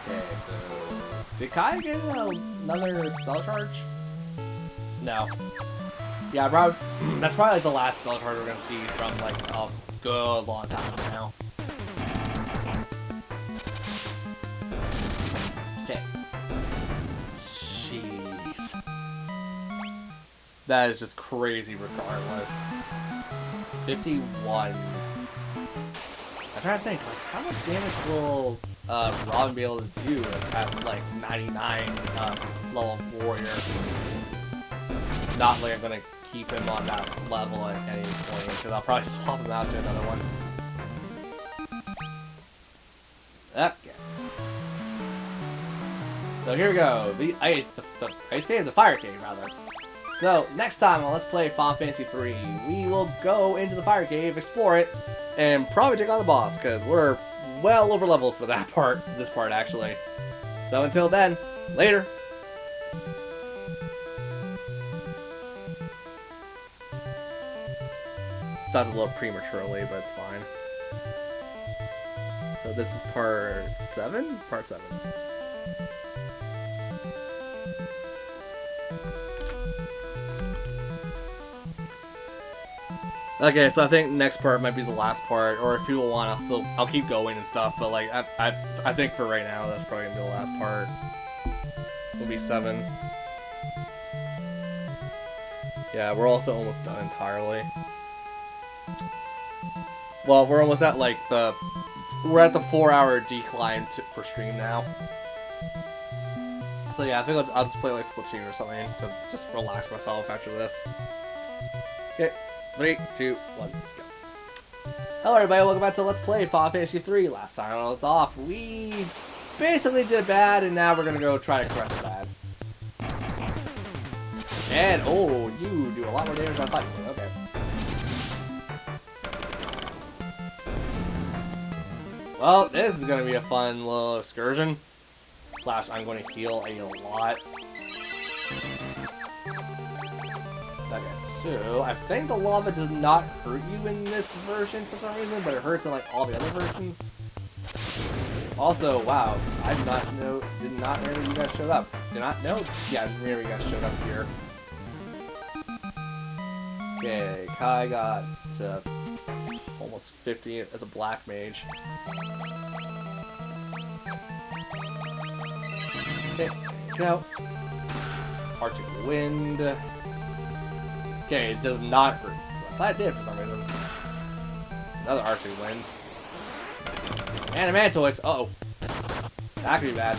Okay, so... Did Kai get another spell charge? No. Yeah, probably, that's probably like the last spell card we're gonna see from like a good long time now. Okay. Jeez. That is just crazy regardless. 51. I'm trying to think, like, how much damage will Robin be able to do at like 99 level warrior? Not like I'm gonna keep him on that level at any point, because I'll probably swap him out to another one. Okay. So here we go. The ice cave, the fire cave rather. So next time on Let's Play Final Fantasy 3, we will go into the fire cave, explore it, and probably take on the boss, because we're well over leveled for that part, this part actually. So until then, later. Started a little prematurely, but it's fine. So this is part 7? Part 7. Okay, so I think next part might be the last part, or if people want, I'll keep going and stuff, but like, I think for right now, that's probably gonna be the last part. It'll be 7. Yeah, we're also almost done entirely. Well, we're almost at like we're at the 4-hour decline for stream now. So yeah, I think I'll just play like Splatoon or something to just relax myself after this. Okay, 3, 2, 1, go. Hello everybody, welcome back to Let's Play Final Fantasy 3. Last time I left off, we basically did bad, and now we're gonna go try to correct the bad. And, oh, you do a lot more damage than I thought you would, okay. Well, this is gonna be a fun little excursion. Slash, I'm going to heal a lot. Okay, so I think the lava does not hurt you in this version for some reason, but it hurts in like all the other versions. Also, wow, I did not know you guys showed up. Did not know? Yeah, I didn't remember you guys showed up here. Okay, Kai got almost 50 as a black mage. Okay, go. Arctic Wind. Okay, it does not hurt. I thought it did for some reason. Another archery wind. Animantoise. Uh-oh. That could be bad.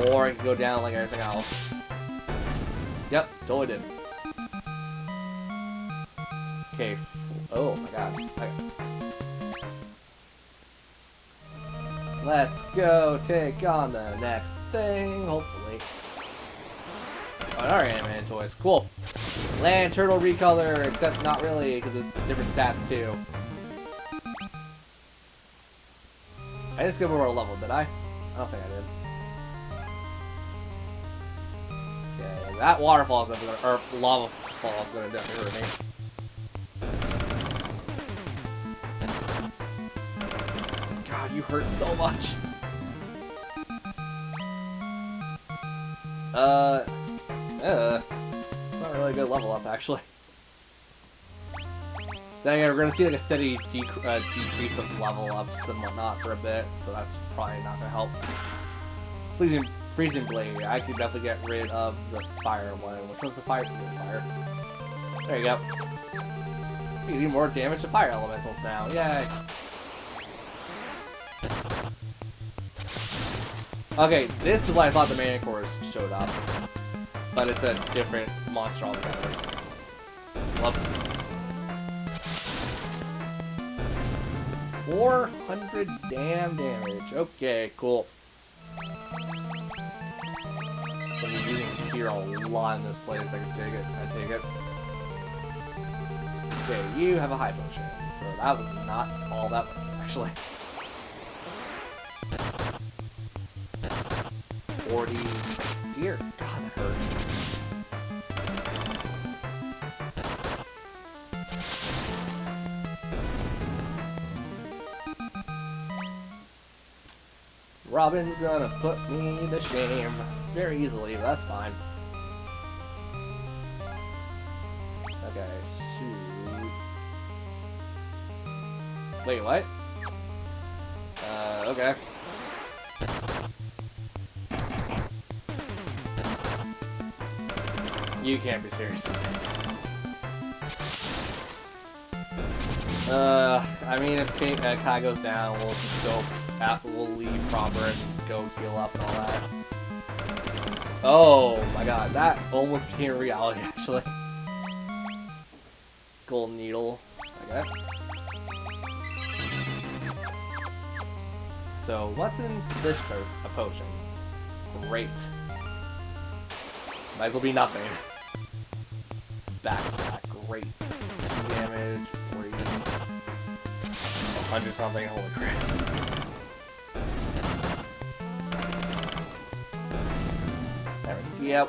Or it could go down like everything else. Yep, totally did. Okay. Oh my god. Okay. Let's go take on the next thing, hopefully. Another Animantoise. Cool. Land Turtle Recolor, except not really, because it's different stats too. I just got more level, did I? I don't think I did. Okay, that waterfall is definitely gonna, or lava fall is gonna definitely hurt me. God, you hurt so much. It's not really a good level up, actually. Then again, we're gonna see like a steady decrease of level ups and whatnot for a bit, so that's probably not gonna help. Freezing Blade, I could definitely get rid of the fire one. Which was the fire? There you go. You do more damage to fire elementals now. Yay! Okay, this is why I thought the Manticores showed up. But it's a different monster altogether. Whoops. 400 damn damage. Okay, cool. So I'm using fear a lot in this place. I can take it. I take it. Okay, you have a high potion. So that was not all that much, actually. 40. Dear God, that hurts. Robin's gonna put me to shame very easily, but that's fine. Okay, so... Wait, what? Okay. You can't be serious with this. I mean, if Kai goes down, we'll just go. We'll leave proper and go heal up and all that. Oh my god, that almost became reality, actually. Golden Needle. Okay. So, what's in this potion? Great. Might as well be nothing. Backpack, great. 2 damage, 3. 100 something, holy crap. There we go. Yep.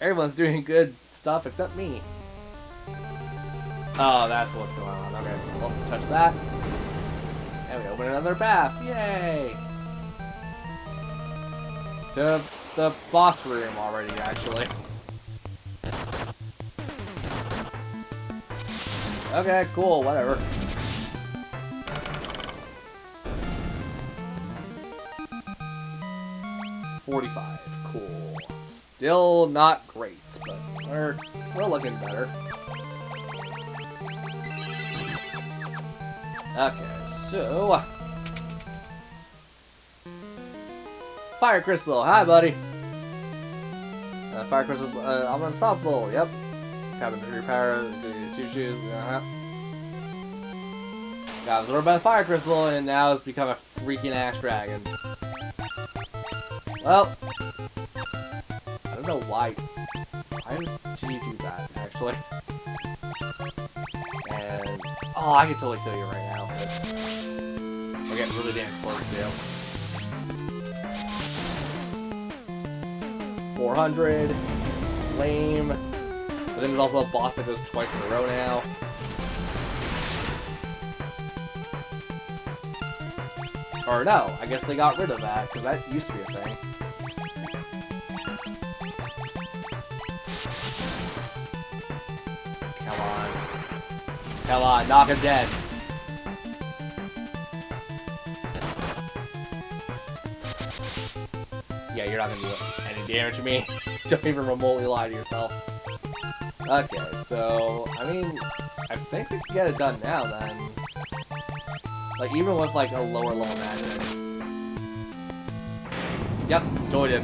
Everyone's doing good stuff except me. Oh, that's what's going on. Okay, well, touch that. And we open another path. Yay! To the boss room already, actually. Okay, cool, whatever. $45, cool. Still not great, but we're looking better. Okay, so Fire Crystal, hi buddy. Fire Crystal, I'm unstoppable. Yep. Tap into your power, two shoes. Got absorbed by the Fire Crystal, and now it's become a freaking ash dragon. Well, I don't know why. Why did you do that, actually? And oh, I can totally kill you right now. We're getting really damn close, too. 400. Flame. But then there's also a boss that goes twice in a row now. Or no, I guess they got rid of that, because that used to be a thing. Come on. Come on, knock him dead. Yeah, you're not gonna do any damage to me. Don't even remotely lie to yourself. Okay, so, I mean, I think we can get it done now, then. Like, even with, like, a lower level magic. Yep, totally did.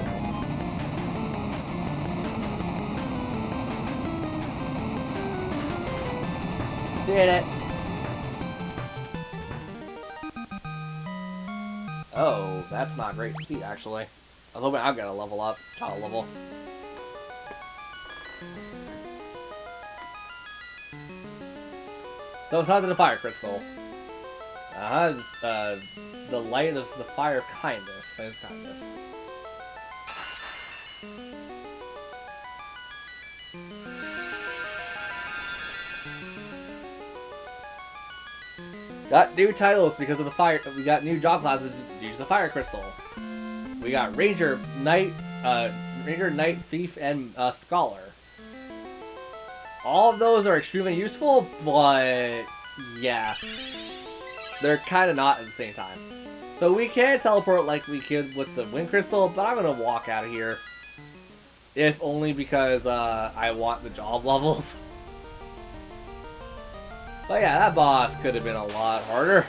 Did it. Oh, that's not great to see, actually. I was hoping I'd get a level up, child level. So it's time to the fire crystal. The light of the fire kindness. Fire's kindness. Got new titles because of the fire. We got new job classes due to the fire crystal. We got Ranger, Knight, Thief, and Scholar. All of those are extremely useful, but yeah, they're kind of not at the same time. So we can teleport like we could with the Wind Crystal, but I'm gonna walk out of here. If only because I want the job levels. But yeah, that boss could have been a lot harder.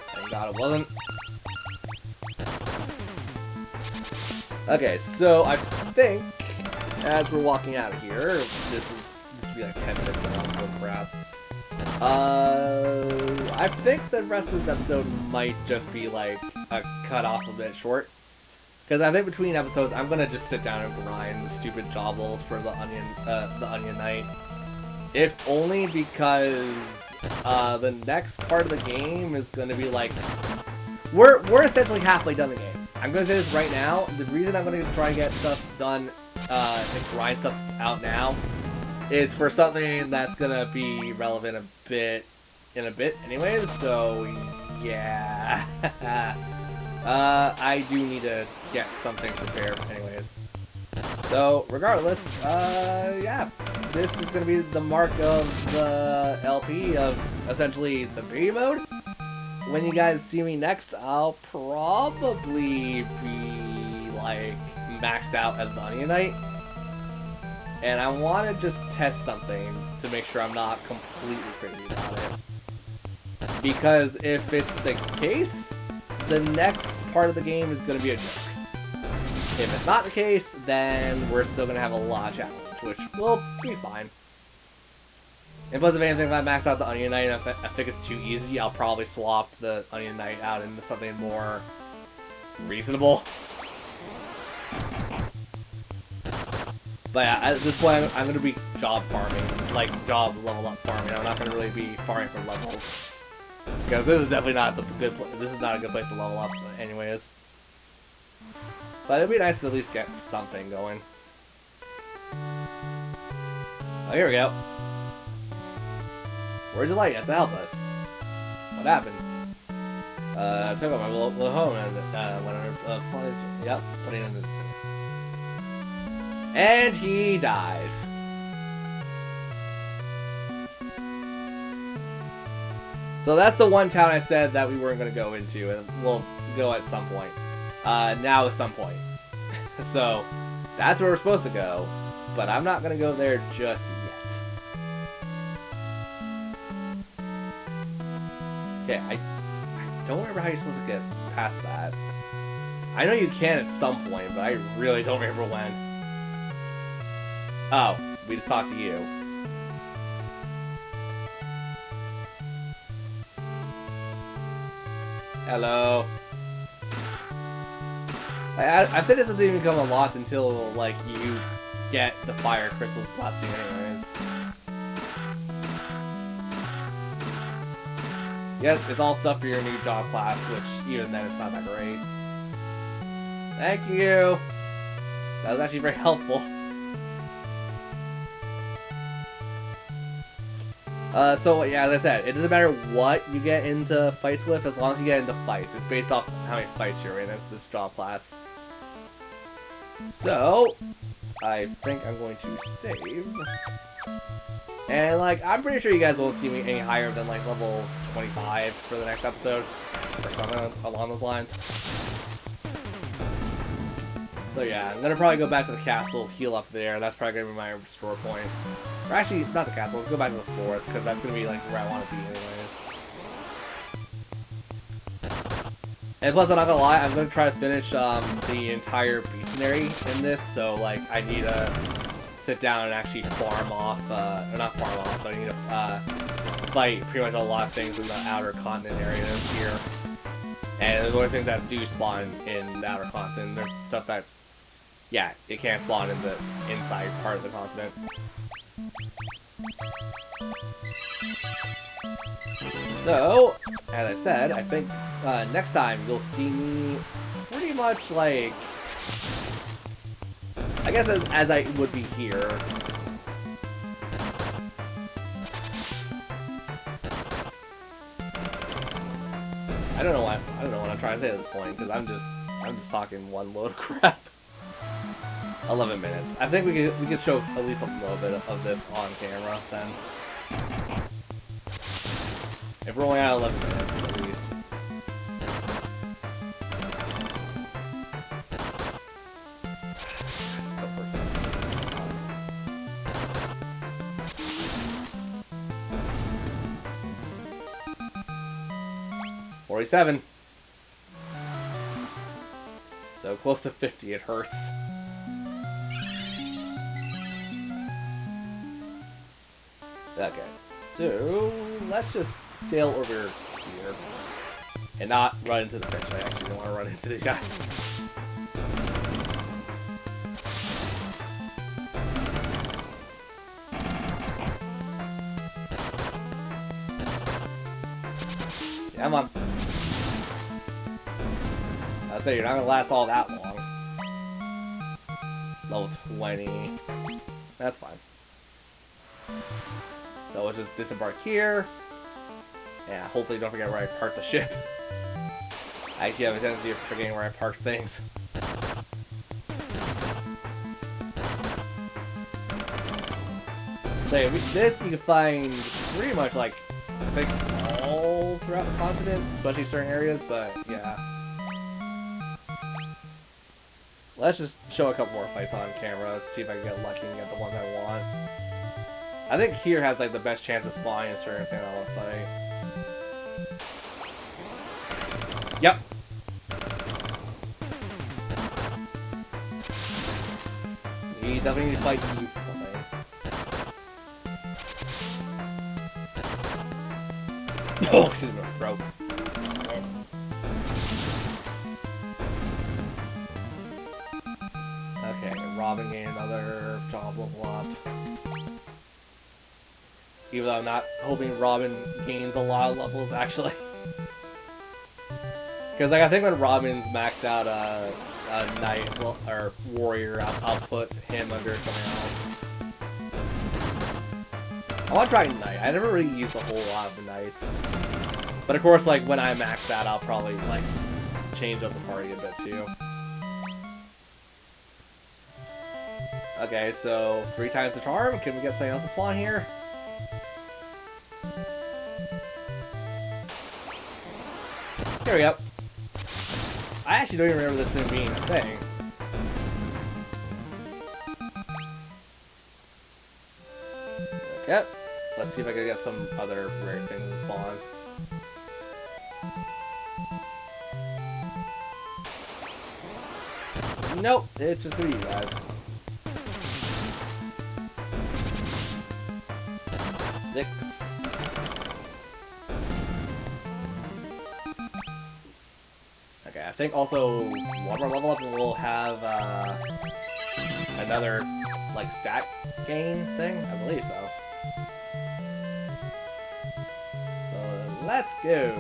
Thank God it wasn't. Okay, so I think as we're walking out of here, this will be like 10 minutes now. Oh crap. I think the rest of this episode might just be like cut off a bit short. Because I think between episodes, I'm gonna just sit down and grind the stupid job levels for the Onion Knight. If only because the next part of the game is gonna be like we're essentially halfway done the game. I'm gonna say this right now. The reason I'm gonna try and get stuff done and grind stuff out now is for something that's gonna be relevant in a bit anyways. So yeah. I do need to get something prepared anyways. So, regardless, yeah, this is going to be the mark of the LP of essentially the baby mode. When you guys see me next, I'll probably be, like, maxed out as the Onion Knight. And I want to just test something to make sure I'm not completely crazy about it. Because if it's the case, the next part of the game is going to be a joke. If it's not the case, then we're still going to have a lot of challenge, which will be fine. And plus, if anything, if I max out the Onion Knight and I think it's too easy, I'll probably swap the Onion Knight out into something more reasonable. But yeah, at this point, I'm going to be job farming, like job level up farming. I'm not going to really be farming for levels. Because this is definitely not the good place. This is not a good place to level up anyways. But it'd be nice to at least get something going. Oh, here we go. Where's the light? You have to help us. What happened? I took out my little home and went under, yep, putting in the... And he dies. So that's the one town I said that we weren't going to go into, and we'll go at some point. Now at some point. So, that's where we're supposed to go, but I'm not going to go there just yet. Okay, I don't remember how you're supposed to get past that. I know you can at some point, but I really don't remember when. Oh, we just talked to you. Hello. I think this doesn't even become unlocked until, like, you get the fire crystals blessing anyways. Yeah, it's all stuff for your new job class, which even then it's not that great. Thank you! That was actually very helpful. So yeah, as I said, it doesn't matter what you get into fights with, as long as you get into fights. It's based off how many fights you're in as this job class. So, I think I'm going to save. And, like, I'm pretty sure you guys won't see me any higher than, like, level 25 for the next episode. Or something along those lines. So yeah, I'm gonna probably go back to the castle, heal up there. That's probably gonna be my restore point. Or actually, not the castle. Let's go back to the forest because that's gonna be like where I want to be anyways. And plus, I'm not gonna lie, I'm gonna try to finish the entire Beastnary in this. So like, I need to sit down and actually farm off, or not farm off, but I need to fight pretty much a lot of things in the outer continent areas here. And there's only things that do spawn in the outer continent. There's stuff that, yeah, it can't spawn in the inside part of the continent. So, as I said, I think next time you'll see me pretty much like, I guess as I would be here. I don't know what I'm trying to say at this point because I'm just talking one load of crap. 11 minutes. I think we could show at least a little bit of this on camera then. If we're only at 11 minutes at least. Still person. 47. So close to 50, it hurts. Okay, so let's just sail over here and not run into the fish. I actually don't want to run into these guys. Come on. I'd say you're not gonna last all that long. Level 20. That's fine. So we'll just disembark here. Yeah, hopefully don't forget where I parked the ship. I actually have a tendency of forgetting where I park things. So yeah, this you can find pretty much like, I think, all throughout the continent, especially certain areas, but yeah. Let's just show a couple more fights on camera. Let's see if I can get lucky and get the ones I want. I think here has like the best chance of spawning a certain thing I want to fight. Yep. We definitely need to fight you for something. Oh, she's gonna throw. Okay, Robin gained another job level up. Even though I'm not hoping Robin gains a lot of levels, actually. Because like, I think when Robin's maxed out a knight or warrior, I'll put him under something else. I want to try knight. I never really used a whole lot of the knights. But of course, like when I max that, I'll probably like change up the party a bit too. Okay, so 3 times the charm. Can we get something else to spawn here? Here we go. I actually don't even remember this thing being a thing. Okay. Let's see if I can get some other rare things to spawn. Nope, it's just gonna be you guys. 6. Okay, I think also one more level up and we'll have another like stat gain thing. I believe so. So let's go.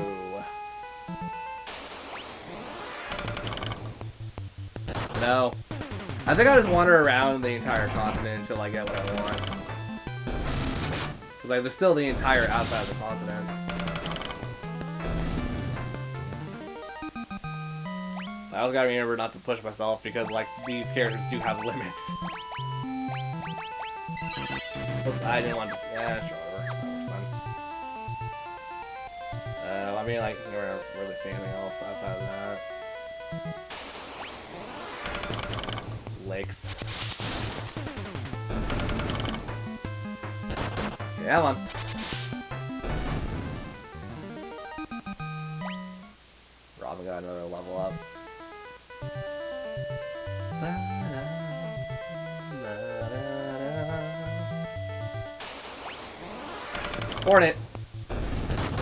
No. I think I'll just wander around the entire continent until I get what I want. Cause like there's still the entire outside of the continent. I also gotta remember not to push myself because like these characters do have limits. Oops, I didn't want to. Yeah, sure. I mean, like, I don't really see anything else outside of that. lakes. Come on. Robin got another level up. Hornet.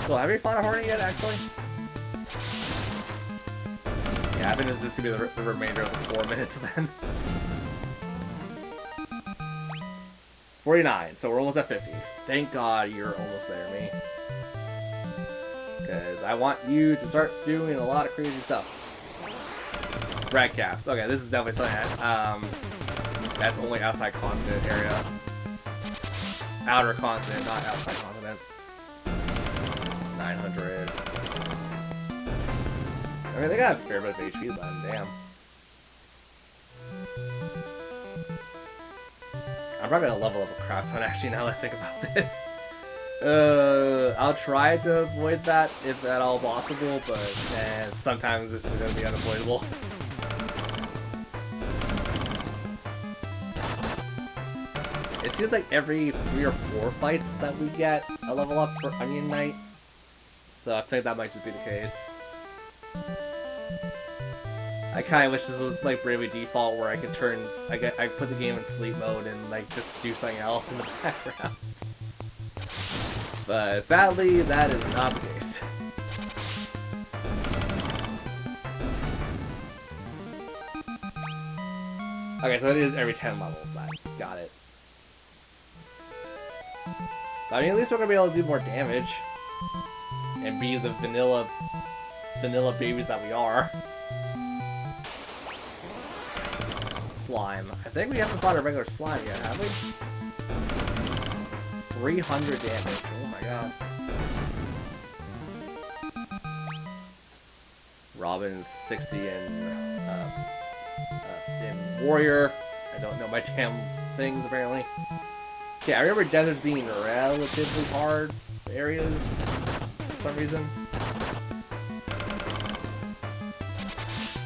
Cool. Have you fought a Hornet yet, actually? Yeah, I think this is just gonna be the remainder of the 4 minutes then. 49, so we're almost at 50. Thank God you're almost there, me. Because I want you to start doing a lot of crazy stuff. Red caps. Okay, this is definitely something that's only outside continent area. Outer continent, not outside continent. 900. I mean, they got a fair bit of HP then, damn. I'm probably gonna level up a crap ton actually now that I think about this. I'll try to avoid that if at all possible, but man, sometimes it's just gonna be unavoidable. It seems like every 3 or 4 fights that we get a level up for Onion Knight, so I think that might just be the case. I kind of wish this was like Bravely Default, where I could turn, I put the game in sleep mode and like just do something else in the background. But sadly, that is not the case. Okay, so it is every 10 levels then. Got it. I mean, at least we're gonna be able to do more damage and be the vanilla babies that we are. Slime. I think we haven't fought a regular slime yet, have we? 300 damage. Oh my god. Robin's 60 in Warrior. I don't know my damn things apparently. Yeah, I remember deserts being relatively hard areas for some reason.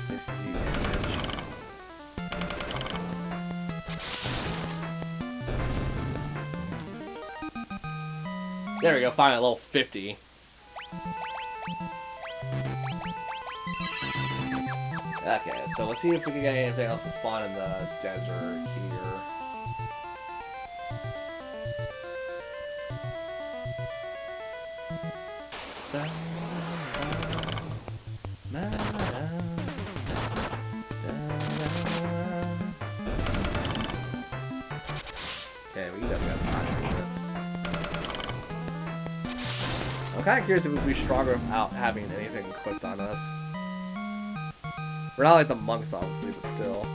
60 damage. There we go, finally level 50. Okay, so let's see if we can get anything else to spawn in the desert here. Okay, we definitely got time to do this. I'm kind of curious if we'd be stronger without having anything equipped on us. We're not like the monks, obviously, but still.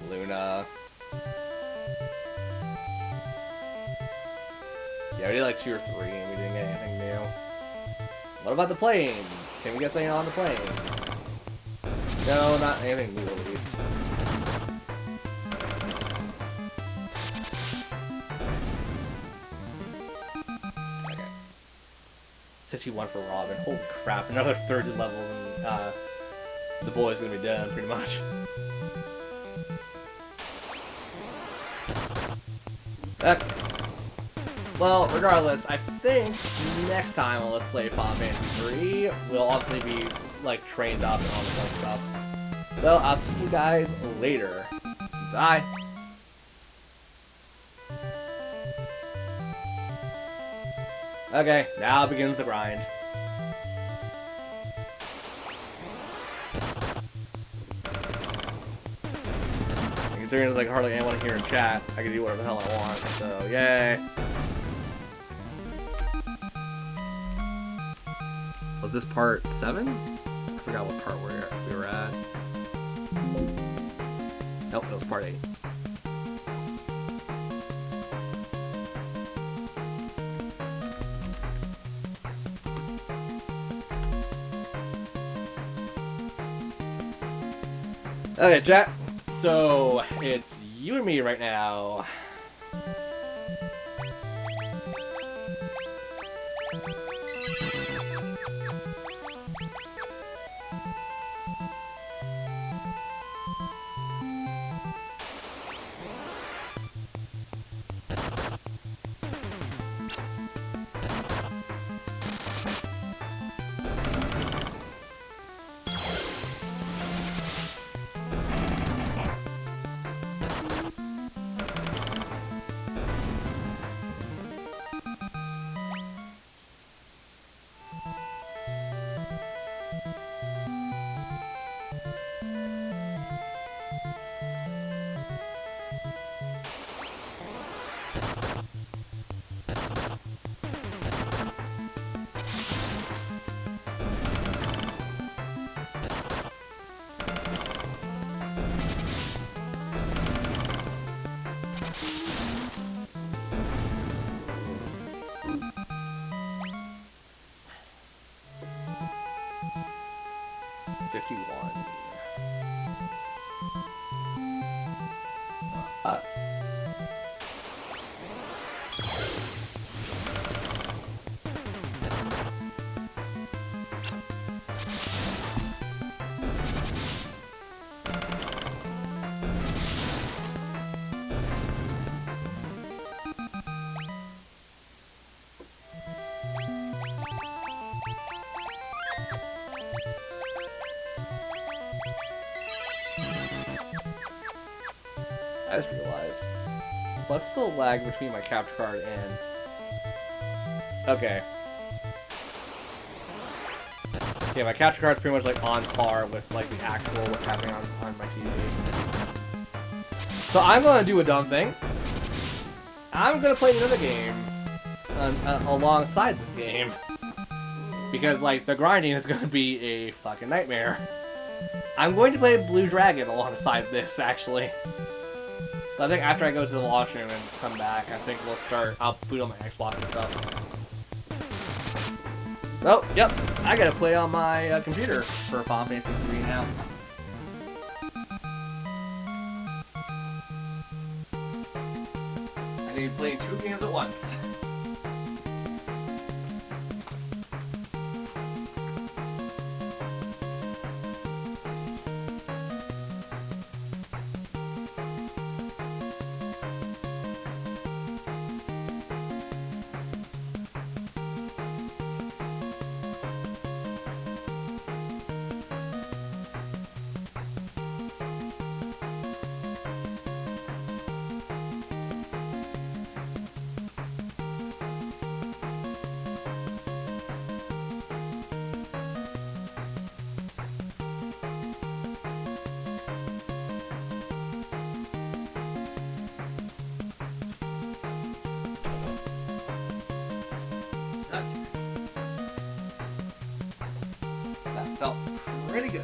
Luna. Yeah, we did like 2 or 3 and we didn't get anything new. What about the planes? Can we get something on the planes? No, not anything new at least. Okay. 61 for Robin. Holy crap, another 30 levels and the boy's gonna be done pretty much. Okay. Well, regardless, I think next time on Let's Play Final Fantasy 3, we'll obviously be, like, trained up and all this other stuff. So, I'll see you guys later. Bye! Okay, now begins the grind. Considering there's, like, hardly anyone here in chat, I can do whatever the hell I want, so, yay! Was this part 7? I forgot what part we were at. Nope, it was part 8. Okay, chat. So, it's you and me right now. 51. I just realized. What's the lag between my capture card and... Okay. Yeah, my capture card's pretty much like on par with like the actual what's happening on my TV. So I'm gonna do a dumb thing. I'm gonna play another game alongside this game. Because like the grinding is gonna be a fucking nightmare. I'm going to play Blue Dragon alongside this actually. So I think after I go to the washroom and come back, I think we'll start. I'll boot on my Xbox and stuff. So, yep, I gotta play on my computer for Final Fantasy 3 now. I need to play 2 games at once. That felt pretty good.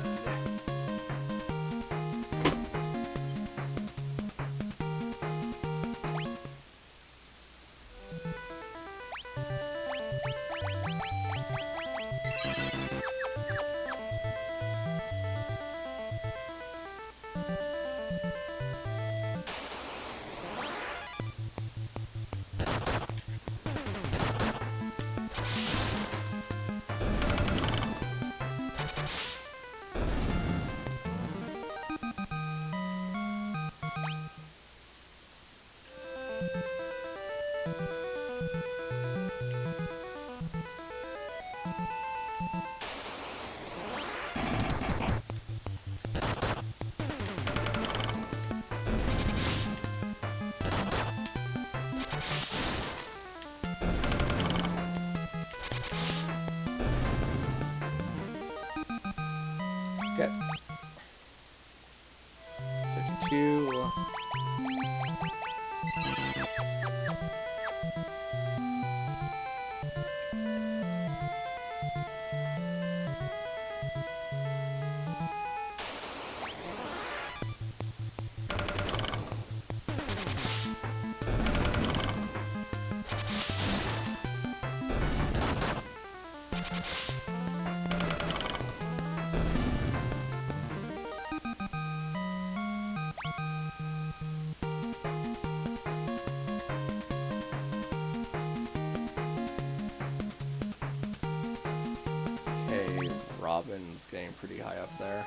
Okay. 52. Okay, Robin's getting pretty high up there.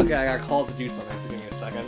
Okay, I got called to do something, so give me a second.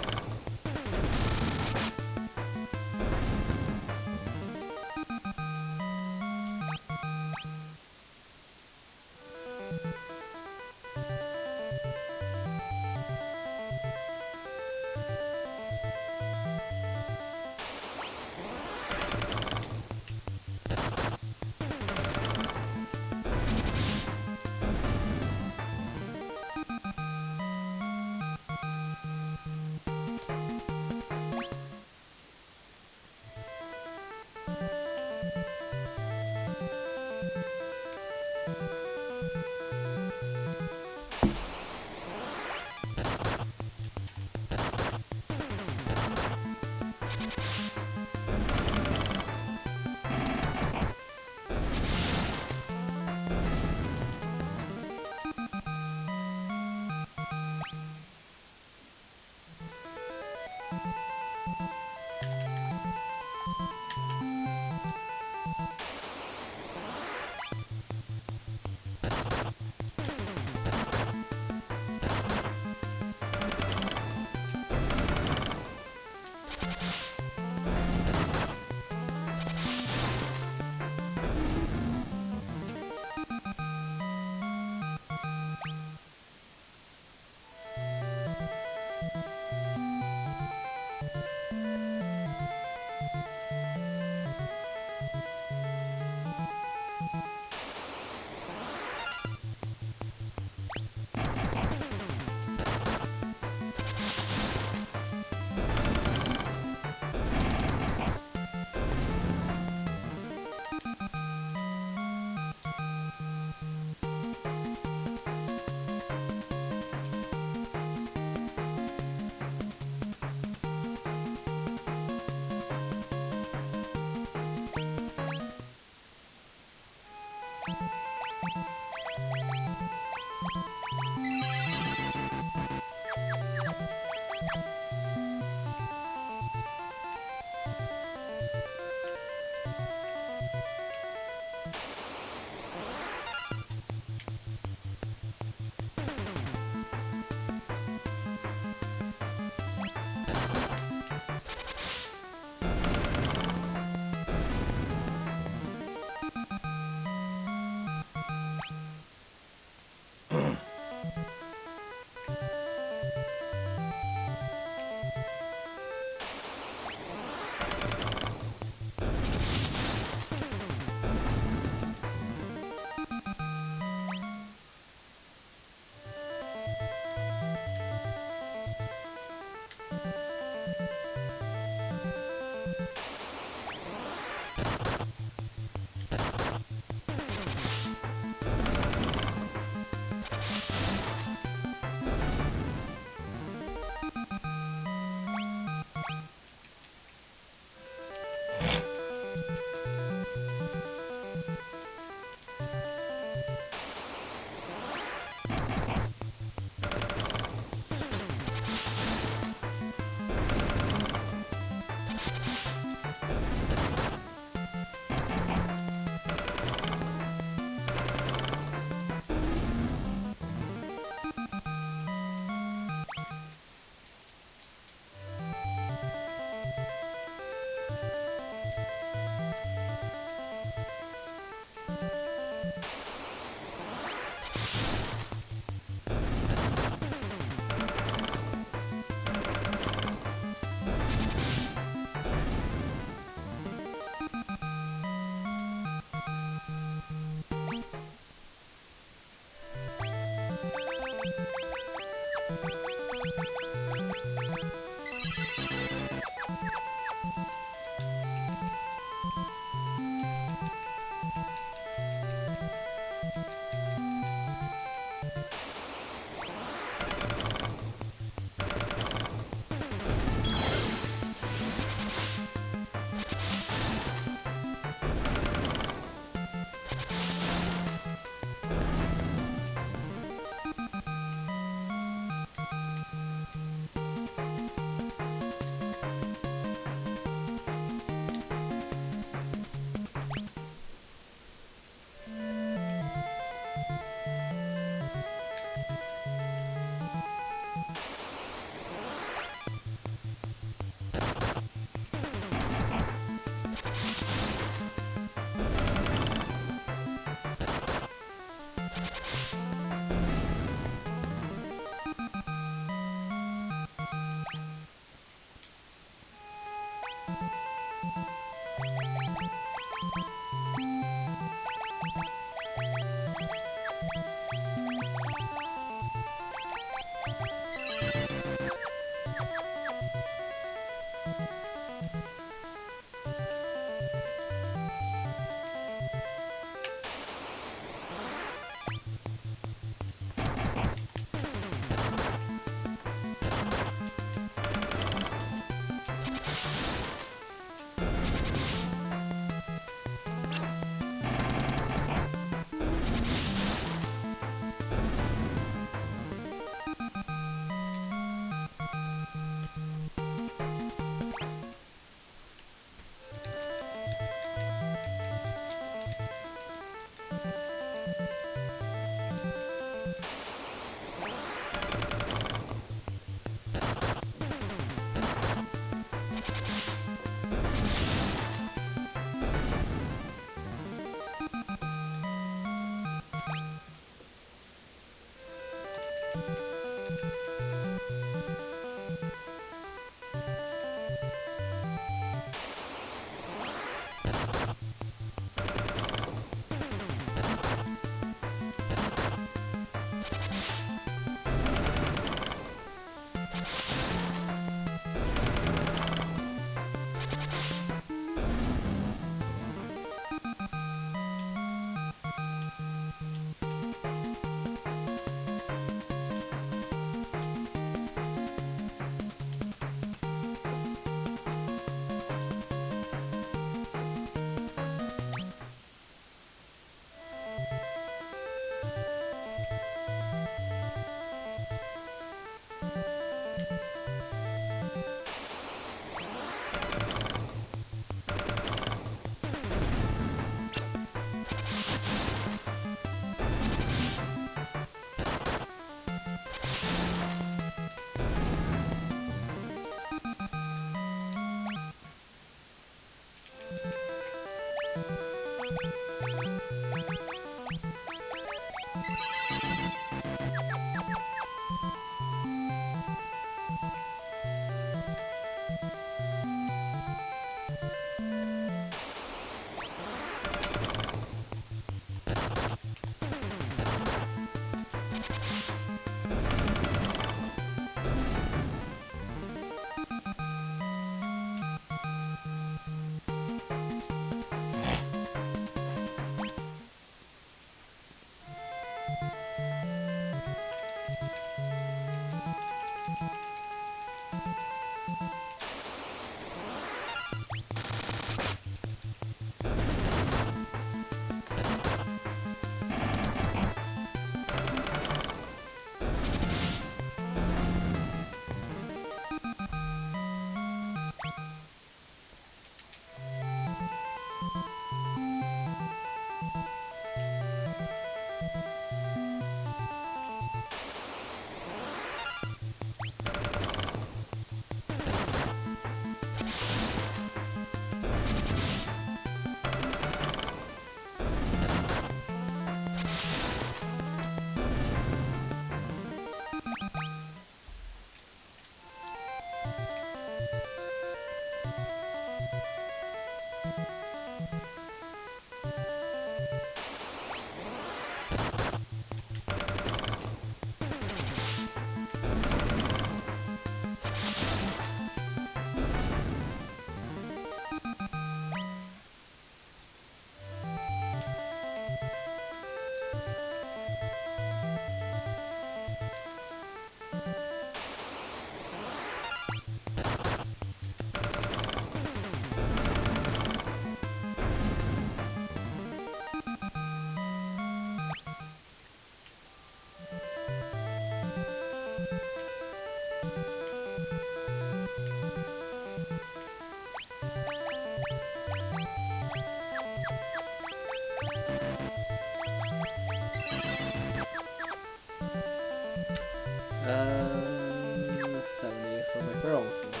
70, so like they're almost the same.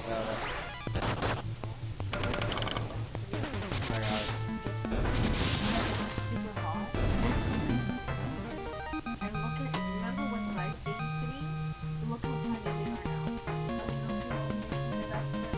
No, no. I got it. Super hot. And look at, remember what size they used to be? Look how tiny they are now. I don't know if you know, they heated up their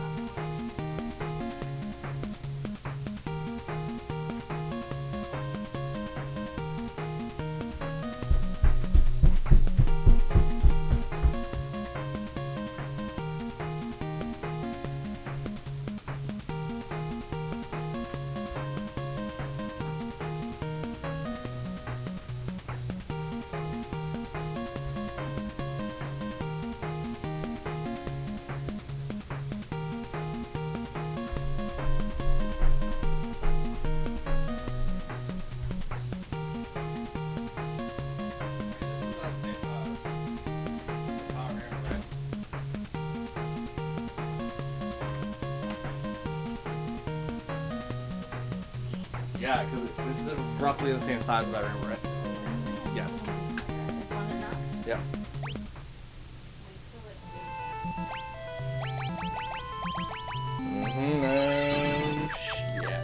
Yeah, because this is roughly the same size as I remember it. Yes. Is one enough? Yeah. Wait till it Mm-hmm. Shit.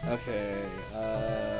Okay, okay.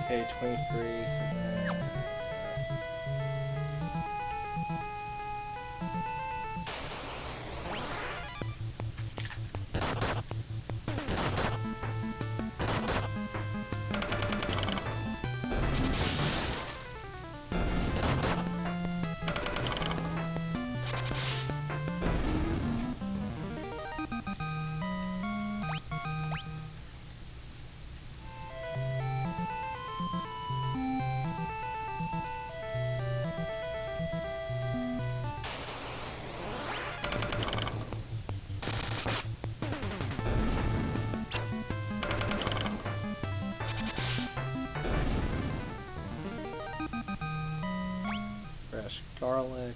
Okay, 23. garlic.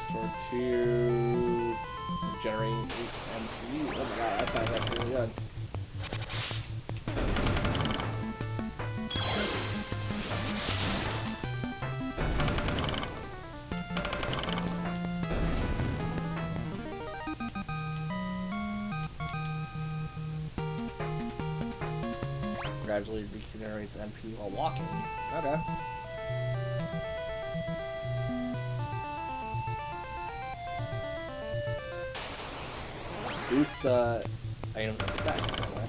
Restore 2, generating 8 MP. Oh my god, that sounds like really good. Gradually regenerates MP while walking. Okay. Boost items effects. Okay.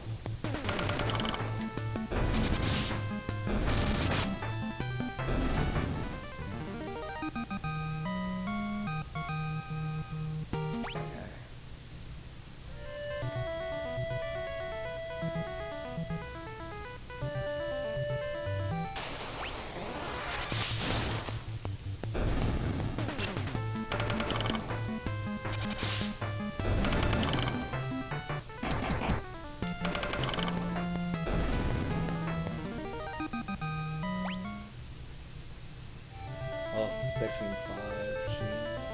Oh, 6 and 5, jeez.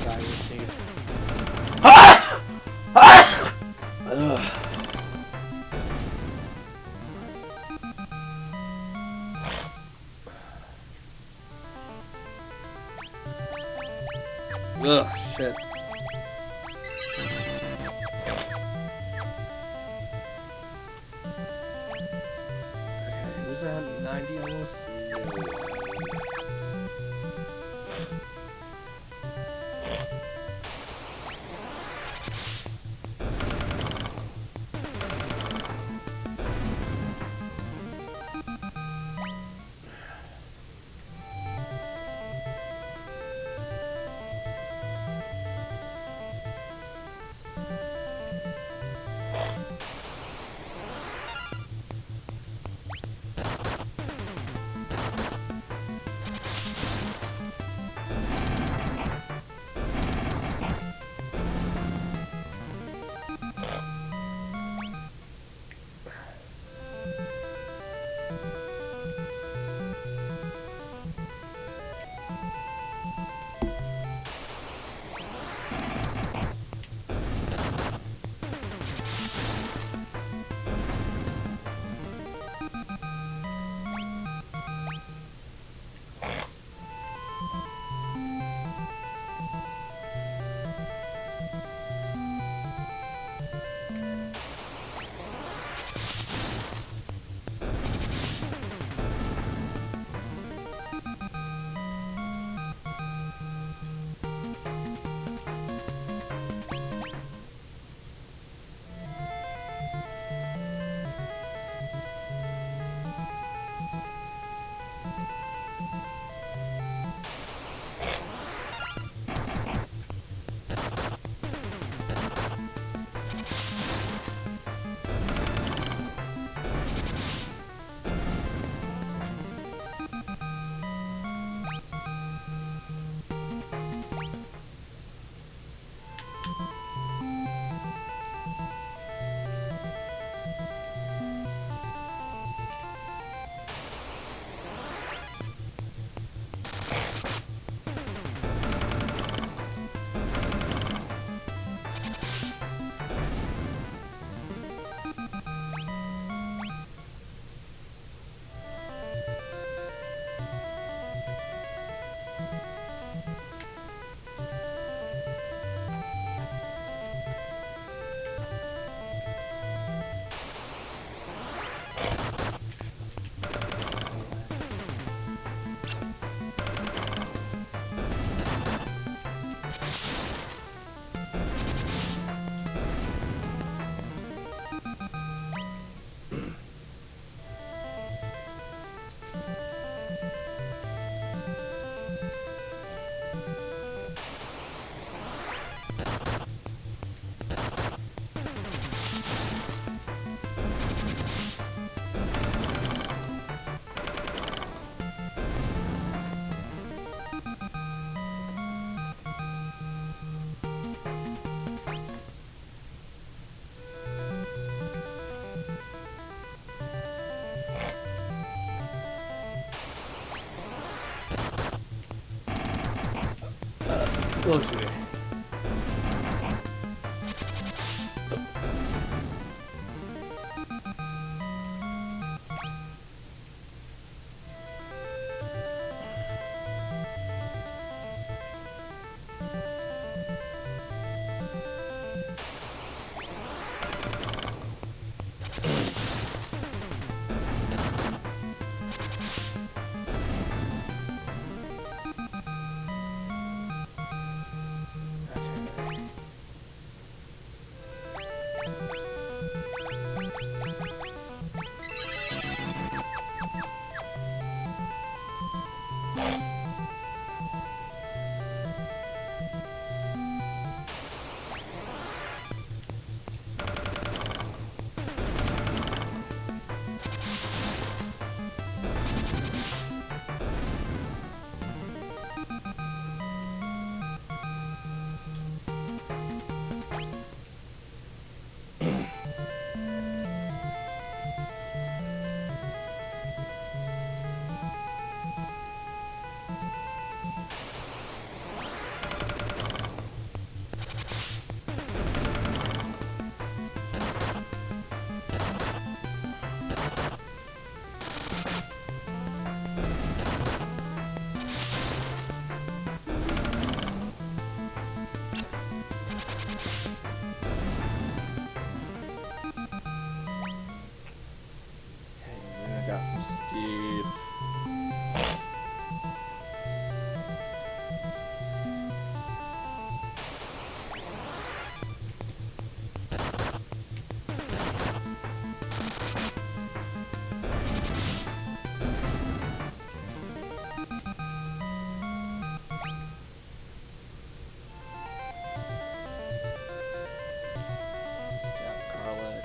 God, you sneeze. Ugh, shit. Okay, who's at 90 almost? Oh shit. Okay, I got some Steve. Stab garlic.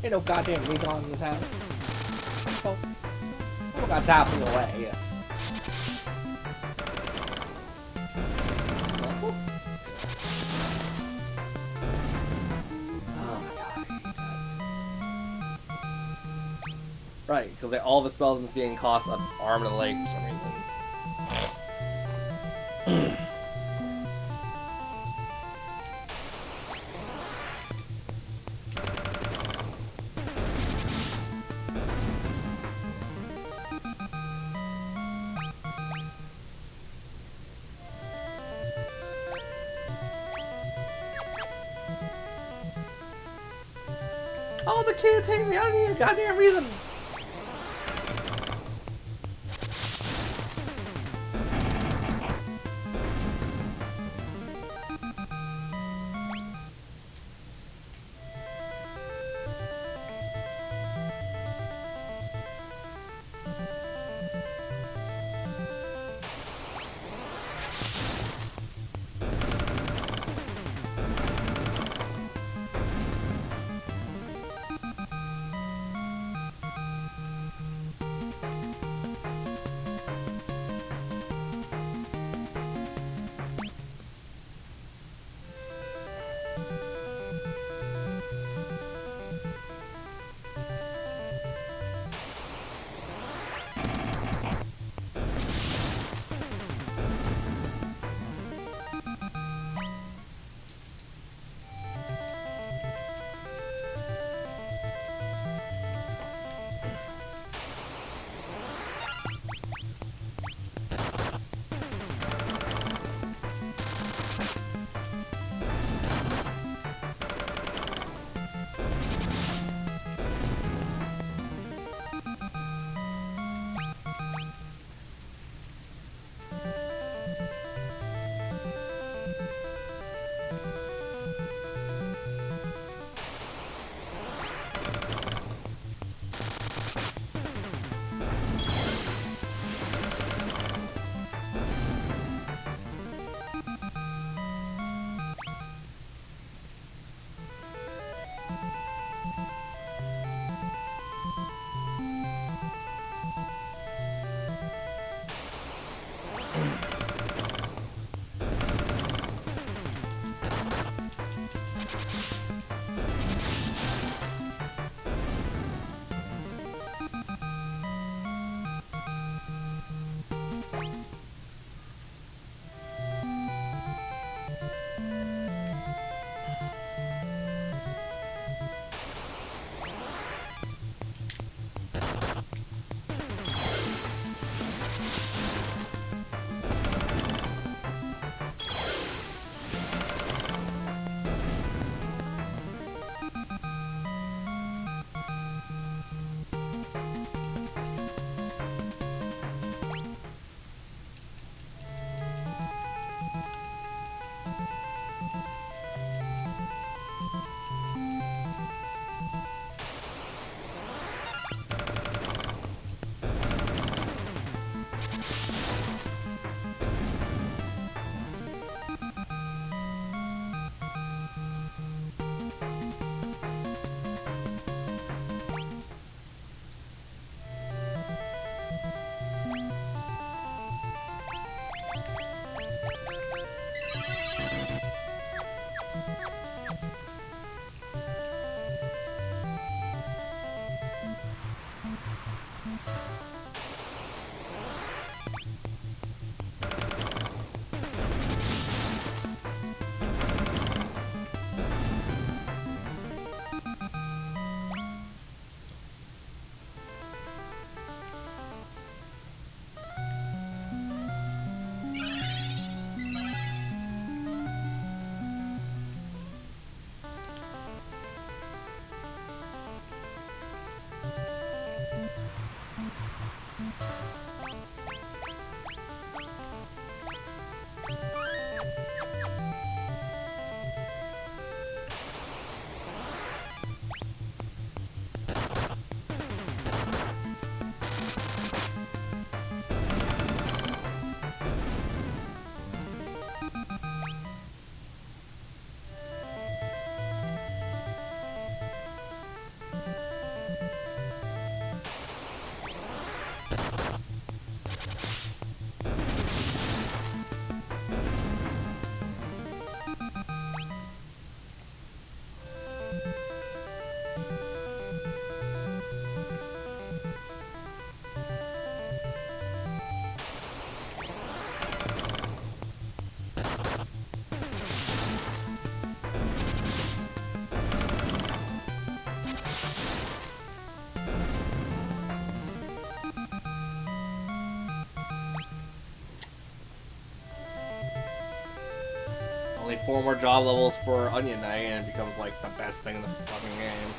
Ain't no goddamn recon in this house. So, I got time for your ass. Oh my god. Right, because all the spells in this game cost an arm and a leg for some reason. Oh, the kids hate me. I don't need a goddamn reason. like 4 more job levels for Onion Knight, and it becomes like the best thing in the fucking game.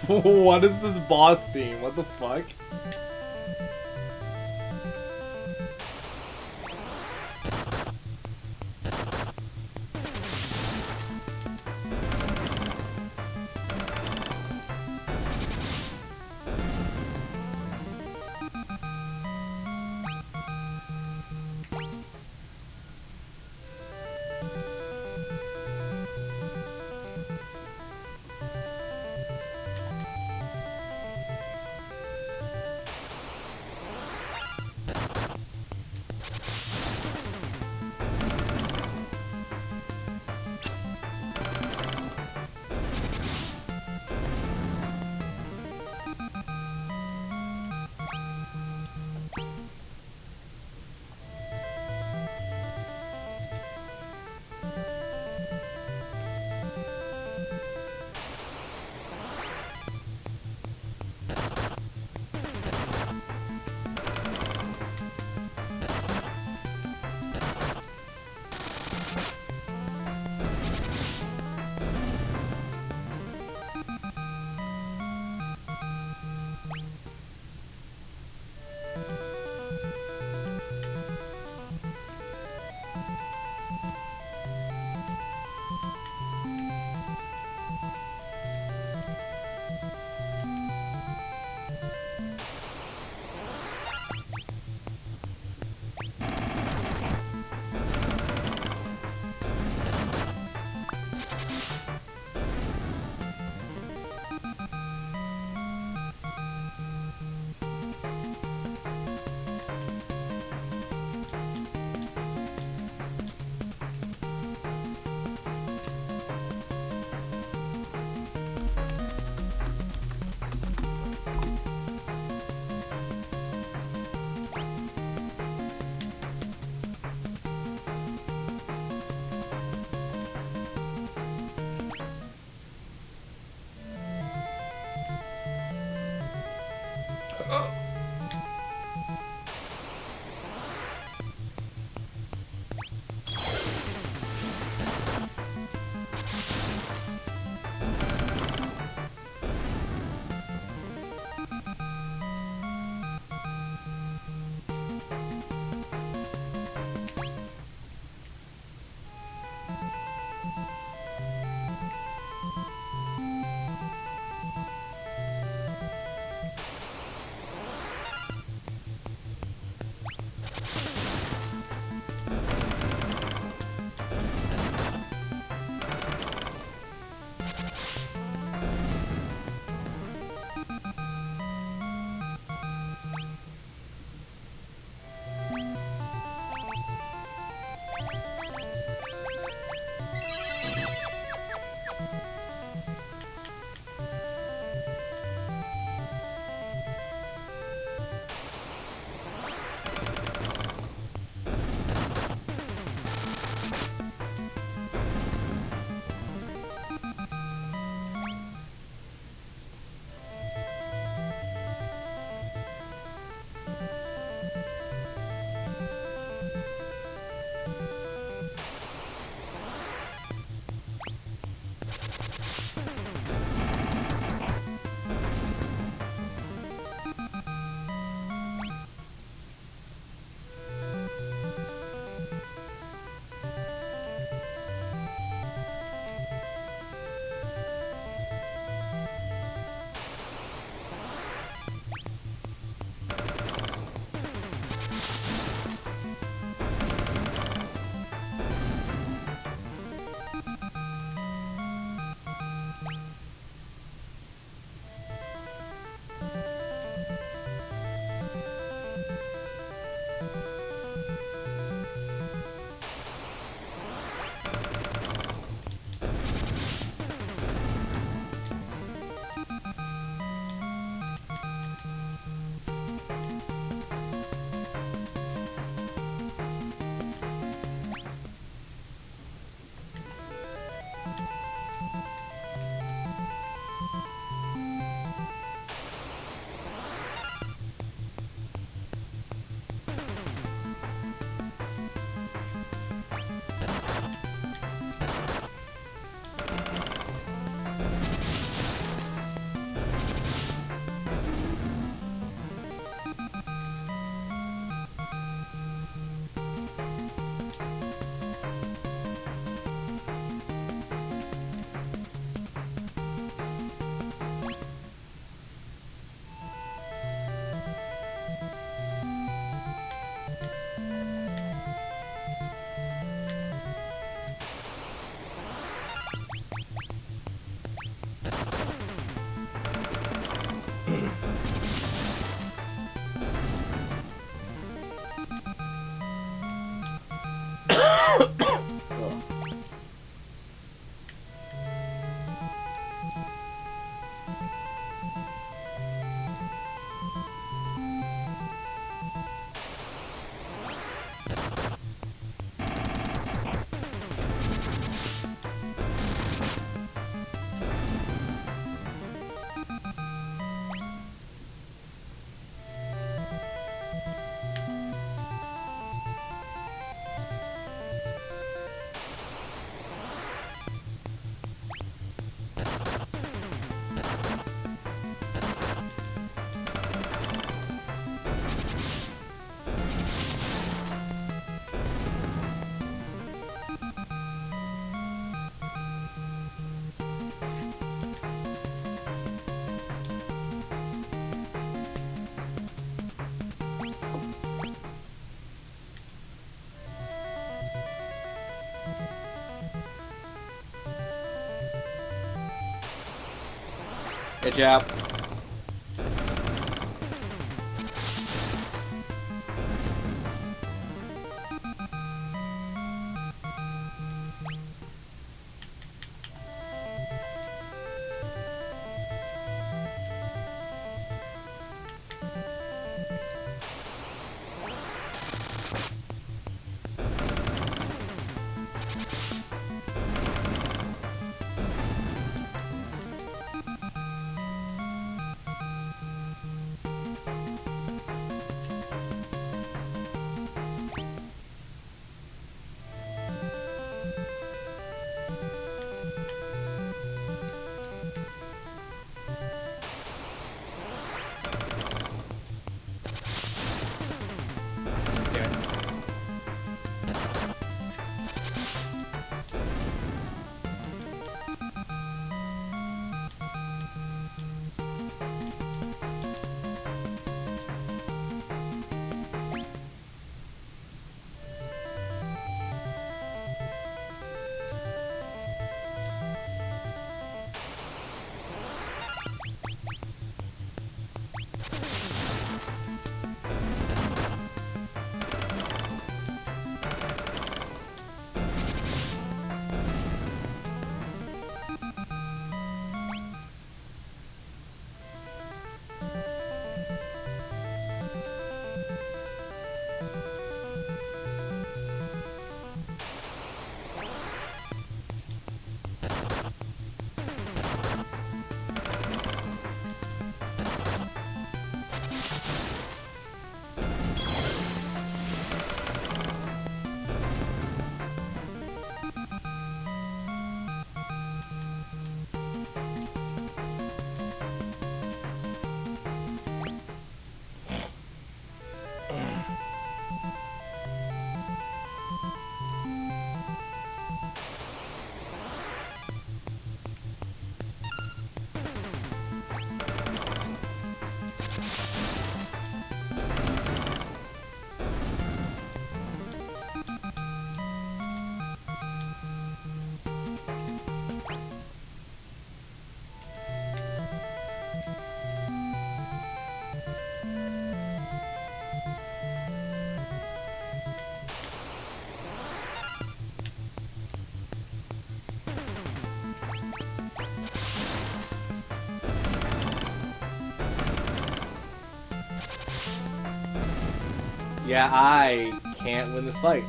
What is this boss theme? What the fuck? Good job. Yeah, I can't win this fight.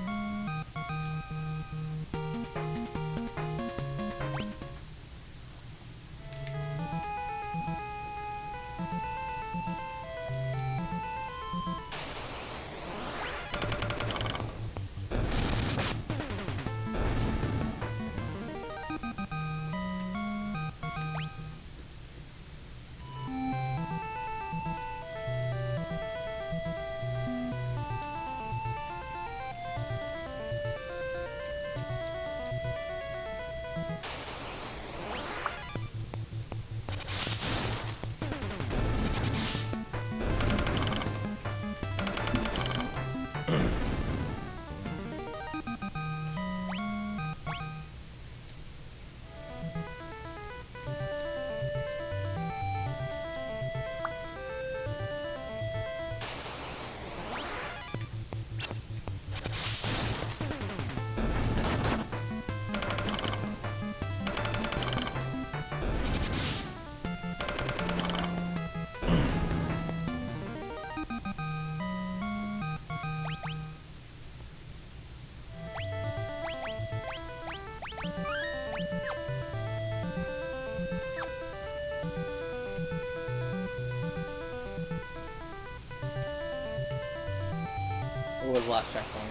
What was the last checkpoint?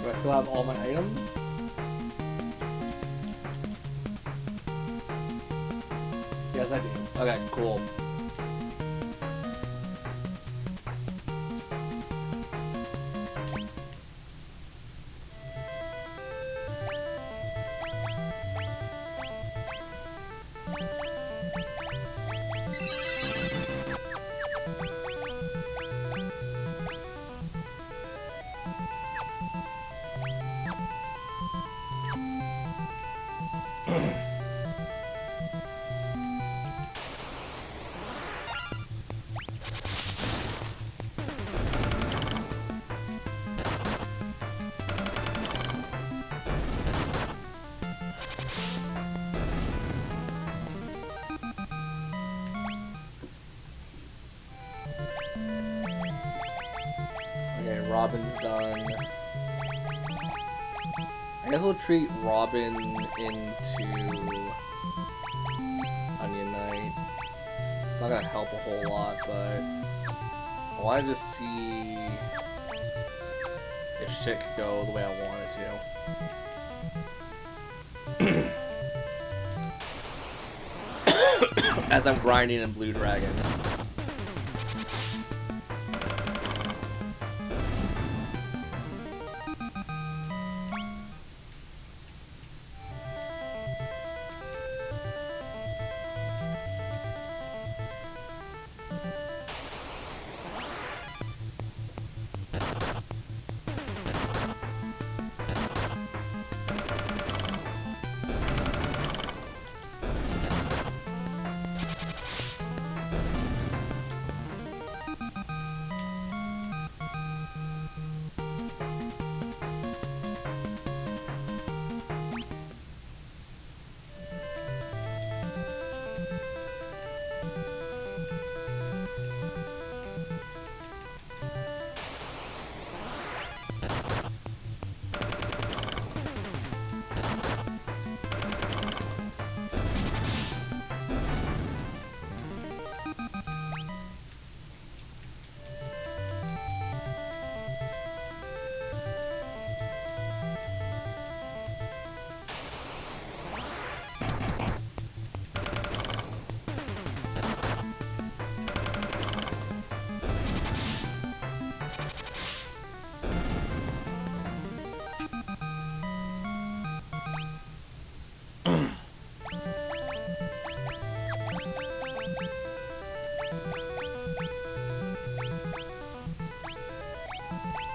Do I still have all my items? Yes, I do. Okay, cool. Okay, Robin's done. I guess we'll treat Robin into Onion Knight. It's not gonna help a whole lot, but I wanted to see if shit could go the way I want it to. As I'm grinding in Blue Dragon.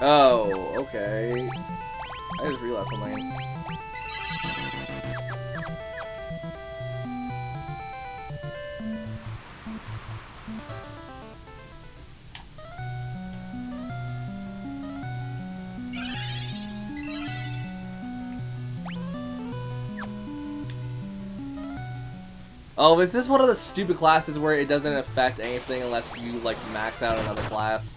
Oh, okay. I just realized something. Oh, is this one of the stupid classes where it doesn't affect anything unless you, like, max out another class?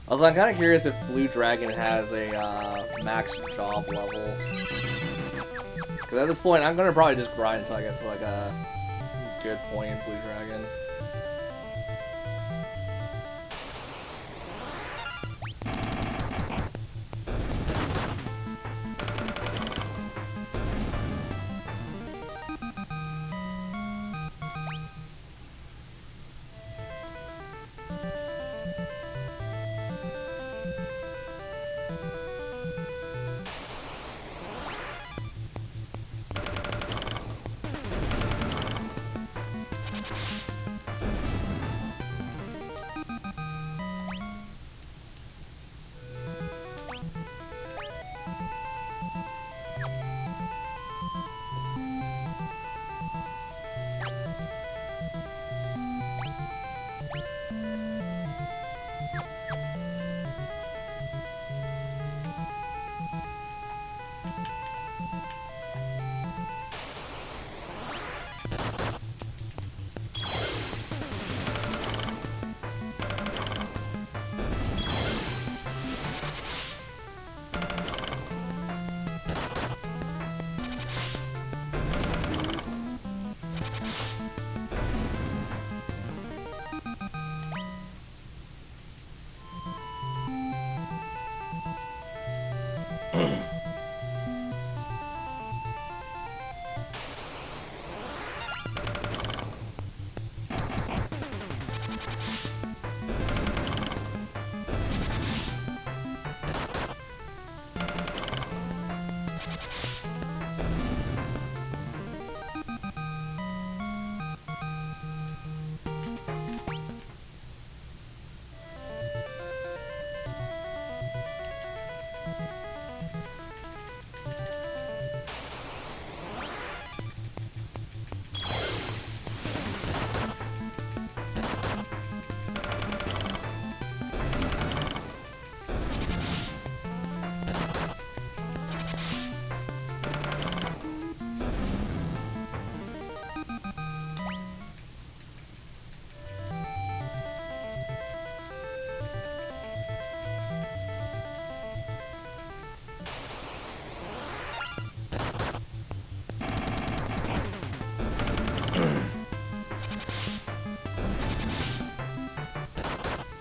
Also, I'm kind of curious if Blue Dragon has a max job level. Because at this point, I'm gonna probably just grind until I get to like a good point in Blue Dragon.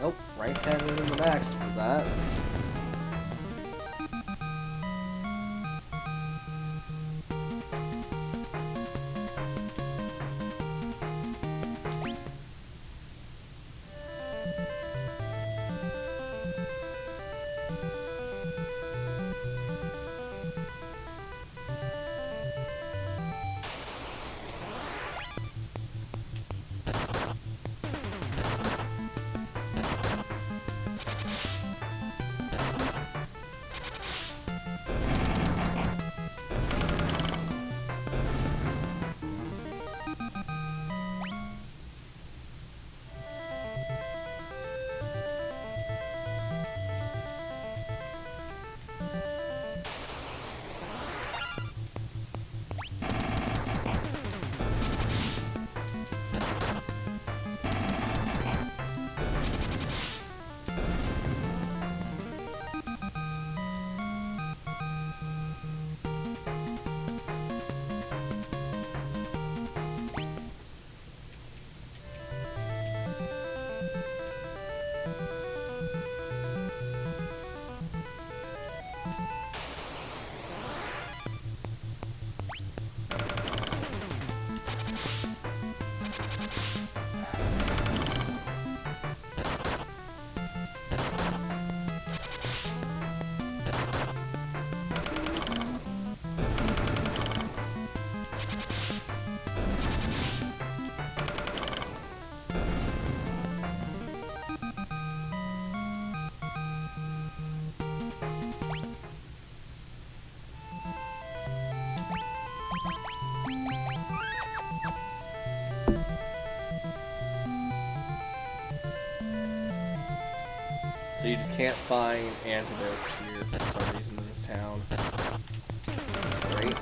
Nope, right 10 isn't the max for that. you just can't find antidotes here for some reason in this town. Great.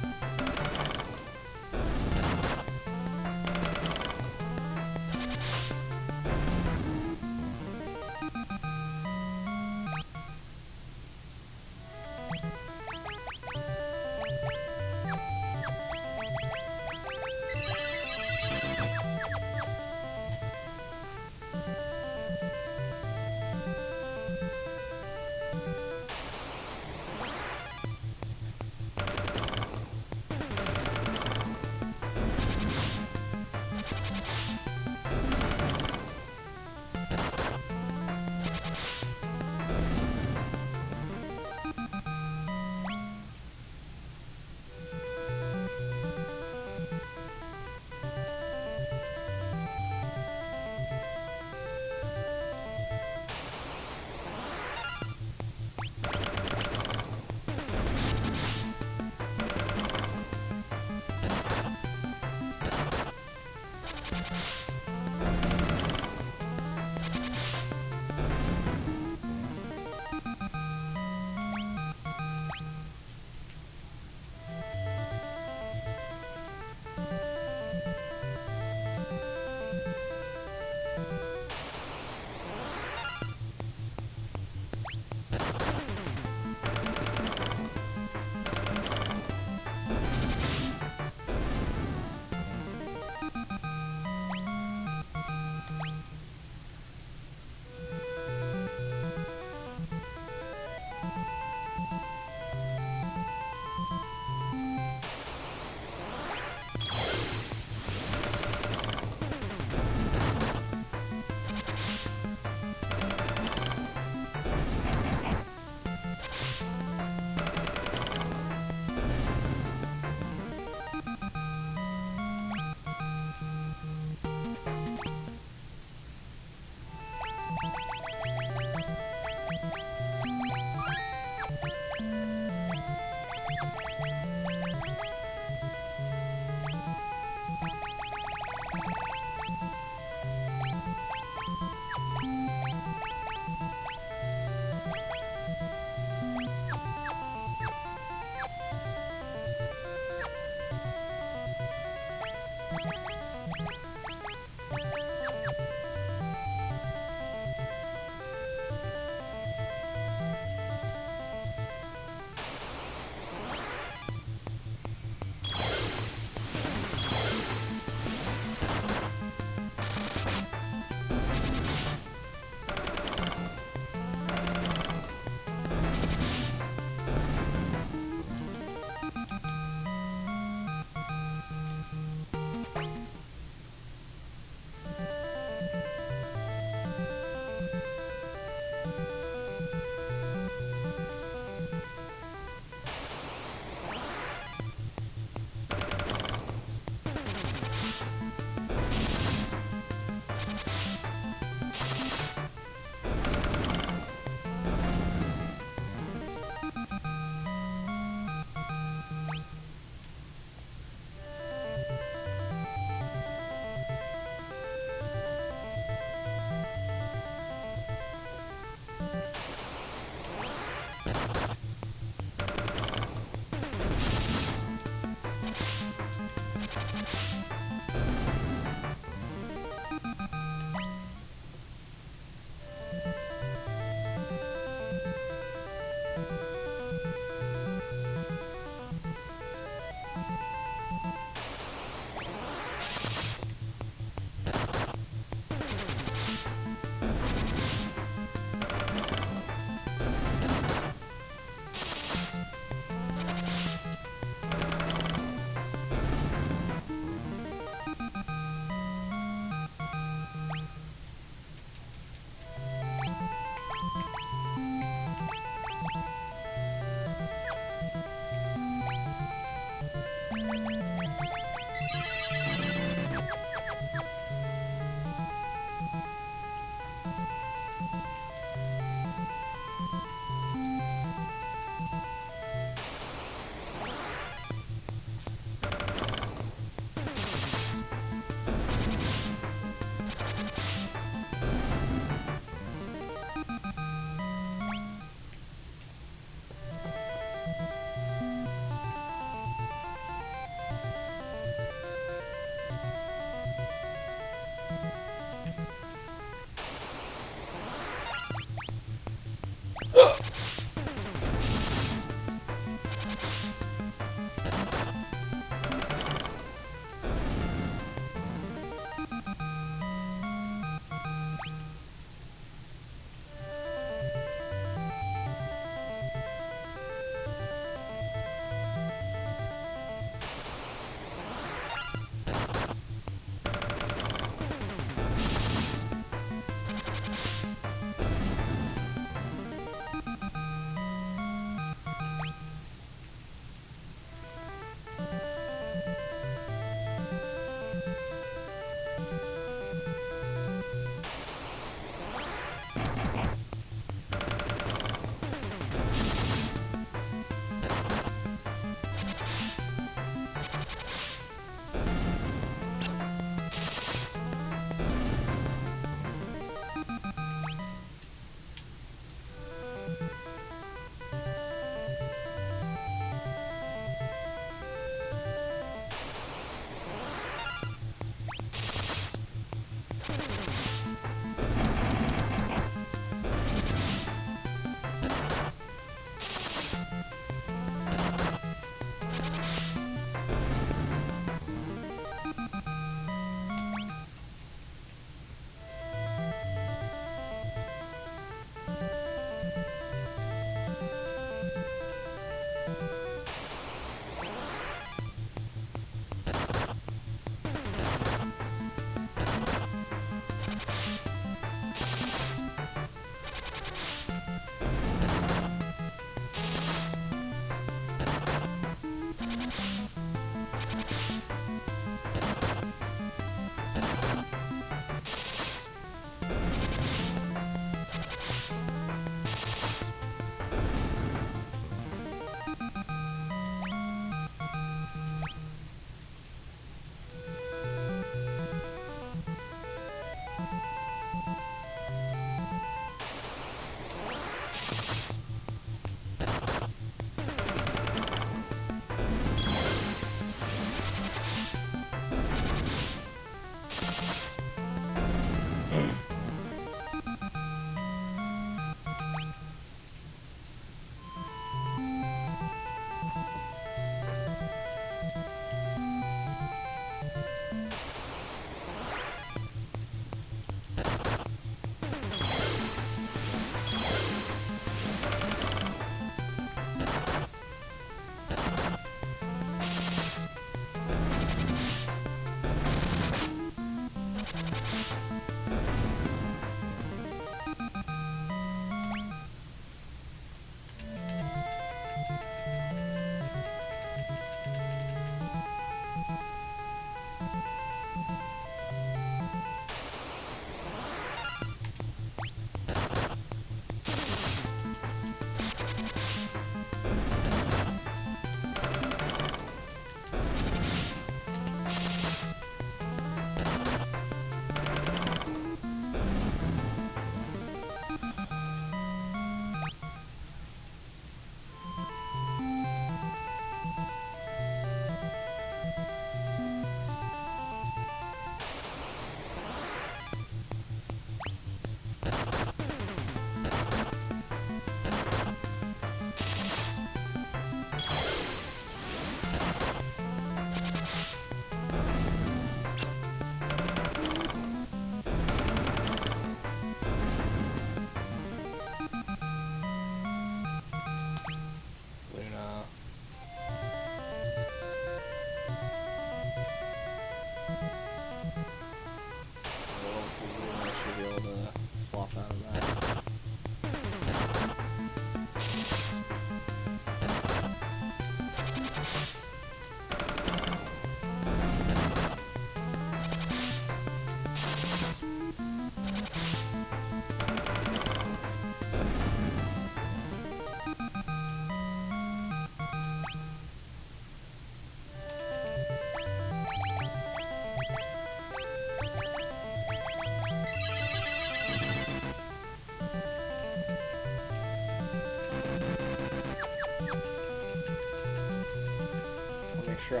sure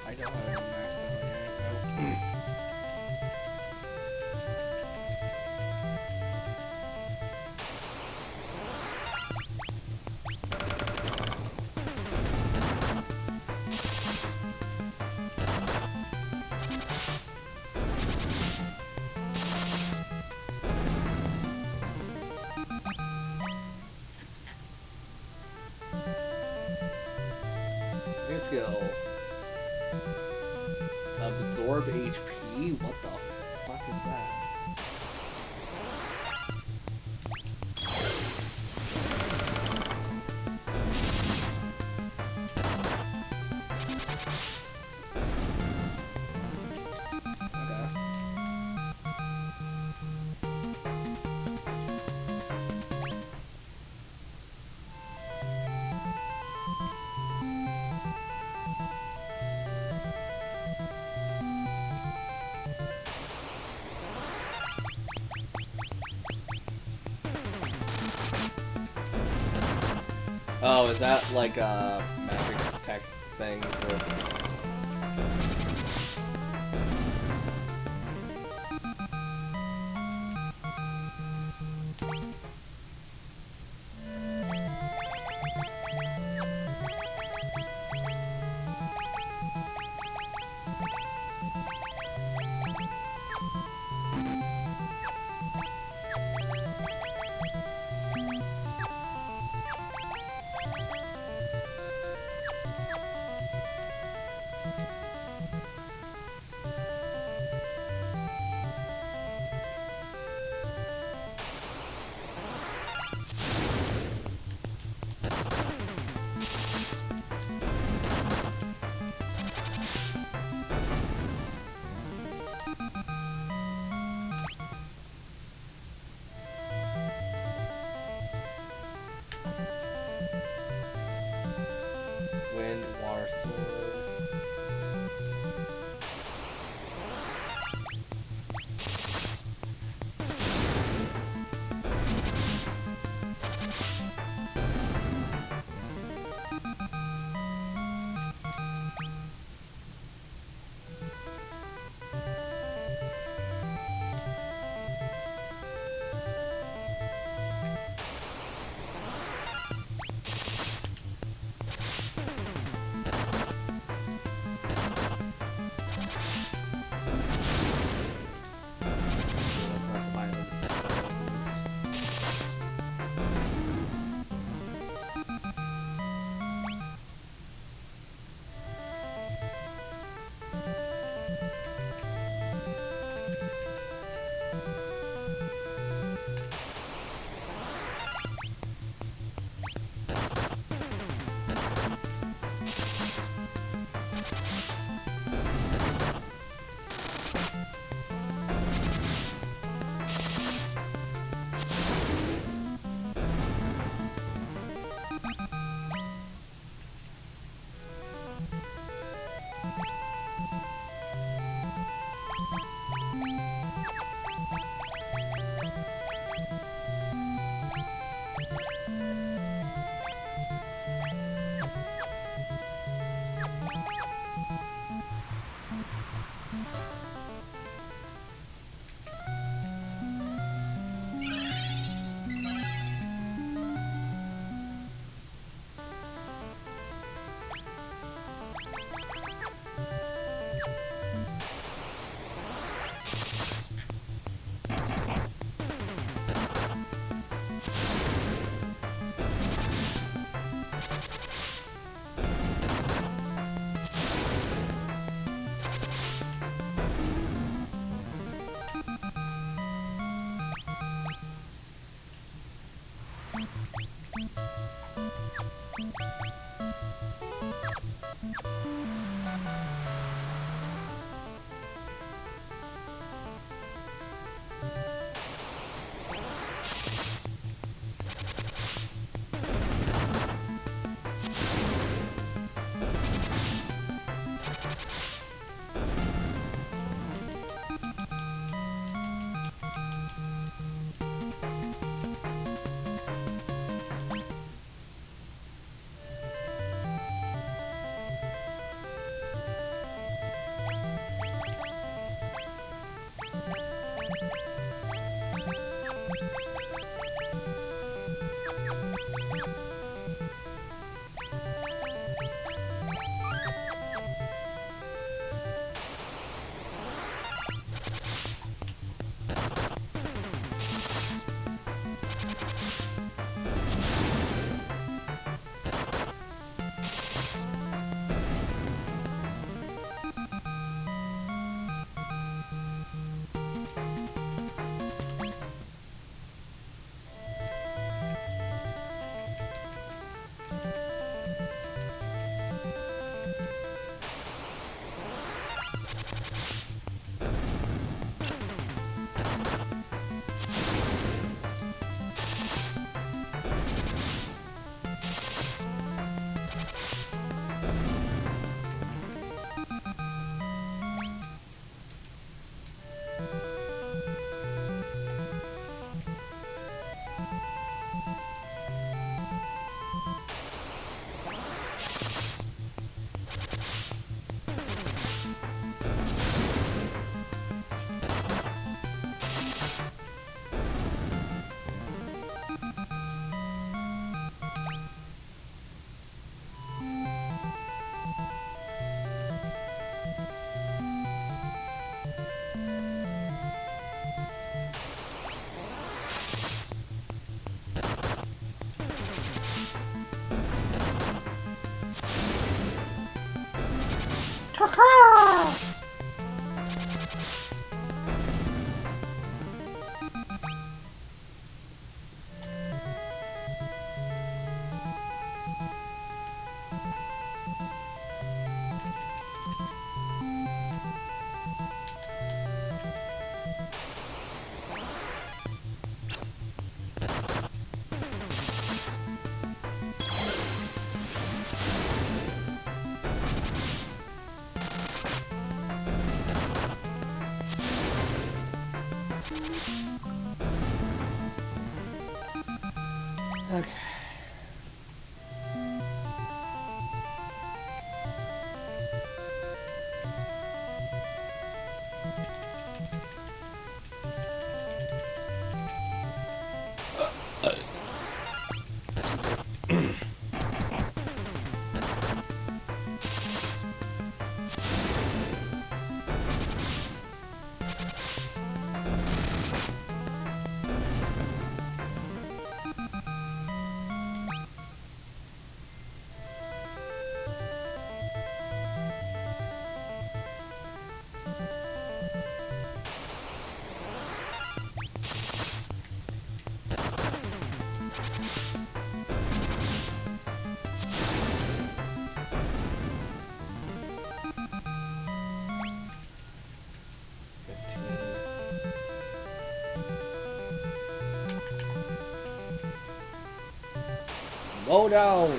I don't have it maxed out yet. New skill. Absorb HP? What the fuck is that? Oh, is that like a magic tech thing for... Wind, water, sword. Okay. Slow down.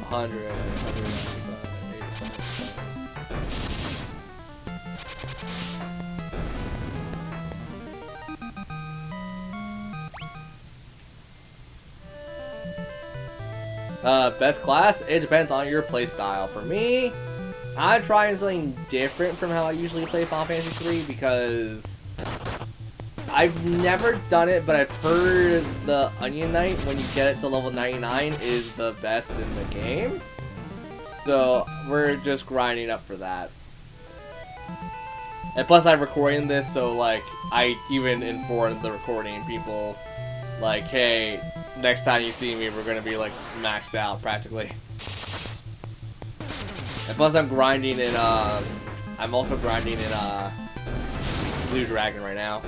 Hundred. Best class? It depends on your playstyle. For me, I'm trying something different from how I usually play Final Fantasy 3 because I've never done it, but I've heard the Onion Knight, when you get it to level 99, is the best in the game. So we're just grinding up for that. And plus I'm recording this, so like I even informed the recording people like, hey, next time you see me, we're gonna be like maxed out practically. And plus I'm grinding in I'm also grinding in Blue Dragon right now.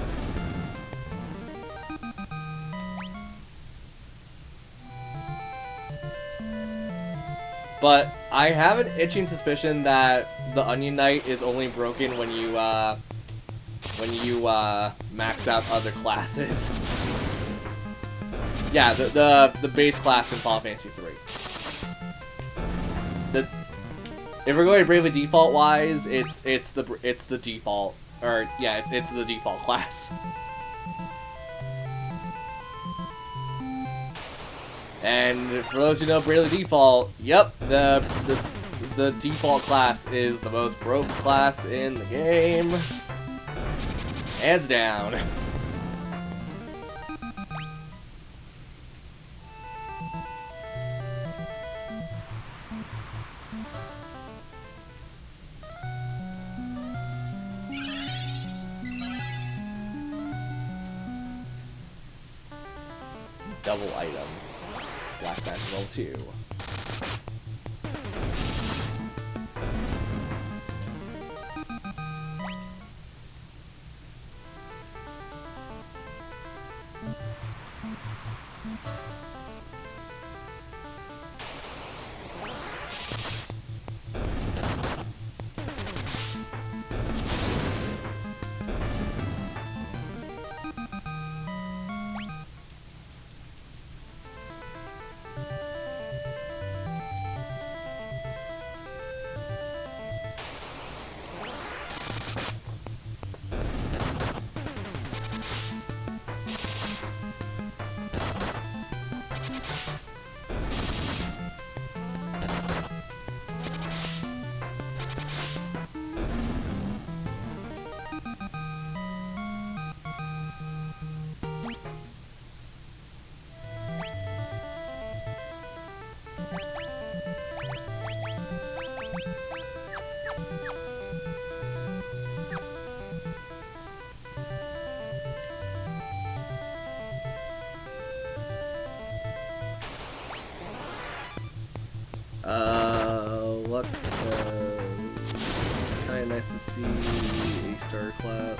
But I have an itching suspicion that the Onion Knight is only broken when you max out other classes. Yeah, the base class in Final Fantasy 3. If we're going Bravely Default wise, it's the default, or yeah, it's the default class. And for those who know Bravely Default, yep, the default class is the most broken class in the game. Hands down. Double item. Black Match level 2. Look, kind of nice to see a starter class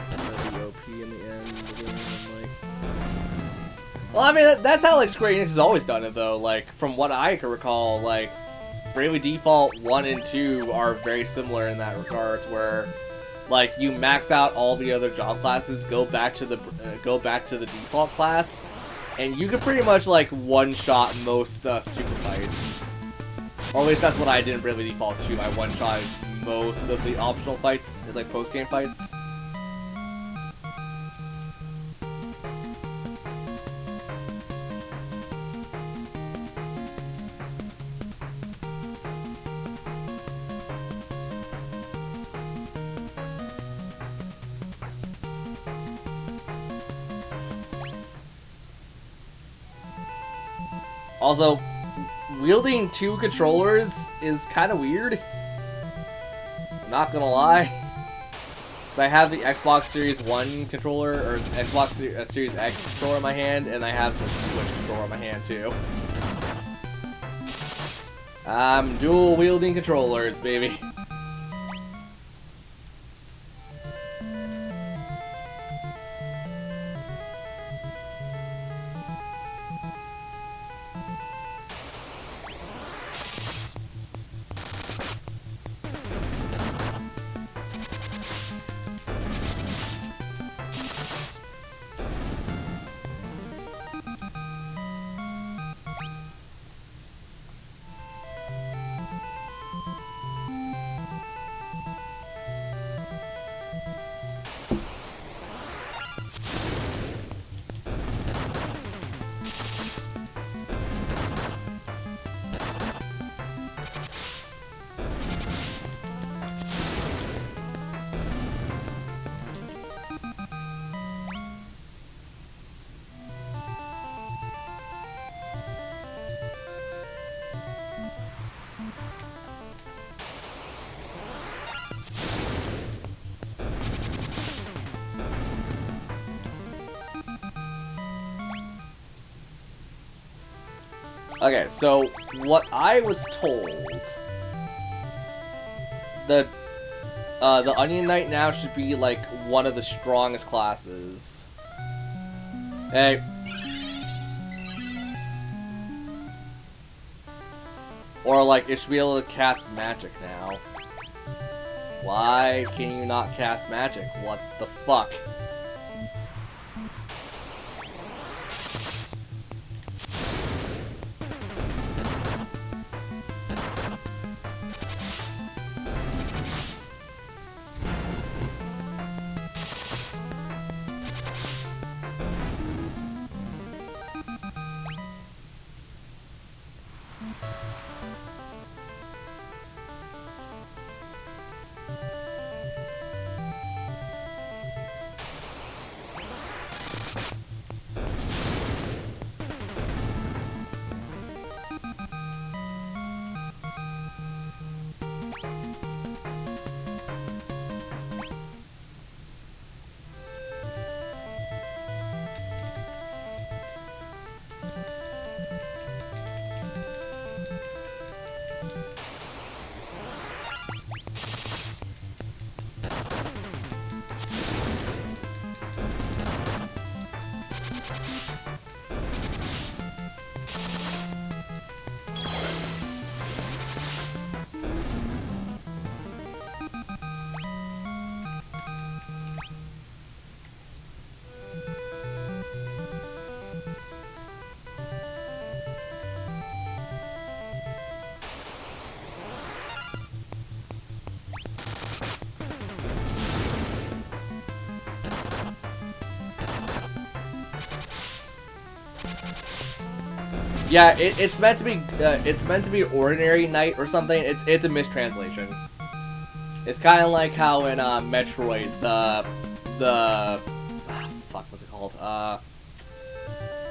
be OP in the end. Like, well, I mean, that's how like Square Enix has always done it, though. Like, from what I can recall, like Bravely Default 1 and 2 are very similar in that regards, where like you max out all the other job classes, go back to the default class, and you can pretty much like one-shot most super fights. Or at least that's what I did in Bravely Default 2. I one-shot most of the optional fights, like post-game fights. Also, wielding 2 controllers is kind of weird. I'm not gonna lie. I have the Xbox Series 1 controller, or Xbox Series X controller in my hand, and I have the Switch controller in my hand too. I'm dual wielding controllers, baby. Okay, so what I was told, the Onion Knight now should be like one of the strongest classes. Hey. Or like it should be able to cast magic now. Why can you not cast magic? What the fuck? Yeah, it's meant to be ordinary knight or something. It's a mistranslation. It's kind of like how in Metroid fuck, what's it called?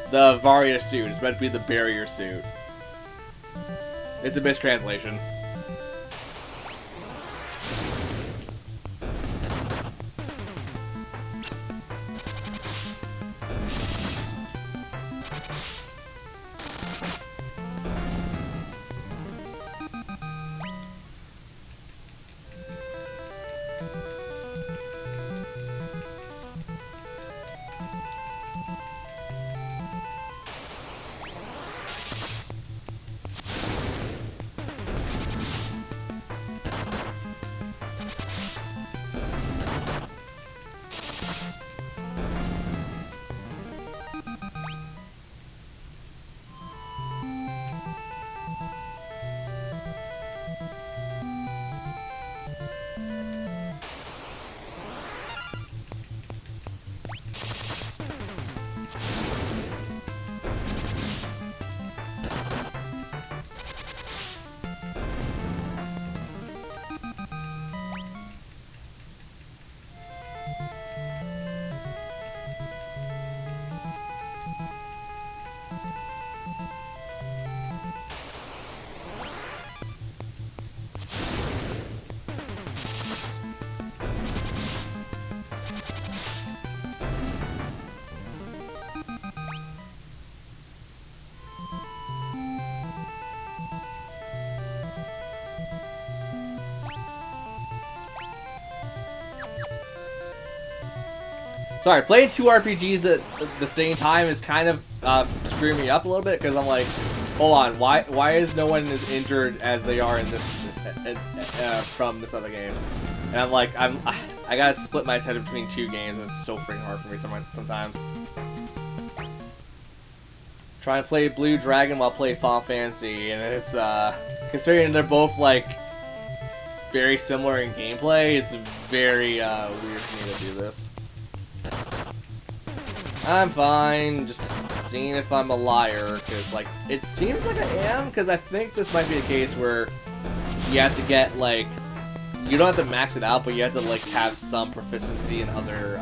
The Varia suit is meant to be the barrier suit. It's a mistranslation. Sorry, playing 2 RPGs at the same time is kind of screwing me up a little bit because I'm like, hold on, why is no one as injured as they are in this from this other game? And I'm like, I gotta split my attention between 2 games. And it's so freaking hard for me sometimes. Trying to play Blue Dragon while playing Final Fantasy, and it's considering they're both like very similar in gameplay, it's very weird for me to do this. I'm fine, just seeing if I'm a liar, because like it seems like I am, because I think this might be a case where you have to get like, you don't have to max it out, but you have to like have some proficiency in other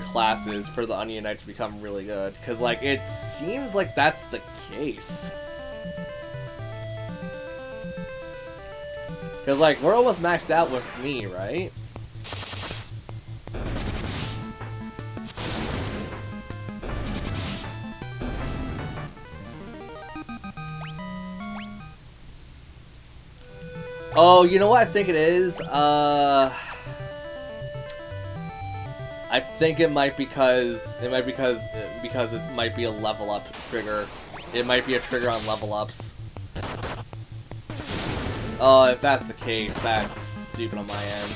classes for the Onion Knight to become really good, because like it seems like that's the case. Because like we're almost maxed out with me, right? Oh, you know what I think it is? I think it might because it might be a level up trigger. It might be a trigger on level ups. Oh, if that's the case, that's stupid on my end.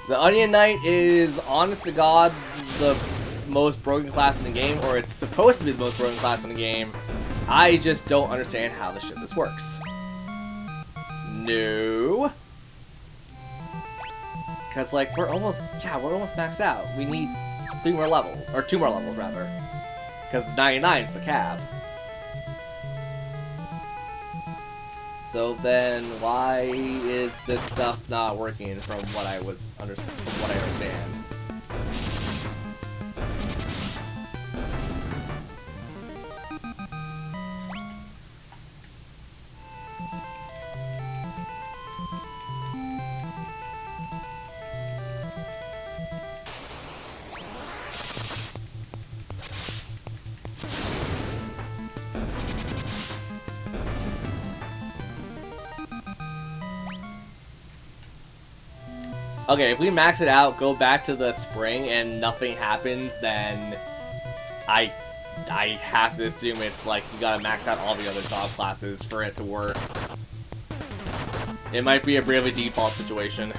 The Onion Knight is, honest to God, the most broken class in the game, or it's supposed to be the most broken class in the game. I just don't understand how the shit this works. No. Because, like, we're almost maxed out. We need 3 more levels, or 2 more levels, rather. Because 99 is the cap. So then, why is this stuff not working from what I understand? Okay, if we max it out, go back to the spring, and nothing happens, then I have to assume it's like you gotta max out all the other job classes for it to work. It might be a really default situation.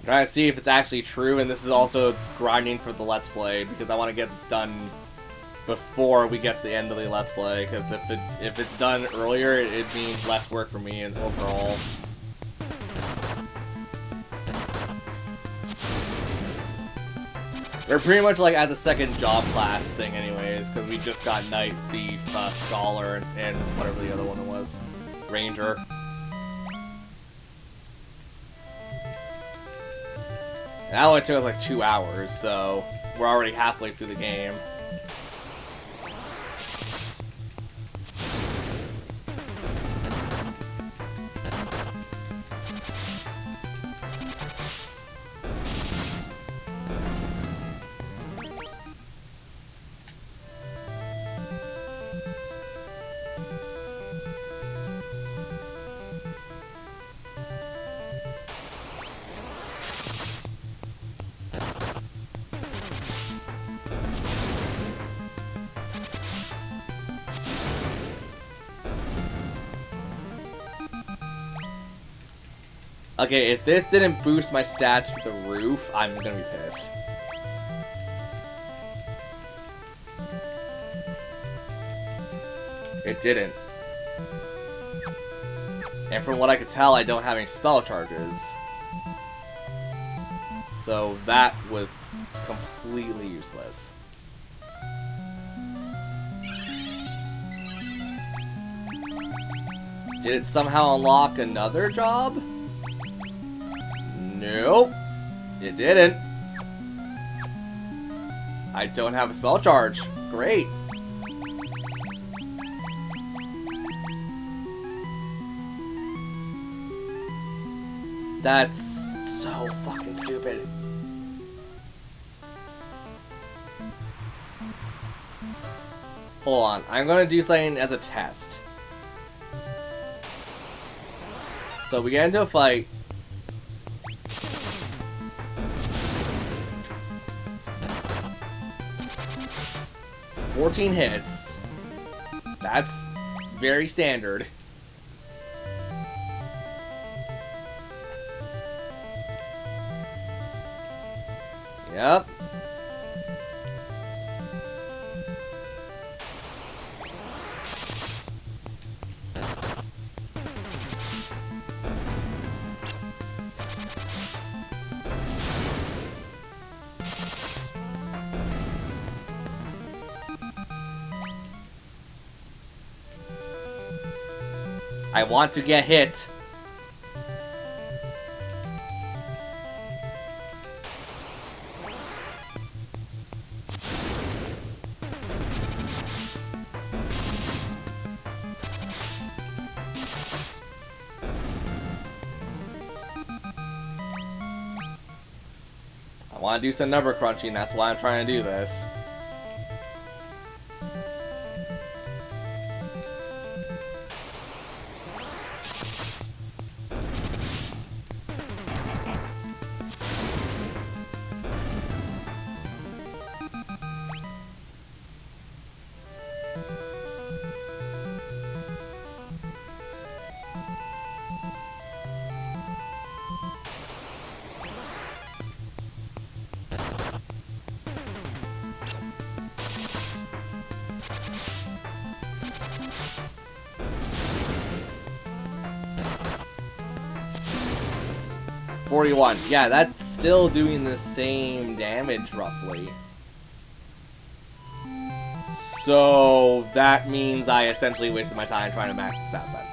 Trying to see if it's actually true, and this is also grinding for the Let's Play, because I want to get this done before we get to the end of the Let's Play, because if it's done earlier, it means less work for me and overall. We're pretty much like at the second job class thing anyways, because we just got Knight, Thief, Scholar, and whatever the other one was. Ranger. That only took us like 2 hours, so we're already halfway through the game. Okay, if this didn't boost my stats through the roof, I'm gonna be pissed. It didn't. And from what I could tell, I don't have any spell charges. So that was completely useless. Did it somehow unlock another job? Nope. It didn't. I don't have a spell charge. Great. That's so fucking stupid. Hold on. I'm gonna do something as a test. So we get into a fight. "14 hits. That's very standard. Yep. I want to get hit. I want to do some number crunching, that's why I'm trying to do this. $41. Yeah, that's still doing the same damage, roughly. So that means I essentially wasted my time trying to max this out then.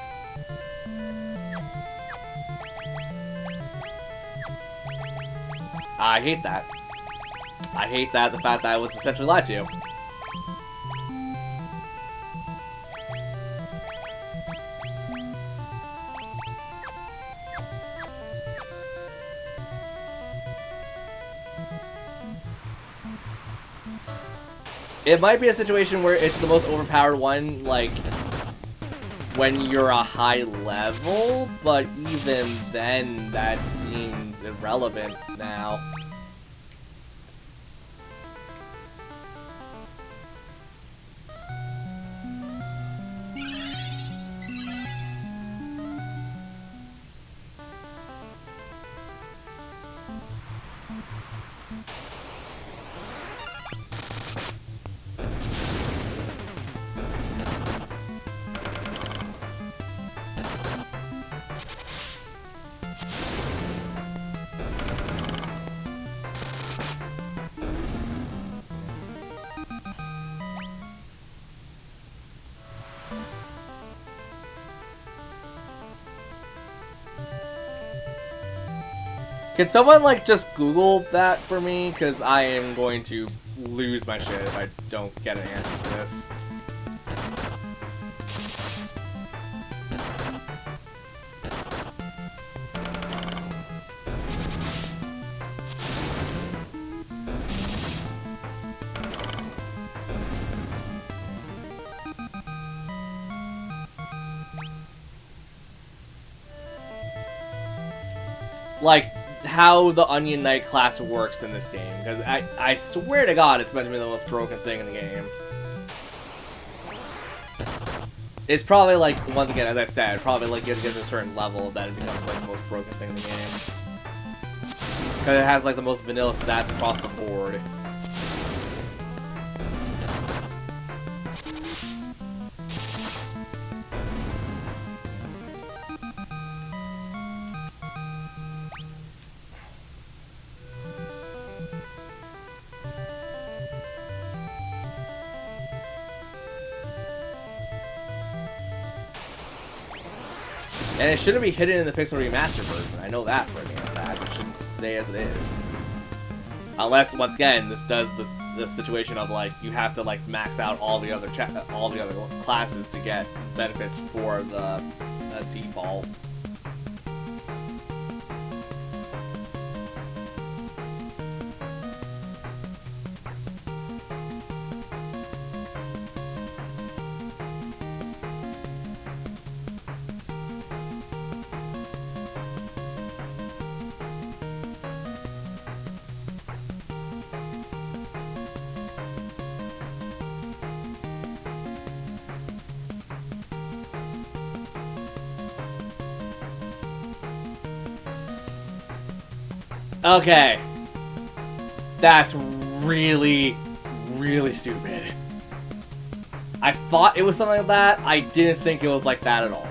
I hate that. I hate that, the fact that I was essentially lied to. It might be a situation where it's the most overpowered one, like, when you're a high level, but even then, that seems irrelevant now. Can someone, like, just Google that for me? Because I am going to lose my shit if I don't get an answer to this. Like, how the Onion Knight class works in this game, because I swear to God it's meant to be the most broken thing in the game. It's probably like, once again, as I said, probably like gets to a certain level that it becomes like the most broken thing in the game. Because it has like the most vanilla stats across the board. And it shouldn't be hidden in the Pixel Remaster version. I know that for a damn fact. It shouldn't stay as it is. Unless, once again, this does the situation of like you have to like max out all the other classes to get benefits for the default. Okay. That's really, really stupid. I thought it was something like that. I didn't think it was like that at all, though.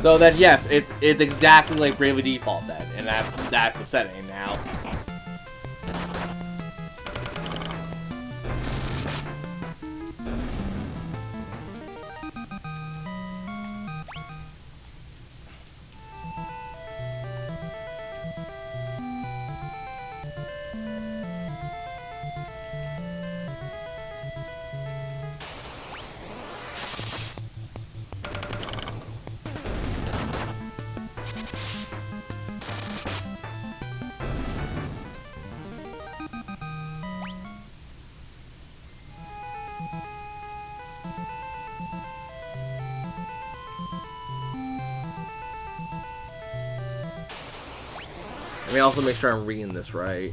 So then, yes, it's exactly like Bravely Default then, and that's upsetting now. Let me also make sure I'm reading this right.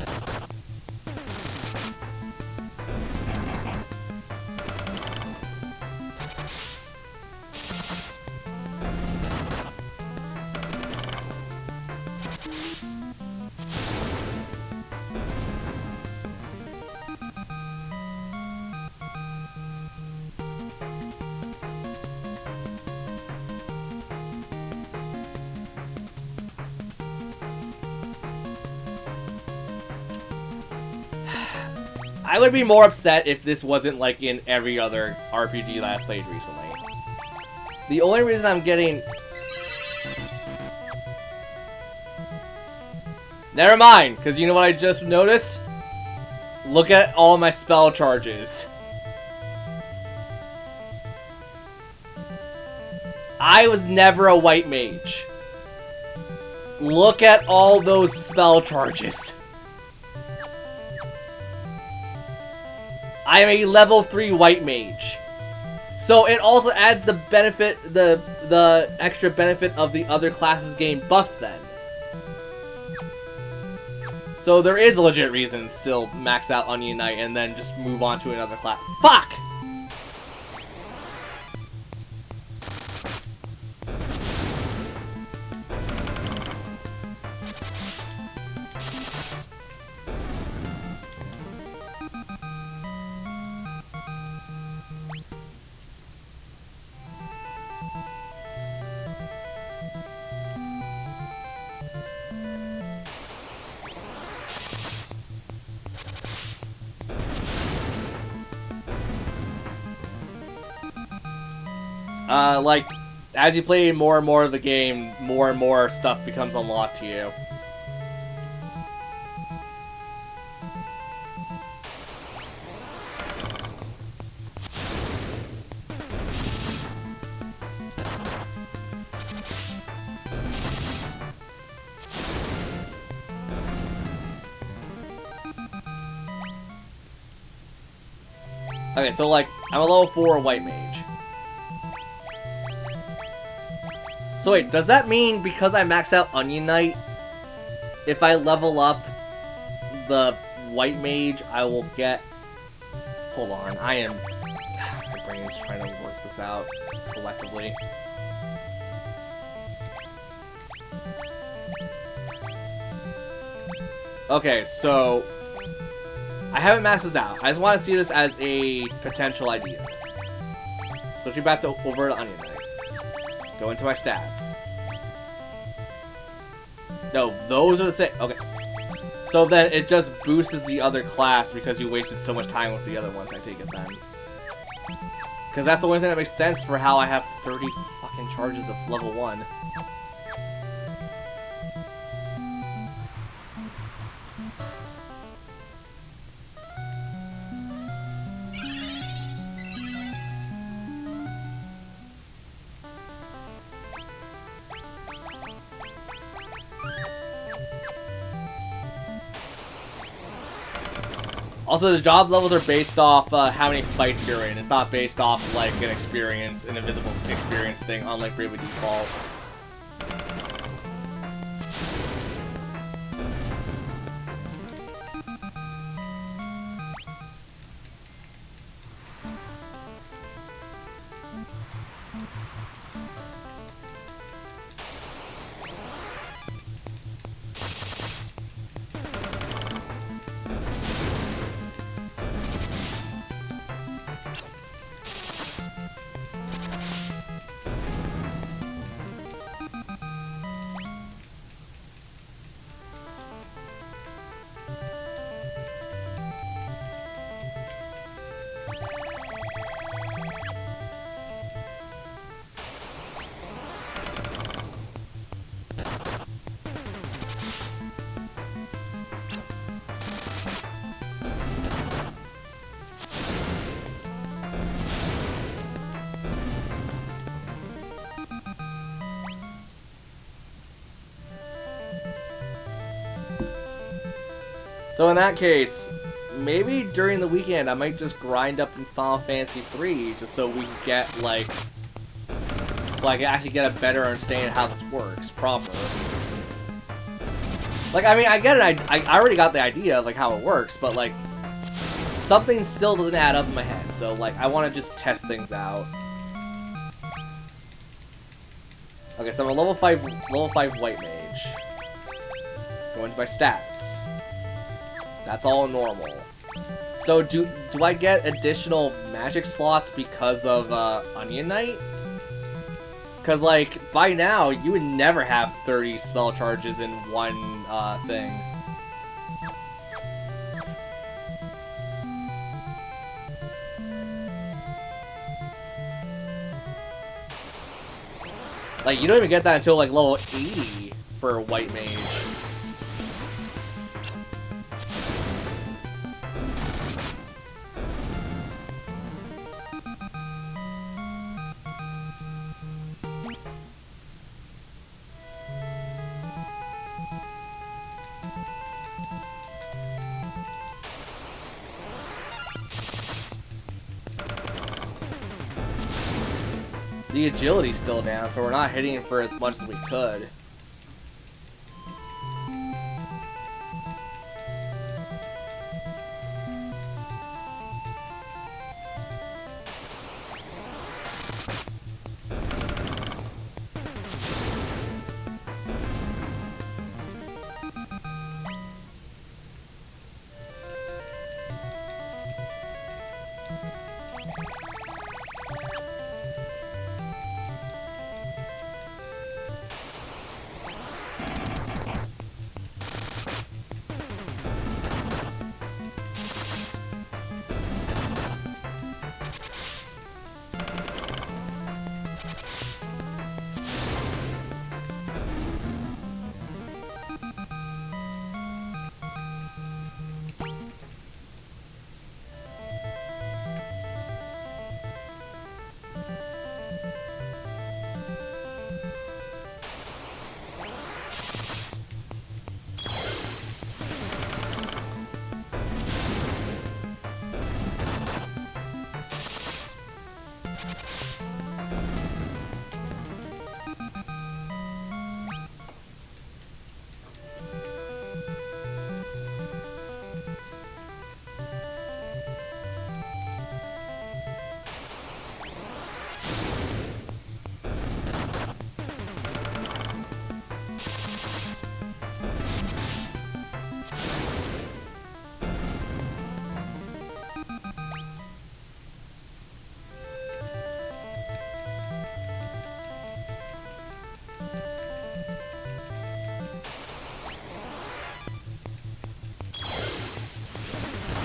I would be more upset if this wasn't like in every other RPG that I've played recently. The only reason I'm getting... Never mind, because you know what I just noticed? Look at all my spell charges. I was never a white mage. Look at all those spell charges. I am a level 3 white mage. So it also adds the benefit, the extra benefit of the other classes getting buffed then. So there is a legit reason to still max out Onion Knight and then just move on to another class. Fuck! Like, as you play more and more of the game, more and more stuff becomes unlocked to you. Okay, so like, I'm a level 4 white mage. So wait, does that mean because I max out Onion Knight, if I level up the white mage, I will get... Hold on, my brain is trying to work this out collectively. Okay, so I haven't maxed this out. I just want to see this as a potential idea. Switching back to over to Onion Knight. Go into my stats. No, those are the same. Okay. So then it just boosts the other class because you wasted so much time with the other ones, I take it then. Because that's the only thing that makes sense for how I have 30 fucking charges of level 1. Also, the job levels are based off how many fights you're in. It's not based off, like, an invisible experience thing, unlike Bravely Default. So in that case, maybe during the weekend I might just grind up in Final Fantasy 3 just so we can get, like... So I can actually get a better understanding of how this works proper. Like, I mean, I get it, I already got the idea of, like, how it works, but, like, something still doesn't add up in my head, so, like, I want to just test things out. Okay, so I'm a level 5 white mage. Go into my stats. That's all normal. So do I get additional magic slots because of Onion Knight? Because, like, by now, you would never have 30 spell charges in one thing. Like, you don't even get that until, like, level 80 for White Mage. The agility's still down, so we're not hitting for as much as we could.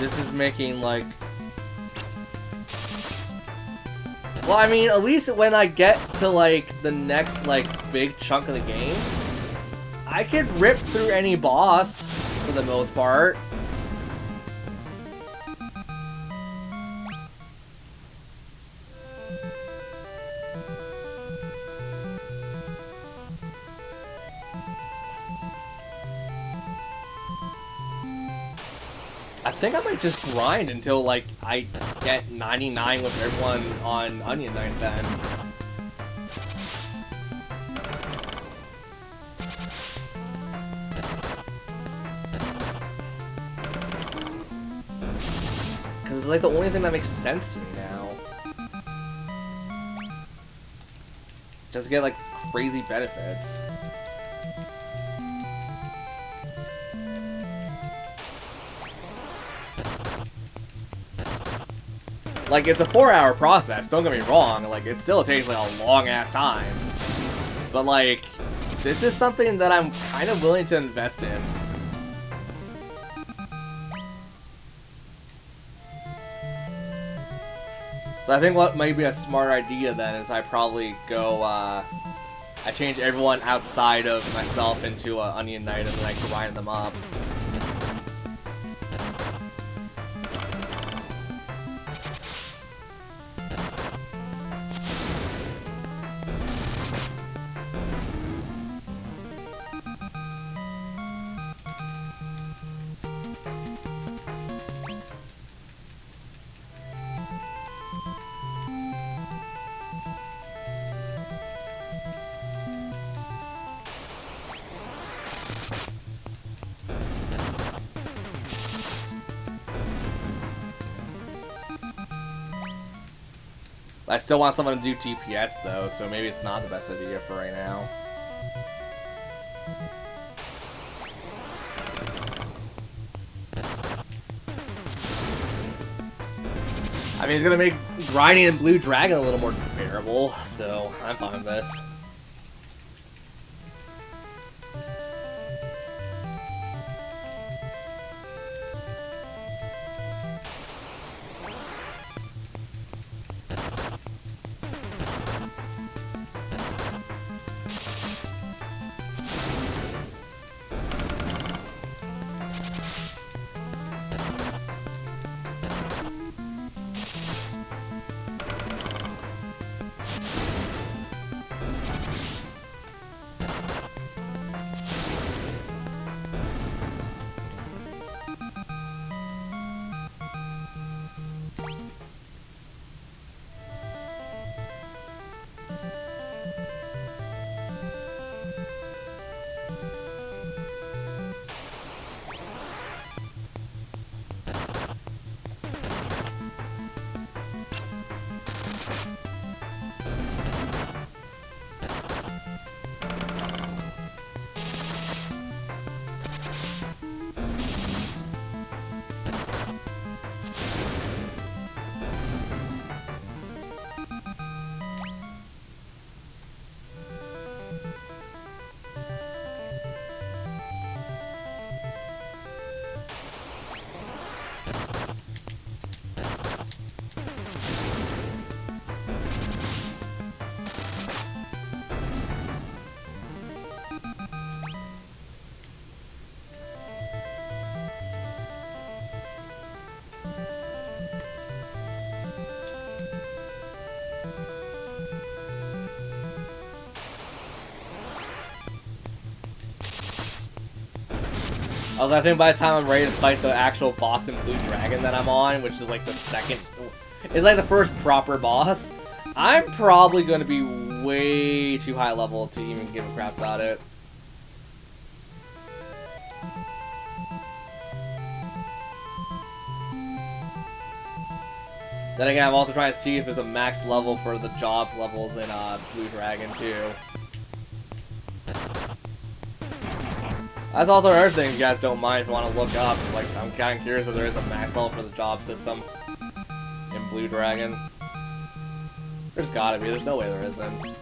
this is making like... Well, I mean, at least when I get to like the next like big chunk of the game, I could rip through any boss for the most part. I think I might just grind until, like, I get 99 with everyone on Onion Knight then. Because it's, like, the only thing that makes sense to me now. Just get, like, crazy benefits. Like, it's a 4-hour process, don't get me wrong, like, it still takes, like, a long-ass time. But, like, this is something that I'm kind of willing to invest in. So I think what might be a smart idea then is I probably go, I change everyone outside of myself into Onion Knight and then I grind them up. I still want someone to do TPS though, so maybe it's not the best idea for right now. I mean, it's gonna make grinding in Blue Dragon a little more bearable, so I'm fine with this. I think by the time I'm ready to fight the actual boss in Blue Dragon that I'm on, which is like the second, it's like the first proper boss, I'm probably going to be way too high level to even give a crap about it. Then again, I'm also trying to see if there's a max level for the job levels in Blue Dragon too. That's also another thing you guys don't mind if you want to look up. Like, I'm kind of curious if there is a max level for the job system in Blue Dragon. There's gotta be. There's no way there isn't.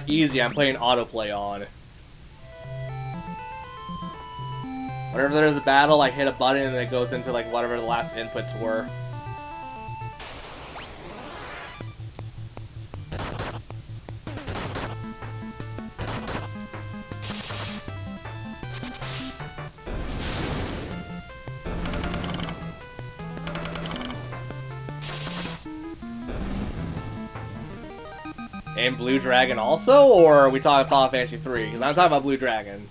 Easy. I'm playing autoplay on. Whenever there's a battle, I hit a button and it goes into like whatever the last inputs were. And Blue Dragon also, or are we talking Final Fantasy 3? Because I'm talking about Blue Dragon.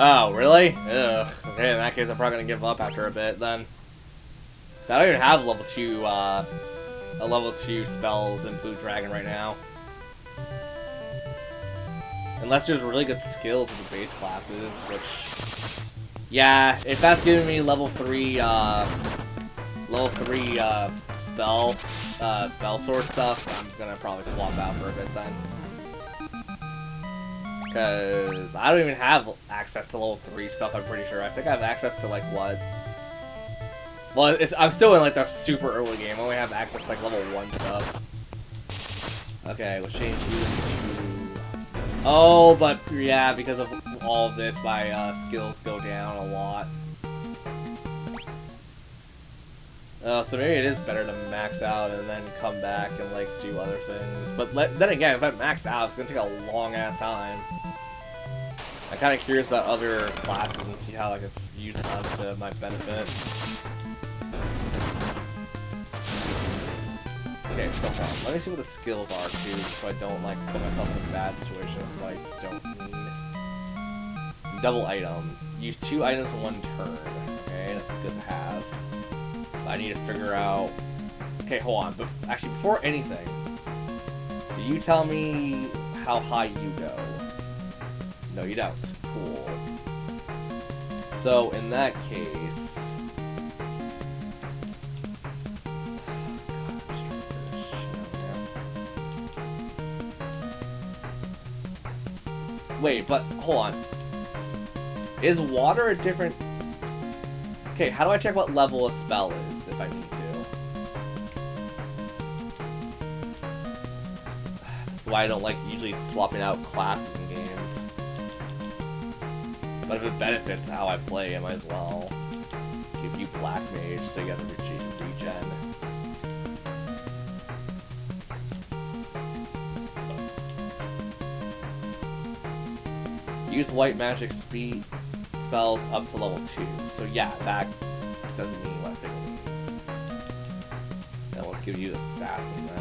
Oh, really? Ugh. Okay, in that case, I'm probably gonna give up after a bit then. 'Cause I don't even have level 2, level 2 spells in Blue Dragon right now. Unless there's really good skills with the base classes, which... Yeah, if that's giving me level 3 spell source stuff, I'm gonna probably swap out for a bit then. Because I don't even have access to level 3 stuff, I'm pretty sure. I think I have access to, like, what? Well, I'm still in, like, the super early game. I only have access to, like, level 1 stuff. Okay, let's change you to... Oh, but, yeah, because of all of this, my skills go down a lot. So maybe it is better to max out and then come back and, like, do other things. But then again, if I max out, it's gonna take a long-ass time. I'm kind of curious about other classes and see how I can use them to my benefit. Okay, so hold on. Let me see what the skills are, too, so I don't, like, put myself in a bad situation that I don't need. Double item. Use 2 items in 1 turn. Okay, that's good to have. I need to figure out... Okay, hold on. Actually, before anything, do you tell me how high you go? No, you don't. Cool. So, in that case... Wait, but hold on. Is water a different... Okay, how do I check what level a spell is if I need to? That's why I don't like usually swapping out classes in games. But if it benefits how I play, I might as well. Give you Black Mage so you get a regen. Use white magic speed spells up to level 2. So yeah, that doesn't mean what I think it means. That will give you Assassin then.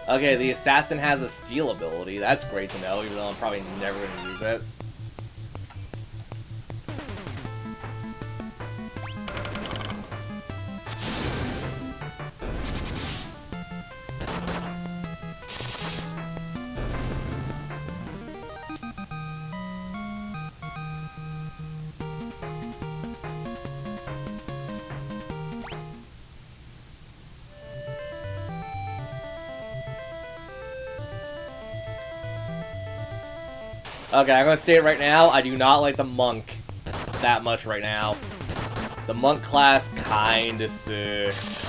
Okay, the Assassin has a steal ability. That's great to know, even though I'm probably never going to use it. Okay, I'm gonna state it right now. I do not like the monk that much right now. The monk class kinda sucks.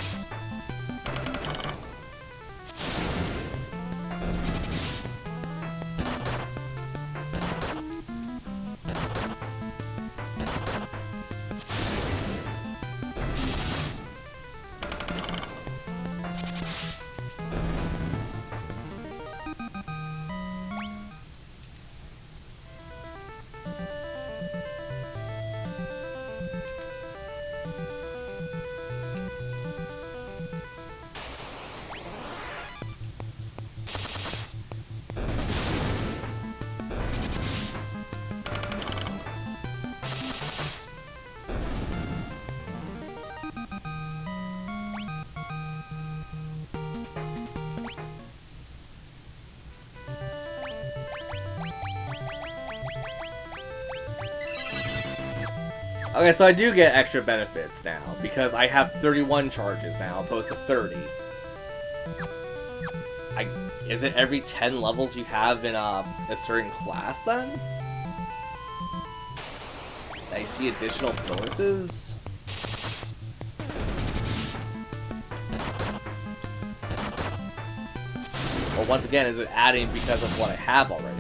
Okay, so I do get extra benefits now, because I have 31 charges now, opposed to 30. Is it every 10 levels you have in a certain class, then? I see additional bonuses? Or once again, is it adding because of what I have already?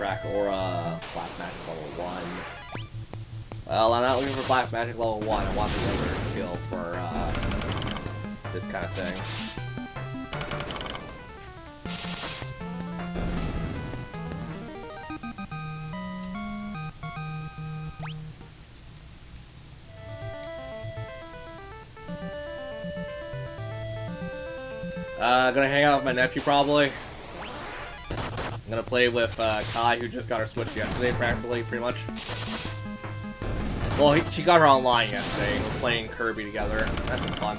track or Black Magic level 1. Well, I'm not looking for Black Magic level 1. I want the other skill for this kind of thing. Gonna hang out with my nephew probably. I'm gonna play with Kai, who just got her Switch yesterday, practically, pretty much. Well, she got her online yesterday, and we're playing Kirby together. That's been fun.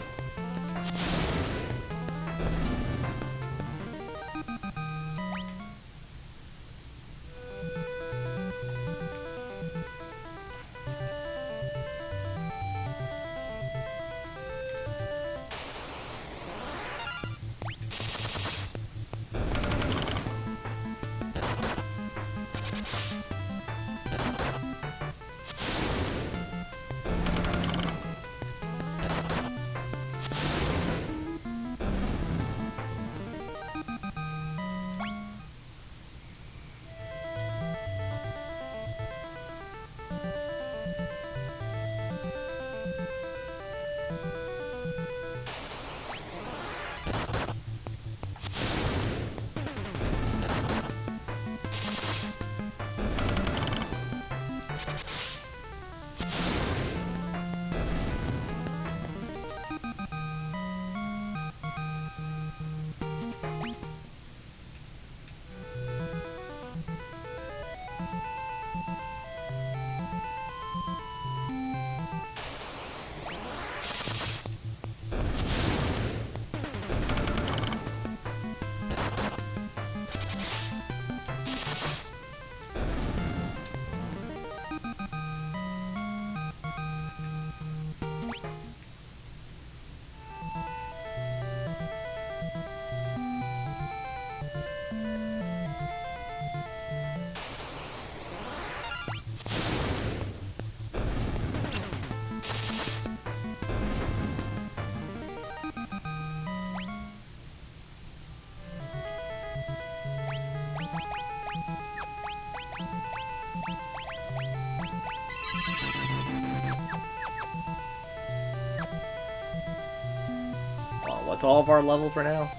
What's all of our levels right now?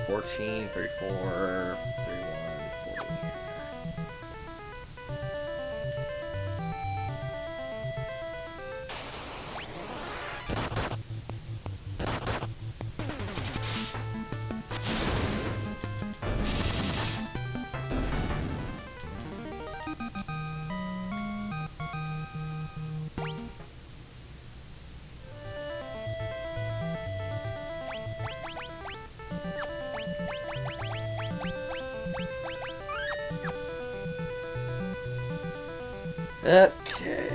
14, 34, 31, 40. Okay.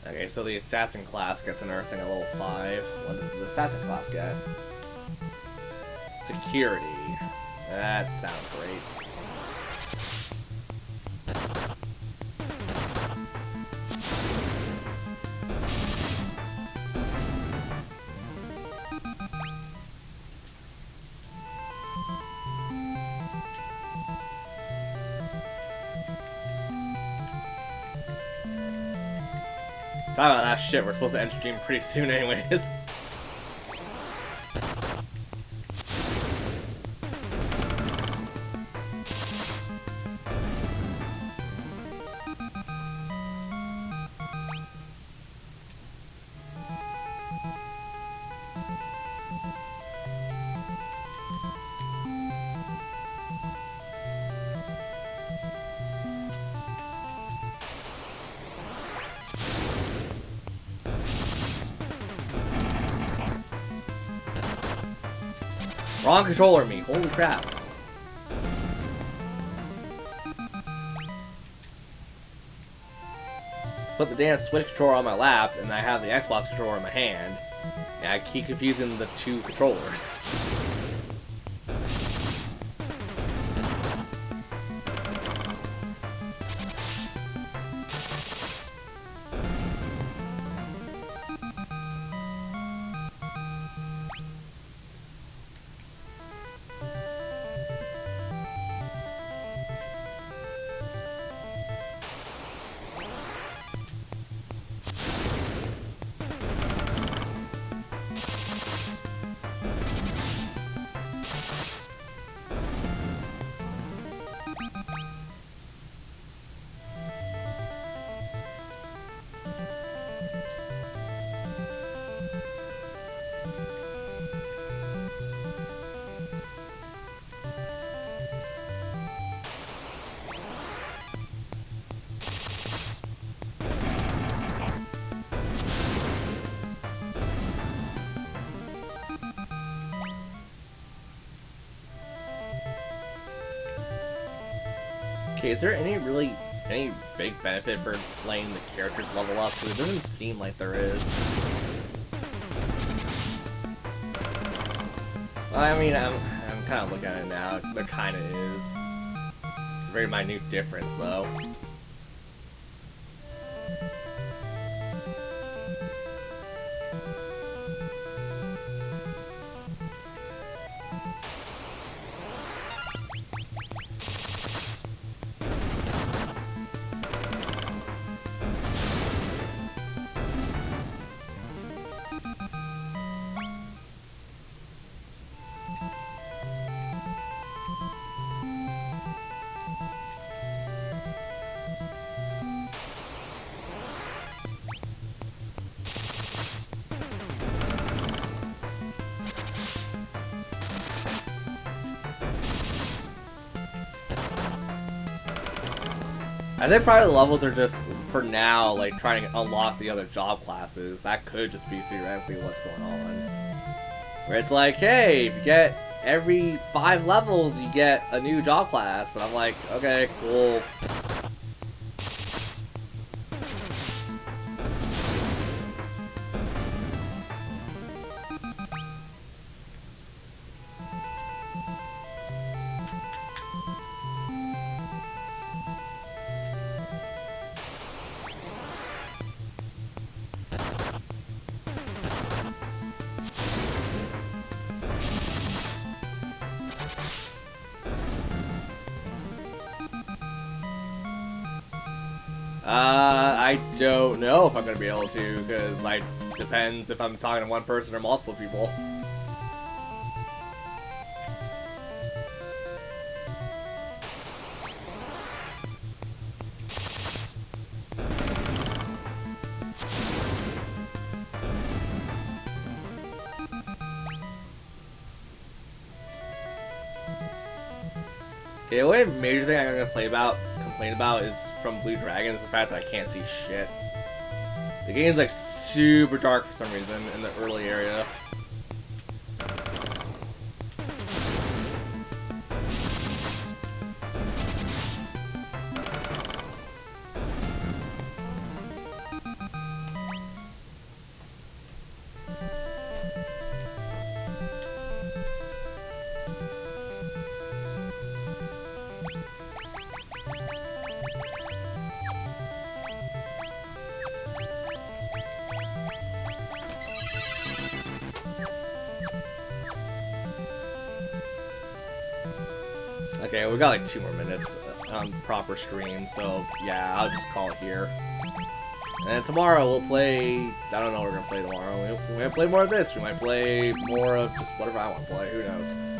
Okay, so the assassin class gets another thing at level 5. What does the assassin class get? Security. That sounds great. Talk about that shit, we're supposed to end stream pretty soon anyways. Wrong controller me. Holy crap. Put the damn Switch controller on my lap, and I have the Xbox controller in my hand. And I keep confusing the two controllers. Okay, is there any big benefit for letting the characters level up? Because it doesn't seem like there is. Well, I mean, I'm kind of looking at it now. There kind of is. It's a very minute difference, though. I think probably the levels are just, for now, like, trying to unlock the other job classes. That could just be theoretically what's going on. Where it's like, hey, if you get every 5 levels, you get a new job class. And I'm like, okay, cool. I don't know if I'm gonna be able to, because, like, depends if I'm talking to one person or multiple people. Okay, the only major thing I'm gonna complain about is from Blue Dragon is the fact that I can't see shit. The game's like super dark for some reason in the early area. Okay, we got like 2 more minutes on proper stream, so yeah, I'll just call it here. And then tomorrow we'll play, I don't know what we're gonna play tomorrow. We might play more of this, we might play more of just whatever I want to play, who knows.